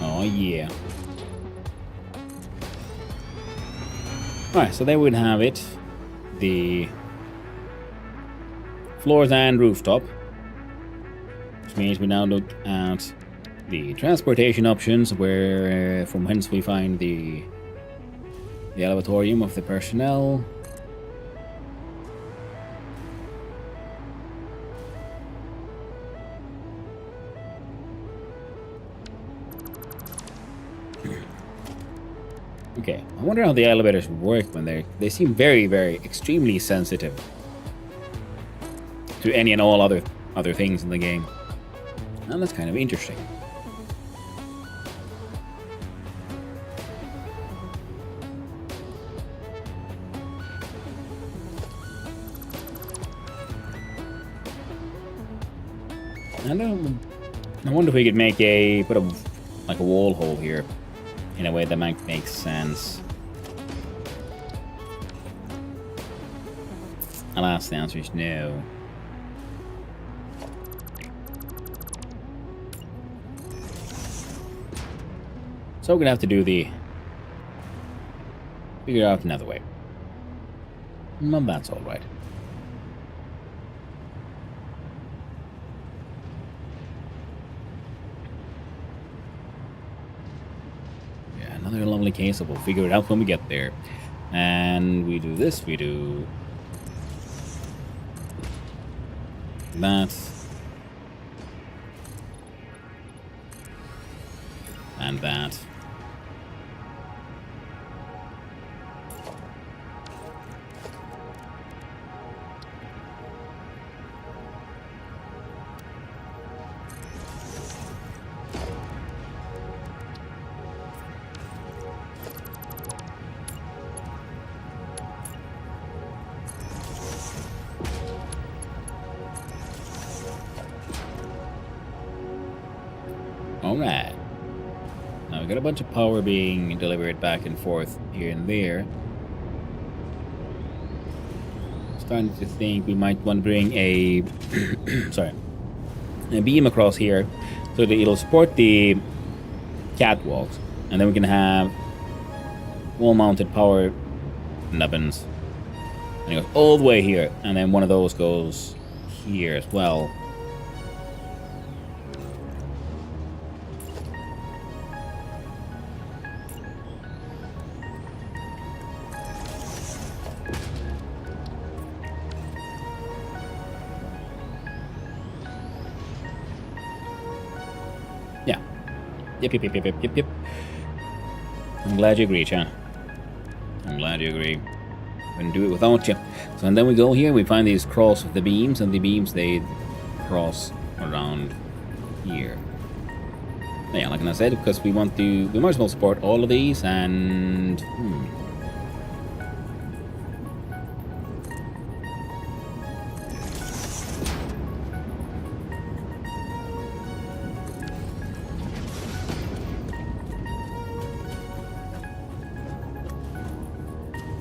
[SPEAKER 2] Oh yeah. Alright, so there we'd have it. The floors and rooftop. Which means we now look at the transportation options, where from whence we find the elevatorium of the personnel. Okay, I wonder how the elevators work when they seem very, very extremely sensitive to any and all other things in the game. And that's kind of interesting. I wonder if we could make a bit of like a wall hole here in a way that might make sense. Alas, the answer is no. So we're gonna have to figure out another way. Well, that's all right. Yeah, another lovely case, so we'll figure it out when we get there. And we do this, we do that. And that. Alright. Now we got a bunch of power being delivered back and forth here and there. Starting to think we might want to bring a a beam across here so that it'll support the catwalks, and then we can have wall-mounted power nubbins. And it goes all the way here, and then one of those goes here as well. Yep. I'm glad you agree, Chan. I'm glad you agree. Couldn't do it without you. So and then we go here, we find these cross of the beams, and the beams they cross around here. Yeah, like I said, because we want to, we might as well support all of these, and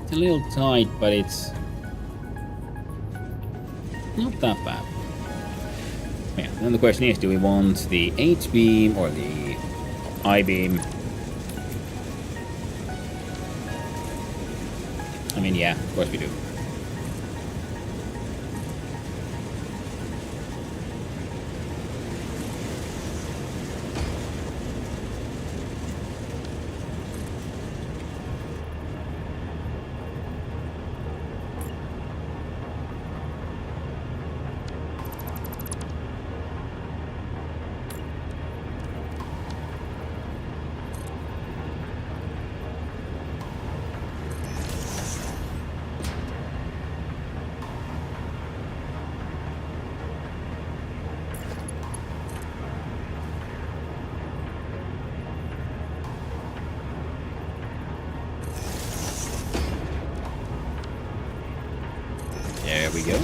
[SPEAKER 2] it's a little tight, but it's not that bad. Yeah, then the question is, do we want the H-beam or the I-beam? I mean, yeah, of course we do. There we go.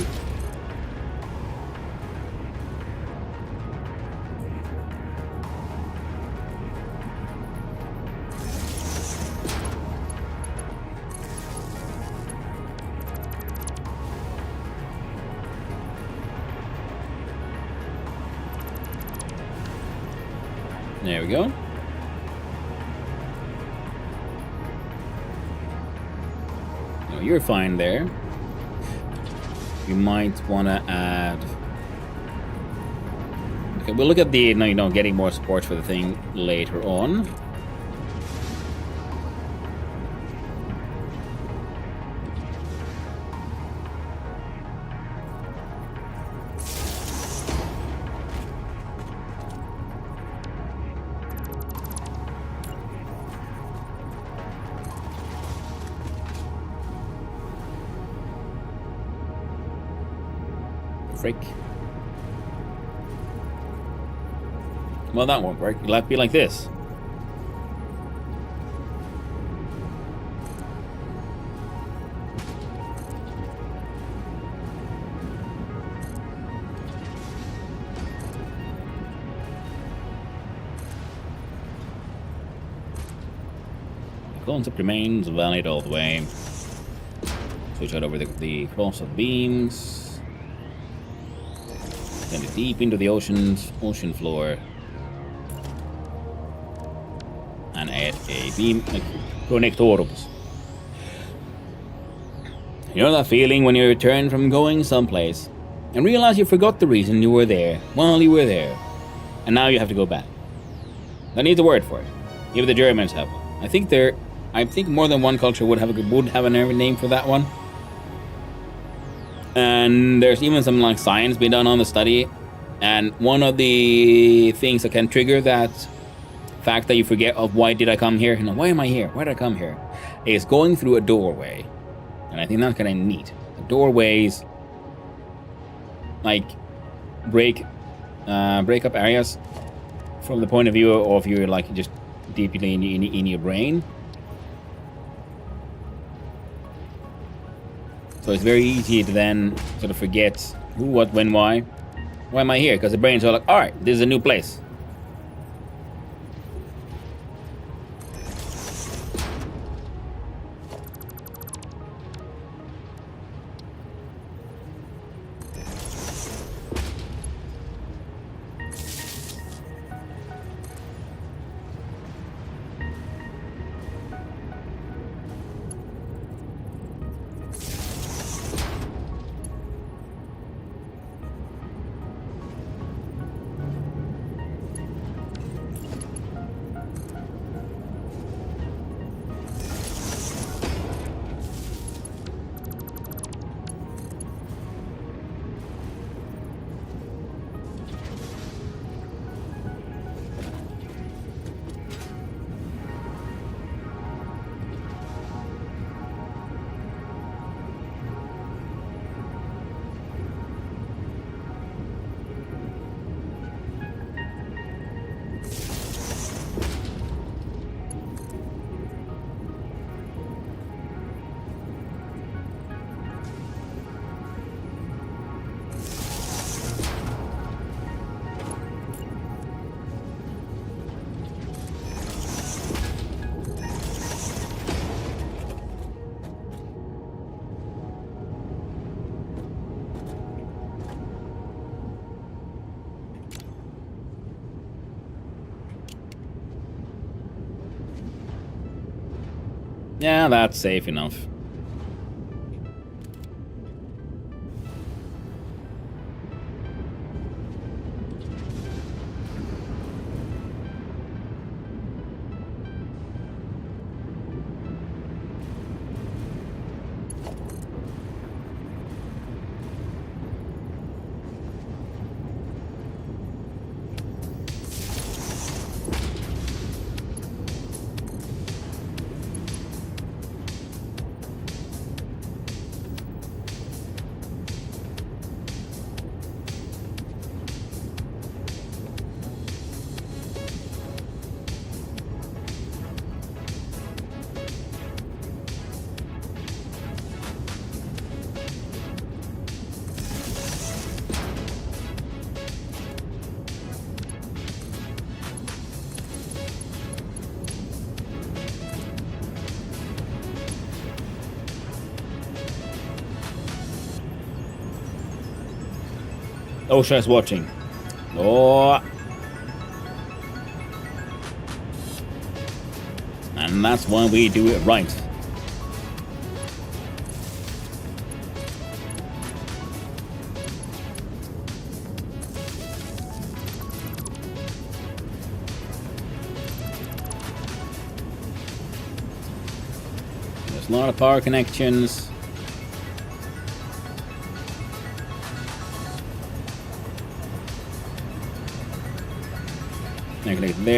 [SPEAKER 2] There we go. No, you're fine there. You might want to add... Okay, we'll look at the, getting more support for the thing later on. Frick. Well, that won't work. It'll have to be like this. The concept remains valid all the way. Switch out over the cross of beams. Send it deep into the ocean floor. And add a beam connectorums. You know that feeling when you return from going someplace and realize you forgot the reason you were there while you were there, and now you have to go back. That needs a word for it. Even the Germans have one. I think more than one culture would have a name for that one. And there's even some like science being done on the study, and one of the things that can trigger that fact that you forget of why did I come here, why am I here, why did I come here, is going through a doorway. And I think that's kind of neat. The doorways like break up areas from the point of view of your like just deeply in your brain. So it's very easy to then sort of forget who, what, when, why. Why am I here? Because the brain's all like, alright, this is a new place. Yeah, that's safe enough. OSHA's watching. Oh. And that's why we do it right. There's a lot of power connections.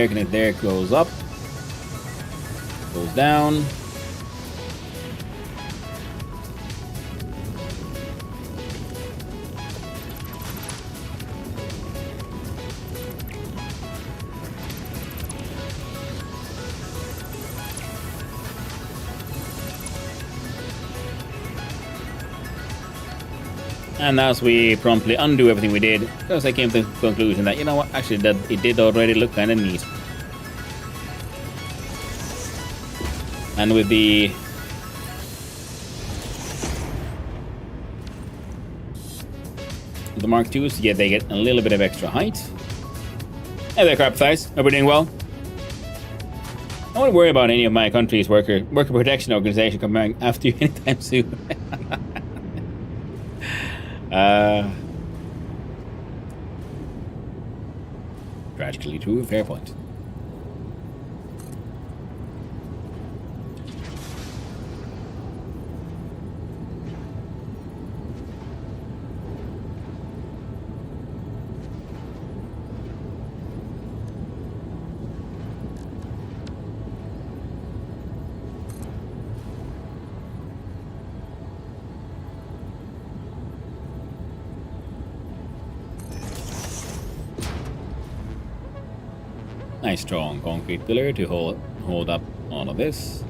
[SPEAKER 2] Connect there, goes up, goes down. And thus we promptly undo everything we did, because I came to the conclusion that, you know what, actually that it did already look kind of neat. And with the Mark IIs, yeah, they get a little bit of extra height. Hey there, crap thighs. Hope we're doing well. I won't worry about any of my country's worker protection organization coming after you anytime soon. Tragically true, fair point. Nice strong concrete pillar to hold up all of this.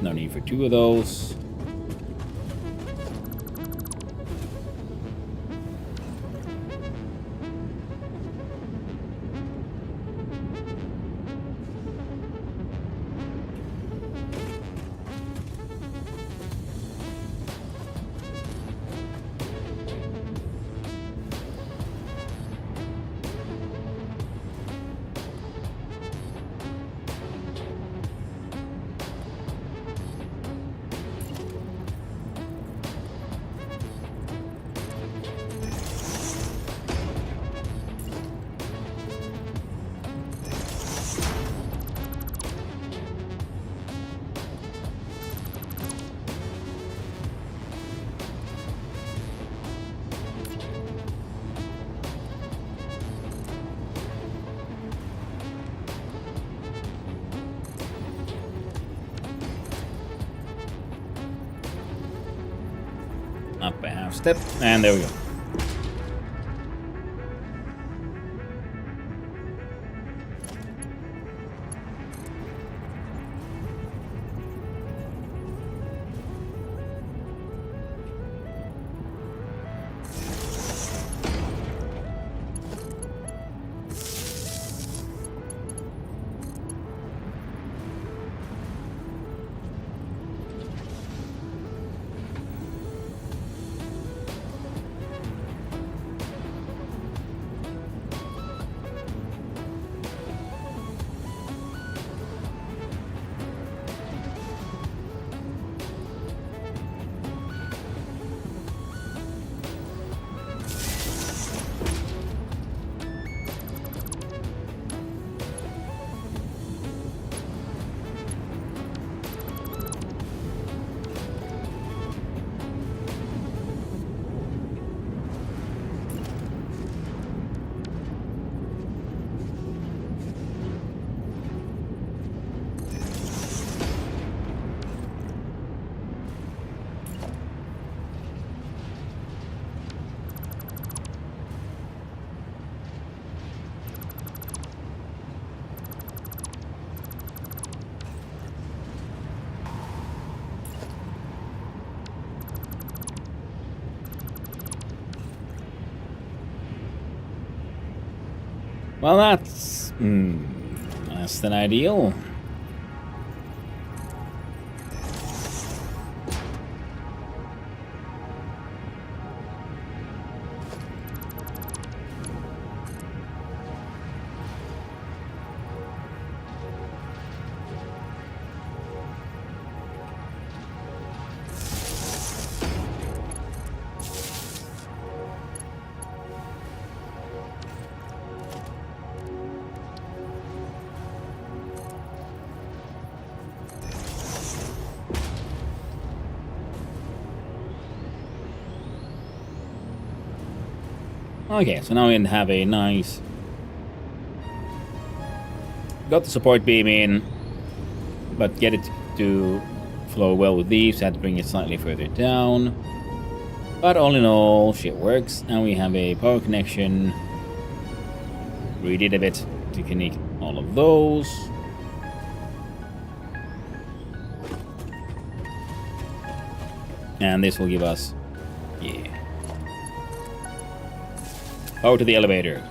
[SPEAKER 2] No need for two of those. Up a half step, and there we go. Well, that's less than ideal. Okay, so now we have a nice... Got the support beam in, but get it to flow well with these. Had to bring it slightly further down. But all in all, shit works. Now we have a power connection. Redid a bit to connect all of those. And this will give us... Yeah. Power to the elevator.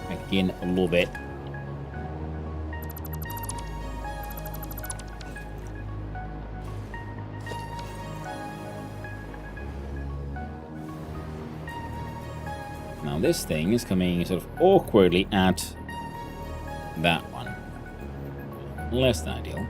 [SPEAKER 2] Back in a little bit. Now this thing is coming sort of awkwardly at that one. Less than ideal.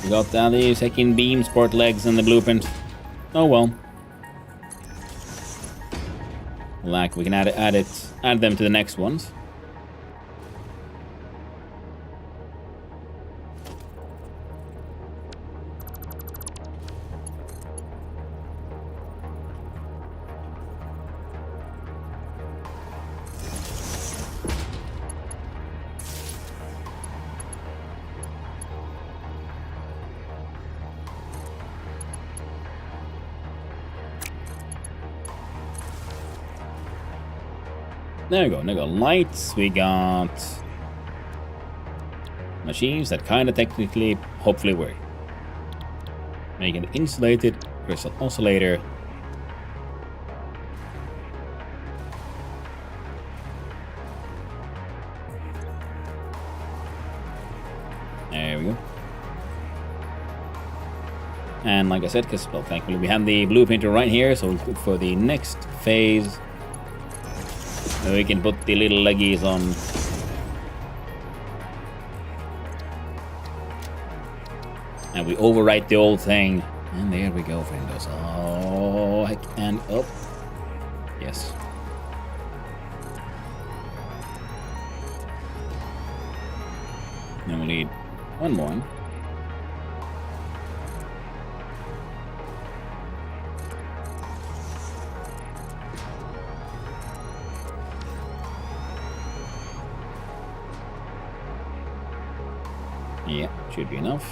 [SPEAKER 2] We got the second beam, sport legs, and the blueprint. Oh well. Like we can add them to the next ones. There we go. Now we got lights. We got machines that kind of technically, hopefully work. Making an insulated crystal oscillator. There we go. And like I said, because, well, thankfully we have the blueprinter right here, so for the next phase, we can put the little leggies on. And we overwrite the old thing. And there we go, friendos. Oh, heck, and up. Yes. Then we'll need one more. Yeah, should be enough.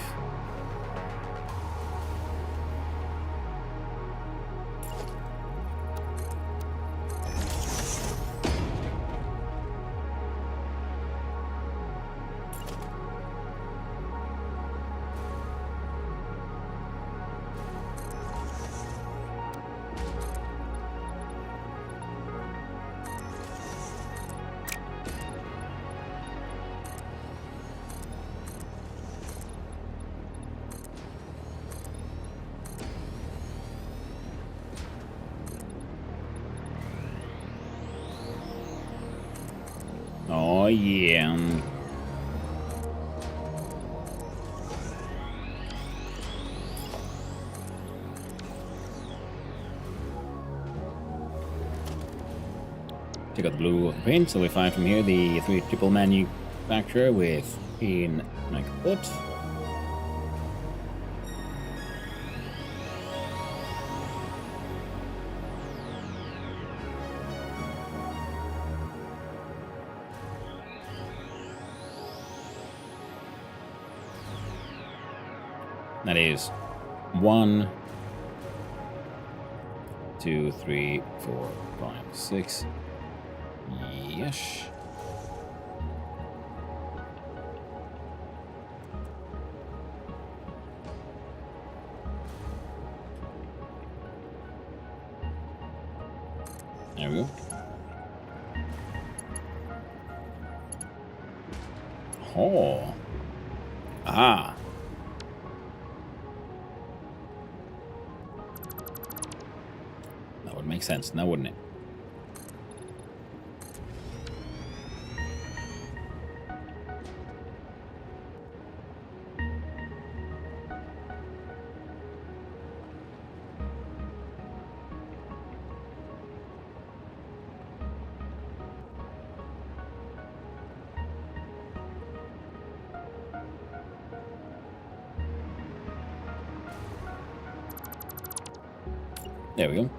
[SPEAKER 2] Oh, yeah. Take out the blue print, so we find from here the 3 triple manufacturer with in like that. That is 1, 2, 3, 4, 5, 6. Yes. There we go. Oh. Ah. That would make sense now, wouldn't it? There we go.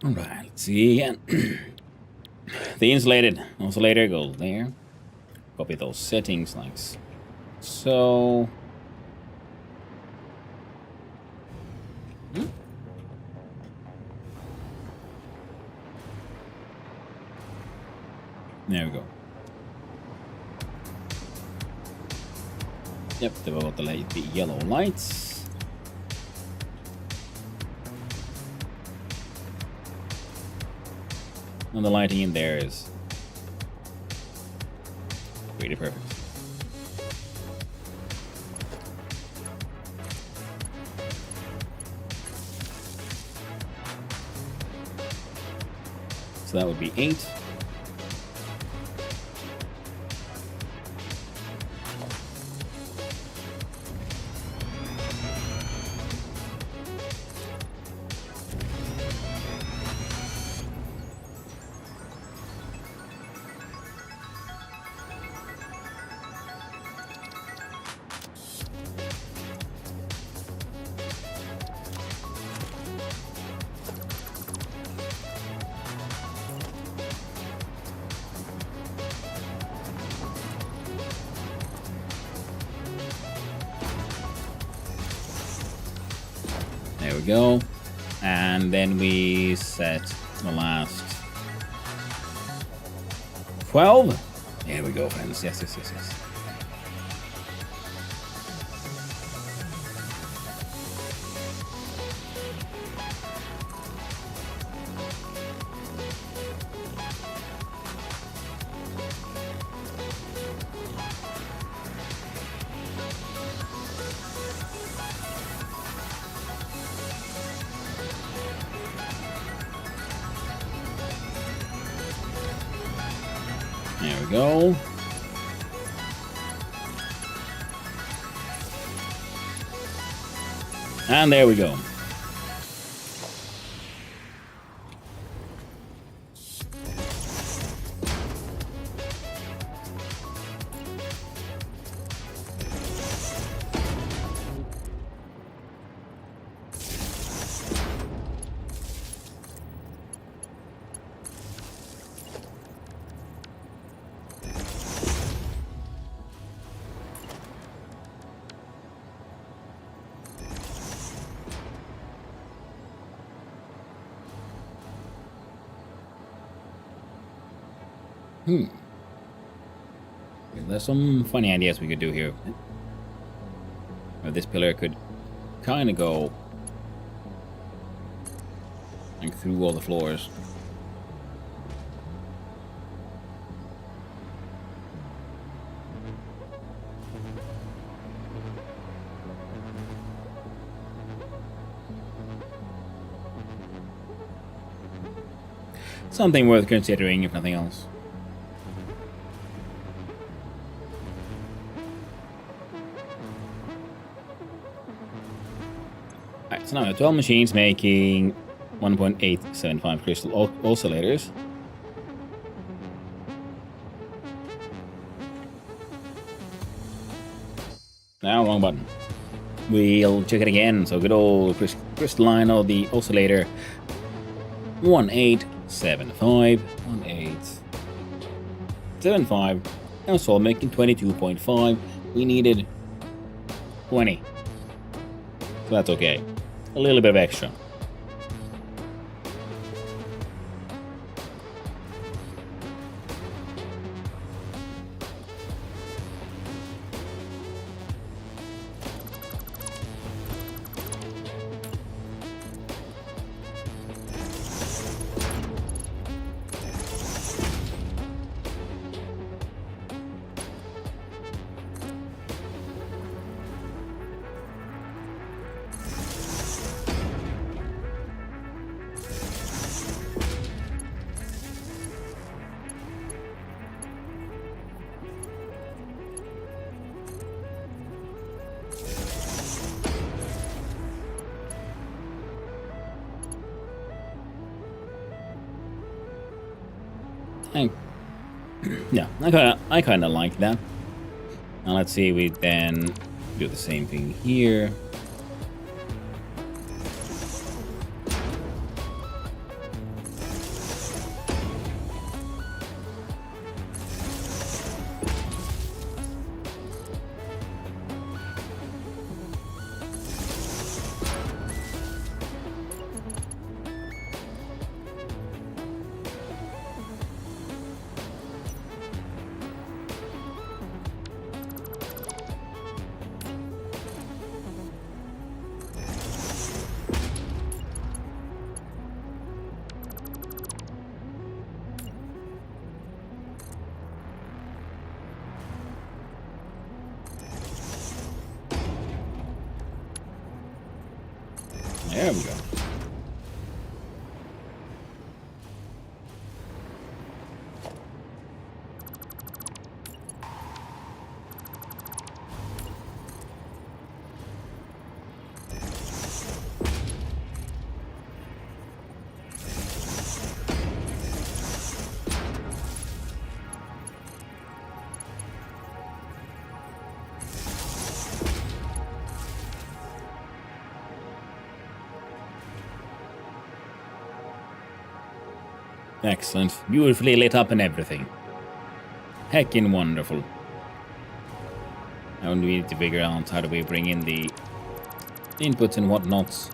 [SPEAKER 2] Alright, let's see again. The insulated oscillator goes there. Copy those settings like so. There we go. Yep, they've got the yellow lights. And the lighting in there is pretty perfect. So that would be 8. There we go. And then we set the last 12. There we go, friends. Yes, yes, yes, yes. There we go. And there we go. There's some funny ideas we could do here. Or this pillar could kind of go like through all the floors. something worth considering, if nothing else. Alright, so now we have 12 machines making 1.875 crystal oscillators. Now, wrong button. We'll check it again. So good old crystalline of the oscillator 1875. 1875. And so making 22.5. We needed 20. So that's okay. A little bit of extra. Yeah, I kind of like that. Now let's see, we then do the same thing here. There we go. Excellent. Beautifully lit up and everything. Heckin' wonderful. Now we need to figure out how do we bring in the inputs and whatnots.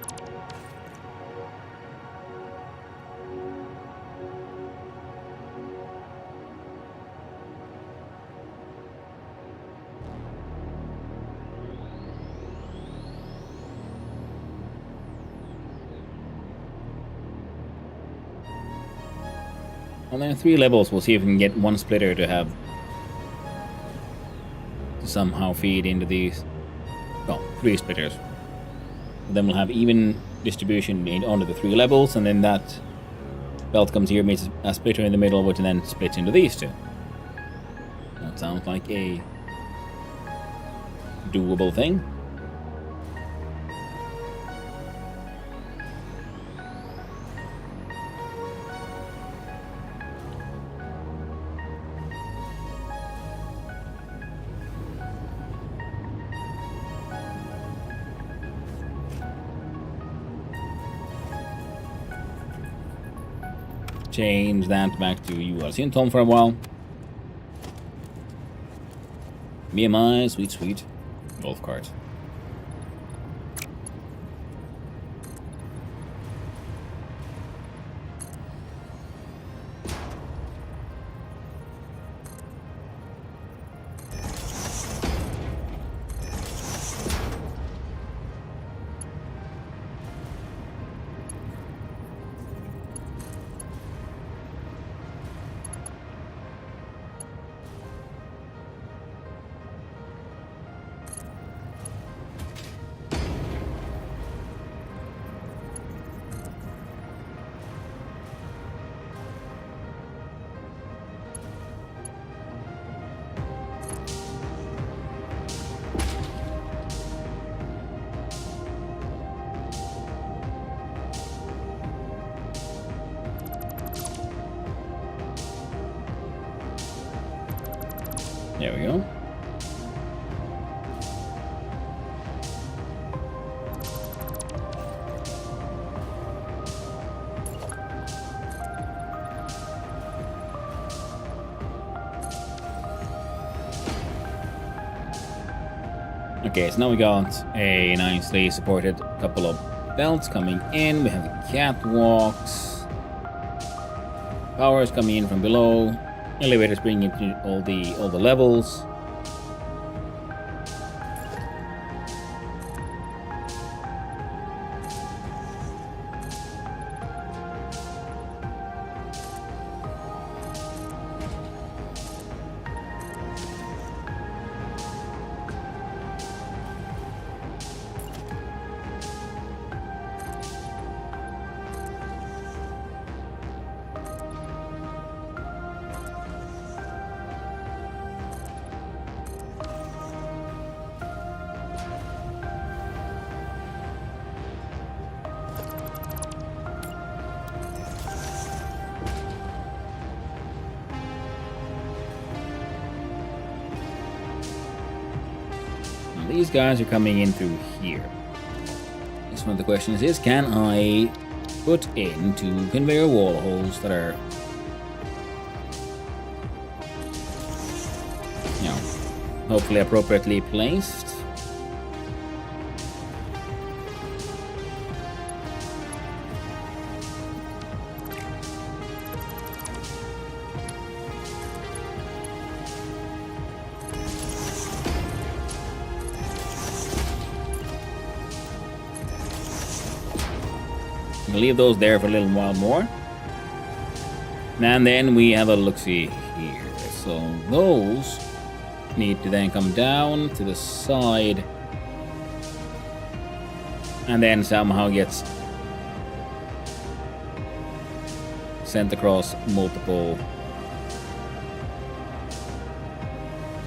[SPEAKER 2] Well, there are 3 levels. We'll see if we can get one splitter to somehow feed into these. Well, 3 splitters. Then we'll have even distribution onto the 3 levels, and then that belt comes here, makes a splitter in the middle, which then splits into these 2. That sounds like a doable thing. Change that back to you are seeing Tom for a while. Me and my sweet golf cart. Okay, so now we got a nicely supported couple of belts coming in. We have the catwalks. Power is coming in from below. Elevators bringing it to all the levels. These guys are coming in through here. This one of the questions is, can I put in 2 conveyor wall holes that are, you know, hopefully appropriately placed? We'll leave those there for a little while more. And then we have a look-see here. So those need to then come down to the side. And then somehow gets sent across multiple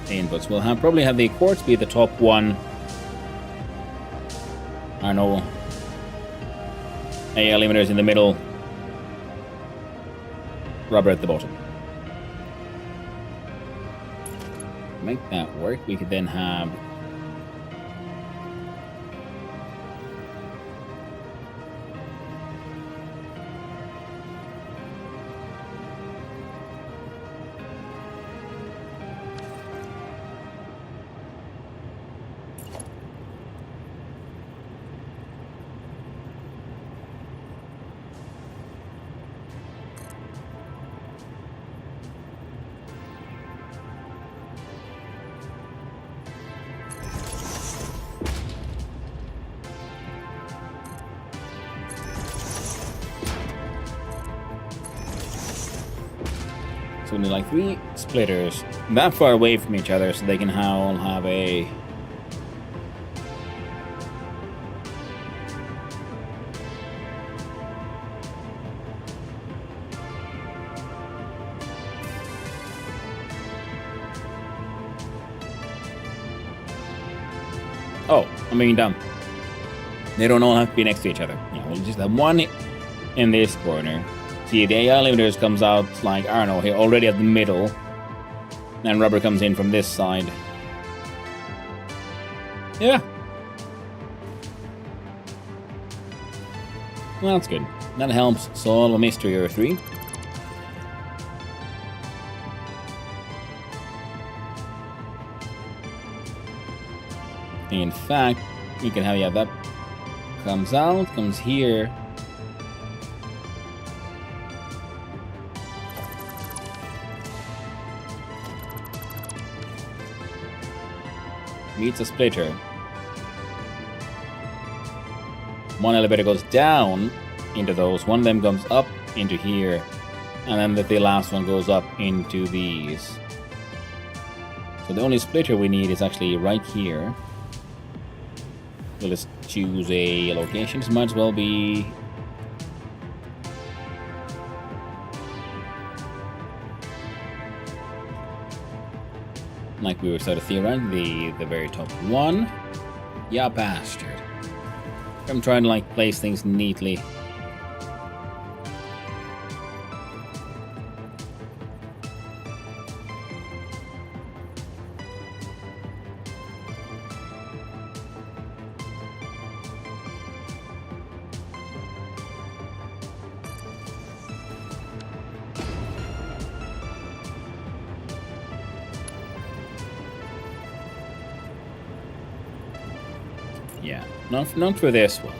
[SPEAKER 2] inputs. We'll probably have the quartz be the top one. I know. AI limiters in the middle, rubber at the bottom. To make that work, we could then have so we need like 3 splitters that far away from each other so they can all have a oh, I'm being dumb. They don't all have to be next to each other. Yeah, we'll just have one in this corner. See, the AI limiters comes out like, I don't know, here already at the middle. And rubber comes in from this side. Yeah. Well, that's good. That helps solve a mystery or 3. In fact, you can have, yeah, that comes out, comes here. Meets a splitter. One elevator goes down into those, one of them comes up into here, and then the last one goes up into these. So the only splitter we need is actually right here. We'll just choose a location. This might as well be like we were sort of theorizing, the very top one. Yeah, bastard. I'm trying to like place things neatly. Yeah, not for this one.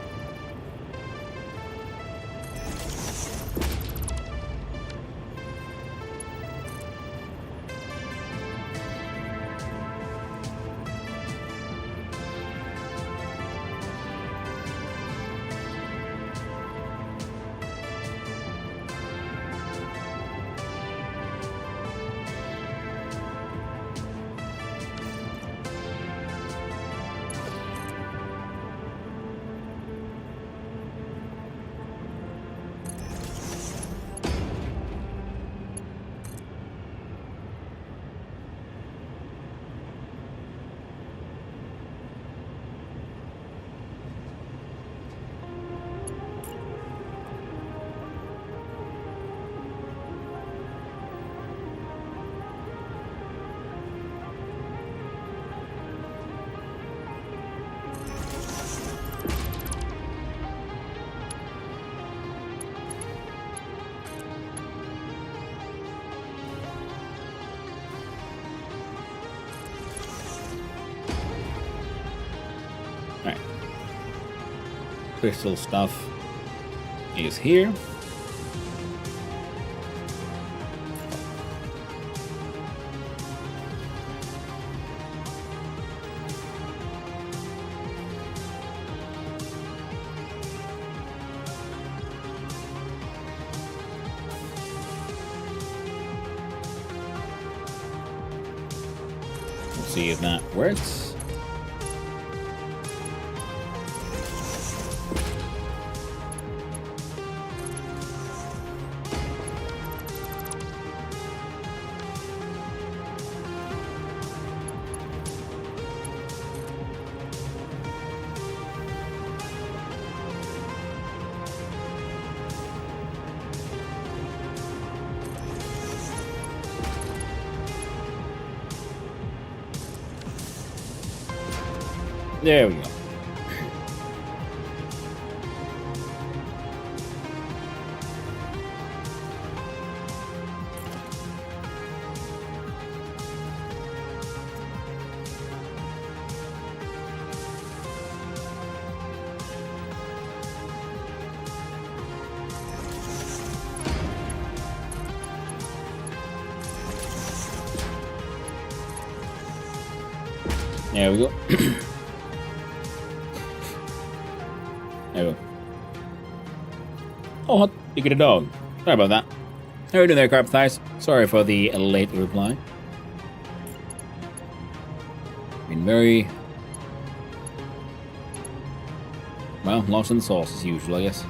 [SPEAKER 2] Alright. Crystal stuff is here. Let's see if that works. There we go. There we go. There we go. Oh, hot. You get a dog. Sorry about that. How are you doing there, Carp Thighs? Sorry for the late reply. Been very... well, lost in the sauce as usual, I guess.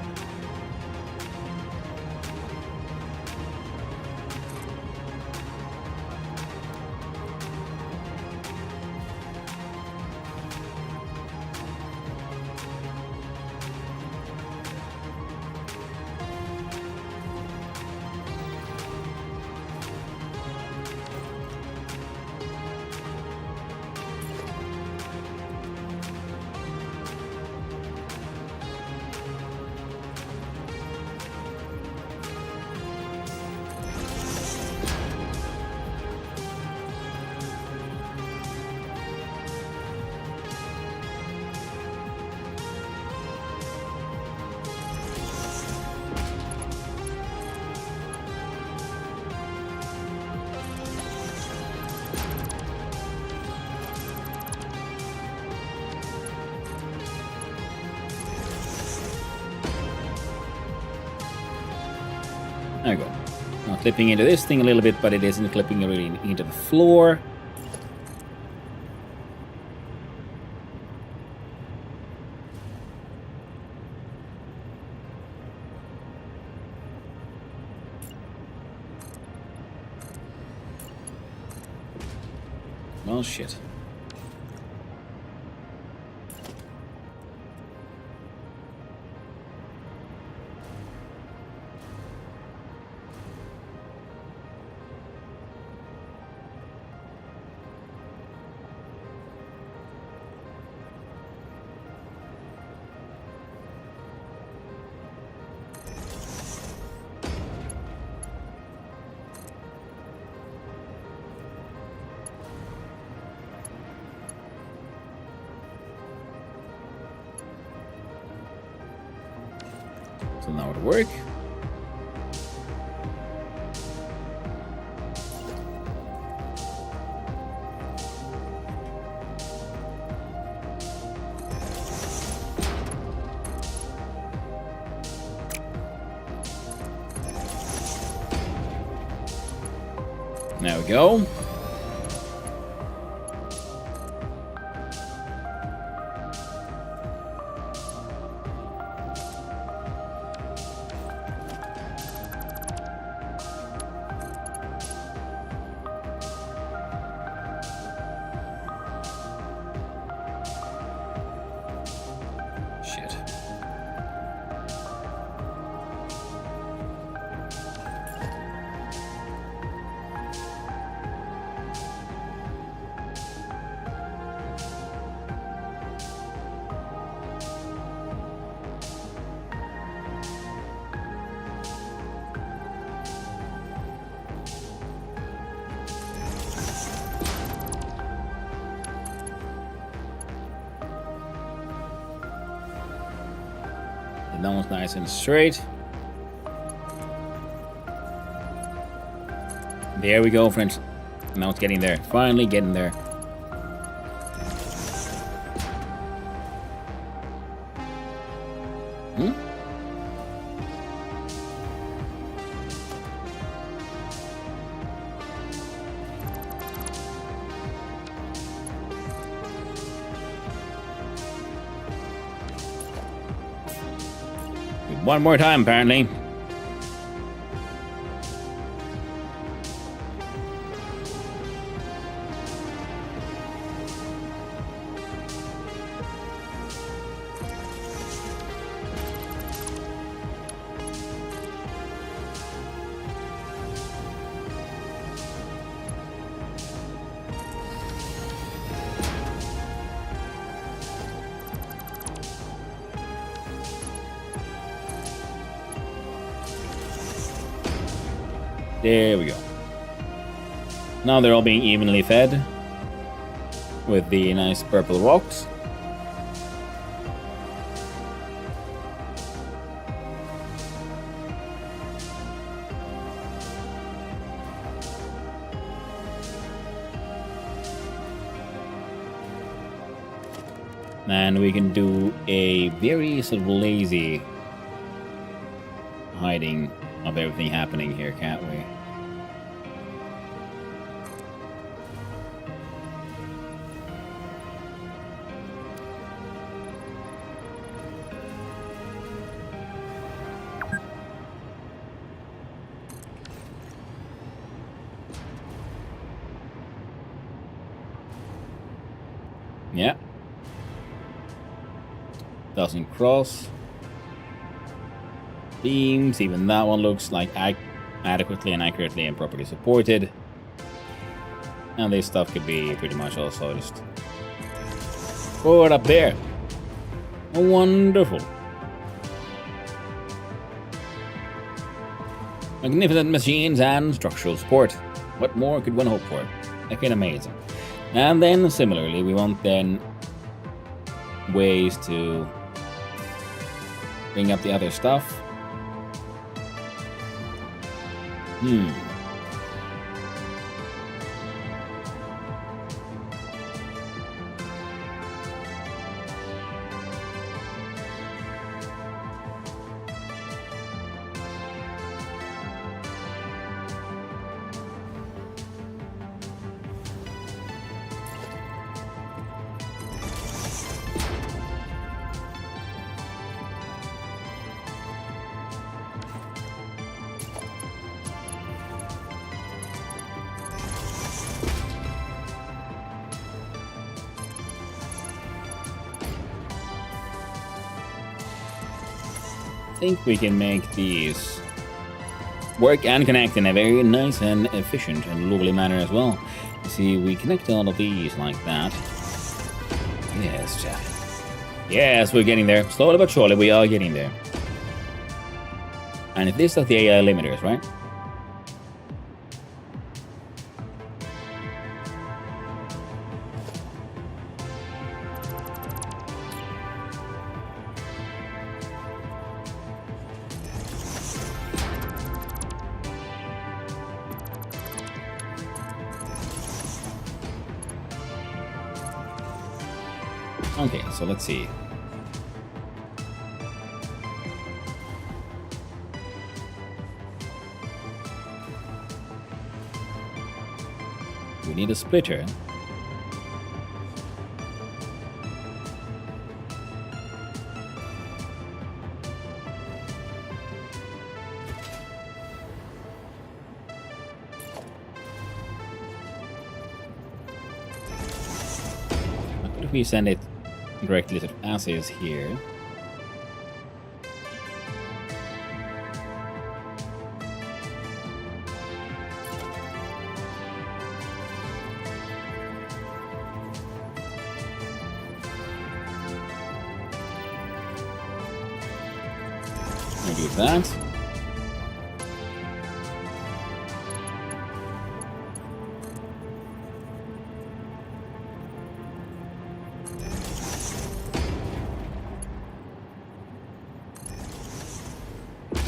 [SPEAKER 2] There we go. Now clipping into this thing a little bit, but it isn't clipping really into the floor. Well, shit. So now it'll work. There we go. Shit. That one's nice and straight. There we go, friends. Now it's getting there. Finally getting there. One more time, apparently. There we go. Now they're all being evenly fed with the nice purple rocks. And we can do a very sort of lazy hiding of everything happening here, can't we? Yeah. Doesn't cross. Beams, even that one looks like adequately and accurately and properly supported. And this stuff could be pretty much also just forward up there. Wonderful. Magnificent machines and structural support. What more could one hope for? Fucking amazing. And then similarly, we want then ways to bring up the other stuff. I think we can make these work and connect in a very nice and efficient and lovely manner as well. You see, we connect all of these like that. Yes, Jeff. Yes, we're getting there. Slowly but surely, we are getting there. And if these are the AI limiters, right? Okay, so let's see. We need a splitter. What if we send it directly to as is here? We do that.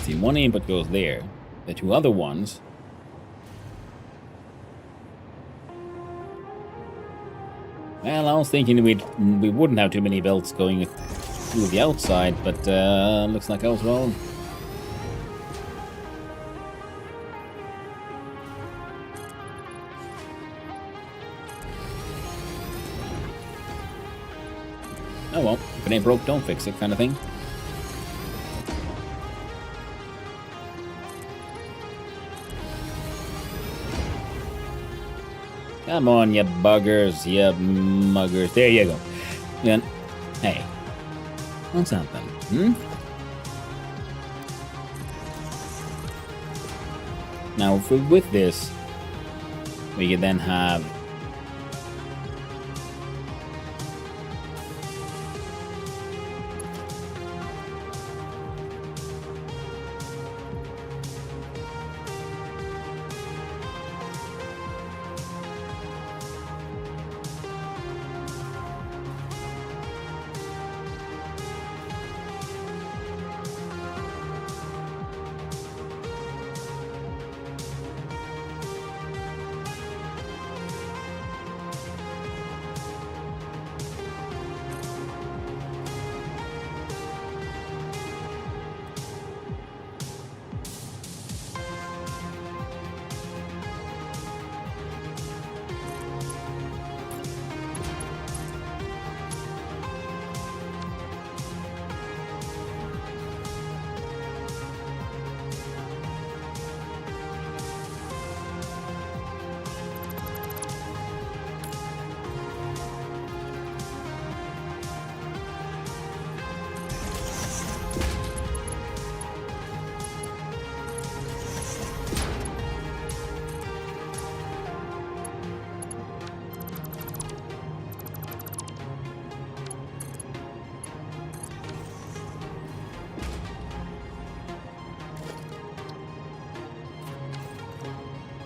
[SPEAKER 2] See, one input goes there. The two other ones. Well, I was thinking we wouldn't have too many belts going through the outside, but looks like I was wrong. Oh well, if it ain't broke, don't fix it, kind of thing. Come on, you buggers, you muggers. There you go. Then, hey, what's happened? Now, with this, we can then have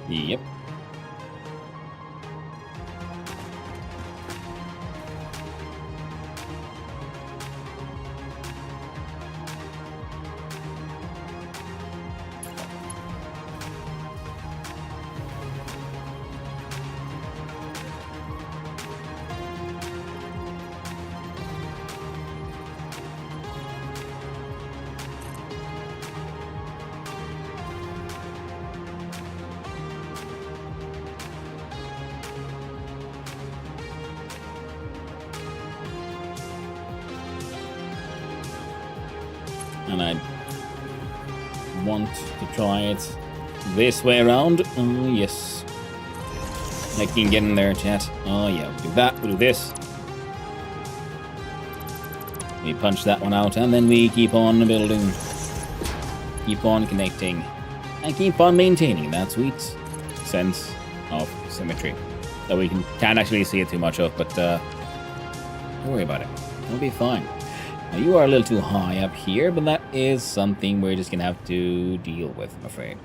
[SPEAKER 2] Yep. And I want to try it this way around. Oh, yes. I can get in there, chat. Oh, yeah, we'll do that. We'll do this. We punch that one out, and then we keep on building. Keep on connecting. And keep on maintaining that sweet sense of symmetry. That we can't actually see it too much of, but don't worry about it. It'll be fine. Now, you are a little too high up here, but that is something we're just going to have to deal with, I'm afraid.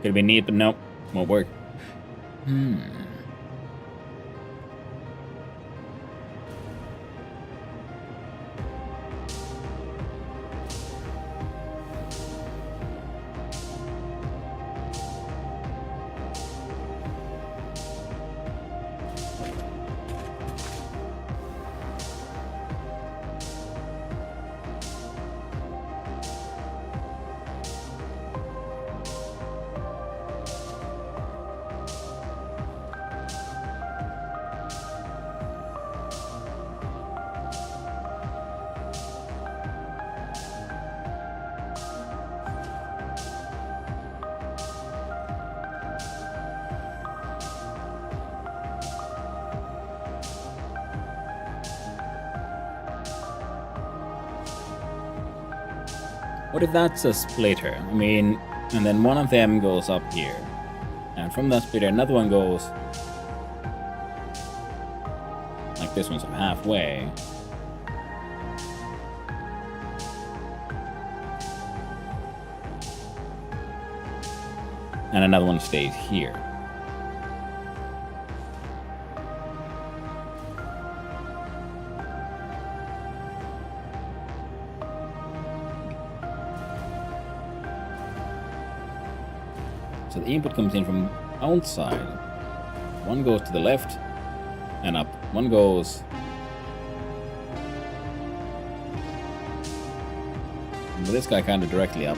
[SPEAKER 2] Could be neat, but nope. Won't work. What if that's a splitter? I mean, and then one of them goes up here. And from that splitter, another one goes... like this one's halfway. And another one stays here. So the input comes in from outside. One goes to the left and up. One goes... but this guy kind of directly up.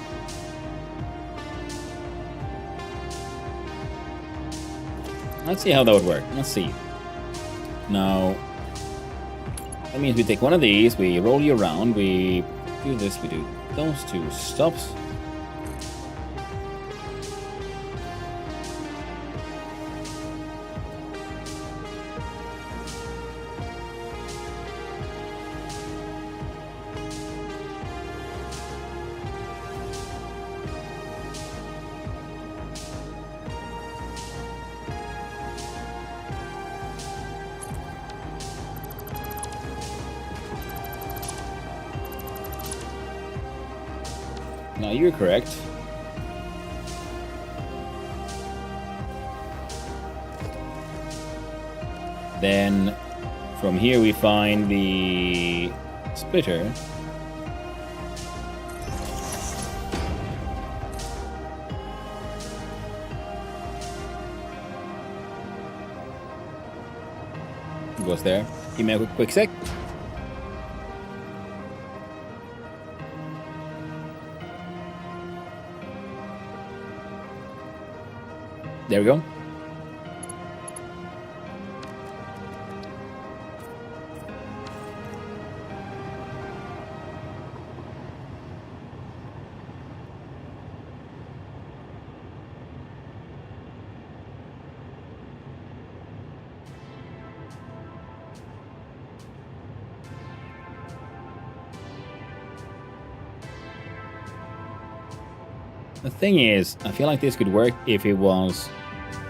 [SPEAKER 2] Let's see how that would work. Let's see. Now, that means we take one of these, we roll you around, we do this, we do those two stops. Now you're correct. Then from here we find the splitter. It goes there. Give me a quick sec. There we go. The thing is, I feel like this could work if it was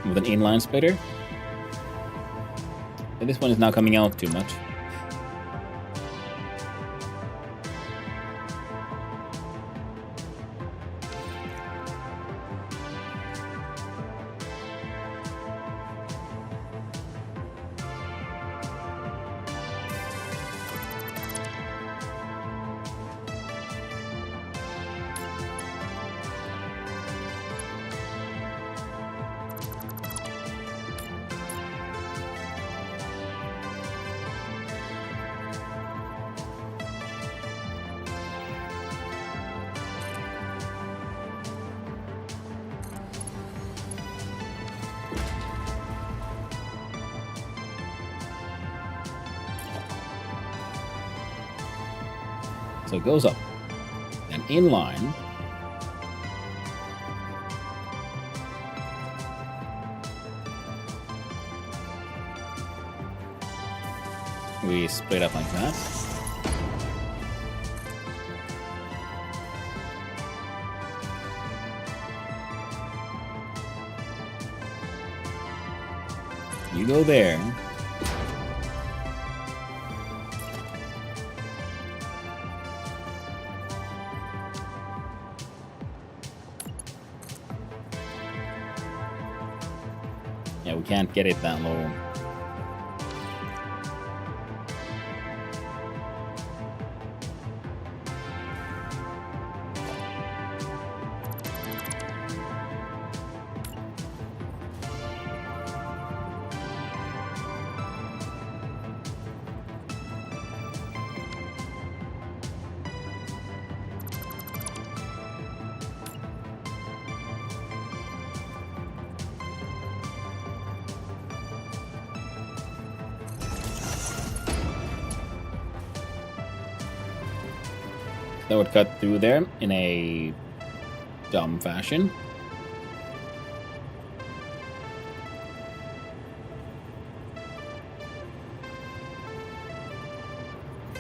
[SPEAKER 2] with an inline splitter. But this one is now coming out too much. So it goes up and inline. We split up like that. You go there. Yeah, we can't get it that low. That would cut through there in a dumb fashion.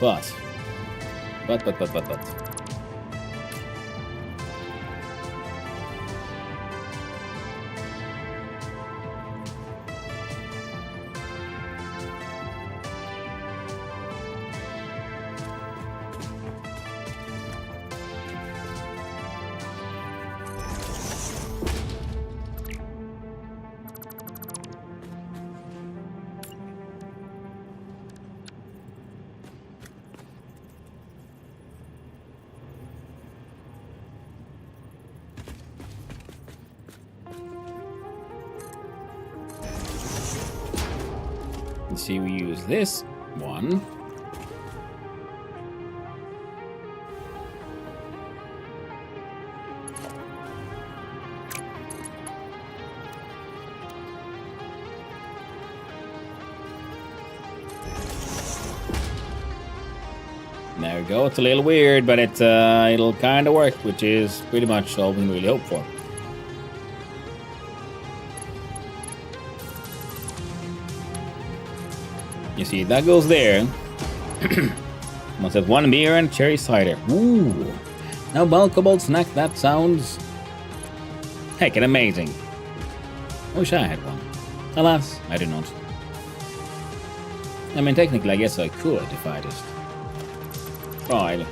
[SPEAKER 2] But. Let's see, we use this one. There we go. It's a little weird, but it'll kind of work, which is pretty much all we can really hope for. You see, that goes there. Must have one beer and cherry cider. Ooh. Now, Balcobalt snack, that sounds heckin' amazing. I wish I had one. Alas, I do not. I mean, technically, I guess I could if I just tried.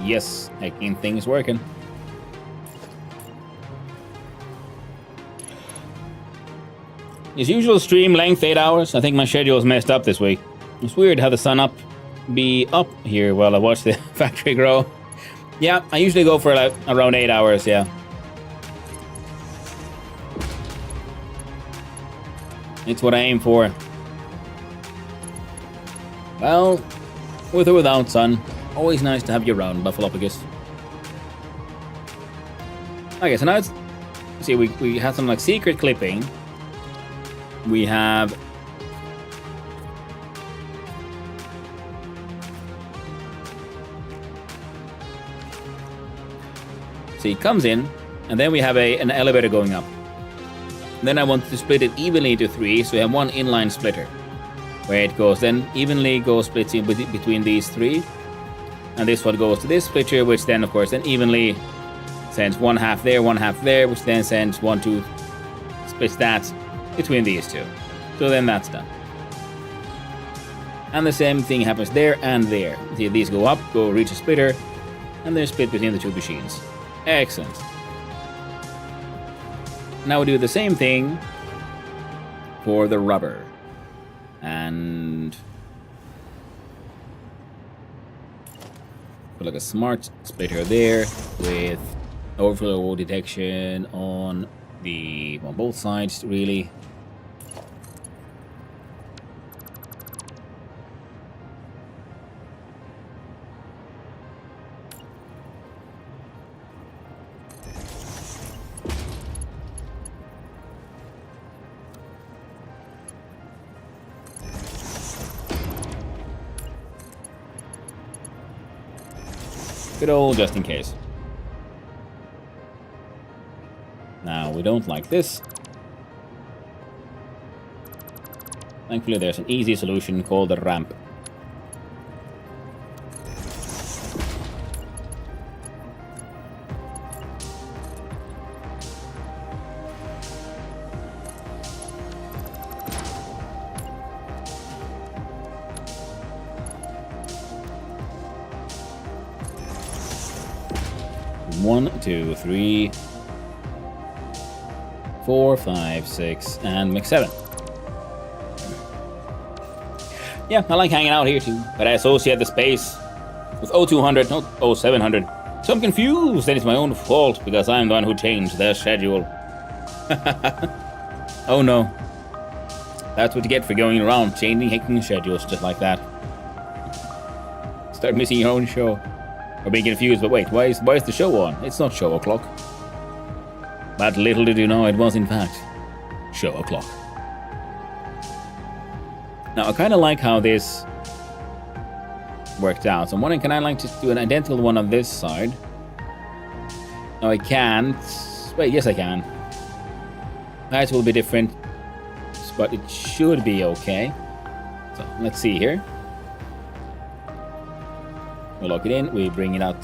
[SPEAKER 2] Yes, making things working. As usual, stream length 8 hours. I think my schedule's messed up this week. It's weird how the sun be up here while I watch the factory grow. Yeah, I usually go for like around 8 hours, yeah. It's what I aim for. Well, with or without sun, always nice to have you around, Buffalopicus. Okay, so now it's... See, we have some like secret clipping. We have... See, it comes in, and then we have an elevator going up. Then I want to split it evenly into 3, so we have one inline splitter. Where it goes, then evenly splits in between these 3. And this one goes to this splitter, which then, of course, then evenly sends one half there, which then sends 1, 2, splits that between these 2. So then that's done. And the same thing happens there and there. See, these go up, reach a splitter, and they're split between the 2 machines. Excellent. Now we do the same thing for the rubber. And put like a smart splitter there with overflow detection on both sides, really. Good old just in case. Now, we don't like this. Thankfully, there's an easy solution called the ramp. One, two, three, 4, 5, 6, and make 7. Yeah, I like hanging out here too, but I associate the space with 0200, not 0700. So I'm confused, and it's my own fault because I'm the one who changed their schedule. Oh no. That's what you get for going around changing hacking schedules just like that. Start missing your own show. Or being confused, but wait, why is the show on? It's not show o'clock. But little did you know, it was in fact show o'clock. Now, I kind of like how this worked out. So I'm wondering, can I like just do an identical one on this side? No, I can't. Wait, yes I can. Heights will be different, but it should be okay. So let's see here. We lock it in, we bring it out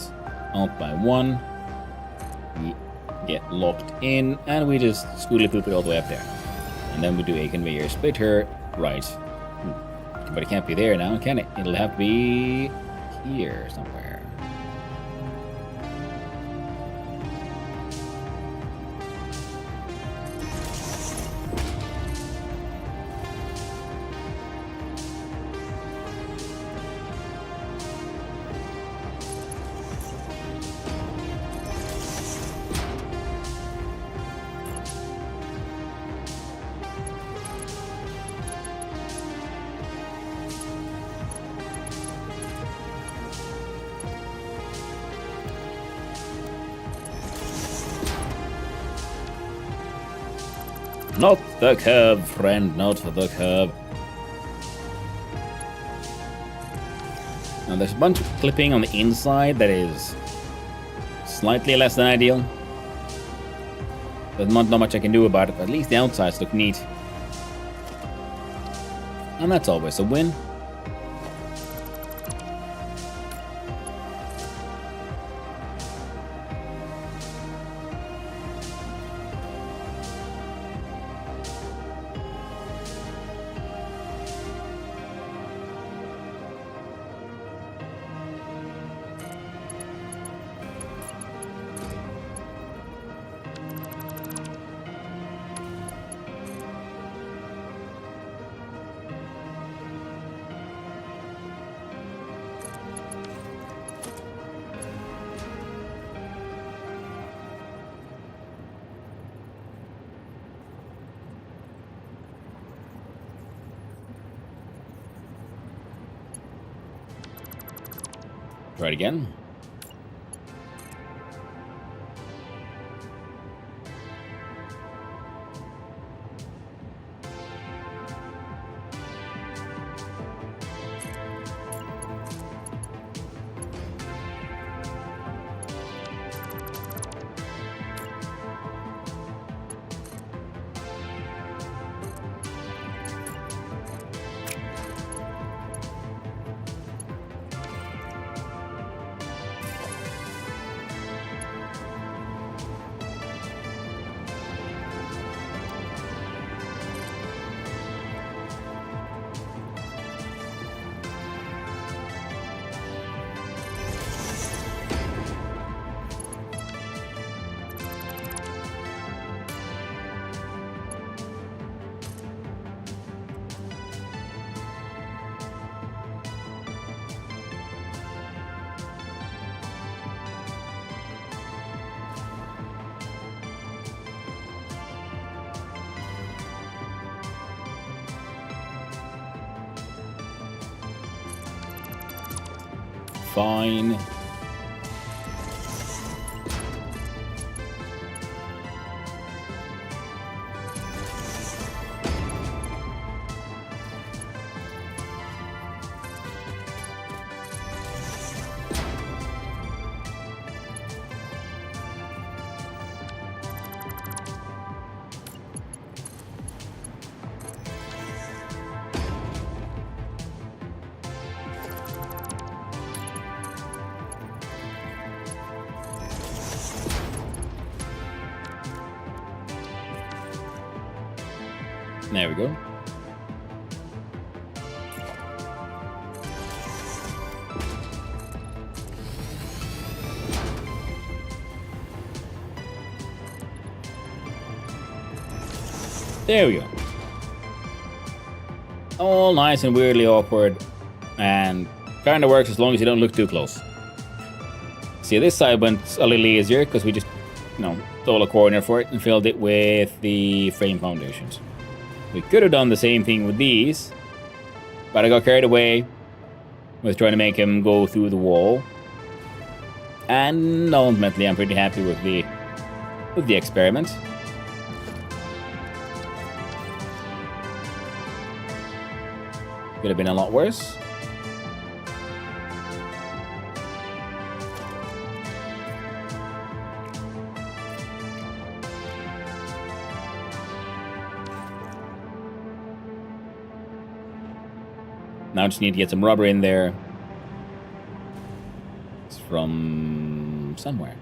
[SPEAKER 2] by 1. We get locked in, and we just scootly poop it all the way up there. And then we do a conveyor splitter, right. But it can't be there now, can it? It'll have to be here somewhere. Not the curb, friend, not the curb. Now there's a bunch of clipping on the inside that is slightly less than ideal. There's not much I can do about it, but at least the outsides look neat. And that's always a win. Try it again. fine. There we go. There we go. All nice and weirdly awkward, and kind of works as long as you don't look too close. See, this side went a little easier because we just, stole a corner for it and filled it with the frame foundations. We could have done the same thing with these, but I got carried away with trying to make him go through the wall. And ultimately, I'm pretty happy with the experiment. Could have been a lot worse. Now I just need to get some rubber in there. It's from somewhere.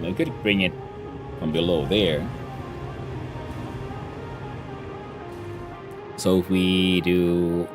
[SPEAKER 2] I could bring it from below there. So if we do...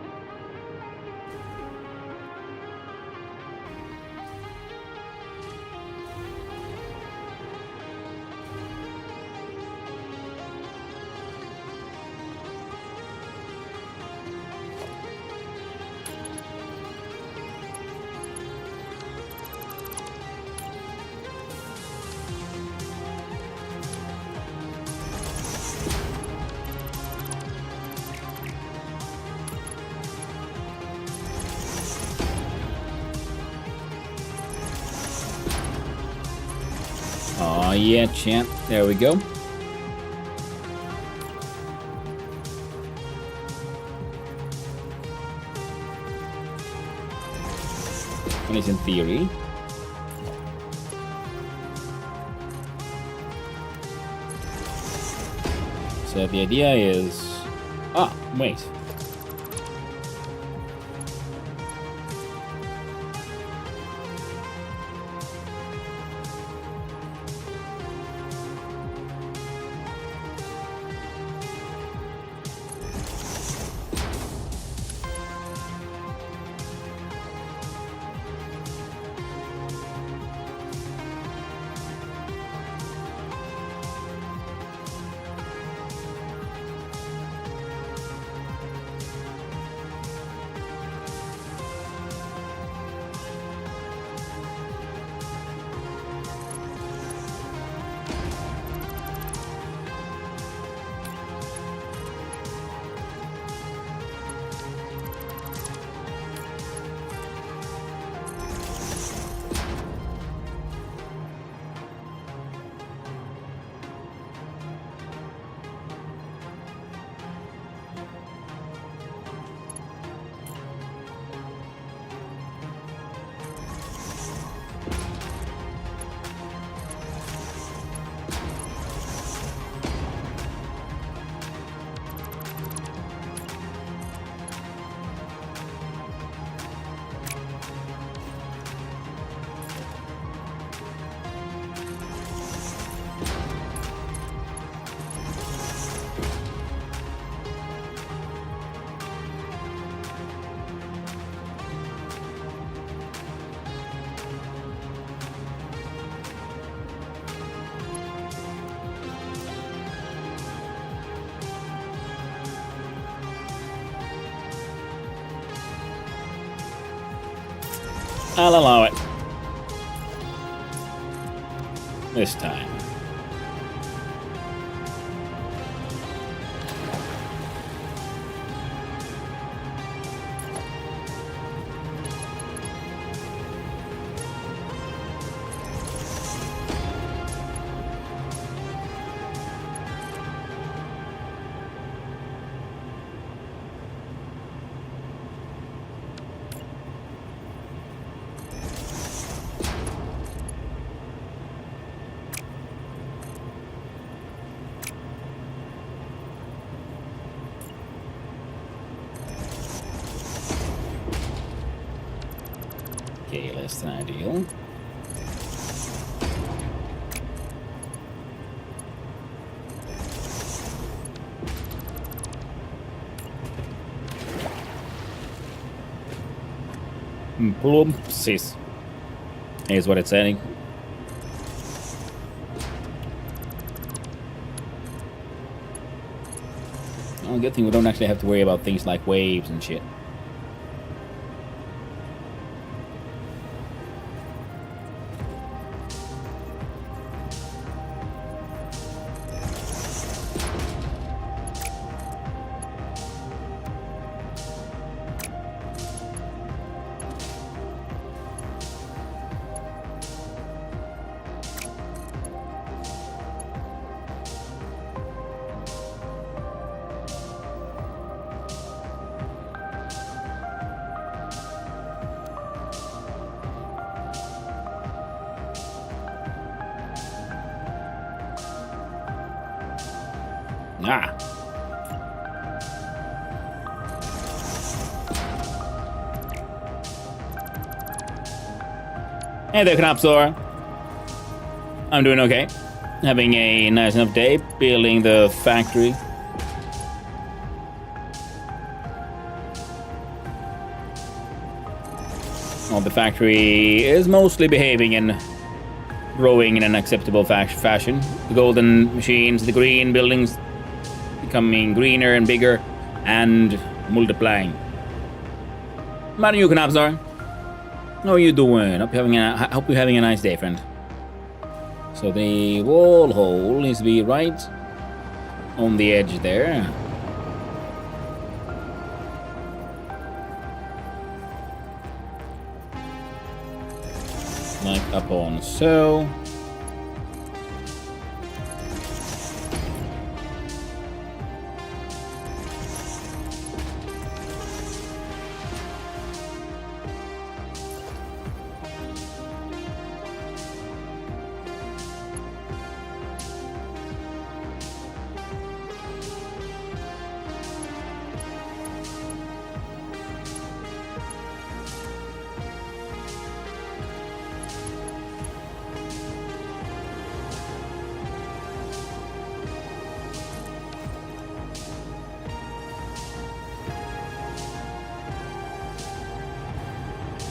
[SPEAKER 2] Oh yeah, champ. There we go. At least in theory. So the idea is... wait. I'll allow it. This time. less than ideal. Plumpsis is what it's saying. Oh, good thing we don't actually have to worry about things like waves and shit. Ah. Hey there, Knapsor. I'm doing okay. Having a nice enough day building the factory. Well, the factory is mostly behaving and growing in an acceptable fashion. The golden machines, the green buildings becoming greener and bigger and multiplying. How are you, Knapsar? How are you doing? Hope you're having a nice day, friend. So the wall hole needs to be right on the edge there. Like upon so.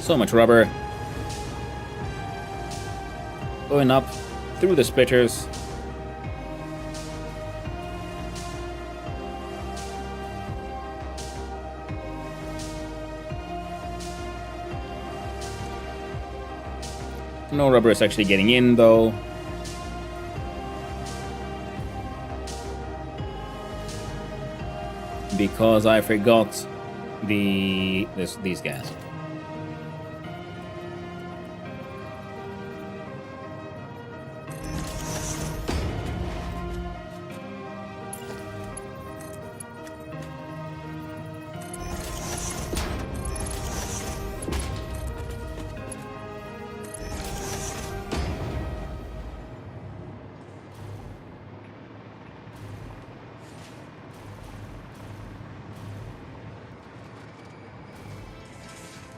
[SPEAKER 2] So much rubber going up through the splitters. No rubber is actually getting in though. Because I forgot these guys.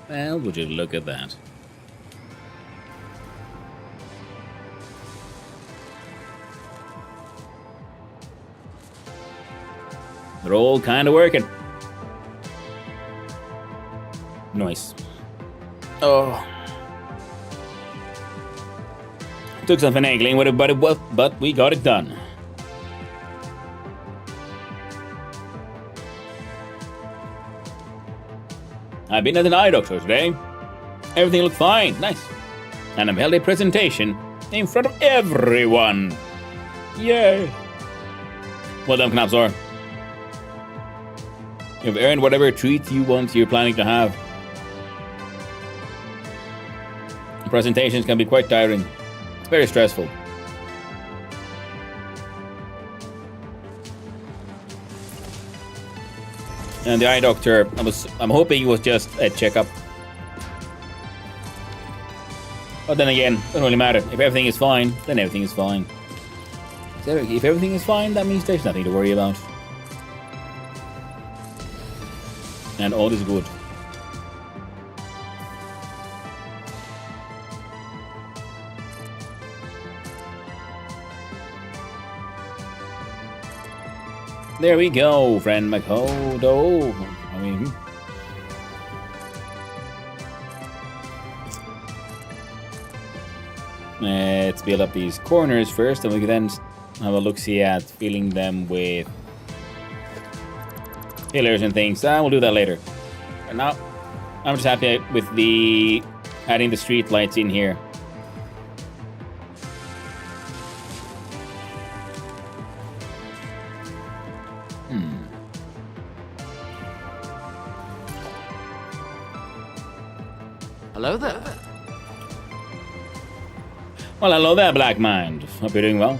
[SPEAKER 2] Well, would you look at that? They're all kind of working. Nice. Oh. Took some finagling with it, but we got it done. I've been at an eye doctor today. Everything looked fine. Nice. And I've held a presentation in front of everyone. Yay. Well done, Knapsor. You've earned whatever treat you're planning to have. Presentations can be quite tiring. It's very stressful. And the eye doctor, I'm hoping it was just a checkup. But then again, it doesn't really matter. If everything is fine, then everything is fine. So if everything is fine, that means there's nothing to worry about. And all is good. There we go, friend Makoto. I mean, let's build up these corners first, and we can then have a look-see at filling them with pillars and things. We'll do that later. And now, I'm just happy with the adding the street lights in here.
[SPEAKER 4] Hello there.
[SPEAKER 2] Well, hello there, Black Mind. Hope you're doing well.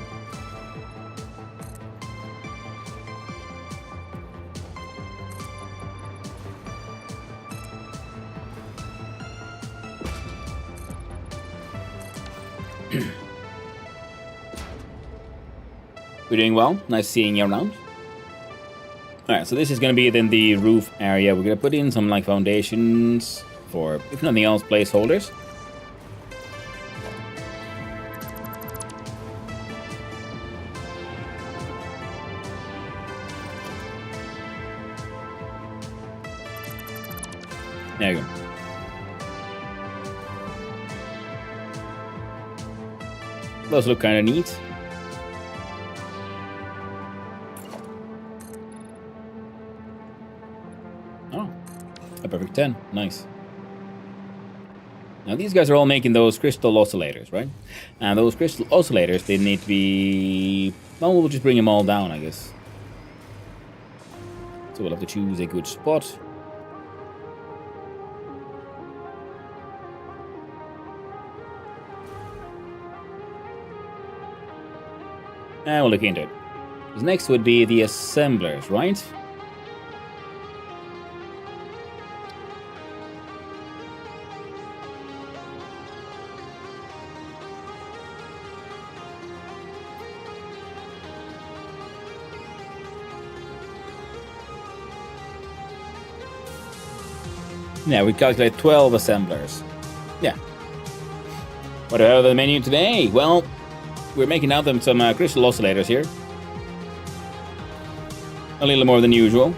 [SPEAKER 2] We're doing well. Nice seeing you around. Alright, so this is going to be then the roof area. We're going to put in some like foundations for, if nothing else, placeholders. There you go. Those look kind of neat. Oh, a perfect 10. Nice. Now these guys are all making those crystal oscillators, right? And those crystal oscillators, they need to be... Well, we'll just bring them all down, I guess. So we'll have to choose a good spot. And we'll look into it. Because next would be the assemblers, right? Yeah, we calculate 12 assemblers. Yeah. What do we have on the menu today? Well, we're making out them some crystal oscillators here. A little more than usual.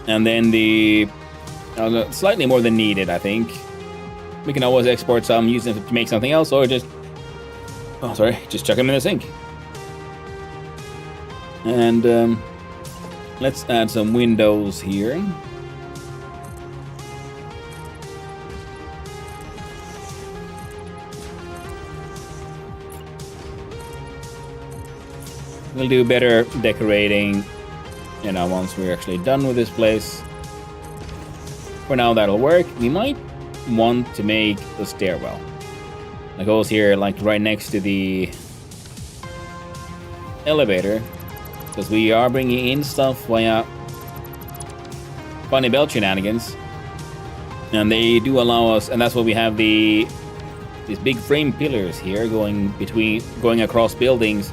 [SPEAKER 2] And then the... slightly more than needed, I think. We can always export some, use them to make something else, or just... Oh, sorry, just chuck them in the sink. And let's add some windows here. We'll do better decorating, you know, once we're actually done with this place. For now, that'll work. We might want to make the stairwell that goes here, like right next to the elevator, because we are bringing in stuff via funny belt shenanigans, and they do allow us, and that's why we have these big frame pillars here going across buildings.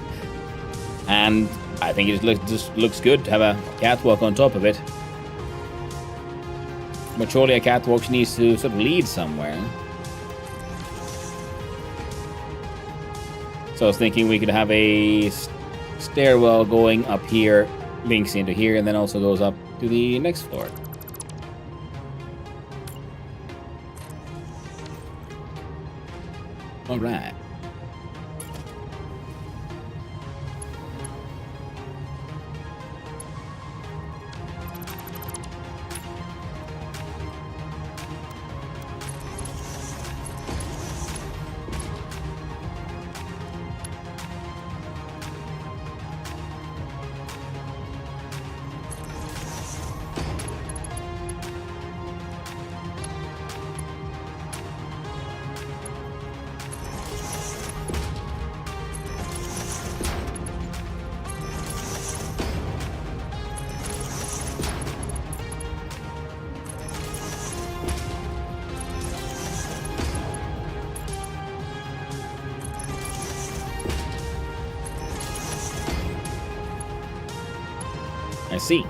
[SPEAKER 2] And I think it just looks good to have a catwalk on top of it. But surely a catwalk needs to sort of lead somewhere. So I was thinking we could have a stairwell going up here, links into here, and then also goes up to the next floor. All right. I see.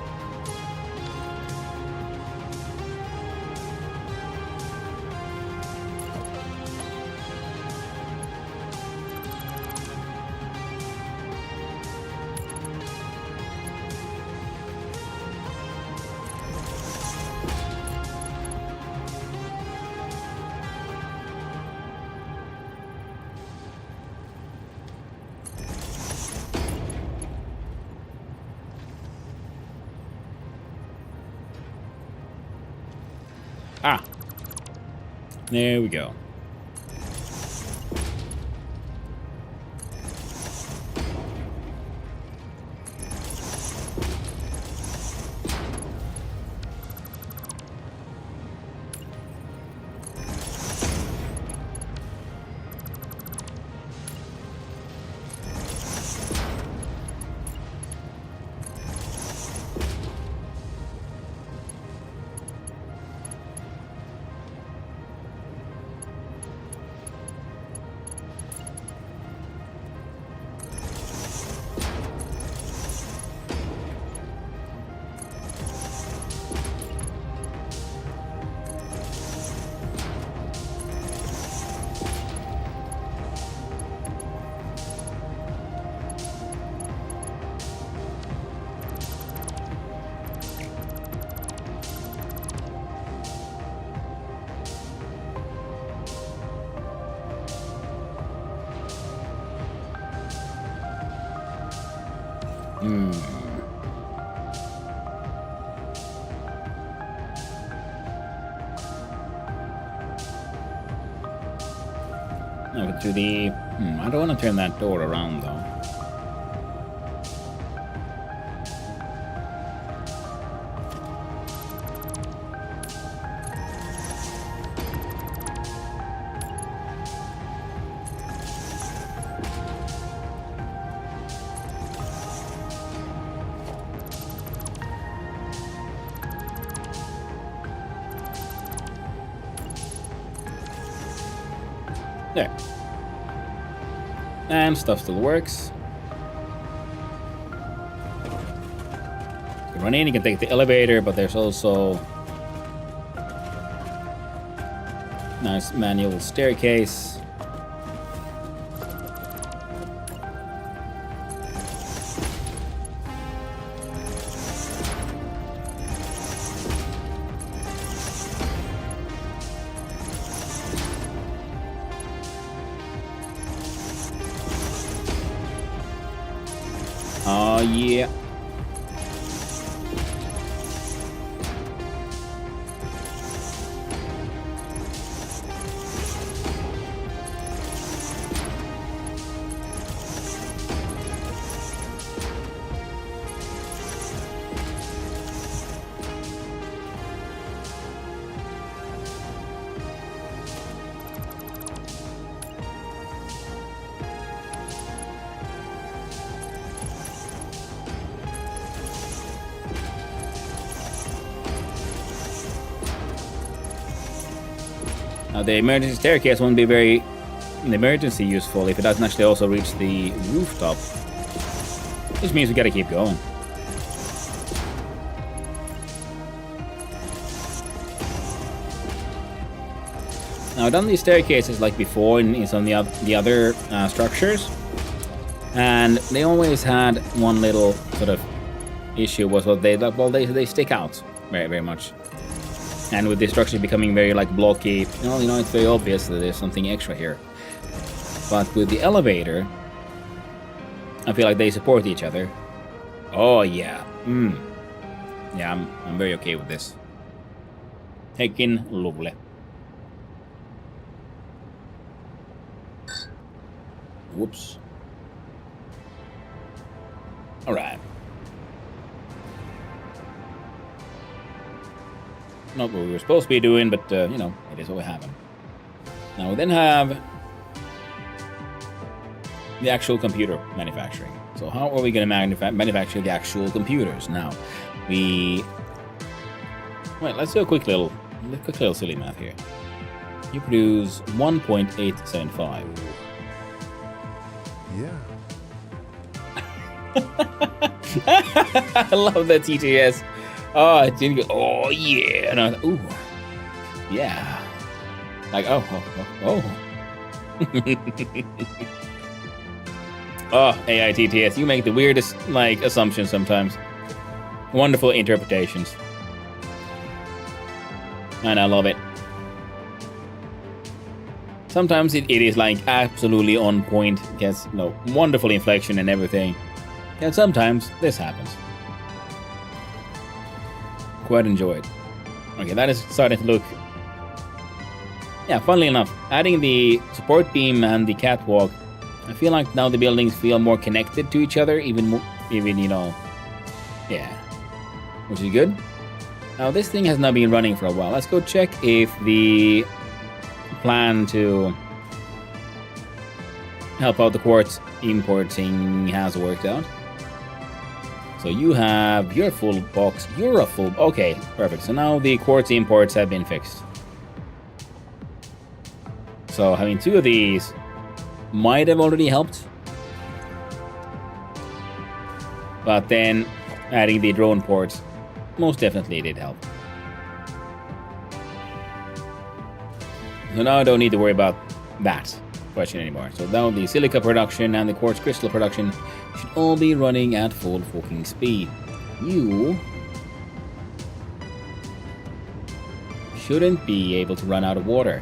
[SPEAKER 2] Ah. There we go. Now to the... I don't want to turn that door around, though. There. And stuff still works. You run in, you can take the elevator, but there's also nice manual staircase. Oh, yeah. Now the emergency staircase won't be very emergency useful if it doesn't actually also reach the rooftop. Which means we gotta keep going. Now I've done these staircases like before in some of the other structures. And they always had one little sort of issue was what they stick out very, very much. And with the structure becoming very like blocky, it's very obvious that there's something extra here. But with the elevator, I feel like they support each other. Oh yeah, yeah, I'm very okay with this. Hekin lovely. Whoops. All right. Not what we were supposed to be doing, but, it is what we have. Now we then have the actual computer manufacturing. So how are we going to manufacture the actual computers? Now, let's do a quick little silly math here. You produce 1.875.
[SPEAKER 3] Yeah.
[SPEAKER 2] I love that TTS. Oh, it didn't go. Oh yeah, and I was like, ooh, yeah. Like oh. Oh, AI TTS, you make the weirdest assumptions sometimes. Wonderful interpretations, and I love it. Sometimes it is absolutely on point, gets wonderful inflection and everything, and sometimes this happens. Quite enjoy it. Okay, that is starting to look Yeah, funnily enough, adding the support beam and the catwalk, I feel like now the buildings feel more connected to each other, even you know, yeah, which is good. Now this thing has now been running for a while. Let's go check if the plan to help out the quartz importing has worked out. So you have your full box, you're a full, okay, perfect. So now the quartz imports have been fixed. So having 2 of these might have already helped. But then adding the drone ports most definitely did help. So now I don't need to worry about that question anymore. So now the silica production and the quartz crystal production should all be running at full fucking speed. You shouldn't be able to run out of water.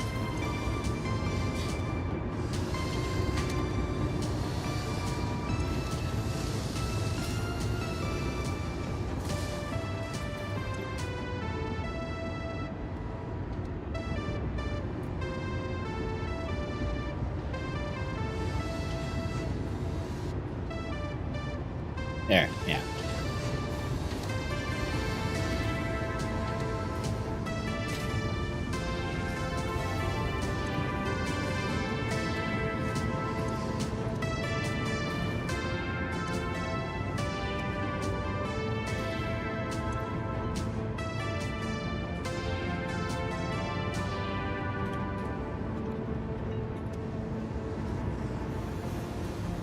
[SPEAKER 2] There, yeah.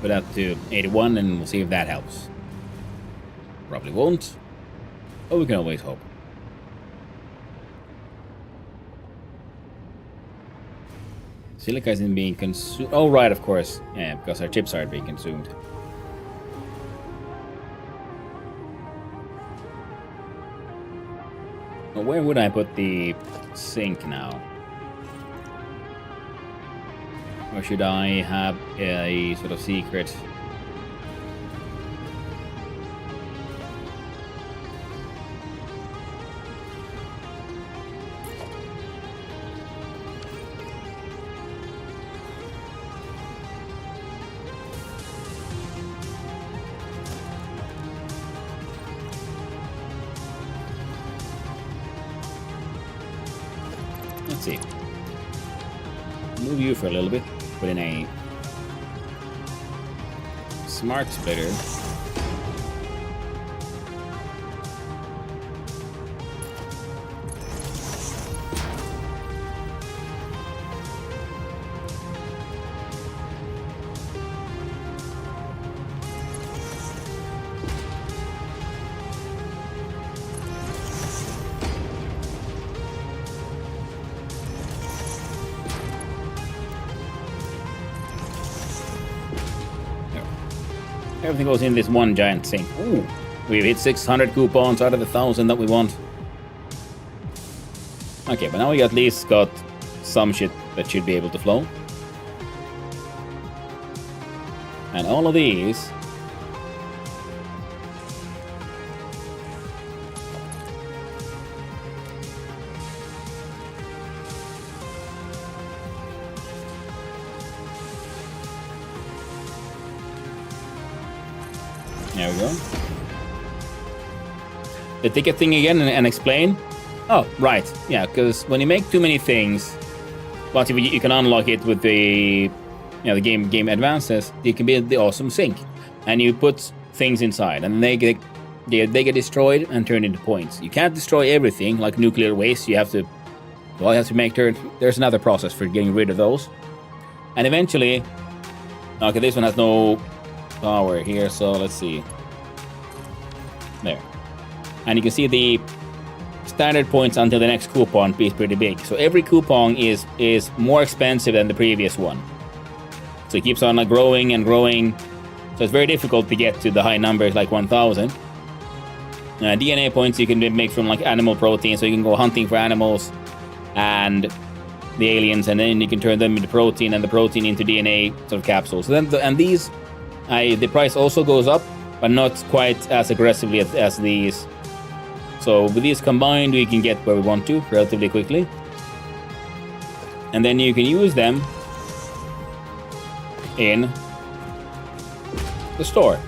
[SPEAKER 2] Put up to 81 and we'll see if that helps. Probably won't, but we can always hope. Silica isn't being consumed. Oh, right, of course. Yeah, because our chips aren't being consumed. Well, where would I put the sink now? Or should I have a sort of secret? Let's see. Move you for a little bit. Put in a smart splitter. Everything goes in this one giant sink. Ooh, we've hit 600 coupons out of the 1,000 that we want. Okay, but now we at least got some shit that should be able to flow. And all of these there we go. The ticket thing again and explain. Oh, right. Yeah, because when you make too many things, but if you can unlock it with the the game advances, it can be the awesome sink. And you put things inside and they get destroyed and turned into points. You can't destroy everything like nuclear waste. You have to make there's another process for getting rid of those. And eventually, okay, this one has no power here, so let's see. There. And you can see the standard points until the next coupon is pretty big. So every coupon is more expensive than the previous one. So it keeps on like growing and growing. So it's very difficult to get to the high numbers like 1,000. DNA points you can make from like animal protein, so you can go hunting for animals and the aliens, and then you can turn them into protein and the protein into DNA sort of capsules. So then the price also goes up, but not quite as aggressively as these. So with these combined, we can get where we want to relatively quickly. And then you can use them in the store,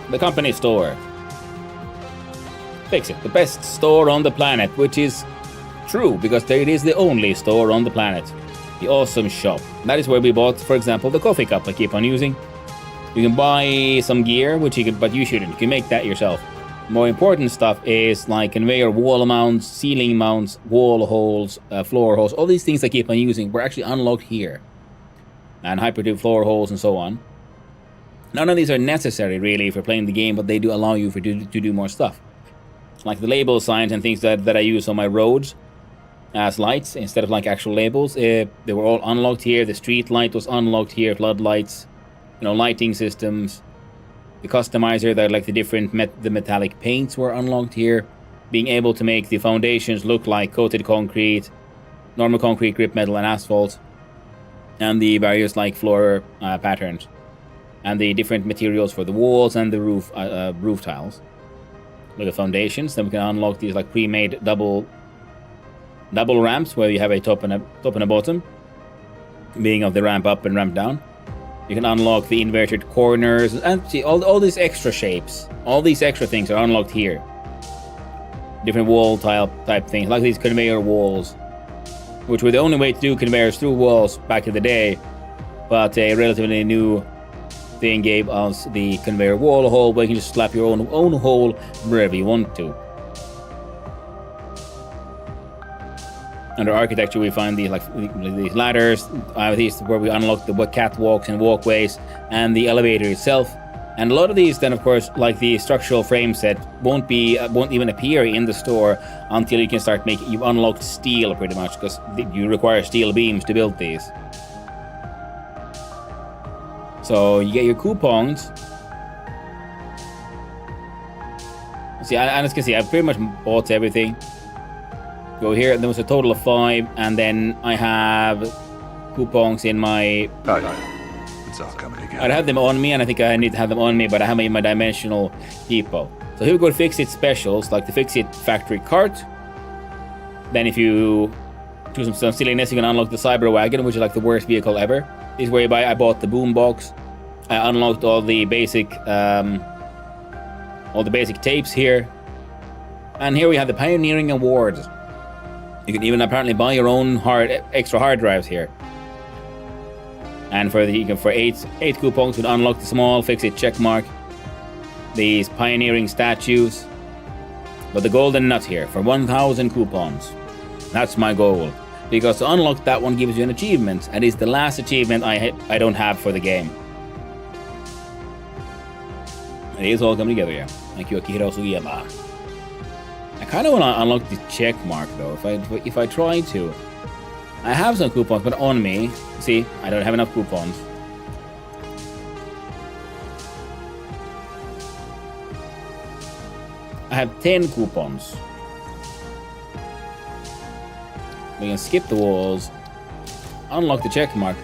[SPEAKER 2] the company store. Fix It, the best store on the planet, which is true because it is the only store on the planet. The awesome shop. That is where we bought, for example, the coffee cup I keep on using. You can buy some gear, which you can, but you shouldn't. You can make that yourself. More important stuff is like conveyor wall mounts, ceiling mounts, wall holes, floor holes. All these things I keep on using were actually unlocked here. And hypertube floor holes and so on. None of these are necessary really for playing the game, but they do allow you to do more stuff. Like the label signs and things that I use on my roads as lights instead of like actual labels. They were all unlocked here. The street light was unlocked here. Floodlights, lighting systems. The customizer that like the different the metallic paints were unlocked here. Being able to make the foundations look like coated concrete, normal concrete, grip metal, and asphalt, and the various like floor patterns, and the different materials for the walls and the roof tiles. Look at foundations. Then we can unlock these like pre-made double ramps where you have a top and a bottom, being of the ramp up and ramp down. You can unlock the inverted corners and see all these extra shapes. All these extra things are unlocked here. Different wall type things, like these conveyor walls, which were the only way to do conveyors through walls back in the day. But a relatively new thing gave us the conveyor wall hole, where you can just slap your own hole wherever you want to. Under architecture, we find these these ladders. These where we unlock the catwalks and walkways, and the elevator itself. And a lot of these, then, of course, like the structural frame set, won't even appear in the store until you can start making. You've unlocked steel pretty much, because you require steel beams to build these. So you get your coupons. See, as you can see, I've pretty much bought everything. Go here, and there was a total of 5, and then I have coupons in my...
[SPEAKER 5] It's all coming together.
[SPEAKER 2] I'd have them on me, and I think I need to have them on me, but I have them in my dimensional depot. So here we go to Fix It specials, like the Fix It factory cart. Then if you do some silliness, you can unlock the Cyber Wagon, which is like the worst vehicle ever. This is where I bought the boombox. I unlocked all the basic tapes here. And here we have the Pioneering Awards. You can even apparently buy your own extra hard drives here. And for 8 coupons, you can unlock the small Fix It checkmark, these pioneering statues. But the golden nut here for 1,000 coupons. That's my goal. Because to unlock that one gives you an achievement, and it's the last achievement I don't have for the game. It is all coming together, yeah. Thank you, Akira Sugiyama. I kind of want to unlock the check mark though. If I try to, I have some coupons, but on me, see, I don't have enough coupons. I have 10 coupons. We can skip the walls, unlock the check mark.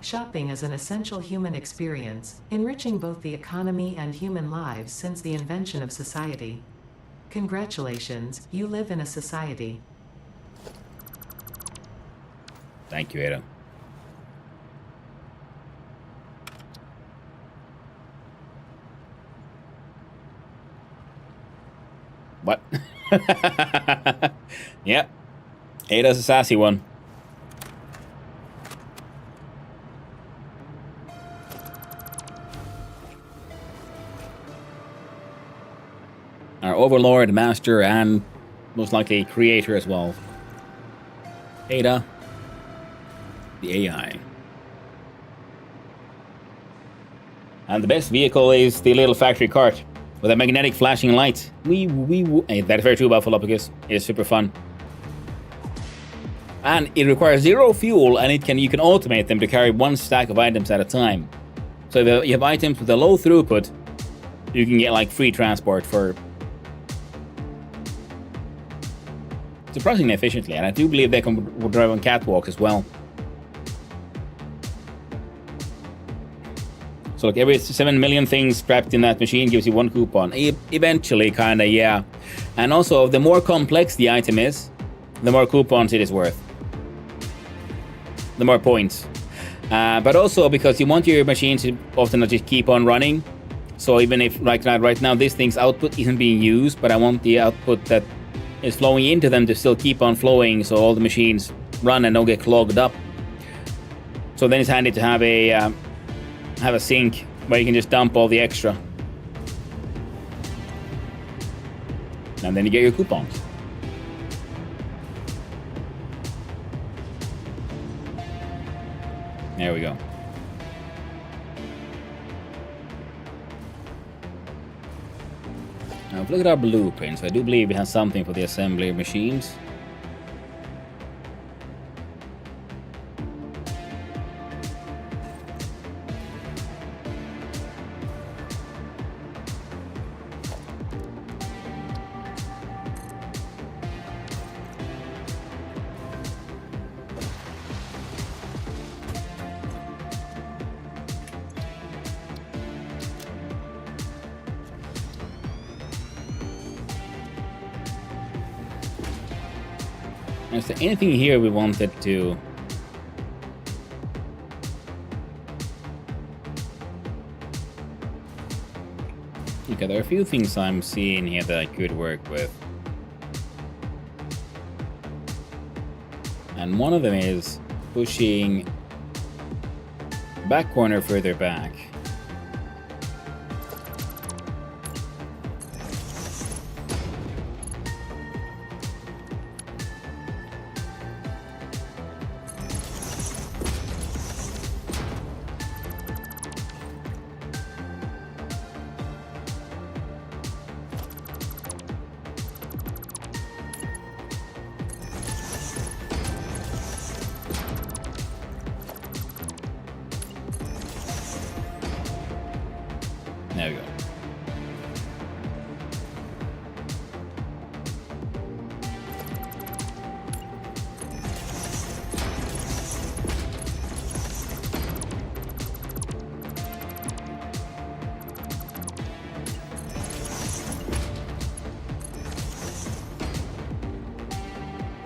[SPEAKER 6] Shopping is an essential human experience, enriching both the economy and human lives since the invention of society. Congratulations, you live in a society.
[SPEAKER 2] Thank you, Ada. What? Yep. Ada's a sassy one. Our overlord, master, and most likely creator as well. Ada, the AI. And the best vehicle is the little factory cart with a magnetic flashing light. Hey, that's very true about Philopicus. It is super fun. And it requires 0 fuel, and you can automate them to carry 1 stack of items at a time. So if you have items with a low throughput, you can get like free transport for surprisingly efficiently, and I do believe they can drive on catwalks as well. So like every 7 million things strapped in that machine gives you 1 coupon. Eventually, kinda, yeah. And also, the more complex the item is, the more coupons it is worth. the more points. But also because you want your machines to often not just keep on running. So even if like right now this thing's output isn't being used, but I want the output that is flowing into them to still keep on flowing, so all the machines run and don't get clogged up. So then it's handy to have a sink where you can just dump all the extra. And then you get your coupons. There we go. Now, if we look at our blueprints, I do believe we have something for the assembly of machines. Is there anything here we wanted to... Okay, there are a few things I'm seeing here that I could work with. And one of them is pushing back corner further back. There we go.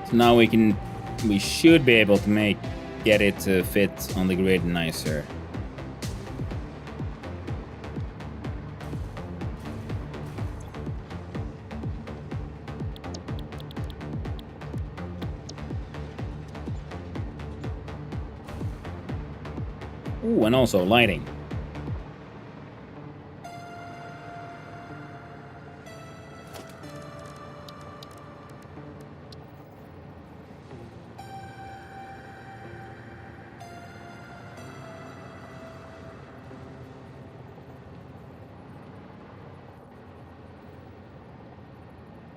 [SPEAKER 2] So now we should be able to get it to fit on the grid nicer. Ooh, and also lighting.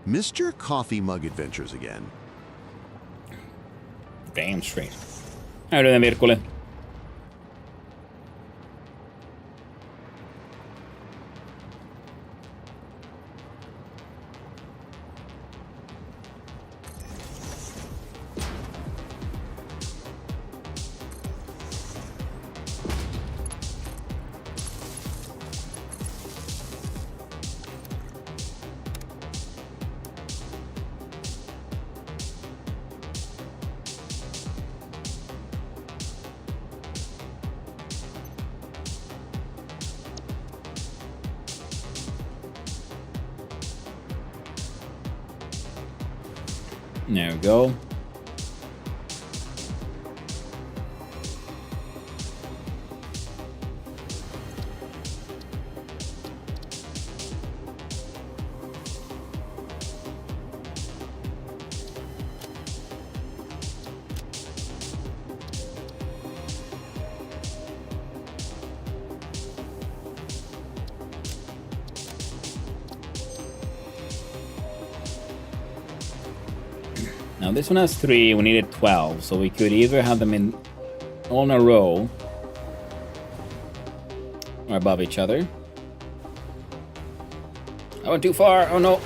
[SPEAKER 7] Mr. Coffee Mug Adventures again.
[SPEAKER 2] Damn straight. Här är den Virkole. There we go. Now this one has 3, we needed 12, so we could either have them in all in a row or above each other. I went too far, oh no.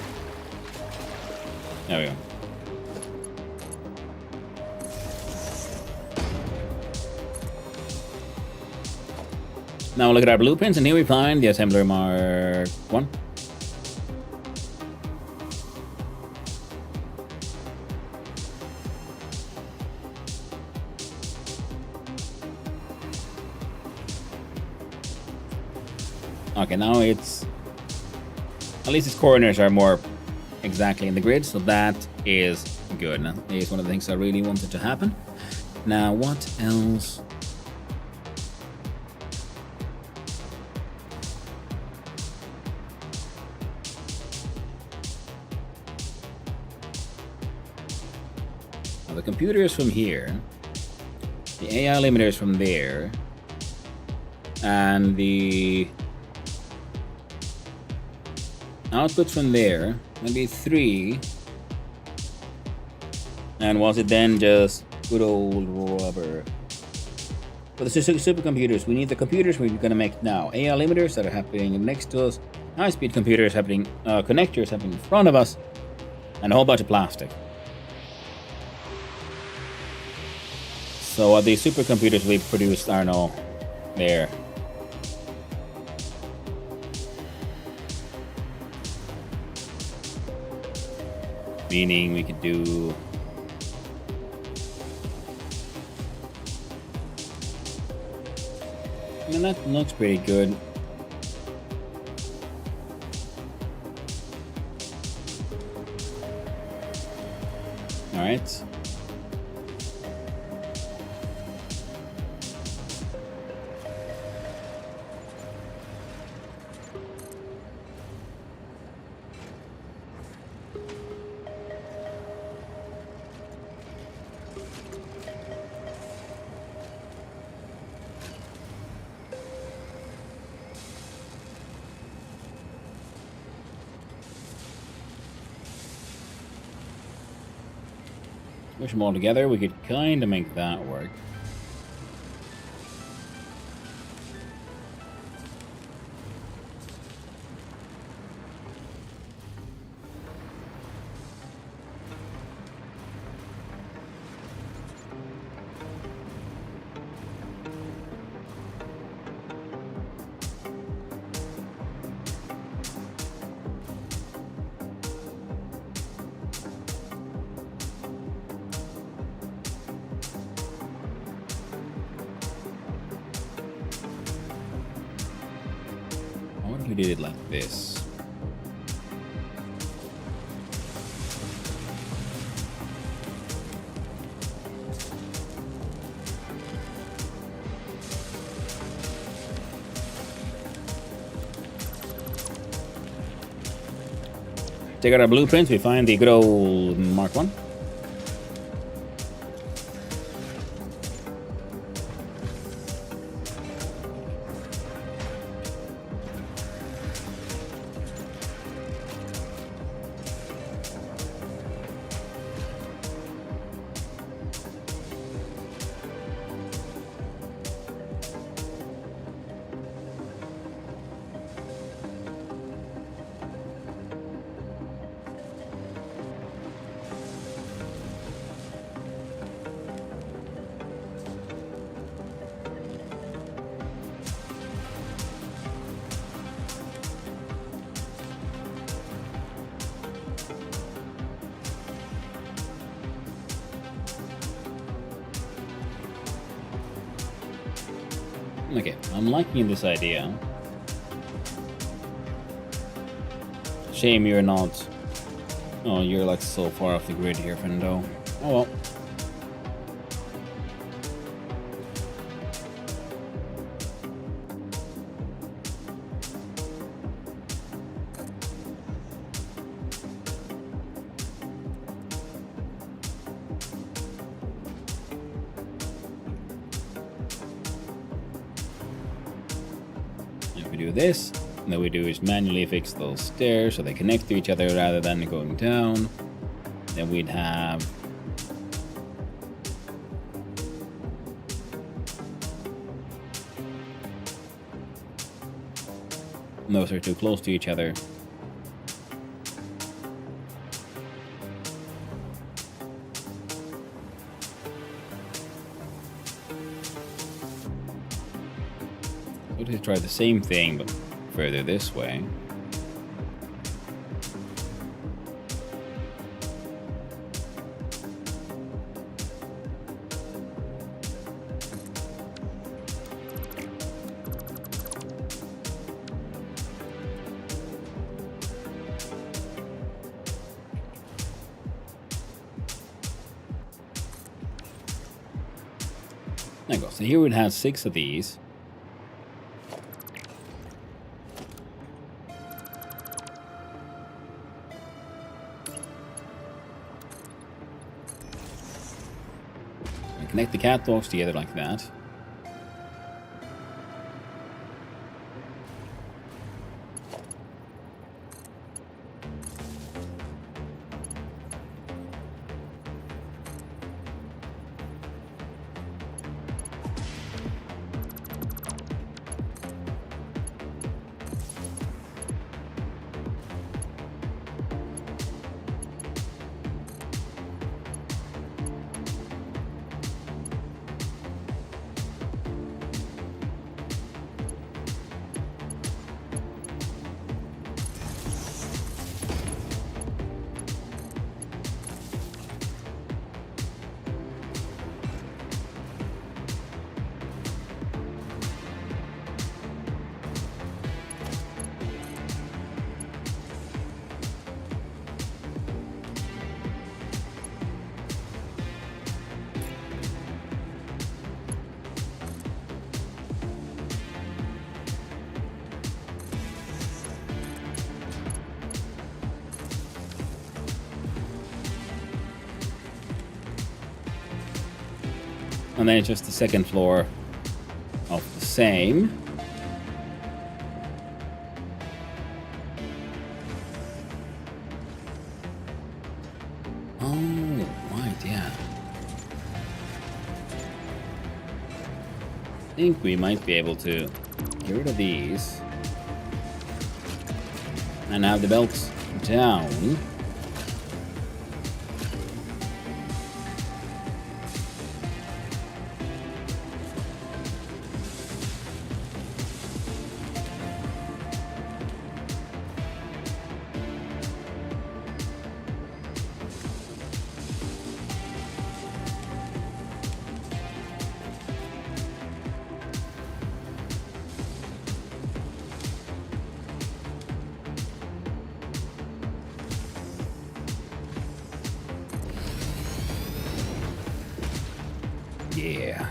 [SPEAKER 2] There we go. Now look at our blueprints, and here we find the assembler Mark 1. Okay, now it's... At least its corners are more exactly in the grid, so that is good. Now, it's one of the things I really wanted to happen. Now, what else? Now, the computers from here, the AI limiters from there, and the outputs from there, maybe 3. And was it then just good old rubber? For the supercomputers, we need the computers we're gonna make now. AI limiters that are happening next to us, high-speed computers happening, connectors happening in front of us, and a whole bunch of plastic. So the supercomputers we produced are now there. Meaning we could do... I mean, that looks pretty good. Alright. Push them all together, we could kind of make that work. What if we did it like this? Take out our blueprints, we find the good old Mark 1. Okay, I'm liking this idea. Shame you're not... Oh, you're like so far off the grid here, friendo. Oh well. If we do this, then we do is manually fix those stairs so they connect to each other rather than going down. Then we'd have those are too close to each other. We'll try the same thing, but further this way. There you go. So here we'd have 6 of these. And connect the catwalks together like that. And then it's just the second floor of the same. Oh, right, yeah. I think we might be able to get rid of these and have the belts down. Yeah.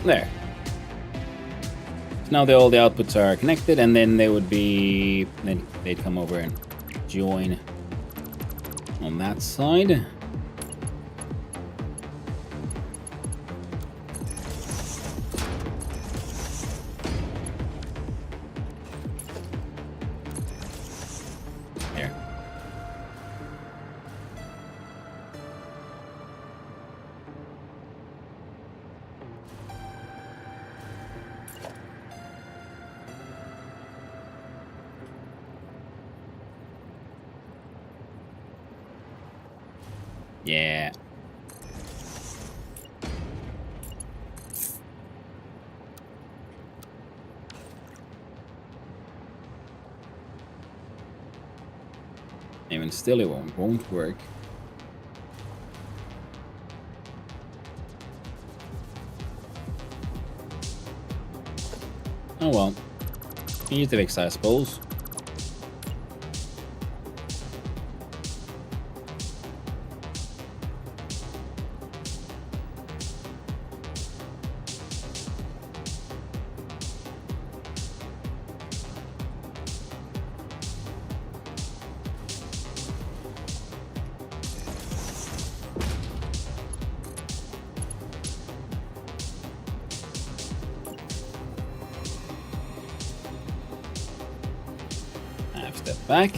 [SPEAKER 2] There. So now all the outputs are connected, and then they would be... then they'd come over and join on that side. There. Yeah. Even still, it won't work. Oh well. Easy fix, I suppose. Step back.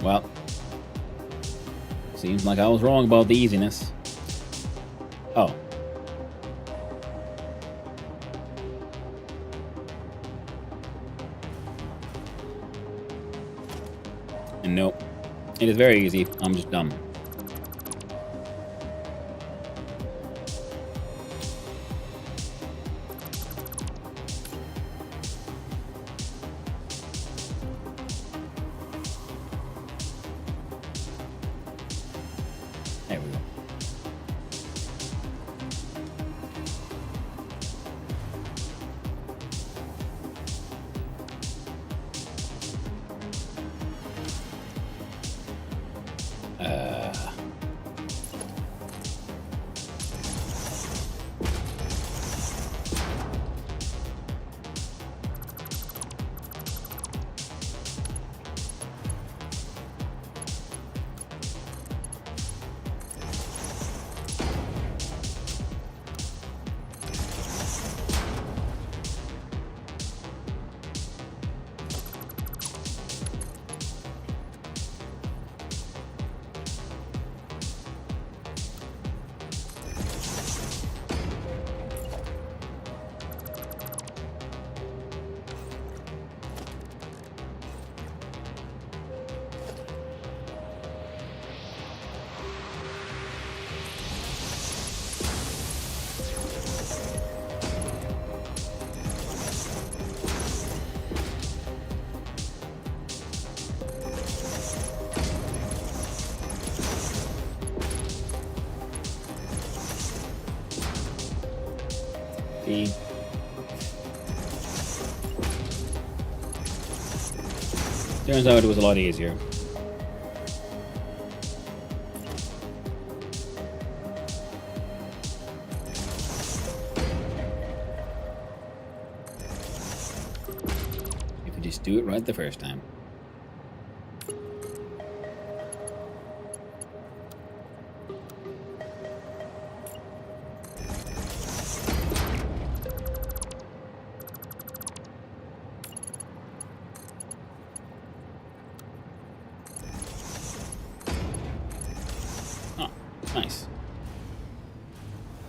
[SPEAKER 2] Well, seems like I was wrong about the easiness. Oh. And nope. It is very easy. I'm just dumb. There we go. See? Turns out it was a lot easier. If you just do it right the first time. Nice.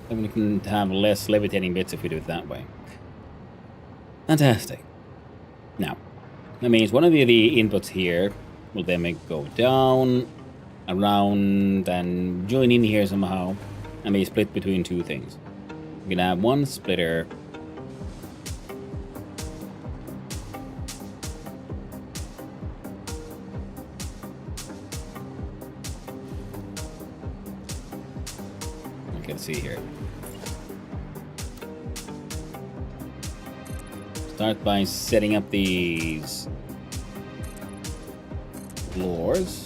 [SPEAKER 2] Then we can have less levitating bits if we do it that way. Fantastic. Now, that means one of the inputs here will then go down, around, and join in here somehow, and be split between two things. We can have one splitter. Let's see here. Start by setting up these floors.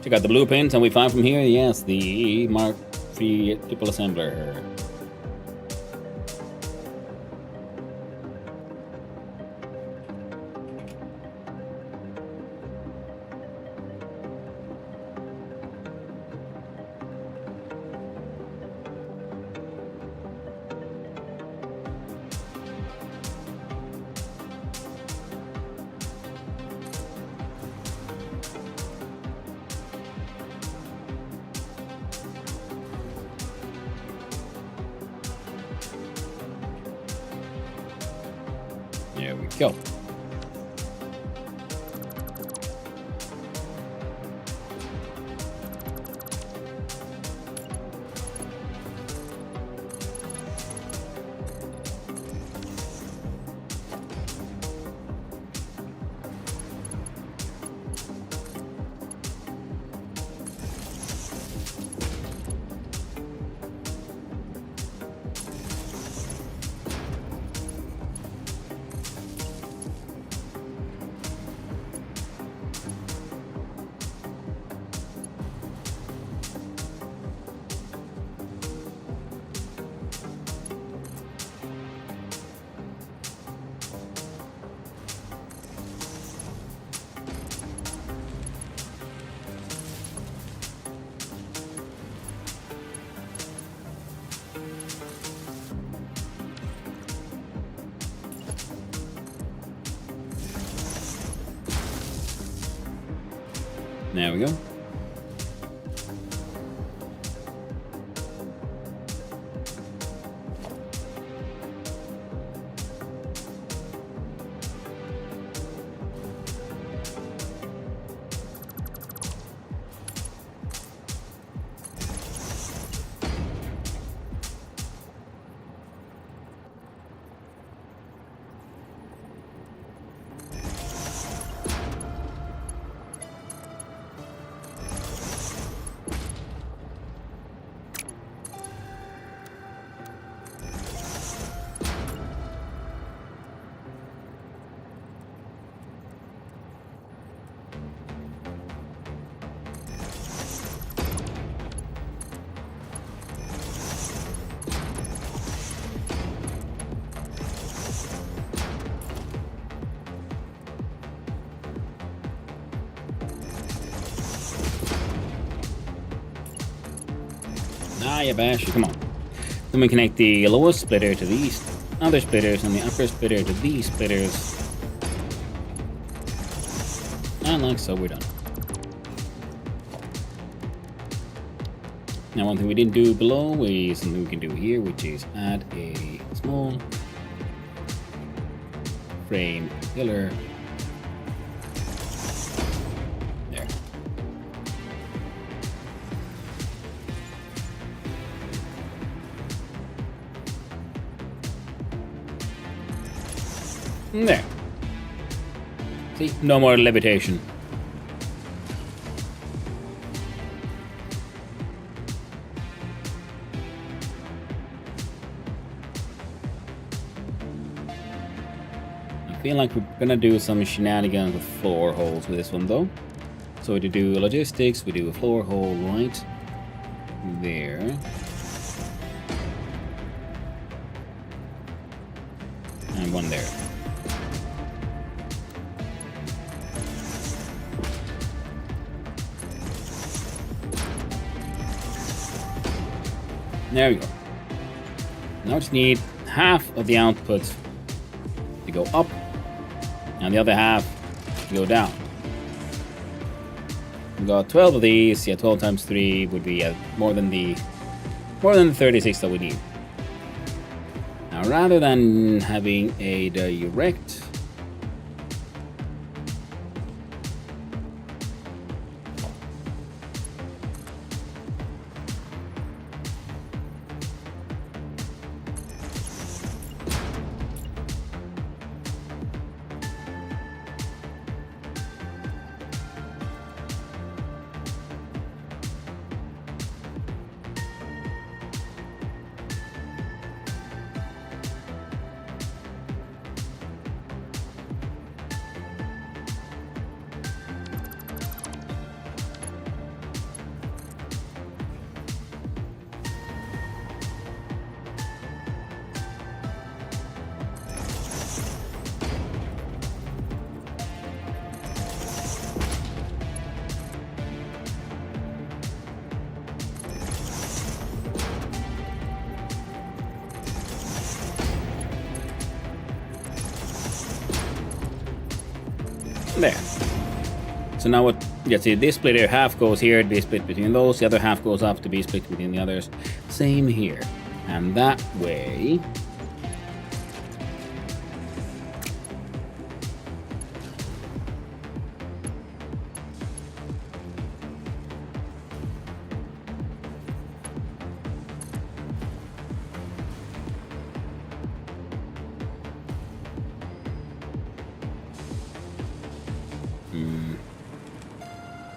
[SPEAKER 2] Check out the blueprints, and we find from here, yes, the Mark III triple assembler. There we go. There we go. Ah, yeah, bash. Come on. Then we connect the lowest splitter to these other splitters and the upper splitter to these splitters. And like so, we're done. Now, one thing we didn't do below is something we can do here, which is add a small frame pillar. There. And there. See? No more levitation. I feel like we're gonna do some shenanigans with floor holes with this one though. So to do logistics, we do a floor hole right there. And one there. There we go. Now we just need half of the output to go up and the other half to go down. We got 12 of these. Yeah, 12 times 3 would be more than the 36 that we need. Now, rather than having a direct there. So now what? Yeah, see, this splitter half goes here to be split between those. The other half goes up to be split between the others. Same here, and that way.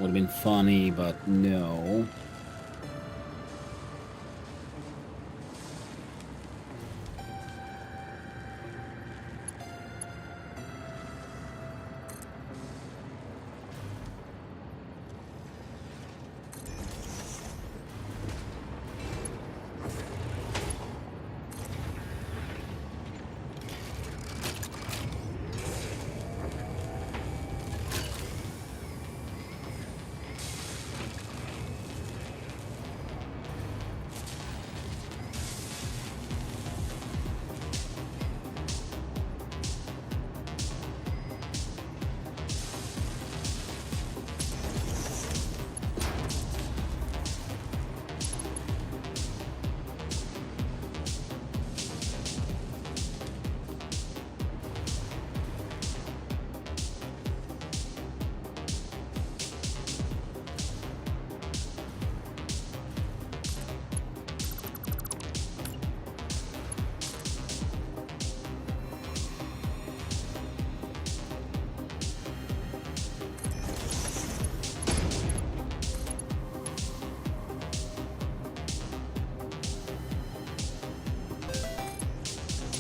[SPEAKER 2] Would have been funny, but no.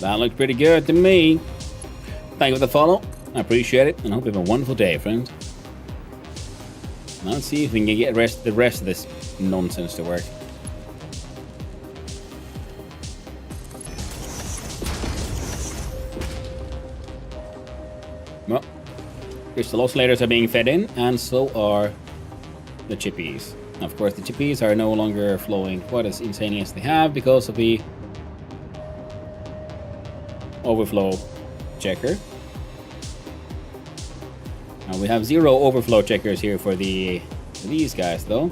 [SPEAKER 2] That looks pretty good to me. Thank you for the follow. I appreciate it, and I hope you have a wonderful day, friends. Now let's see if we can get the rest of this nonsense to work. Well, crystal oscillators are being fed in, and so are the chippies. Of course, the chippies are no longer flowing quite as insanely as they have because of the overflow checker. Now we have 0 overflow checkers here for these guys, though.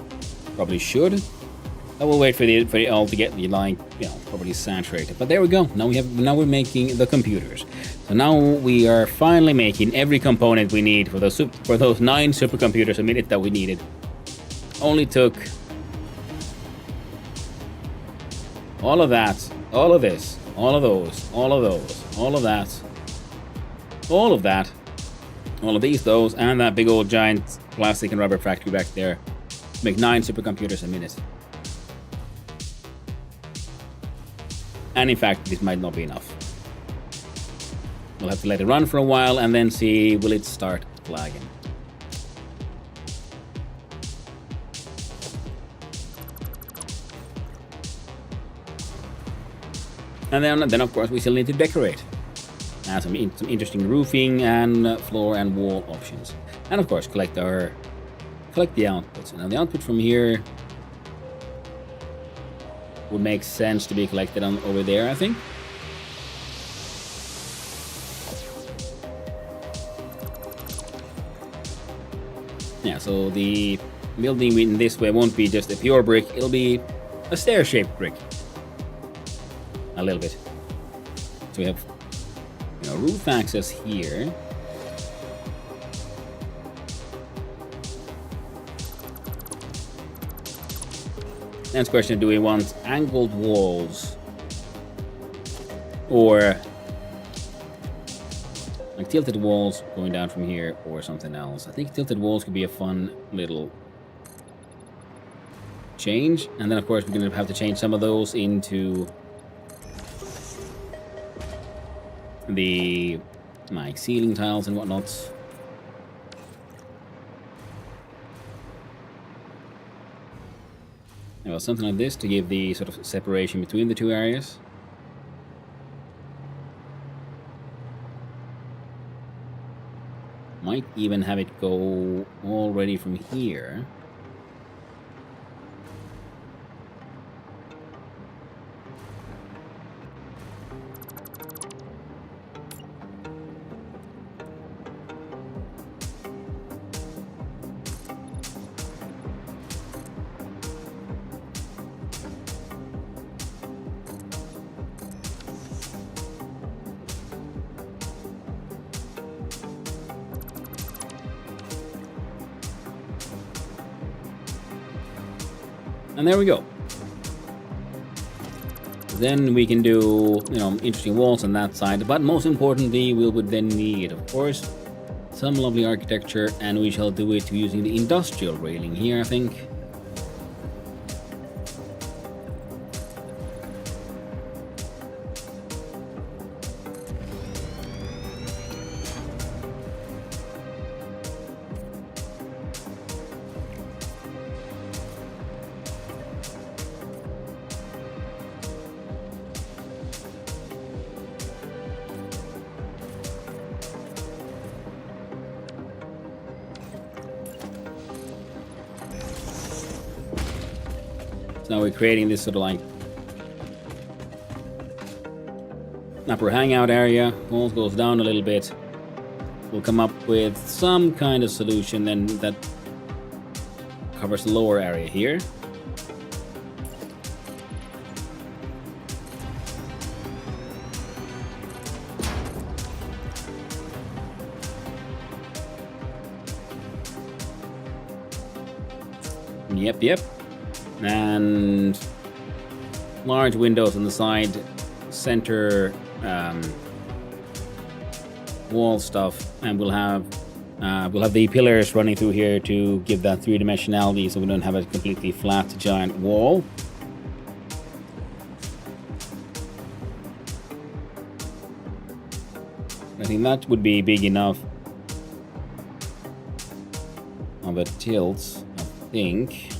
[SPEAKER 2] Probably should. I will wait for the all to get the line, probably saturated. But there we go. Now we're making the computers. So now we are finally making every component we need for those 9 supercomputers a minute that we needed. Only took all of that, all of this, all of those, all of those, all of that, all of that, all of those, and that big old giant plastic and rubber factory back there to make 9 supercomputers a minute. And in fact, this might not be enough. We'll have to let it run for a while and then see, will it start lagging. And then of course we still need to decorate. Some interesting roofing and floor and wall options. And of course collect the outputs. Now the output from here would make sense to be collected over there, I think. Yeah, so the building in this way won't be just a pure brick, it'll be a stair-shaped brick. A little bit. So we have roof access here. Next question, do we want angled walls or like tilted walls going down from here or something else? I think tilted walls could be a fun little change. And then of course we're going to have to change some of those into the ceiling tiles and whatnot. Well, something like this to give the sort of separation between the two areas. Might even have it go already from here. And there we go. Then we can do, interesting walls on that side. But most importantly, we would then need, of course, some lovely architecture, and we shall do it using the industrial railing here, I think. Now we're creating this sort of like upper hangout area. Walls goes down a little bit. We'll come up with some kind of solution then that covers the lower area here. Yep. And large windows on the side, center wall stuff, and we'll have the pillars running through here to give that three-dimensionality, so we don't have a completely flat giant wall. I think that would be big enough of a tilt, I think.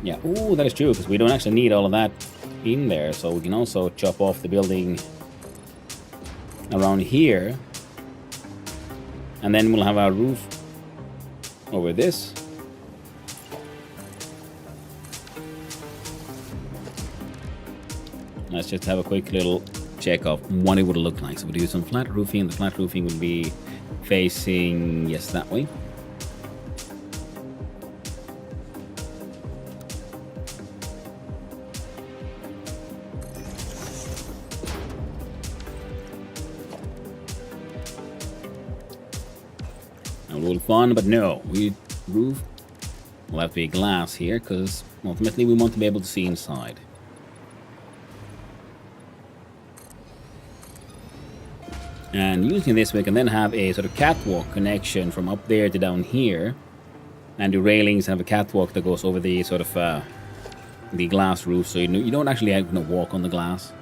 [SPEAKER 2] Yeah, ooh, that is true, because we don't actually need all of that in there, so we can also chop off the building around here. And then we'll have our roof over this. Let's just have a quick little check of what it would look like. So we'll do some flat roofing. The flat roofing would be facing, yes, that way. A little fun, but no, roof will have to be glass here, because ultimately we want to be able to see inside. And using this, we can then have a sort of catwalk connection from up there to down here, and the railings have a catwalk that goes over the sort of the glass roof, so you don't actually have to walk on the glass.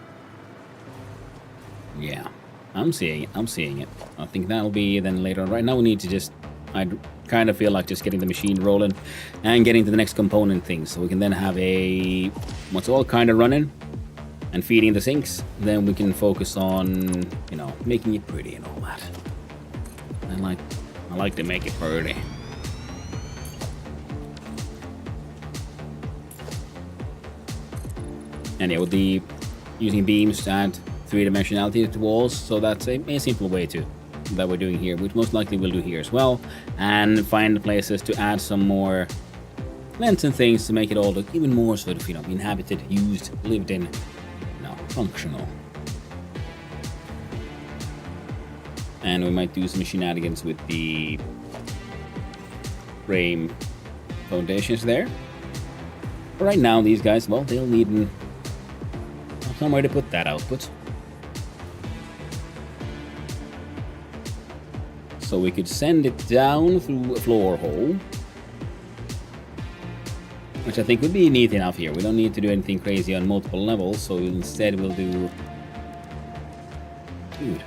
[SPEAKER 2] Yeah, I'm seeing it. I think that'll be then later on. Right now we need to just, I kind of feel like just getting the machine rolling and getting to the next component thing, so we can then have a, what's all kind of running and feeding the sinks. Then we can focus on, you know, making it pretty and all that. I like to make it pretty. And yeah, with the using beams to add three-dimensionality to walls, so that's a simple way to that we're doing here, which most likely we'll do here as well, and find places to add some more vents and things to make it all look even more sort of, you know, inhabited, used, lived in, you know, functional. And we might do some shenanigans with the frame foundations there. But right now, these guys, well, they'll need somewhere to put that output. So we could send it down through a floor hole, which I think would be neat enough here. We don't need to do anything crazy on multiple levels, so instead we'll do... Dude.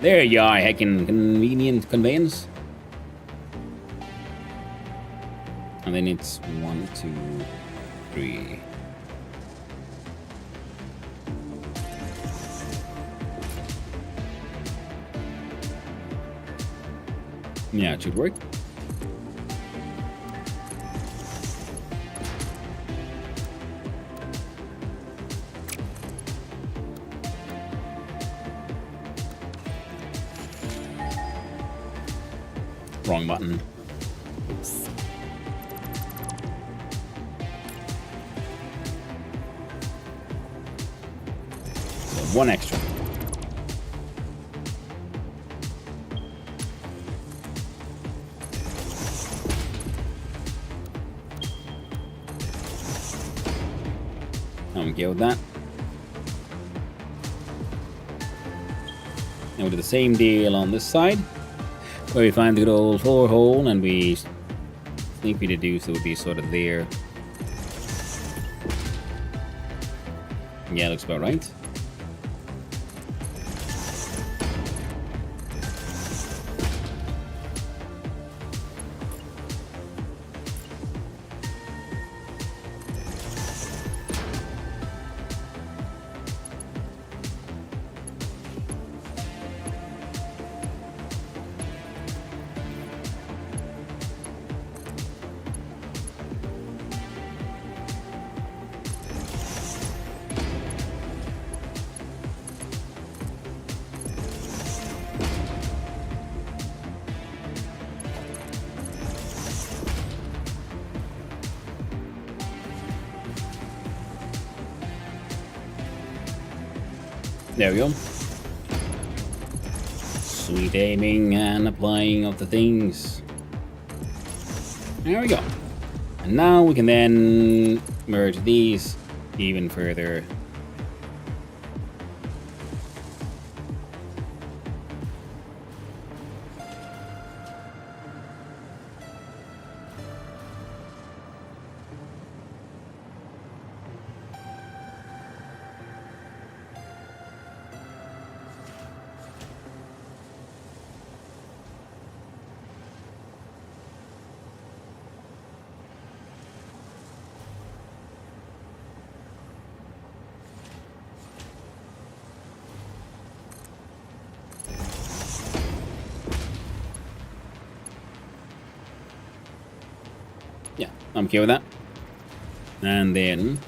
[SPEAKER 2] There you are, heckin' convenient conveyance. And then it's 1, 2, 3. Yeah, it should work. Wrong button. Oops. So 1 extra. I'm okay with that. And we'll do the same deal on this side, where we find the good old floor hole, and we think we deduce it would be sort of there. Yeah, looks about right. There we go. Sweet aiming and applying of the things. There we go. And now we can then merge these even further. I'm okay with that. And then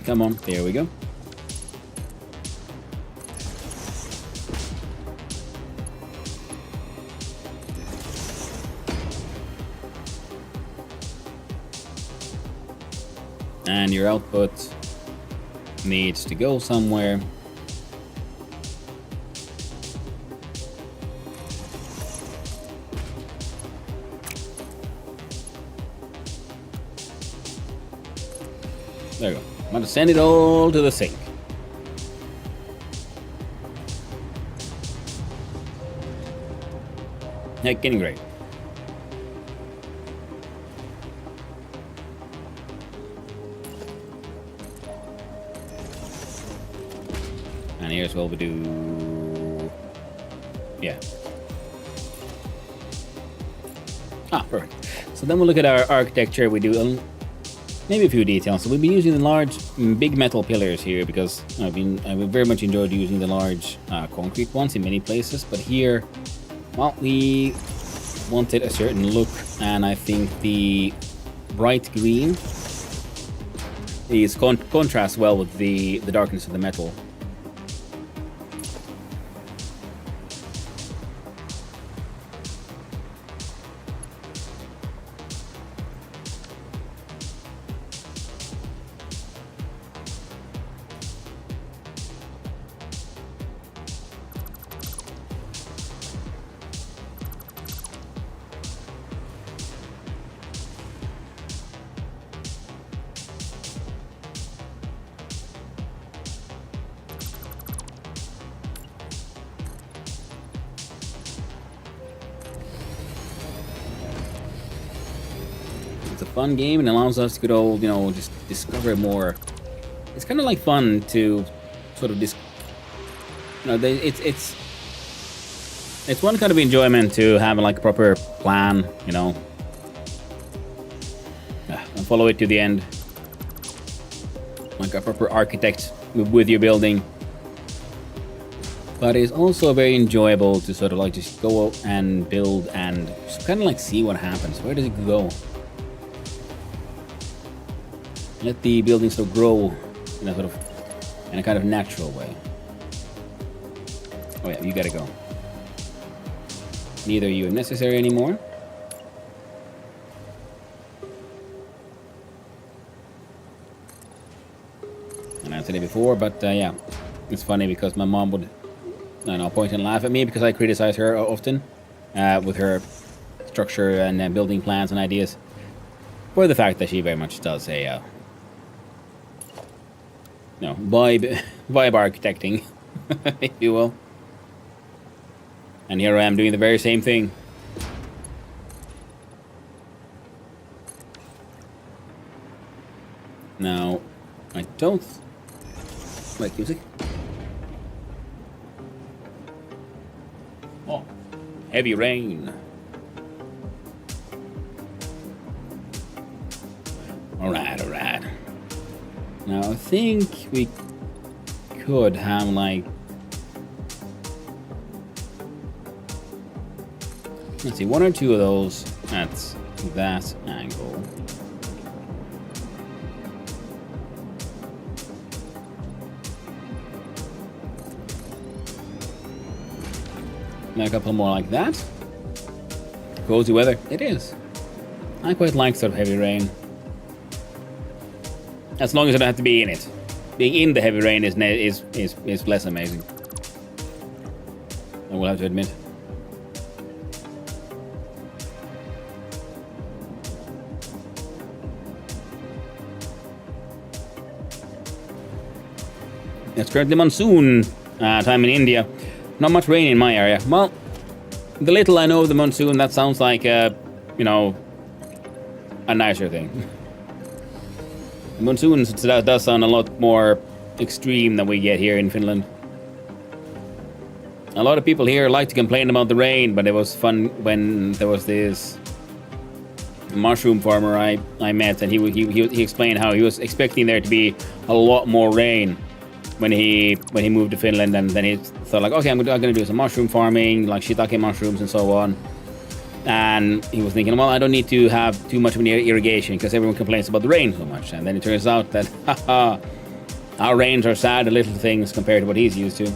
[SPEAKER 2] come on, there we go. And your output needs to go somewhere. There we go. I'm going to send it all to the sink. Getting great. And here's what we do. Yeah. Perfect. So then we'll look at our architecture. We do maybe a few details. So we've been using the large, big metal pillars here because I've very much enjoyed using the large concrete ones in many places. But here, well, we wanted a certain look, and I think the bright green is contrasts well with the darkness of the metal. It's a fun game and allows us to go, just discover more. It's kind of like fun to sort of it's one kind of enjoyment to have like a proper plan, and follow it to the end, like a proper architect with your building. But it's also very enjoyable to sort of like just go out and build and just kind of like see what happens. Where does it go? Let the building sort of grow in a kind of natural way. Oh yeah, you gotta go. Neither you are necessary anymore. And I said it before, but yeah, it's funny because my mom would, point and laugh at me because I criticize her often with her structure and building plans and ideas, for the fact that she very much does a vibe architecting, if you will. And here I am doing the very same thing. Now, I don't like music. Oh, heavy rain. Alright. Now, I think we could have like, let's see, one or two of those at that angle. And a couple more like that. Cozy weather. It is. I quite like sort of heavy rain. As long as I don't have to be in it. Being in the heavy rain is less amazing, I will have to admit. It's currently monsoon time in India. Not much rain in my area. Well, the little I know of the monsoon, that sounds like a nicer thing. The monsoon does sound a lot more extreme that we get here in Finland. A lot of people here like to complain about the rain, but it was fun when there was this mushroom farmer I met, and he explained how he was expecting there to be a lot more rain when he moved to Finland, and then he thought like, okay, I'm gonna do some mushroom farming, like shiitake mushrooms and so on. And he was thinking, well, I don't need to have too much of an irrigation because everyone complains about the rain so much. And then it turns out that our rains are sad little things compared to what he's used to.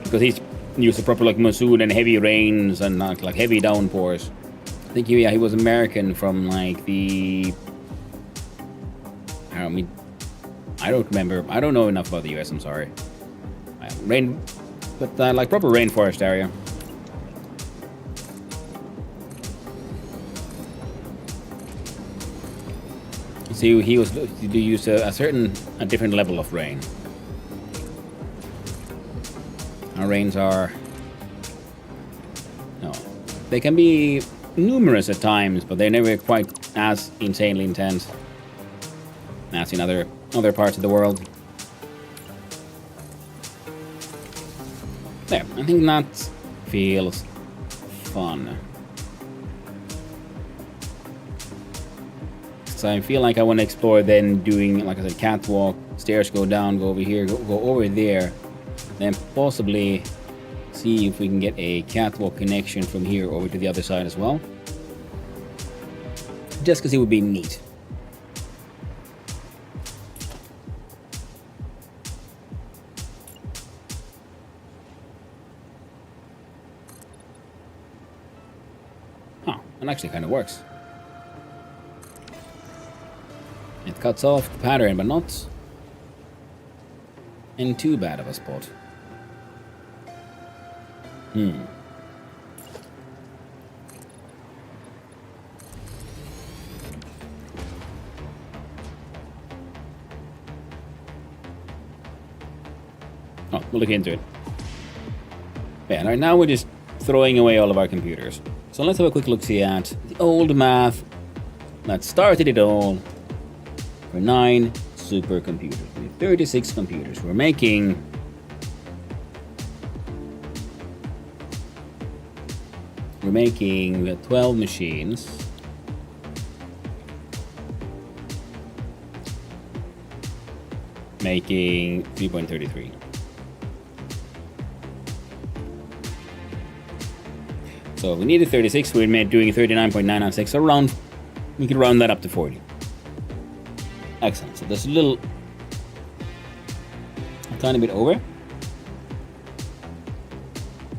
[SPEAKER 2] Because he's used to proper like monsoon and heavy rains and like heavy downpours. I think he was American from like the... I don't remember. I don't know enough about the US, I'm sorry. But like proper rainforest area. So he was to use a different level of rain. Our rains are... No. They can be numerous at times, but they're never quite as insanely intense as in other parts of the world. There, I think that feels fun. So I feel like I want to explore then doing, like I said, catwalk, stairs go down, go over here, go over there. Then possibly see if we can get a catwalk connection from here over to the other side as well. Just because it would be neat. It actually kind of works. It cuts off the pattern, but not in too bad of a spot. Oh, we'll look into it. Yeah, right now we're just throwing away all of our computers. So let's have a quick look-see at the old math that started it all for 9 supercomputers. 36 computers. We're making... we have 12 machines. Making 3.33. So if we needed 36, we're doing 39.996. So we could round that up to 40. Excellent. So there's a tiny bit over.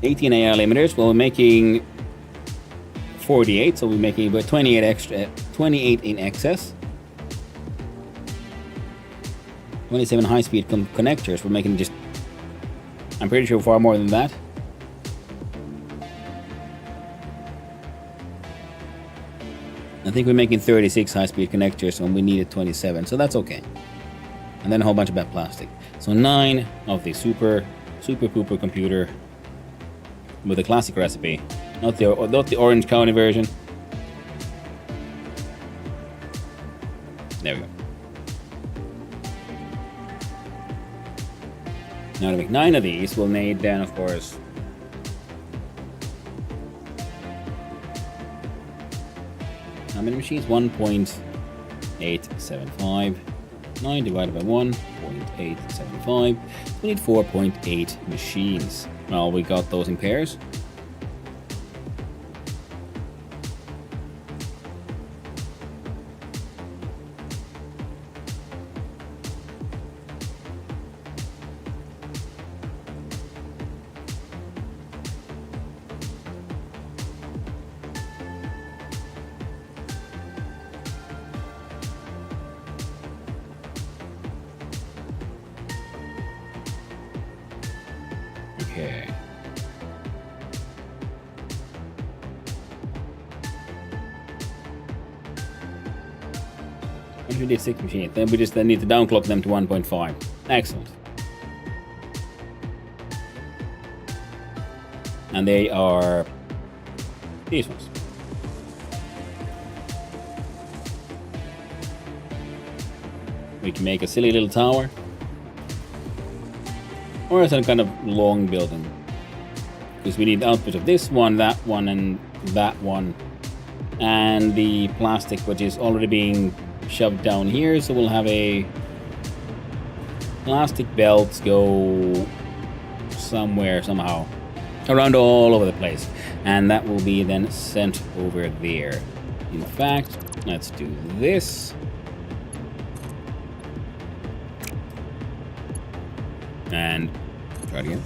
[SPEAKER 2] 18 AI limiters. Well, we're making 48, so we're making about 28 extra, 28 in excess. 27 high-speed connectors. We're making just, I'm pretty sure, far more than that. I think we're making 36 high-speed connectors when we needed 27, so that's okay. And then a whole bunch of bad plastic. So 9 of the super pooper computer with a classic recipe, not the Orange County version. There we go. Now to make 9 of these, we'll need then, of course, how many machines? 1.875. 9 divided by 1.875. We need 4.8 machines. Well, we got those in pairs. Okay. We did 6 machines. Then we just need to downclock them to 1.5. Excellent. And they are these ones. We can make a silly little tower. Or some kind of long building. Because we need output of this one, that one, and that one. And the plastic, which is already being shoved down here. So we'll have a plastic belts go somewhere, somehow. Around all over the place. And that will be then sent over there. In fact, let's do this. And try it again.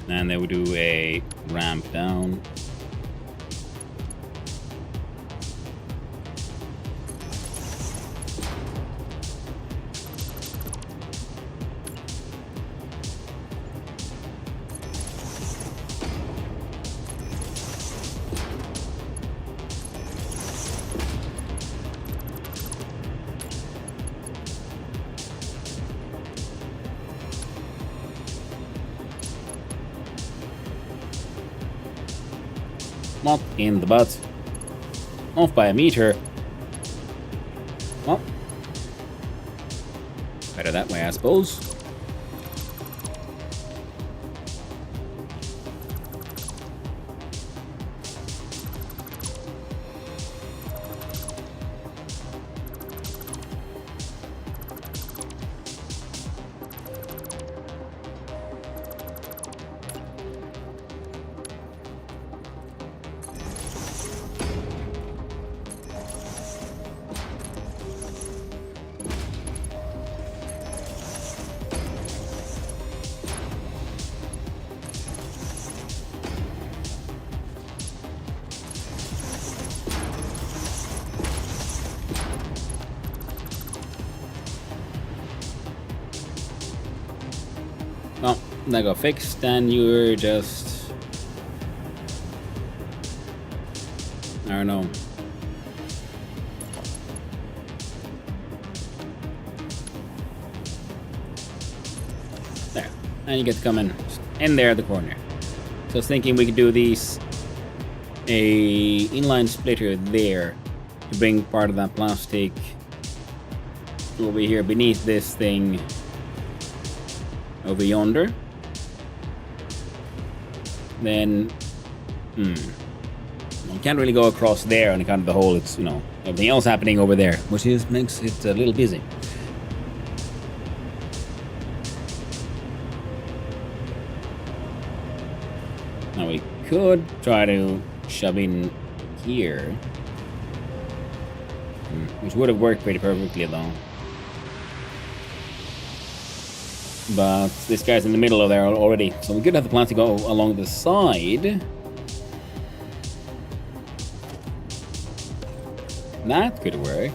[SPEAKER 2] And then we do a ramp down. Not in the butt. Off by a meter. Well, better that way, I suppose. Well, that got fixed, and you're just... I don't know. There. And you get to come in there at the corner. So I was thinking we could do these... a inline splitter there to bring part of that plastic over here beneath this thing over yonder. Then you can't really go across there on account of the hole. It's, you know, everything else happening over there, which makes it a little busy. Now we could try to shove in here, which would have worked pretty perfectly though. But this guy's in the middle of there already, so we could have the plastic go along the side. That could work.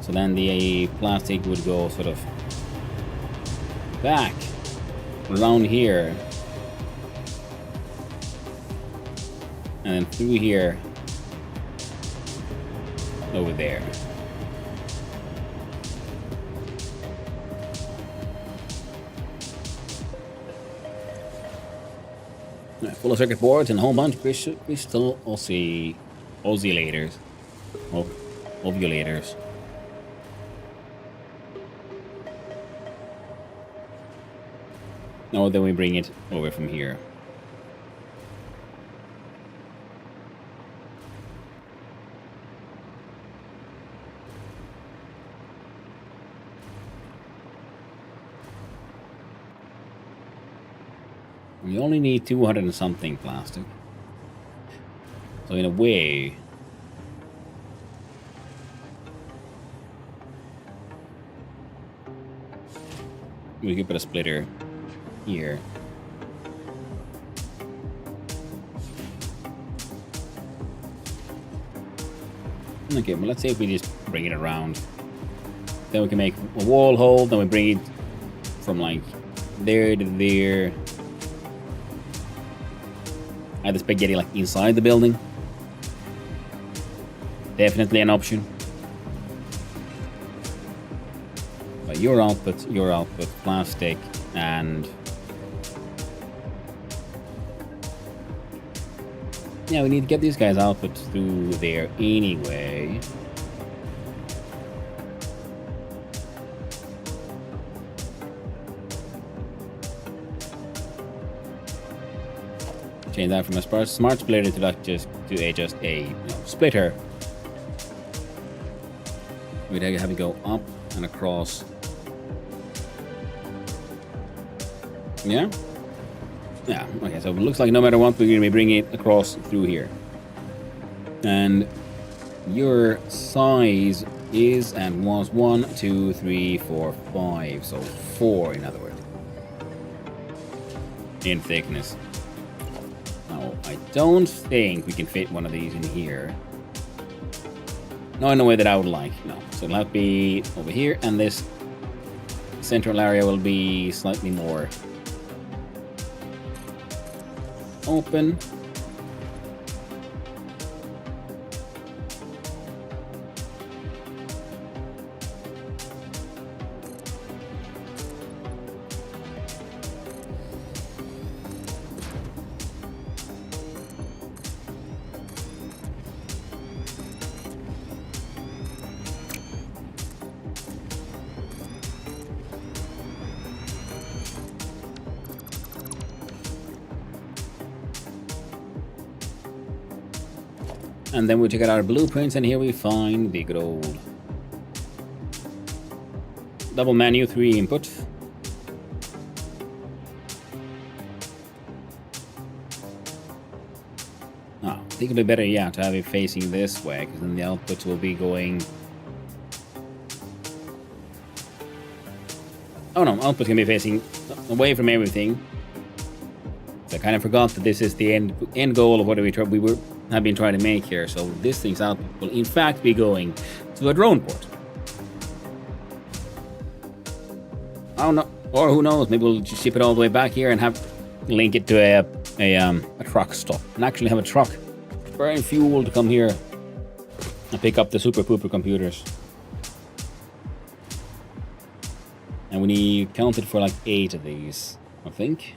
[SPEAKER 2] So then the plastic would go sort of back around here. And then through here over there. Full of circuit boards and a whole bunch of crystal oscillators. Ovulators. Now then we bring it over from here. We only need 200 and something plastic. So in a way, we could put a splitter here. Okay, well, let's say if we just bring it around. Then we can make a wall hole, then we bring it from like there to there. Add the spaghetti like inside the building. Definitely an option. But your output, plastic, and yeah, we need to get these guys' output through there anyway. Change that from a smart splitter to like just a splitter. We'd have it go up and across. Yeah? Yeah, okay, so it looks like no matter what, we're going to be bringing it across through here. And your size is and was 1, 2, 3, 4, 5. So 4, in other words. In thickness. Now, I don't think we can fit one of these in here. Not in a way that I would like, no. So it'll have to be over here, and this central area will be slightly more open. And then we check out our blueprints, and here we find the good old double menu, 3 input. I think it'll be better, yeah, to have it facing this way, because then the outputs will be going... Oh no, output's gonna be facing away from everything. So I kind of forgot that this is the end goal of what we have been trying to make here. So this thing's output will in fact be going to a drone port. I don't know, or who knows? Maybe we'll just ship it all the way back here and have link it to a truck stop, and actually have a truck burn fuel to come here and pick up the super pooper computers. And we counted for like 8 of these, I think.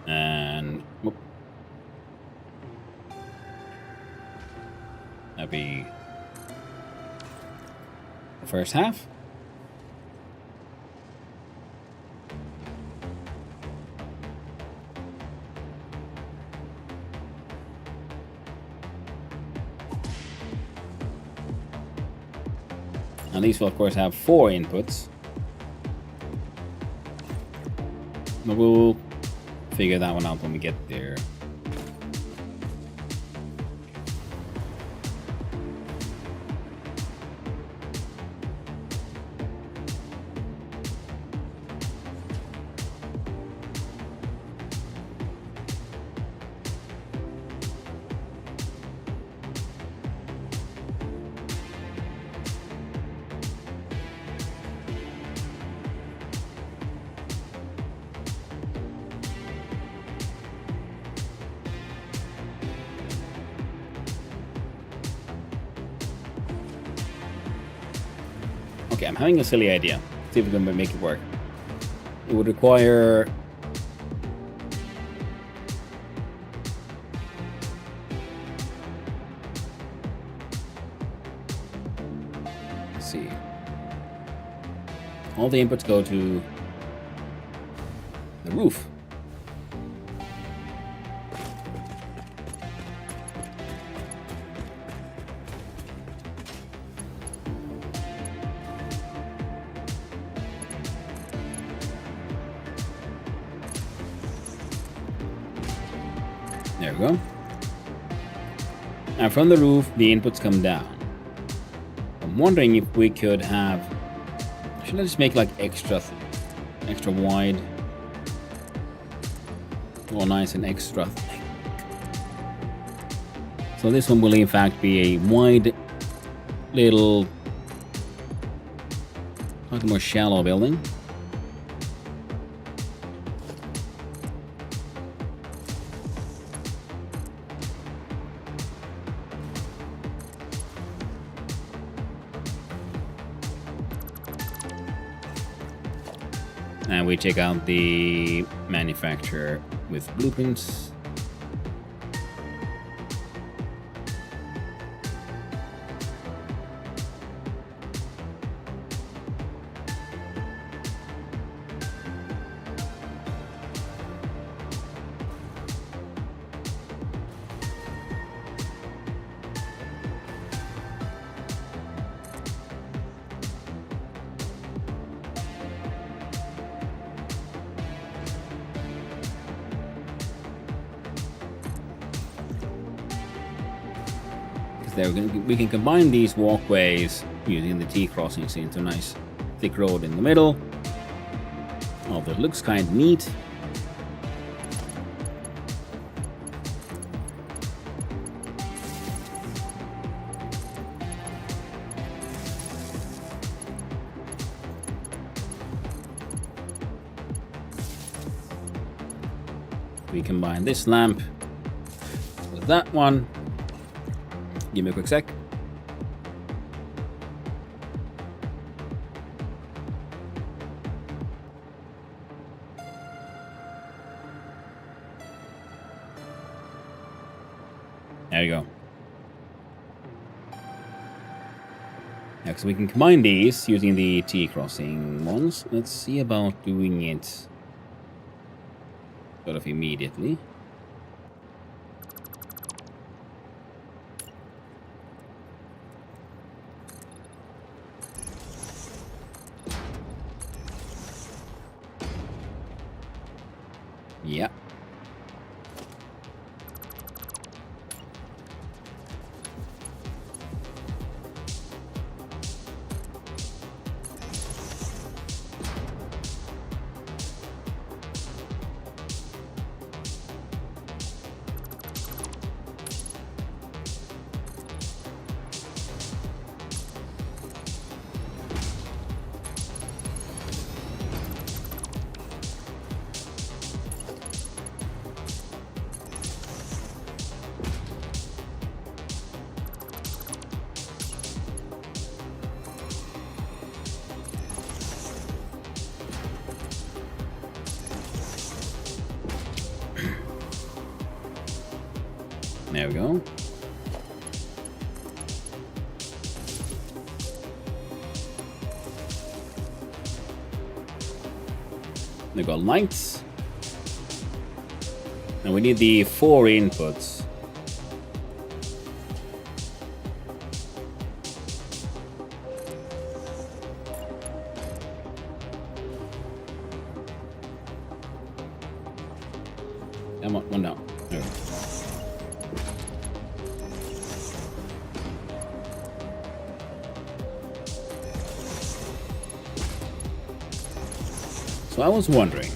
[SPEAKER 2] And whoop. That'd be the first half. And these will of course have 4 inputs. But we'll figure that one out when we get there. Okay, I'm having a silly idea. See if we can make it work. It would require... Let's see. All the inputs go to the roof. There we go. And from the roof, the inputs come down. I'm wondering if we could have... Should I just make like extra wide? Or nice and extra thick. So this one will in fact be a wide little... like a more shallow building. And we check out the manufacturer with blueprints. There we can combine these walkways using the T-crossings into a nice thick road in the middle. Oh, that looks kind of neat. We combine this lamp with that one. Give me a quick sec. There you go. Next, we can combine these using the T-crossing ones. Let's see about doing it sort of immediately. Yeah. There we go. We got lights. And we need the 4 inputs. Come on, one down. There we go. So I was wondering,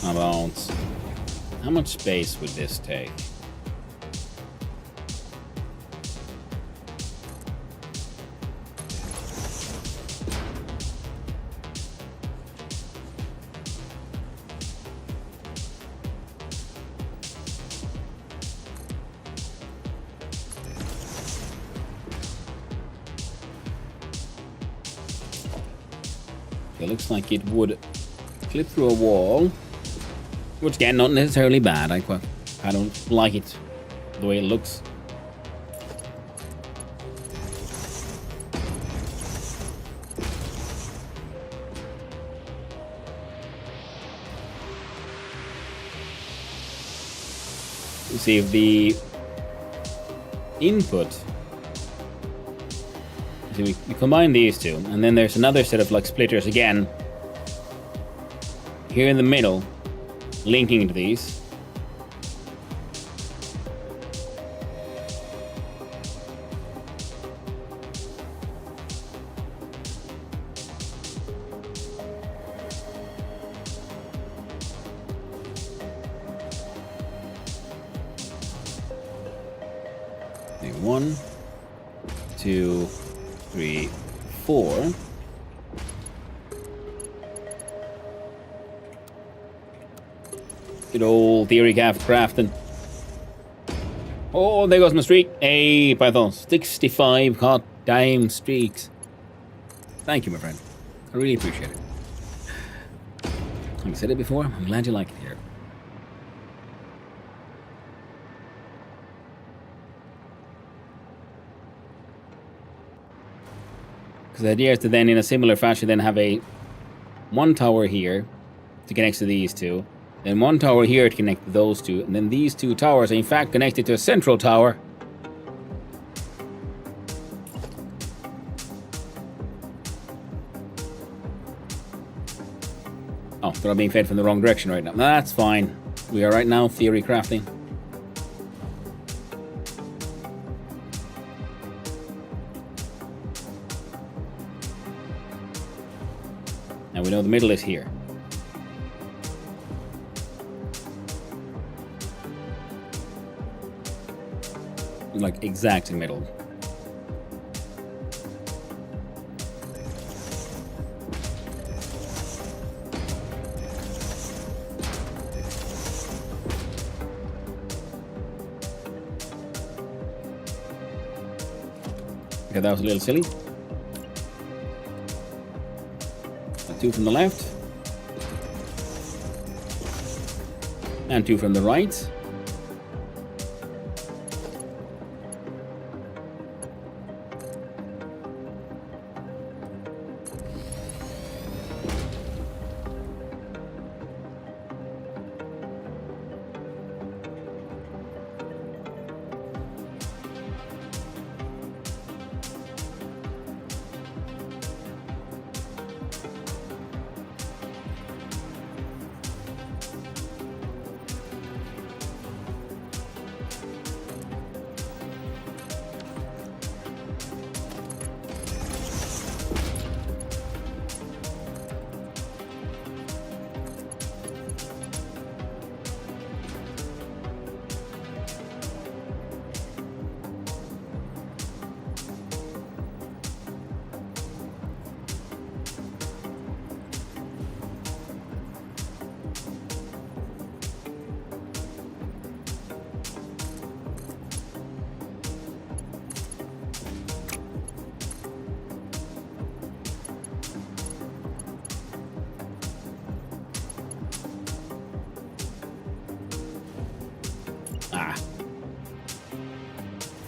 [SPEAKER 2] about how much space would this take? It looks like it would clip through a wall, which again, not necessarily bad. I don't like it the way it looks. see if the input. So we combine these two, and then there's another set of like splitters again here in the middle, linking to these. Okay, 1, 2, 3, 4. Good old theory crafting. Oh, there goes my streak. Hey, Python. 65 hot damn streaks. Thank you, my friend. I really appreciate it. I've said it before. I'm glad you like it here. Because the idea is to then, in a similar fashion, then have one tower here to connect to these two. Then one tower here to connect to those two. And then these two towers are in fact connected to a central tower. Oh, they're all being fed from the wrong direction right now. That's fine. We are right now theory crafting. And we know the middle is here. Like exact middle. Okay, that was a little silly. 2 from the left. And 2 from the right.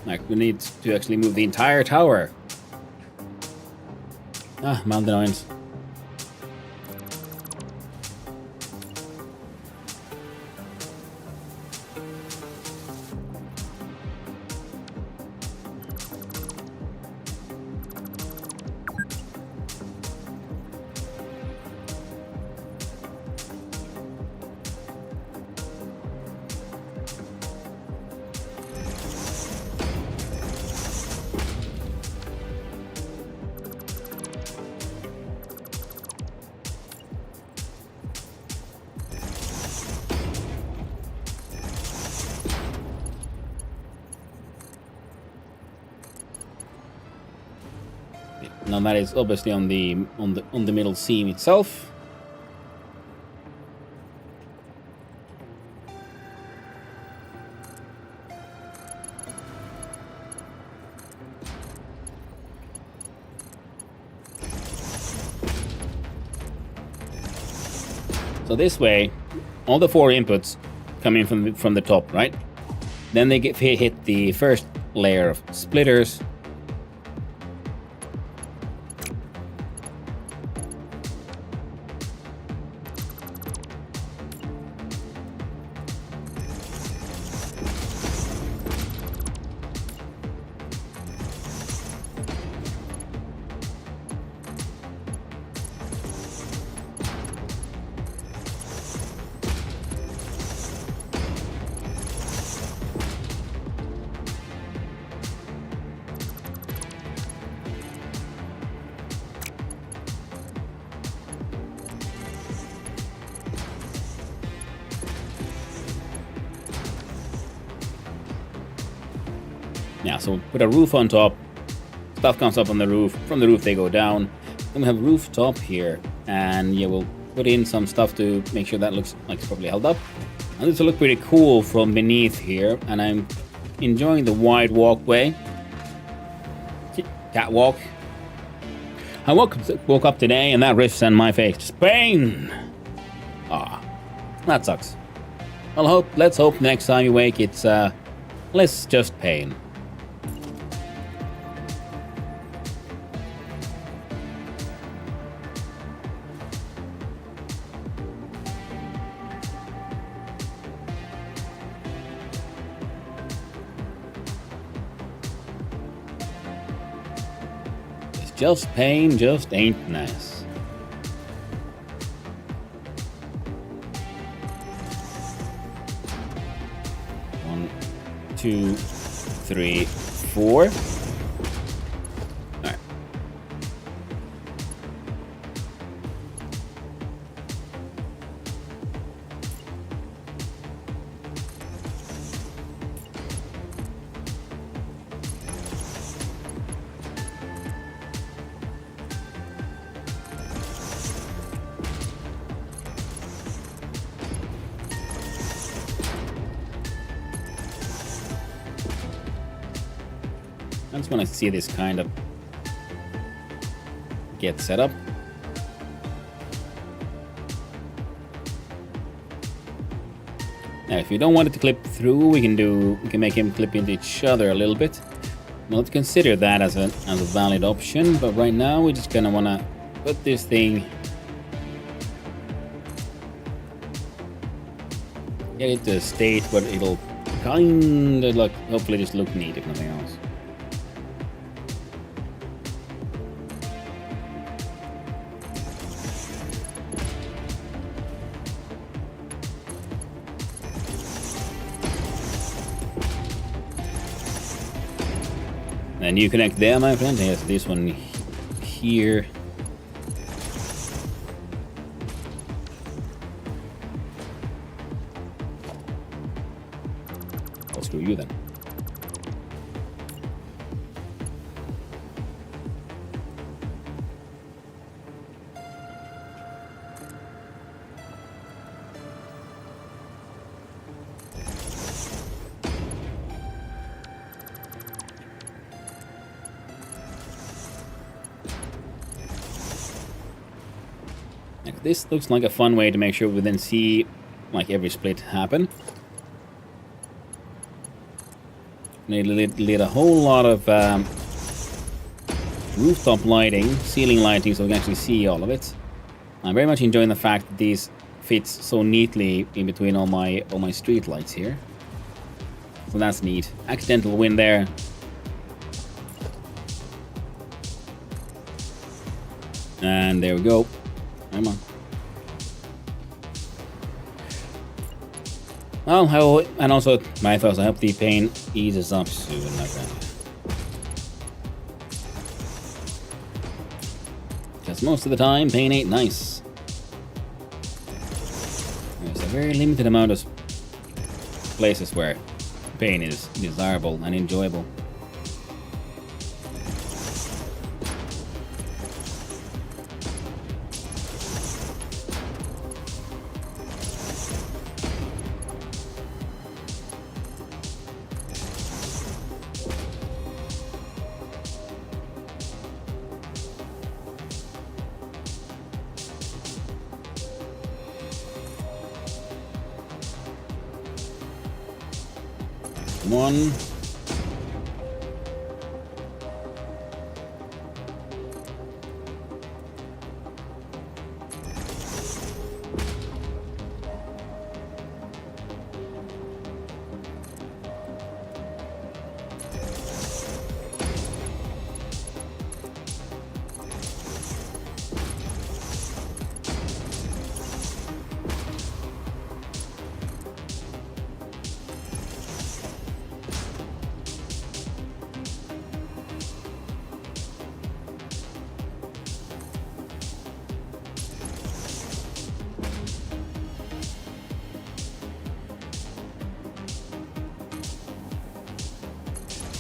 [SPEAKER 2] Like, we need to actually move the entire tower. Mountain Irons. Now that is obviously on the middle seam itself. So this way, all the 4 inputs come in from the top, right? Then they hit the first layer of splitters. Yeah, so put a roof on top. Stuff comes up on the roof. From the roof, they go down. Then we have rooftop here. And yeah, we'll put in some stuff to make sure that looks like it's properly held up. And this will look pretty cool from beneath here. And I'm enjoying the wide walkway. Catwalk. I woke up today and that riff sent my face to Spain. Ah, that sucks. Well, let's hope next time you wake it's less just pain. It's just pain, just ain't nice. One, 2, 3, 4. Alright. I just want to see this kind of get set up. Now, if you don't want it to clip through, we can make him clip into each other a little bit. Well, let's consider that as a valid option. But right now, we're just gonna want to put this thing, get it to a state where it'll kind of look, hopefully, just look neat if nothing else. And you connect there, my friend. Yes, this one here. I'll screw you then. This looks like a fun way to make sure we then see like every split happen. They lit a whole lot of rooftop lighting, ceiling lighting, so we can actually see all of it. I'm very much enjoying the fact that these fits so neatly in between all my street lights here. So that's neat. Accidental win there. And there we go. Come on. Well, and also my thoughts. I hope the pain eases up soon, my friend. Because most of the time, pain ain't nice. There's a very limited amount of places where pain is desirable and enjoyable. Come on.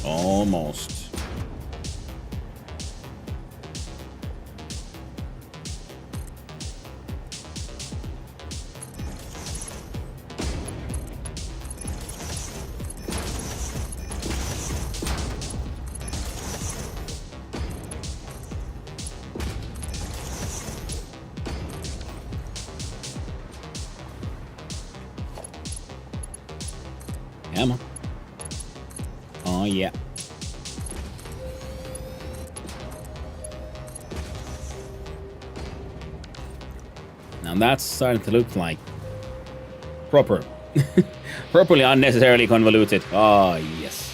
[SPEAKER 2] Almost. Come on. Oh, yeah. Now that's starting to look like proper. Properly unnecessarily convoluted. Oh, yes.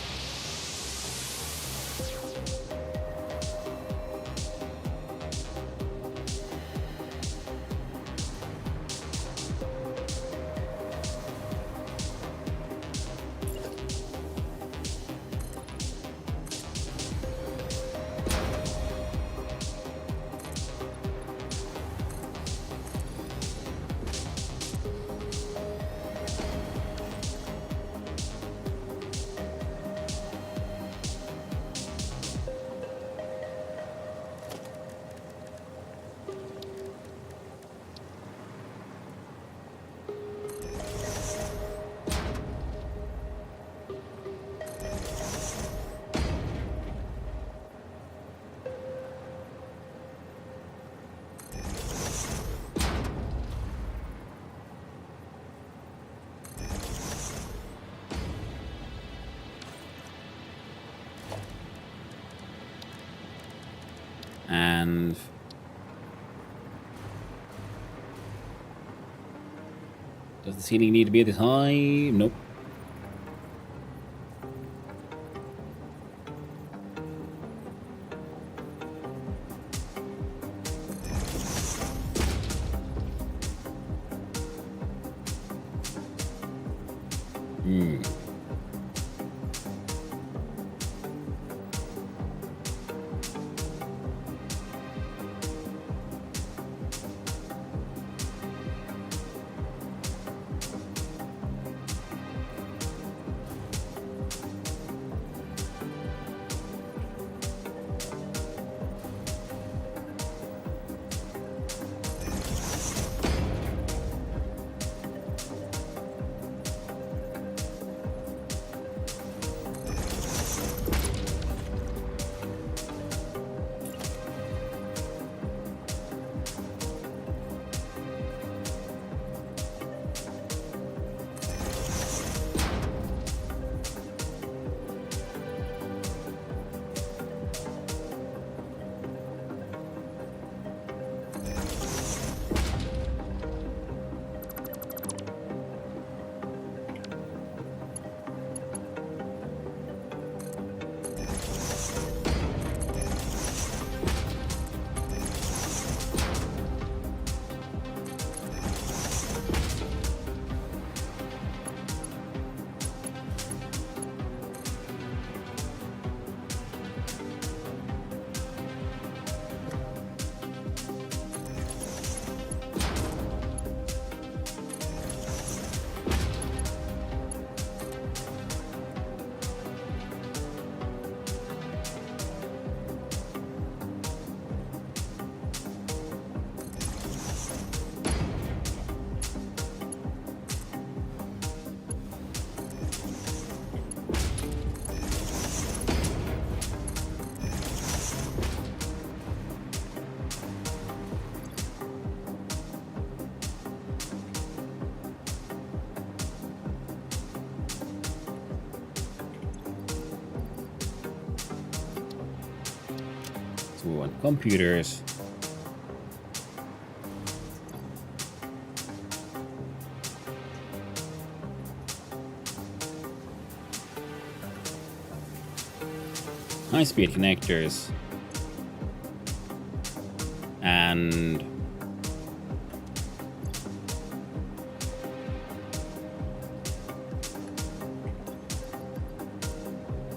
[SPEAKER 2] And does the ceiling need to be this high? Nope. So we want computers. High-speed connectors. And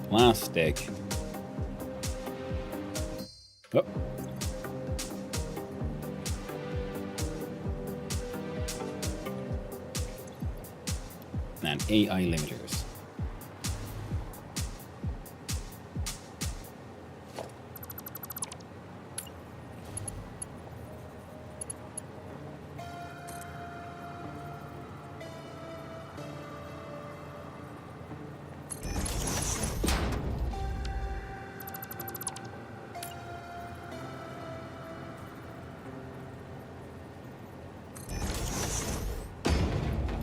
[SPEAKER 2] plastic. Oh. And AI limiters.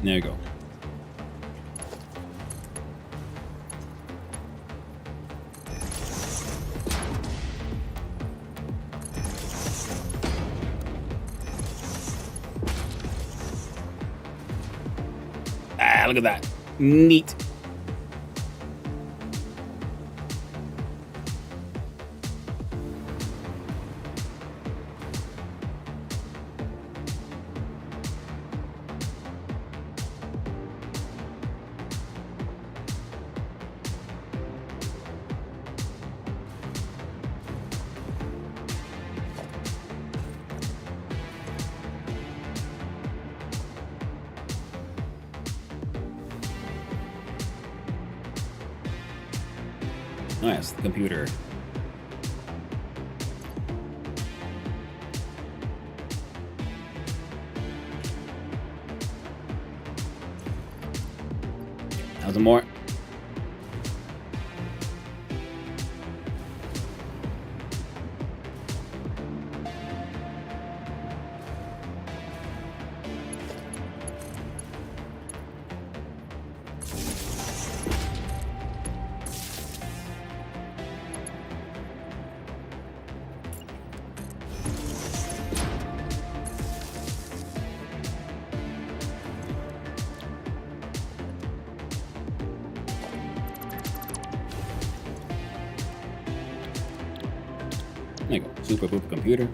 [SPEAKER 2] There you go. Ah, look at that. Neat. Oh, yes, the computer. Thousand more. There you go. Super poop computer.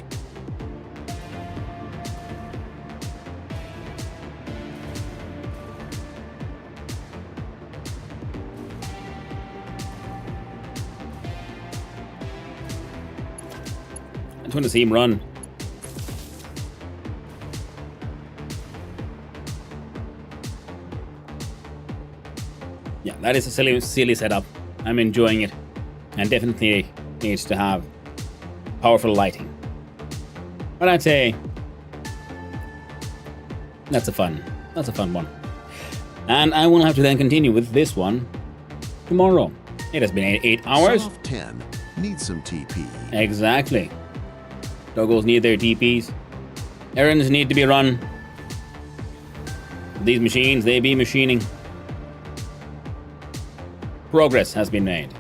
[SPEAKER 2] I just want to see him run. Yeah, that is a silly setup. I'm enjoying it, and definitely needs to have powerful lighting. But I'd say that's a fun one. And I will have to then continue with this one tomorrow. It has been 8 hours.
[SPEAKER 7] Soft 10 needs some TP.
[SPEAKER 2] Exactly. Doggos need their TPs. Errands need to be run. These machines, they be machining. Progress has been made.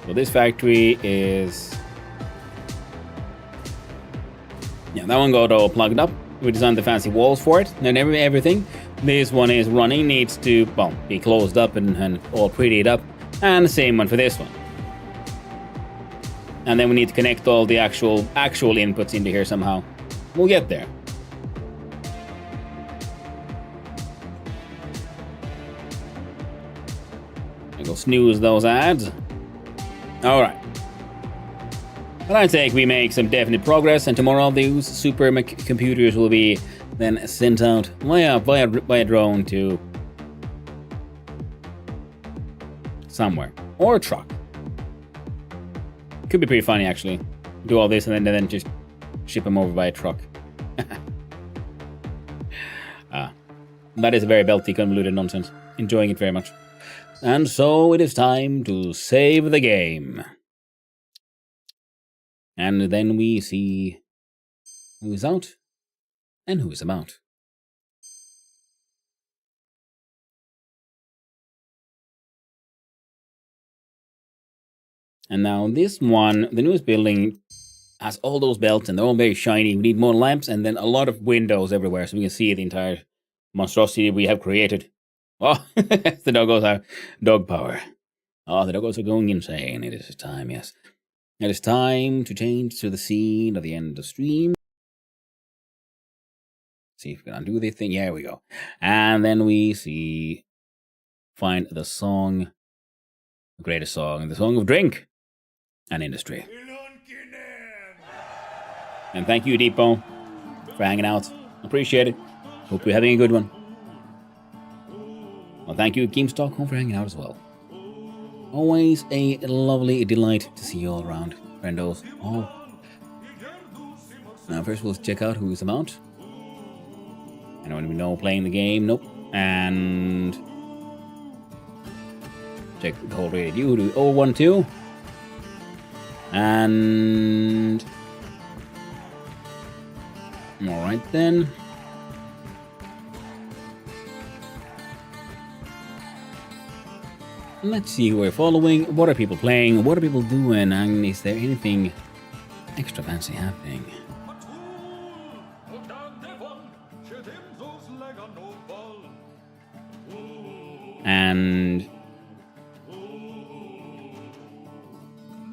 [SPEAKER 2] So this factory is... Yeah, that one got all plugged up. We designed the fancy walls for it. And everything. This one is running, needs to, well, be closed up and all prettied up. And the same one for this one. And then we need to connect all the actual inputs into here somehow. We'll get there. I go snooze those ads. Alright. But I think we make some definite progress, and tomorrow these super computers will be then sent out via drone to somewhere. Or a truck. Could be pretty funny, actually. Do all this and then just ship them over by a truck. That is a very belty, convoluted nonsense. Enjoying it very much. And so it is time to save the game. And then we see who is out and who is about. And now this one, the newest building, has all those belts and they're all very shiny. We need more lamps and then a lot of windows everywhere so we can see the entire monstrosity we have created. Oh, the doggos are dog power. Oh, the doggos are going insane. It is time, yes. It is time to change to the scene of the end of the stream. See if we can undo the thing. Yeah, here we go. And then we see, find the song, the greatest song, the song of drink and industry. And thank you, Deepo, for hanging out. Appreciate it. Hope you're having a good one. Well, thank you, Game Stockholm, for hanging out as well. Always a lovely delight to see you all around, friendos. Oh. Now, first we'll check out who's about. Anyone we know playing the game? Nope. And check the whole rated you, do 012. And alright then. Let's see who we're following. What are people playing? What are people doing? And is there anything extra fancy happening? And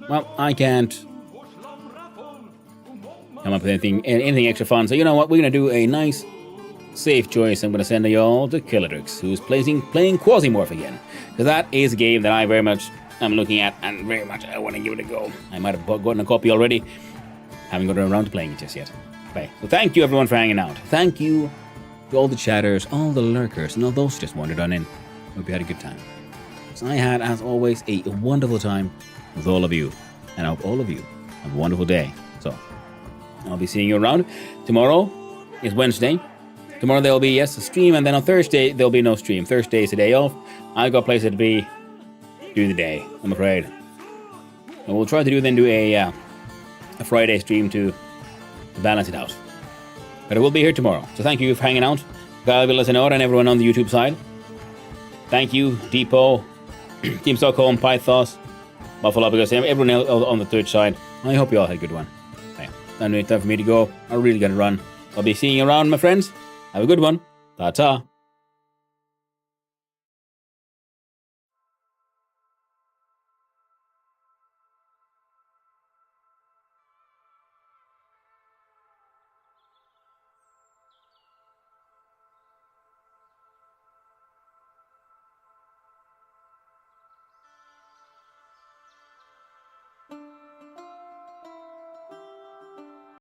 [SPEAKER 2] well, I can't come up with anything extra fun. So you know what? We're gonna do a nice, safe choice. I'm gonna send y'all to Killadrix, who's playing Quasimorph again, because that is a game that I very much am looking at and very much I want to give it a go. I might have gotten a copy already. Haven't gotten around to playing it just yet. Okay. So thank you everyone for hanging out. Thank you to all the chatters, all the lurkers, and all those who just wandered on in. Hope you had a good time. So I had, as always, a wonderful time with all of you. And I hope all of you have a wonderful day. So, I'll be seeing you around. Tomorrow is Wednesday. Tomorrow there'll be, yes, a stream. And then on Thursday, there'll be no stream. Thursday is a day off. I got places to be during the day, I'm afraid. And we'll try to do a Friday stream to balance it out. But I will be here tomorrow. So thank you for hanging out. Kyle, Villasenor, and everyone on the YouTube side. Thank you, Depot, Team Stockholm, Pythos, Buffalo, because everyone else on the Twitch side. I hope you all had a good one. Okay, anyway, time for me to go. I really gotta run. I'll be seeing you around, my friends. Have a good one. Ta-ta.